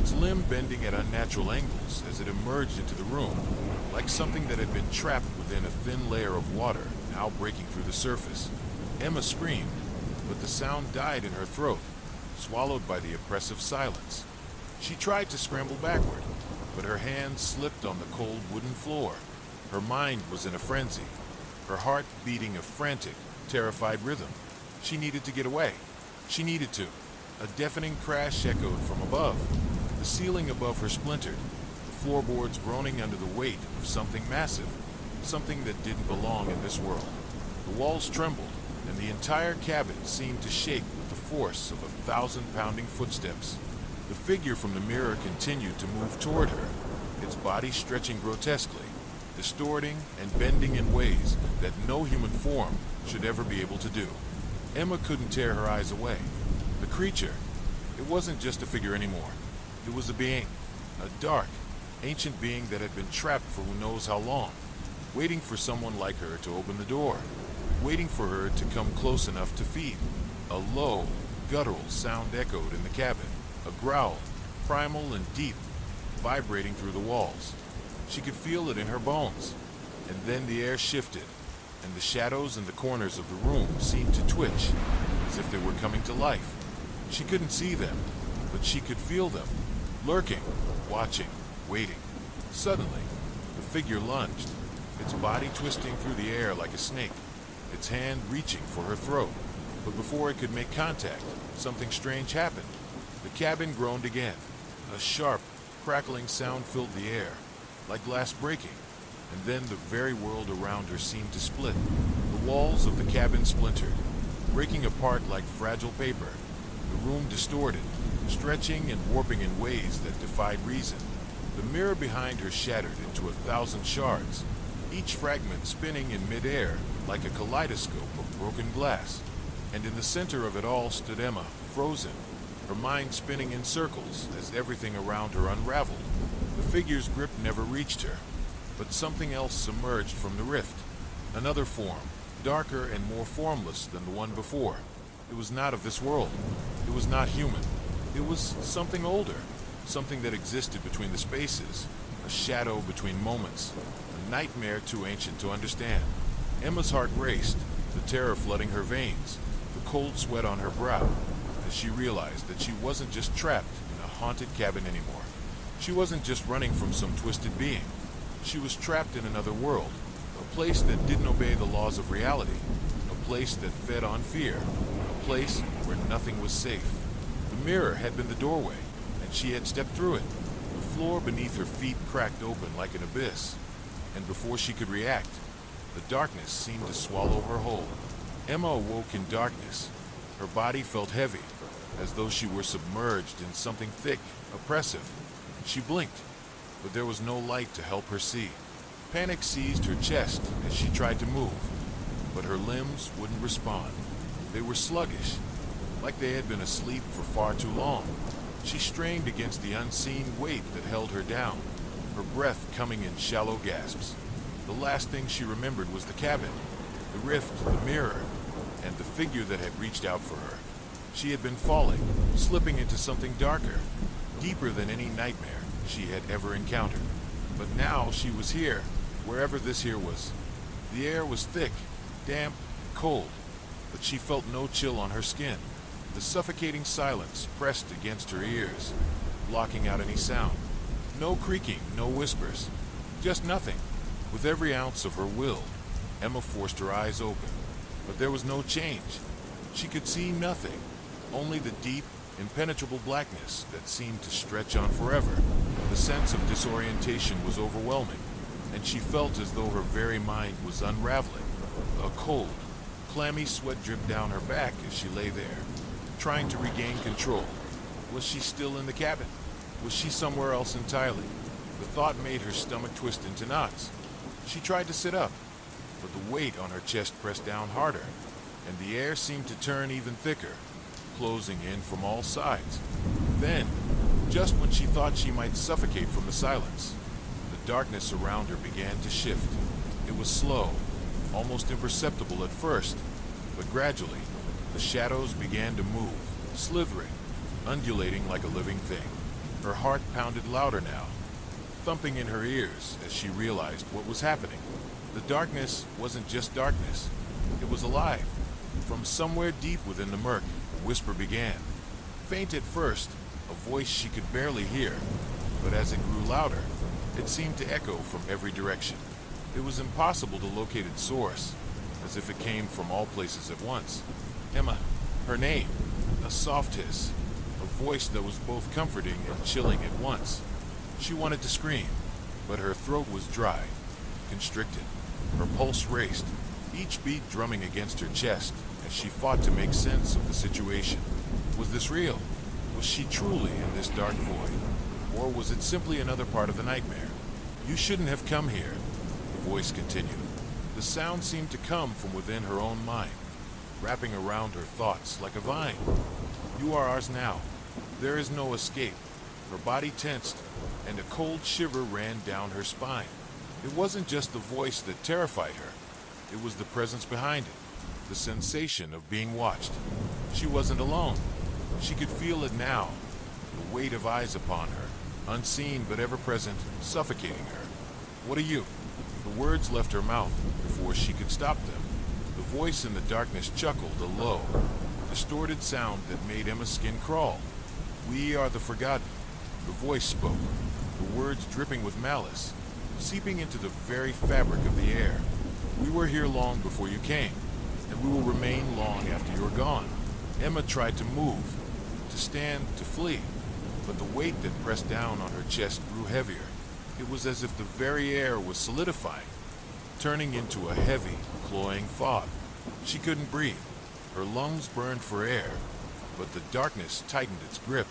its limb bending at unnatural angles as it emerged into the room, like something that had been trapped within a thin layer of water, now breaking through the surface. Emma screamed, but the sound died in her throat, swallowed by the oppressive silence. She tried to scramble backward, but her hands slipped on the cold wooden floor. Her mind was in a frenzy, her heart beating a frantic, terrified rhythm. She needed to get away. She needed to. A deafening crash echoed from above. The ceiling above her splintered, the floorboards groaning under the weight of something massive, something that didn't belong in this world. The walls trembled, and the entire cabin seemed to shake with the force of 1,000 pounding footsteps. The figure from the mirror continued to move toward her, its body stretching grotesquely, distorting and bending in ways that no human form should ever be able to do. Emma couldn't tear her eyes away. The creature, it wasn't just a figure anymore. It was a being, a dark, ancient being that had been trapped for who knows how long, waiting for someone like her to open the door, waiting for her to come close enough to feed. A low, guttural sound echoed in the cabin, a growl, primal and deep, vibrating through the walls. She could feel it in her bones. And then the air shifted, and the shadows in the corners of the room seemed to twitch, as if they were coming to life. She couldn't see them, but she could feel them, lurking, watching, waiting. Suddenly, the figure lunged, its body twisting through the air like a snake, its hand reaching for her throat. But before it could make contact, something strange happened. The cabin groaned again. A sharp, crackling sound filled the air, like glass breaking, and then the very world around her seemed to split. The walls of the cabin splintered, breaking apart like fragile paper. The room distorted, stretching and warping in ways that defied reason. The mirror behind her shattered into 1,000 shards, each fragment spinning in midair like a kaleidoscope of broken glass. And in the center of it all stood Emma, frozen, her mind spinning in circles as everything around her unraveled. The figure's grip never reached her, but something else submerged from the rift. Another form, darker and more formless than the one before. It was not of this world. It was not human. It was something older, something that existed between the spaces, a shadow between moments, a nightmare too ancient to understand. Emma's heart raced, the terror flooding her veins, the cold sweat on her brow, as she realized that she wasn't just trapped in a haunted cabin anymore. She wasn't just running from some twisted being. She was trapped in another world, a place that didn't obey the laws of reality, a place that fed on fear, a place where nothing was safe. The mirror had been the doorway, and she had stepped through it. The floor beneath her feet cracked open like an abyss, and before she could react, the darkness seemed to swallow her whole. Emma awoke in darkness. Her body felt heavy, as though she were submerged in something thick, oppressive. She blinked, but there was no light to help her see. Panic seized her chest as she tried to move, but her limbs wouldn't respond. They were sluggish, like they had been asleep for far too long. She strained against the unseen weight that held her down, her breath coming in shallow gasps. The last thing she remembered was the cabin, the rift, the mirror, and the figure that had reached out for her. She had been falling, slipping into something darker, deeper than any nightmare she had ever encountered. But now she was here, wherever this here was. The air was thick, damp, cold, but she felt no chill on her skin. The suffocating silence pressed against her ears, blocking out any sound. No creaking, no whispers, just nothing. With every ounce of her will, Emma forced her eyes open, but there was no change. She could see nothing, only the deep, impenetrable blackness that seemed to stretch on forever. The sense of disorientation was overwhelming, and she felt as though her very mind was unraveling. A cold, clammy sweat dripped down her back as she lay there, trying to regain control. Was she still in the cabin? Was she somewhere else entirely? The thought made her stomach twist into knots. She tried to sit up, but the weight on her chest pressed down harder, and the air seemed to turn even thicker, closing in from all sides. Then, just when she thought she might suffocate from the silence, the darkness around her began to shift. It was slow, almost imperceptible at first, but gradually, the shadows began to move, slithering, undulating like a living thing. Her heart pounded louder now, thumping in her ears as she realized what was happening. The darkness wasn't just darkness. It was alive. From somewhere deep within the murk, a whisper began. Faint at first, a voice she could barely hear, but as it grew louder, it seemed to echo from every direction. It was impossible to locate its source, as if it came from all places at once. Emma, her name, a soft hiss, a voice that was both comforting and chilling at once. She wanted to scream, but her throat was dry, constricted. Her pulse raced, each beat drumming against her chest as she fought to make sense of the situation. Was this real? Was she truly in this dark void? Or was it simply another part of the nightmare? You shouldn't have come here, the voice continued. The sound seemed to come from within her own mind, wrapping around her thoughts like a vine. You are ours now. There is no escape. Her body tensed, and a cold shiver ran down her spine. It wasn't just the voice that terrified her. It was the presence behind it, the sensation of being watched. She wasn't alone. She could feel it now, the weight of eyes upon her, unseen but ever-present, suffocating her. What are you? The words left her mouth before she could stop them. The voice in the darkness chuckled, a low, distorted sound that made Emma's skin crawl. We are the forgotten. The voice spoke, the words dripping with malice, seeping into the very fabric of the air. We were here long before you came, and we will remain long after you're gone. Emma tried to move, to stand, to flee, but the weight that pressed down on her chest grew heavier. It was as if the very air was solidifying, turning into a heavy, cloying fog. She couldn't breathe. Her lungs burned for air, but the darkness tightened its grip,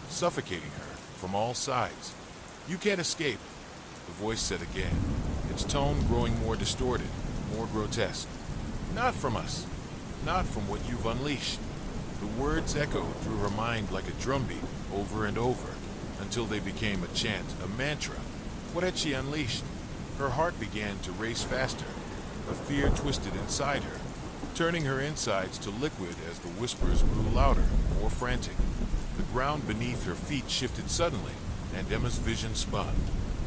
suffocating her from all sides. You can't escape, the voice said again, its tone growing more distorted, more grotesque. Not from us, not from what you've unleashed. The words echoed through her mind like a drumbeat, over and over, until they became a chant, a mantra. What had she unleashed? Her heart began to race faster. A fear twisted inside her, turning her insides to liquid as the whispers grew louder, more frantic. The ground beneath her feet shifted suddenly, and Emma's vision spun.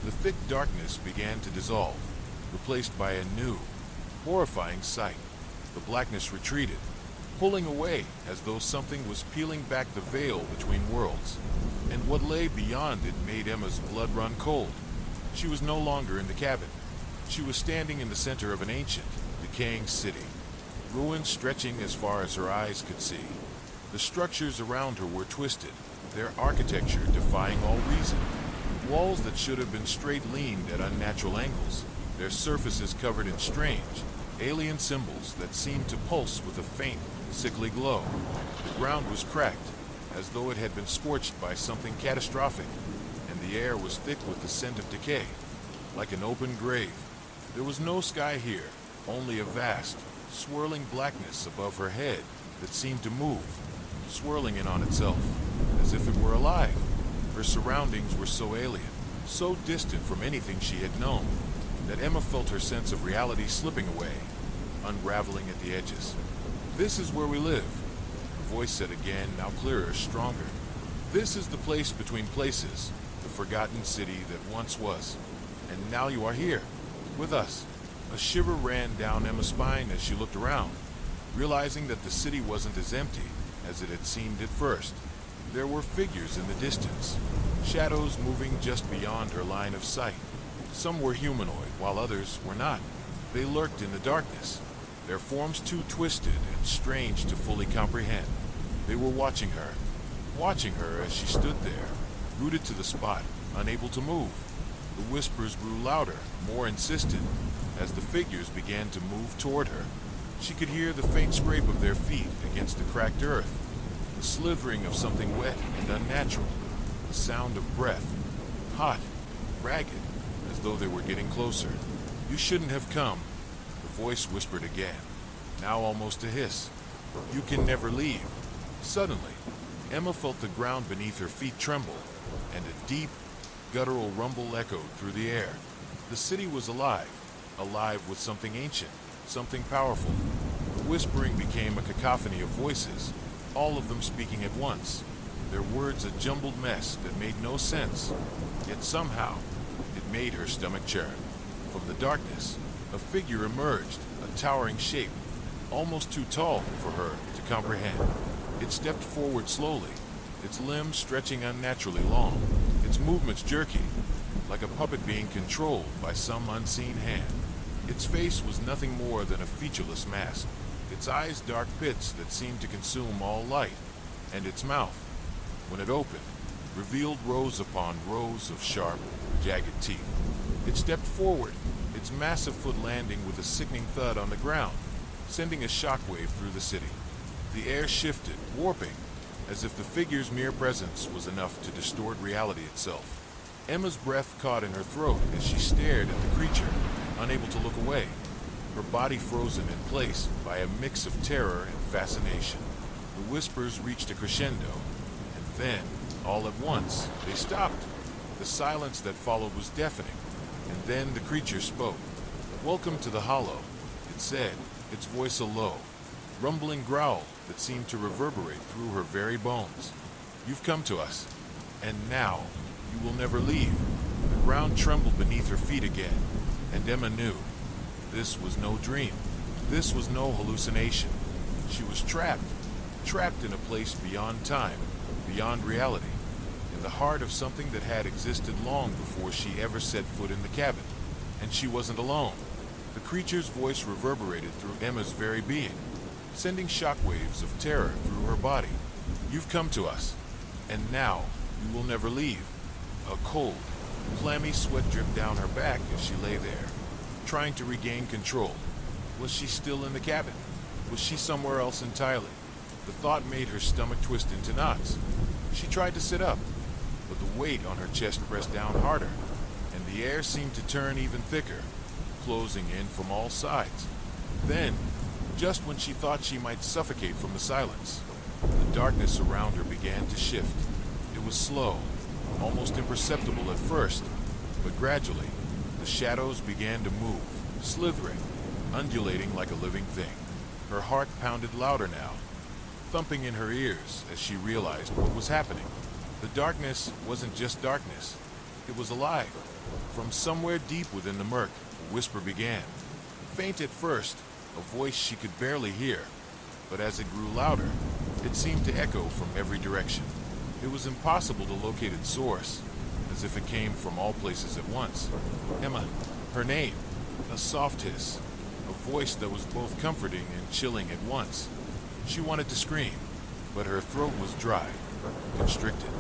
The thick darkness began to dissolve, replaced by a new, horrifying sight. The blackness retreated, pulling away as though something was peeling back the veil between worlds. And what lay beyond it made Emma's blood run cold. She was no longer in the cabin. She was standing in the center of an ancient, decaying city, ruins stretching as far as her eyes could see. The structures around her were twisted, their architecture defying all reason. Walls that should have been straight leaned at unnatural angles, their surfaces covered in strange, alien symbols that seemed to pulse with a faint, sickly glow. The ground was cracked, as though it had been scorched by something catastrophic, and the air was thick with the scent of decay, like an open grave. There was no sky here, only a vast, swirling blackness above her head that seemed to move, swirling in on itself, as if it were alive. Her surroundings were so alien, so distant from anything she had known, that Emma felt her sense of reality slipping away, unraveling at the edges. This is where we live, the voice said again, now clearer, stronger. This is the place between places, the forgotten city that once was. And now you are here, with us. A shiver ran down Emma's spine as she looked around, realizing that the city wasn't as empty as it had seemed at first. There were figures in the distance, shadows moving just beyond her line of sight. Some were humanoid, while others were not. They lurked in the darkness, their forms too twisted and strange to fully comprehend. They were watching her as she stood there, rooted to the spot, unable to move. The whispers grew louder, more insistent, as the figures began to move toward her. She could hear the faint scrape of their feet against the cracked earth, the slithering of something wet and unnatural, the sound of breath, hot, ragged, as though they were getting closer. You shouldn't have come, the voice whispered again, now almost a hiss. You can never leave. Suddenly, Emma felt the ground beneath her feet tremble, and a deep, guttural rumble echoed through the air. The city was alive, alive with something ancient, something powerful. The whispering became a cacophony of voices, all of them speaking at once, their words a jumbled mess that made no sense. Yet somehow, it made her stomach churn. From the darkness, a figure emerged, a towering shape, almost too tall for her to comprehend. It stepped forward slowly, its limbs stretching unnaturally long, its movements jerky, like a puppet being controlled by some unseen hand. Its face was nothing more than a featureless mask, its eyes dark pits that seemed to consume all light, and its mouth, when it opened, revealed rows upon rows of sharp, jagged teeth. It stepped forward, its massive foot landing with a sickening thud on the ground, sending a shockwave through the city. The air shifted, warping, as if the figure's mere presence was enough to distort reality itself. Emma's breath caught in her throat as she stared at the creature, unable to look away, her body frozen in place by a mix of terror and fascination. The whispers reached a crescendo, and then, all at once, they stopped. The silence that followed was deafening, and then the creature spoke. "Welcome to the Hollow," it said, its voice a low, rumbling growl that seemed to reverberate through her very bones. "You've come to us, and now you will never leave." The ground trembled beneath her feet again, and Emma knew. This was no dream. This was no hallucination. She was trapped in a place beyond time, beyond reality. in the heart of something that had existed long before she ever set foot in the cabin. And she wasn't alone. The creature's voice reverberated through Emma's very being, sending shockwaves of terror through her body. "You've come to us, and now you will never leave." A cold, clammy sweat dripped down her back as she lay there, trying to regain control. Was she still in the cabin? Was she somewhere else entirely? The thought made her stomach twist into knots. She tried to sit up, but the weight on her chest pressed down harder, and the air seemed to turn even thicker, closing in from all sides. Then, just when she thought she might suffocate from the silence, the darkness around her began to shift. It was slow, almost imperceptible at first, but gradually, the shadows began to move, slithering, undulating like a living thing. Her heart pounded louder now, thumping in her ears as she realized what was happening. The darkness wasn't just darkness. It was alive. From somewhere deep within the murk, a whisper began. Faint at first, a voice she could barely hear, but as it grew louder, it seemed to echo from every direction. It was impossible to locate its source, as if it came from all places at once. Emma, her name, a soft hiss, a voice that was both comforting and chilling at once. She wanted to scream, but her throat was dry, constricted.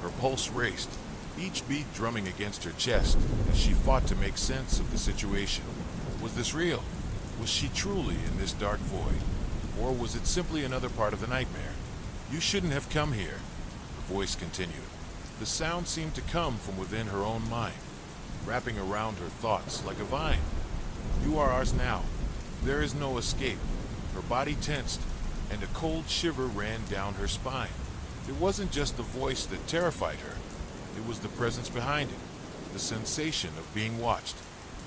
Her pulse raced, each beat drumming against her chest as she fought to make sense of the situation. Was this real? Was she truly in this dark void? Or was it simply another part of the nightmare? "You shouldn't have come here," the voice continued. The sound seemed to come from within her own mind, wrapping around her thoughts like a vine. "You are ours now. There is no escape." Her body tensed, and a cold shiver ran down her spine. It wasn't just the voice that terrified her. It was the presence behind it, the sensation of being watched.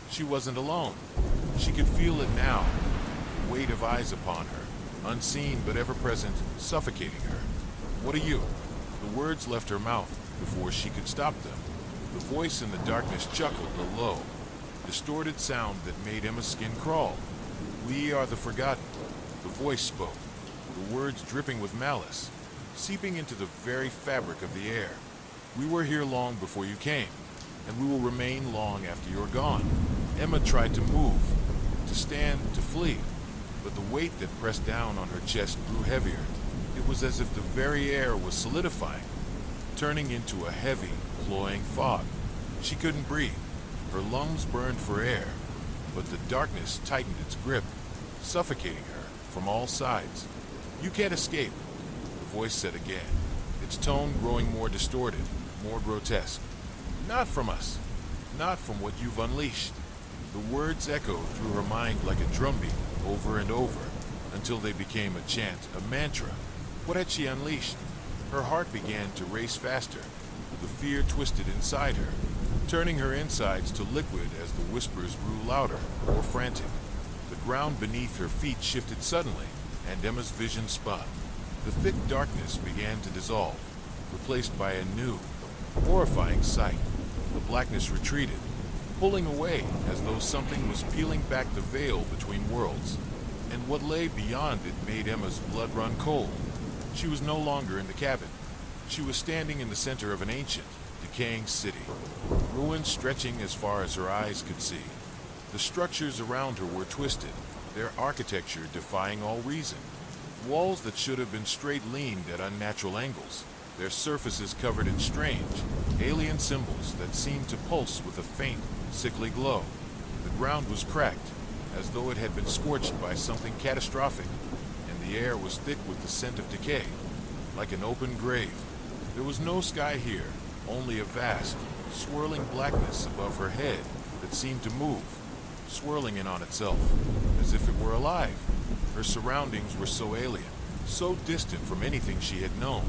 She wasn't alone. She could feel it now, the weight of eyes upon her, unseen but ever-present, suffocating her. "What are you?" The words left her mouth before she could stop them. The voice in the darkness chuckled a low, distorted sound that made Emma's skin crawl. "We are the forgotten." The voice spoke, the words dripping with malice, seeping into the very fabric of the air. "We were here long before you came, and we will remain long after you're gone." Emma tried to move, to stand, to flee, but the weight that pressed down on her chest grew heavier. It was as if the very air was solidifying, turning into a heavy, cloying fog. She couldn't breathe. Her lungs burned for air, but the darkness tightened its grip, suffocating her from all sides. "You can't escape," the voice said again, its tone growing more distorted, more grotesque. "Not from us. Not from what you've unleashed." The words echoed through her mind like a drumbeat, over and over, until they became a chant, a mantra. What had she unleashed? Her heart began to race faster. The fear twisted inside her, turning her insides to liquid as the whispers grew louder, more frantic. The ground beneath her feet shifted suddenly, and Emma's vision spun. The thick darkness began to dissolve, replaced by a new, horrifying sight. The blackness retreated, pulling away as though something was peeling back the veil between worlds. And what lay beyond it made Emma's blood run cold. She was no longer in the cabin. She was standing in the center of an ancient, decaying city, ruins stretching as far as her eyes could see. The structures around her were twisted, their architecture defying all reason. Walls that should have been straight leaned at unnatural angles, their surfaces covered in strange, alien symbols that seemed to pulse with a faint, sickly glow. The ground was cracked, as though it had been scorched by something catastrophic, and the air was thick with the scent of decay, like an open grave. There was no sky here, only a vast, swirling blackness above her head that seemed to move, swirling in on itself, as if it were alive. Her surroundings were so alien, so distant from anything she had known,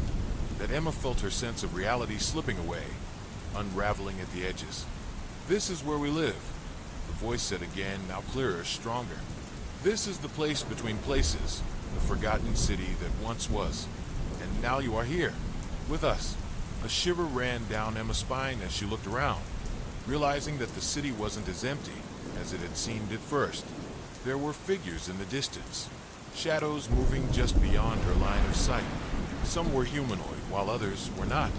that Emma felt her sense of reality slipping away, unraveling at the edges. "This is where we live," the voice said again, now clearer, stronger. "This is the place between places, the forgotten city that once was. And now you are here, with us." A shiver ran down Emma's spine as she looked around, realizing that the city wasn't as empty as it had seemed at first. There were figures in the distance, shadows moving just beyond her line of sight. Some were humanoid, while others were not.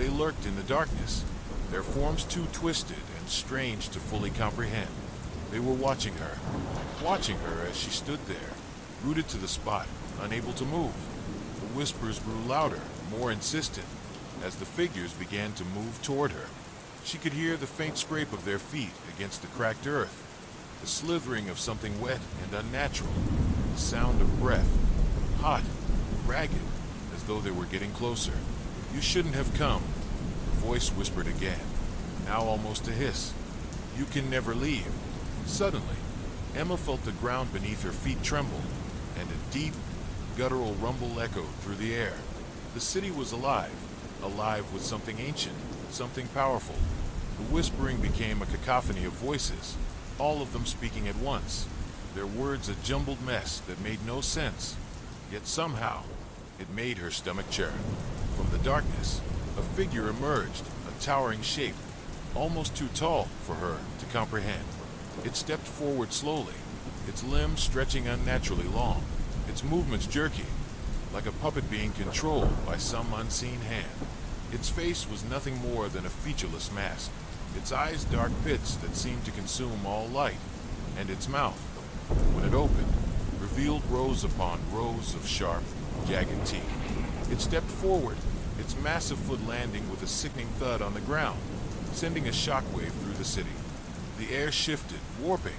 They lurked in the darkness, their forms too twisted and strange to fully comprehend. They were watching her as she stood there, rooted to the spot, unable to move. The whispers grew louder, more insistent, as the figures began to move toward her. She could hear the faint scrape of their feet against the cracked earth, the slithering of something wet and unnatural, the sound of breath, hot, ragged, as though they were getting closer. "You shouldn't have come," the voice whispered again, now almost a hiss. "You can never leave." Suddenly, Emma felt the ground beneath her feet tremble, and a deep, guttural rumble echoed through the air. The city was alive with something ancient, something powerful. The whispering became a cacophony of voices, all of them speaking at once, their words a jumbled mess that made no sense. Yet somehow, it made her stomach churn. From the darkness, a figure emerged, a towering shape, almost too tall for her to comprehend. It stepped forward slowly, its limbs stretching unnaturally long, its movements jerky, like a puppet being controlled by some unseen hand. Its face was nothing more than a featureless mask, its eyes dark pits that seemed to consume all light, and its mouth, when it opened, revealed rows upon rows of sharp, jagged teeth. It stepped forward, its massive foot landing with a sickening thud on the ground, sending a shockwave through the city. The air shifted, warping,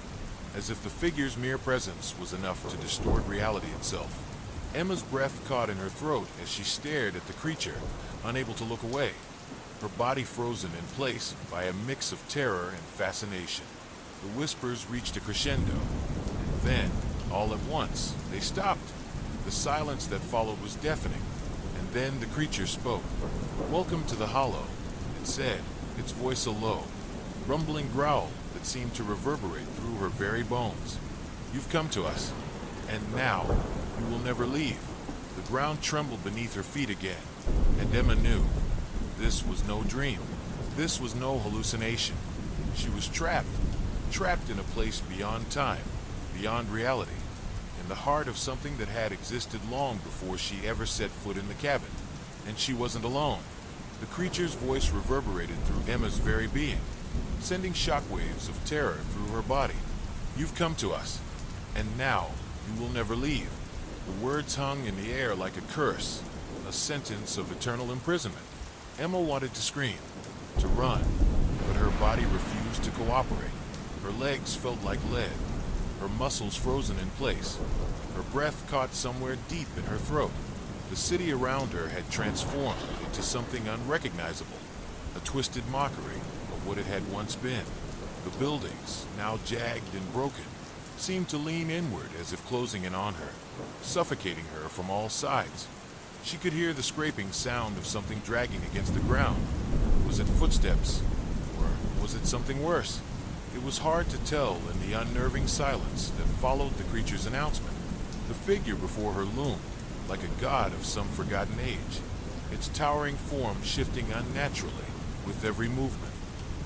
as if the figure's mere presence was enough to distort reality itself. Emma's breath caught in her throat as she stared at the creature, unable to look away, her body frozen in place by a mix of terror and fascination. The whispers reached a crescendo, and then, all at once, they stopped. The silence that followed was deafening, and then the creature spoke. "Welcome to the Hollow," it said, its voice a low, rumbling growl that seemed to reverberate through her very bones. "You've come to us, and now you will never leave." The ground trembled beneath her feet again, and Emma knew this was no dream. This was no hallucination. She was trapped in a place beyond time, beyond reality, in the heart of something that had existed long before she ever set foot in the cabin. And she wasn't alone. The creature's voice reverberated through Emma's very being, sending shockwaves of terror through her body. "You've come to us, and now you will never leave." The words hung in the air like a curse, a sentence of eternal imprisonment. Emma wanted to scream, to run, but her body refused to cooperate. Her legs felt like lead, her muscles frozen in place, her breath caught somewhere deep in her throat. The city around her had transformed into something unrecognizable, a twisted mockery of what it had once been. The buildings, now jagged and broken, seemed to lean inward as if closing in on her, suffocating her from all sides. She could hear the scraping sound of something dragging against the ground. Was it footsteps? Or was it something worse? It was hard to tell in the unnerving silence that followed the creature's announcement. The figure before her loomed, like a god of some forgotten age, its towering form shifting unnaturally with every movement.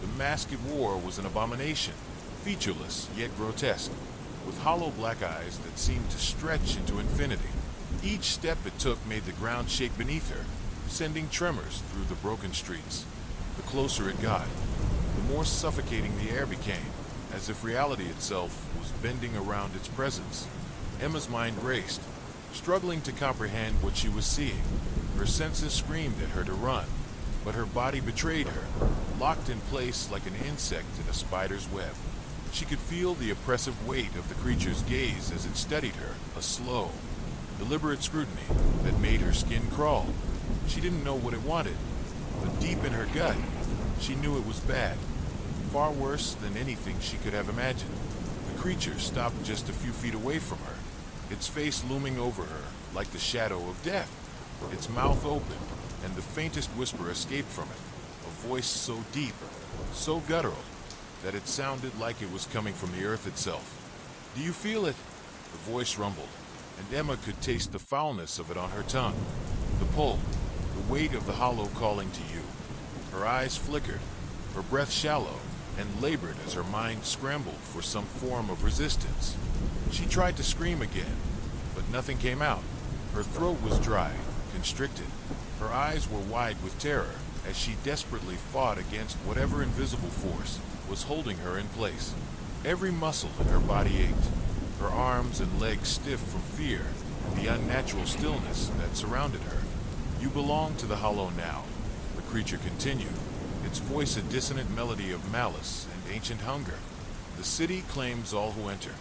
The mask it wore was an abomination, featureless yet grotesque, with hollow black eyes that seemed to stretch into infinity. Each step it took made the ground shake beneath her, sending tremors through the broken streets. The closer it got, the more suffocating the air became, as if reality itself was bending around its presence. Emma's mind raced, struggling to comprehend what she was seeing. Her senses screamed at her to run, but her body betrayed her, locked in place like an insect in a spider's web. She could feel the oppressive weight of the creature's gaze as it studied her, a slow, deliberate scrutiny that made her skin crawl. She didn't know what it wanted, but deep in her gut, she knew it was bad, far worse than anything she could have imagined. The creature stopped just a few feet away from her, its face looming over her like the shadow of death. Its mouth opened, and the faintest whisper escaped from it, a voice so deep, so guttural, that it sounded like it was coming from the earth itself. "Do you feel it?" The voice rumbled, and Emma could taste the foulness of it on her tongue. The pull, the weight of the hollow calling to you. Her eyes flickered, her breath shallow, and labored as her mind scrambled for some form of resistance. She tried to scream again, but nothing came out. Her throat was dry, constricted. Her eyes were wide with terror, as she desperately fought against whatever invisible force was holding her in place. Every muscle in her body ached, her arms and legs stiff from fear and the unnatural stillness that surrounded her. "You belong to the Hollow now," the creature continued, its voice a dissonant melody of malice and ancient hunger. "The city claims all who enter.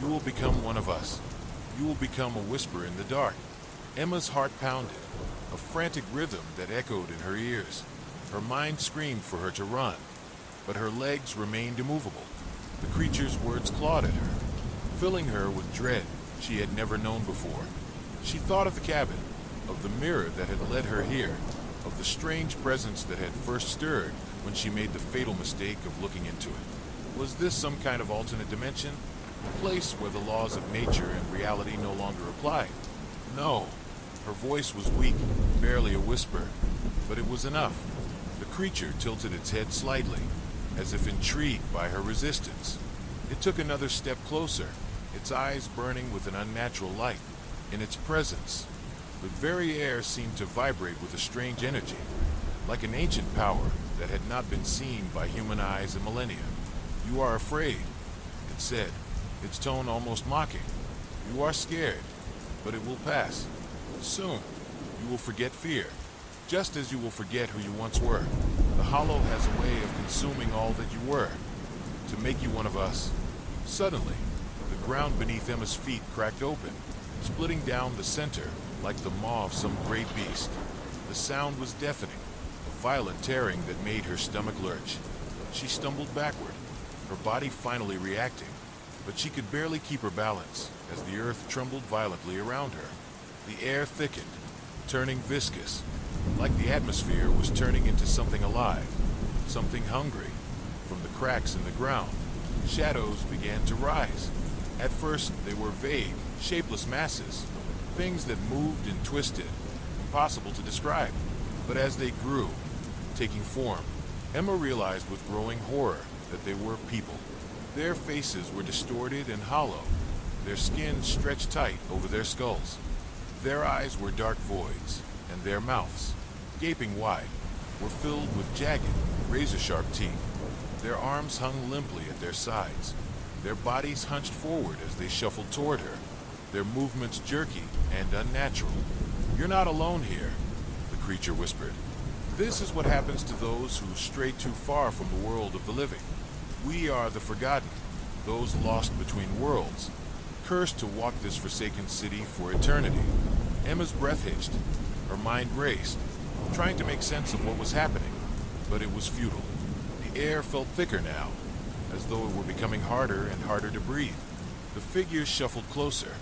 You will become one of us. You will become a whisper in the dark." Emma's heart pounded, a frantic rhythm that echoed in her ears. Her mind screamed for her to run, but her legs remained immovable. The creature's words clawed at her, filling her with dread she had never known before. She thought of the cabin, of the mirror that had led her here, of the strange presence that had first stirred when she made the fatal mistake of looking into it. Was this some kind of alternate dimension? A place where the laws of nature and reality no longer applied? No. Her voice was weak, barely a whisper, but it was enough. The creature tilted its head slightly, as if intrigued by her resistance. It took another step closer, its eyes burning with an unnatural light. In its presence, the very air seemed to vibrate with a strange energy, like an ancient power that had not been seen by human eyes in millennia. "You are afraid," it said, its tone almost mocking. "You are scared, but it will pass. Soon, you will forget fear, just as you will forget who you once were. The Hollow has a way of consuming all that you were, to make you one of us." Suddenly, the ground beneath Emma's feet cracked open, splitting down the center like the maw of some great beast. The sound was deafening, a violent tearing that made her stomach lurch. She stumbled backward, her body finally reacting, but she could barely keep her balance as the earth trembled violently around her. The air thickened, turning viscous, like the atmosphere was turning into something alive, something hungry. From the cracks in the ground, shadows began to rise. At first, they were vague, shapeless masses, things that moved and twisted, impossible to describe. But as they grew, taking form, Emma realized with growing horror that they were people. Their faces were distorted and hollow, their skin stretched tight over their skulls. Their eyes were dark voids, and their mouths, gaping wide, were filled with jagged, razor-sharp teeth. Their arms hung limply at their sides, their bodies hunched forward as they shuffled toward her, their movements jerky and unnatural. "You're not alone here," the creature whispered. "This is what happens to those who stray too far from the world of the living. We are the forgotten, those lost between worlds, cursed to walk this forsaken city for eternity." Emma's breath hitched, her mind raced, trying to make sense of what was happening, but it was futile. The air felt thicker now, as though it were becoming harder and harder to breathe. The figures shuffled closer,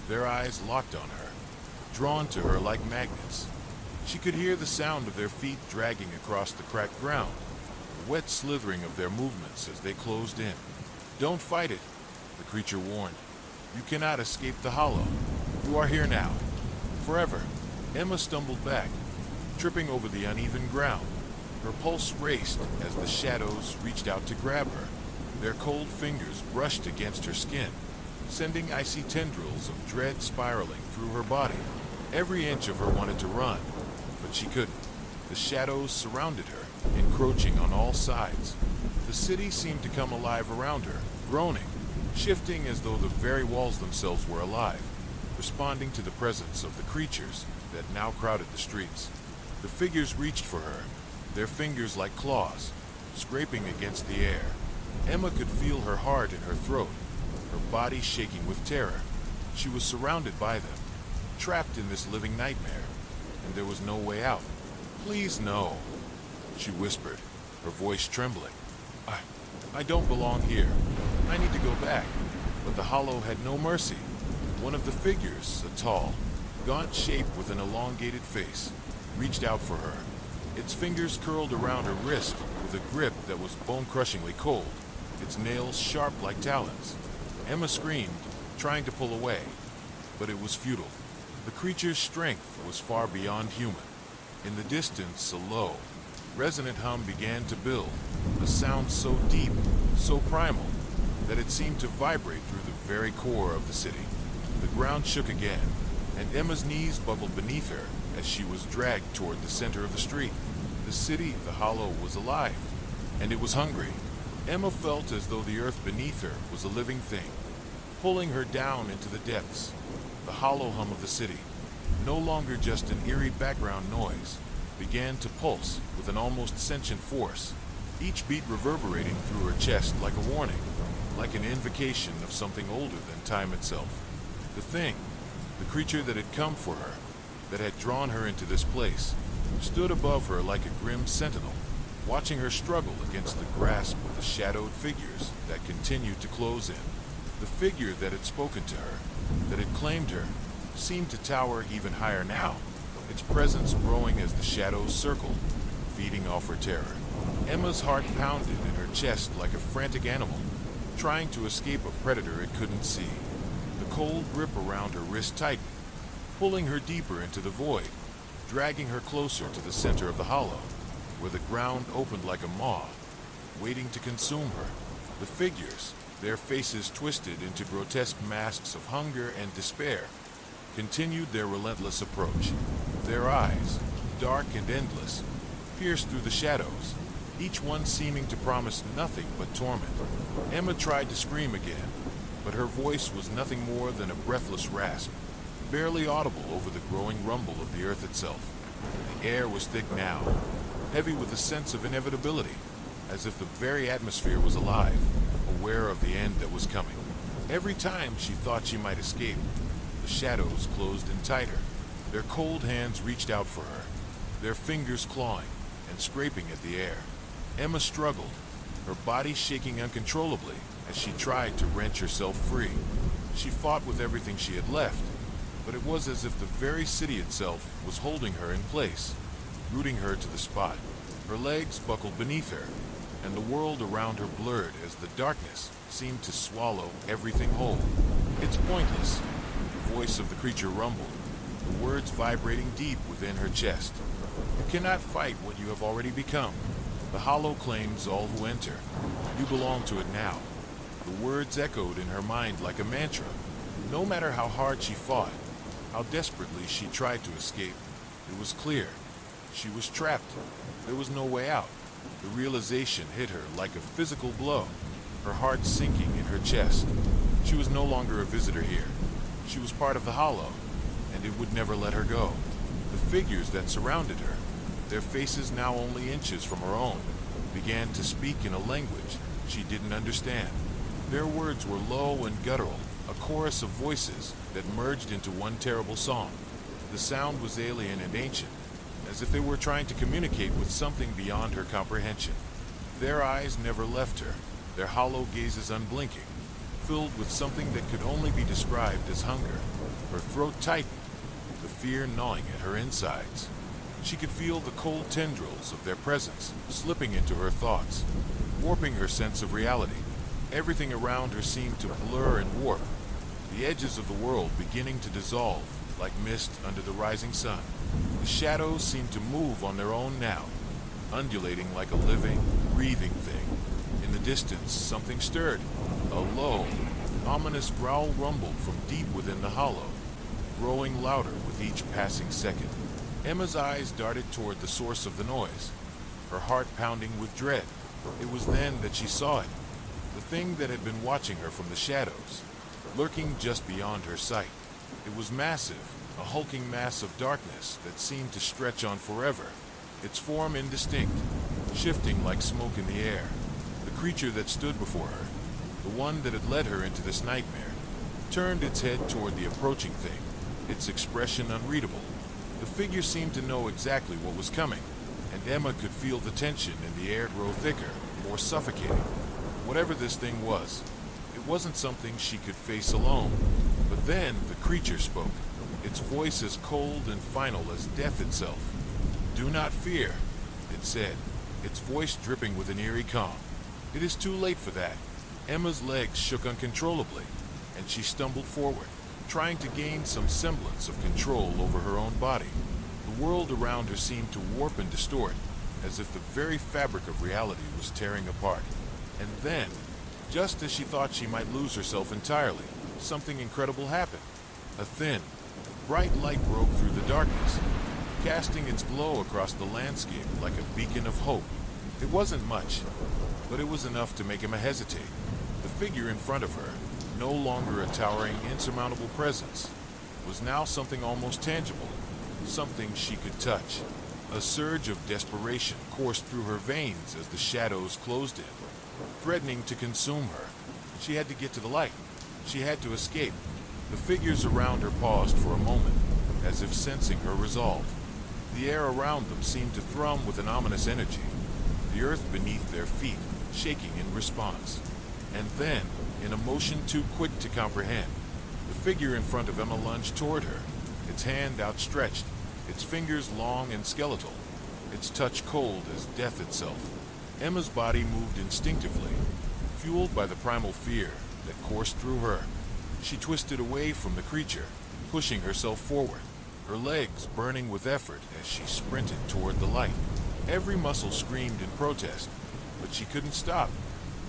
their eyes locked on her, drawn to her like magnets. She could hear the sound of their feet dragging across the cracked ground, the wet slithering of their movements as they closed in. "Don't fight it," the creature warned. "You cannot escape the Hollow. You are here now. Forever." Emma stumbled back, tripping over the uneven ground. Her pulse raced as the shadows reached out to grab her. Their cold fingers brushed against her skin, sending icy tendrils of dread spiraling through her body. Every inch of her wanted to run, but she couldn't. The shadows surrounded her, encroaching on all sides. The city seemed to come alive around her, groaning, shifting as though the very walls themselves were alive, responding to the presence of the creatures that now crowded the streets. The figures reached for her, their fingers like claws, scraping against the air. Emma could feel her heart in her throat, her body shaking with terror. She was surrounded by them, trapped in this living nightmare, and there was no way out. "Please, no," she whispered, her voice trembling. I don't belong here. I need to go back." But the Hollow had no mercy. One of the figures, a tall, gaunt shape with an elongated face, reached out for her. Its fingers curled around her wrist with a grip that was bone-crushingly cold, its nails sharp like talons. Emma screamed, trying to pull away, but it was futile. The creature's strength was far beyond human. In the distance, a low, resonant hum began to build, a sound so deep, so primal, that it seemed to vibrate through the very core of the city. The ground shook again, and Emma's knees buckled beneath her as she was dragged toward the center of the street. The city, the hollow, was alive, and it was hungry. Emma felt as though the earth beneath her was a living thing, pulling her down into the depths. The hollow hum of the city, no longer just an eerie background noise, began to pulse with an almost sentient force, each beat reverberating through her chest like a warning, like an invocation of something older than time itself. The thing, the creature that had come for her, that had drawn her into this place, stood above her like a grim sentinel, watching her struggle against the grasp of the shadowed figures that continued to close in. The figure that had spoken to her, that had claimed her, seemed to tower even higher now, its presence growing as the shadows circled, feeding off her terror. Emma's heart pounded in her chest like a frantic animal, trying to escape a predator it couldn't see. The cold grip around her wrist tightened, pulling her deeper into the void, dragging her closer to the center of the hollow, where the ground opened like a maw, waiting to consume her. The figures, their faces twisted into grotesque masks of hunger and despair, continued their relentless approach. Their eyes, dark and endless, pierced through the shadows, each one seeming to promise nothing but torment. Emma tried to scream again, but her voice was nothing more than a breathless rasp, barely audible over the growing rumble of the earth itself. The air was thick now, heavy with a sense of inevitability, as if the very atmosphere was alive, aware of the end that was coming. Every time she thought she might escape, the shadows closed in tighter. Their cold hands reached out for her, their fingers clawing and scraping at the air. Emma struggled, her body shaking uncontrollably as she tried to wrench herself free. She fought with everything she had left, but it was as if the very city itself was holding her in place, rooting her to the spot. Her legs buckled beneath her, and the world around her blurred as the darkness seemed to swallow everything whole. "It's pointless," the voice of the creature rumbled, the words vibrating deep within her chest. "You cannot fight what you have already become. The hollow claims all who enter. You belong to it now." The words echoed in her mind like a mantra. No matter how hard she fought, how desperately she tried to escape, it was clear. She was trapped. There was no way out. The realization hit her like a physical blow, her heart sinking in her chest. She was no longer a visitor here. She was part of the hollow, and it would never let her go. The figures that surrounded her, their faces now only inches from her own, began to speak in a language she didn't understand. Their words were low and guttural, a chorus of voices that merged into one terrible song. The sound was alien and ancient, as if they were trying to communicate with something beyond her comprehension. Their eyes never left her, their hollow gazes unblinking, filled with something that could only be described as hunger. Her throat tightened, the fear gnawing at her insides. She could feel the cold tendrils of their presence slipping into her thoughts, warping her sense of reality. Everything around her seemed to blur and warp, the edges of the world beginning to dissolve like mist under the rising sun. The shadows seemed to move on their own now, undulating like a living, breathing thing. In the distance, something stirred. A low, ominous growl rumbled from deep within the hollow, growing louder with each passing second. Emma's eyes darted toward the source of the noise, her heart pounding with dread. It was then that she saw it, the thing that had been watching her from the shadows, lurking just beyond her sight. It was massive, a hulking mass of darkness that seemed to stretch on forever, its form indistinct, shifting like smoke in the air. The creature that stood before her, the one that had led her into this nightmare, turned its head toward the approaching thing, its expression unreadable. The figure seemed to know exactly what was coming, and Emma could feel the tension in the air grow thicker, more suffocating. Whatever this thing was, it wasn't something she could face alone. But then the creature spoke, its voice as cold and final as death itself. "Do not fear," it said, its voice dripping with an eerie calm. "It is too late for that." Emma's legs shook uncontrollably, and she stumbled forward, trying to gain some semblance of control over her own body. The world around her seemed to warp and distort, as if the very fabric of reality was tearing apart. And then, just as she thought she might lose herself entirely, something incredible happened. A thin, bright light broke through the darkness, casting its glow across the landscape like a beacon of hope. It wasn't much, but it was enough to make Emma hesitate. The figure in front of her, no longer a towering, insurmountable presence, was now something almost tangible, something she could touch. A surge of desperation coursed through her veins as the shadows closed in, threatening to consume her. She had to get to the light. She had to escape. The figures around her paused for a moment, as if sensing her resolve. The air around them seemed to thrum with an ominous energy, the earth beneath their feet shaking in response. And then, in a motion too quick to comprehend, the figure in front of Emma lunged toward her, its hand outstretched, its fingers long and skeletal, its touch cold as death itself. Emma's body moved instinctively, fueled by the primal fear that coursed through her. She twisted away from the creature, pushing herself forward, her legs burning with effort as she sprinted toward the light. Every muscle screamed in protest, but she couldn't stop.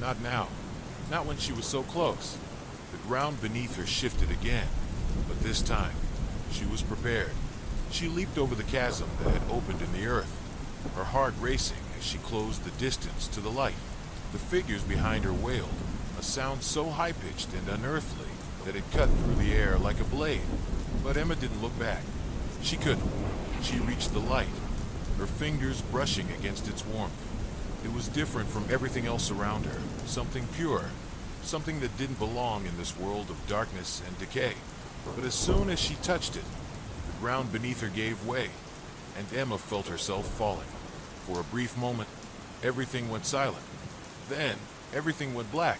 Not now. Not when she was so close. The ground beneath her shifted again, but this time, she was prepared. She leaped over the chasm that had opened in the earth, her heart racing as she closed the distance to the light. The figures behind her wailed, a sound so high-pitched and unearthly that it cut through the air like a blade. But Emma didn't look back. She couldn't. She reached the light, her fingers brushing against its warmth. It was different from everything else around her, something pure, something that didn't belong in this world of darkness and decay. But as soon as she touched it, the ground beneath her gave way, and Emma felt herself falling. For a brief moment, everything went silent. Then, everything went black.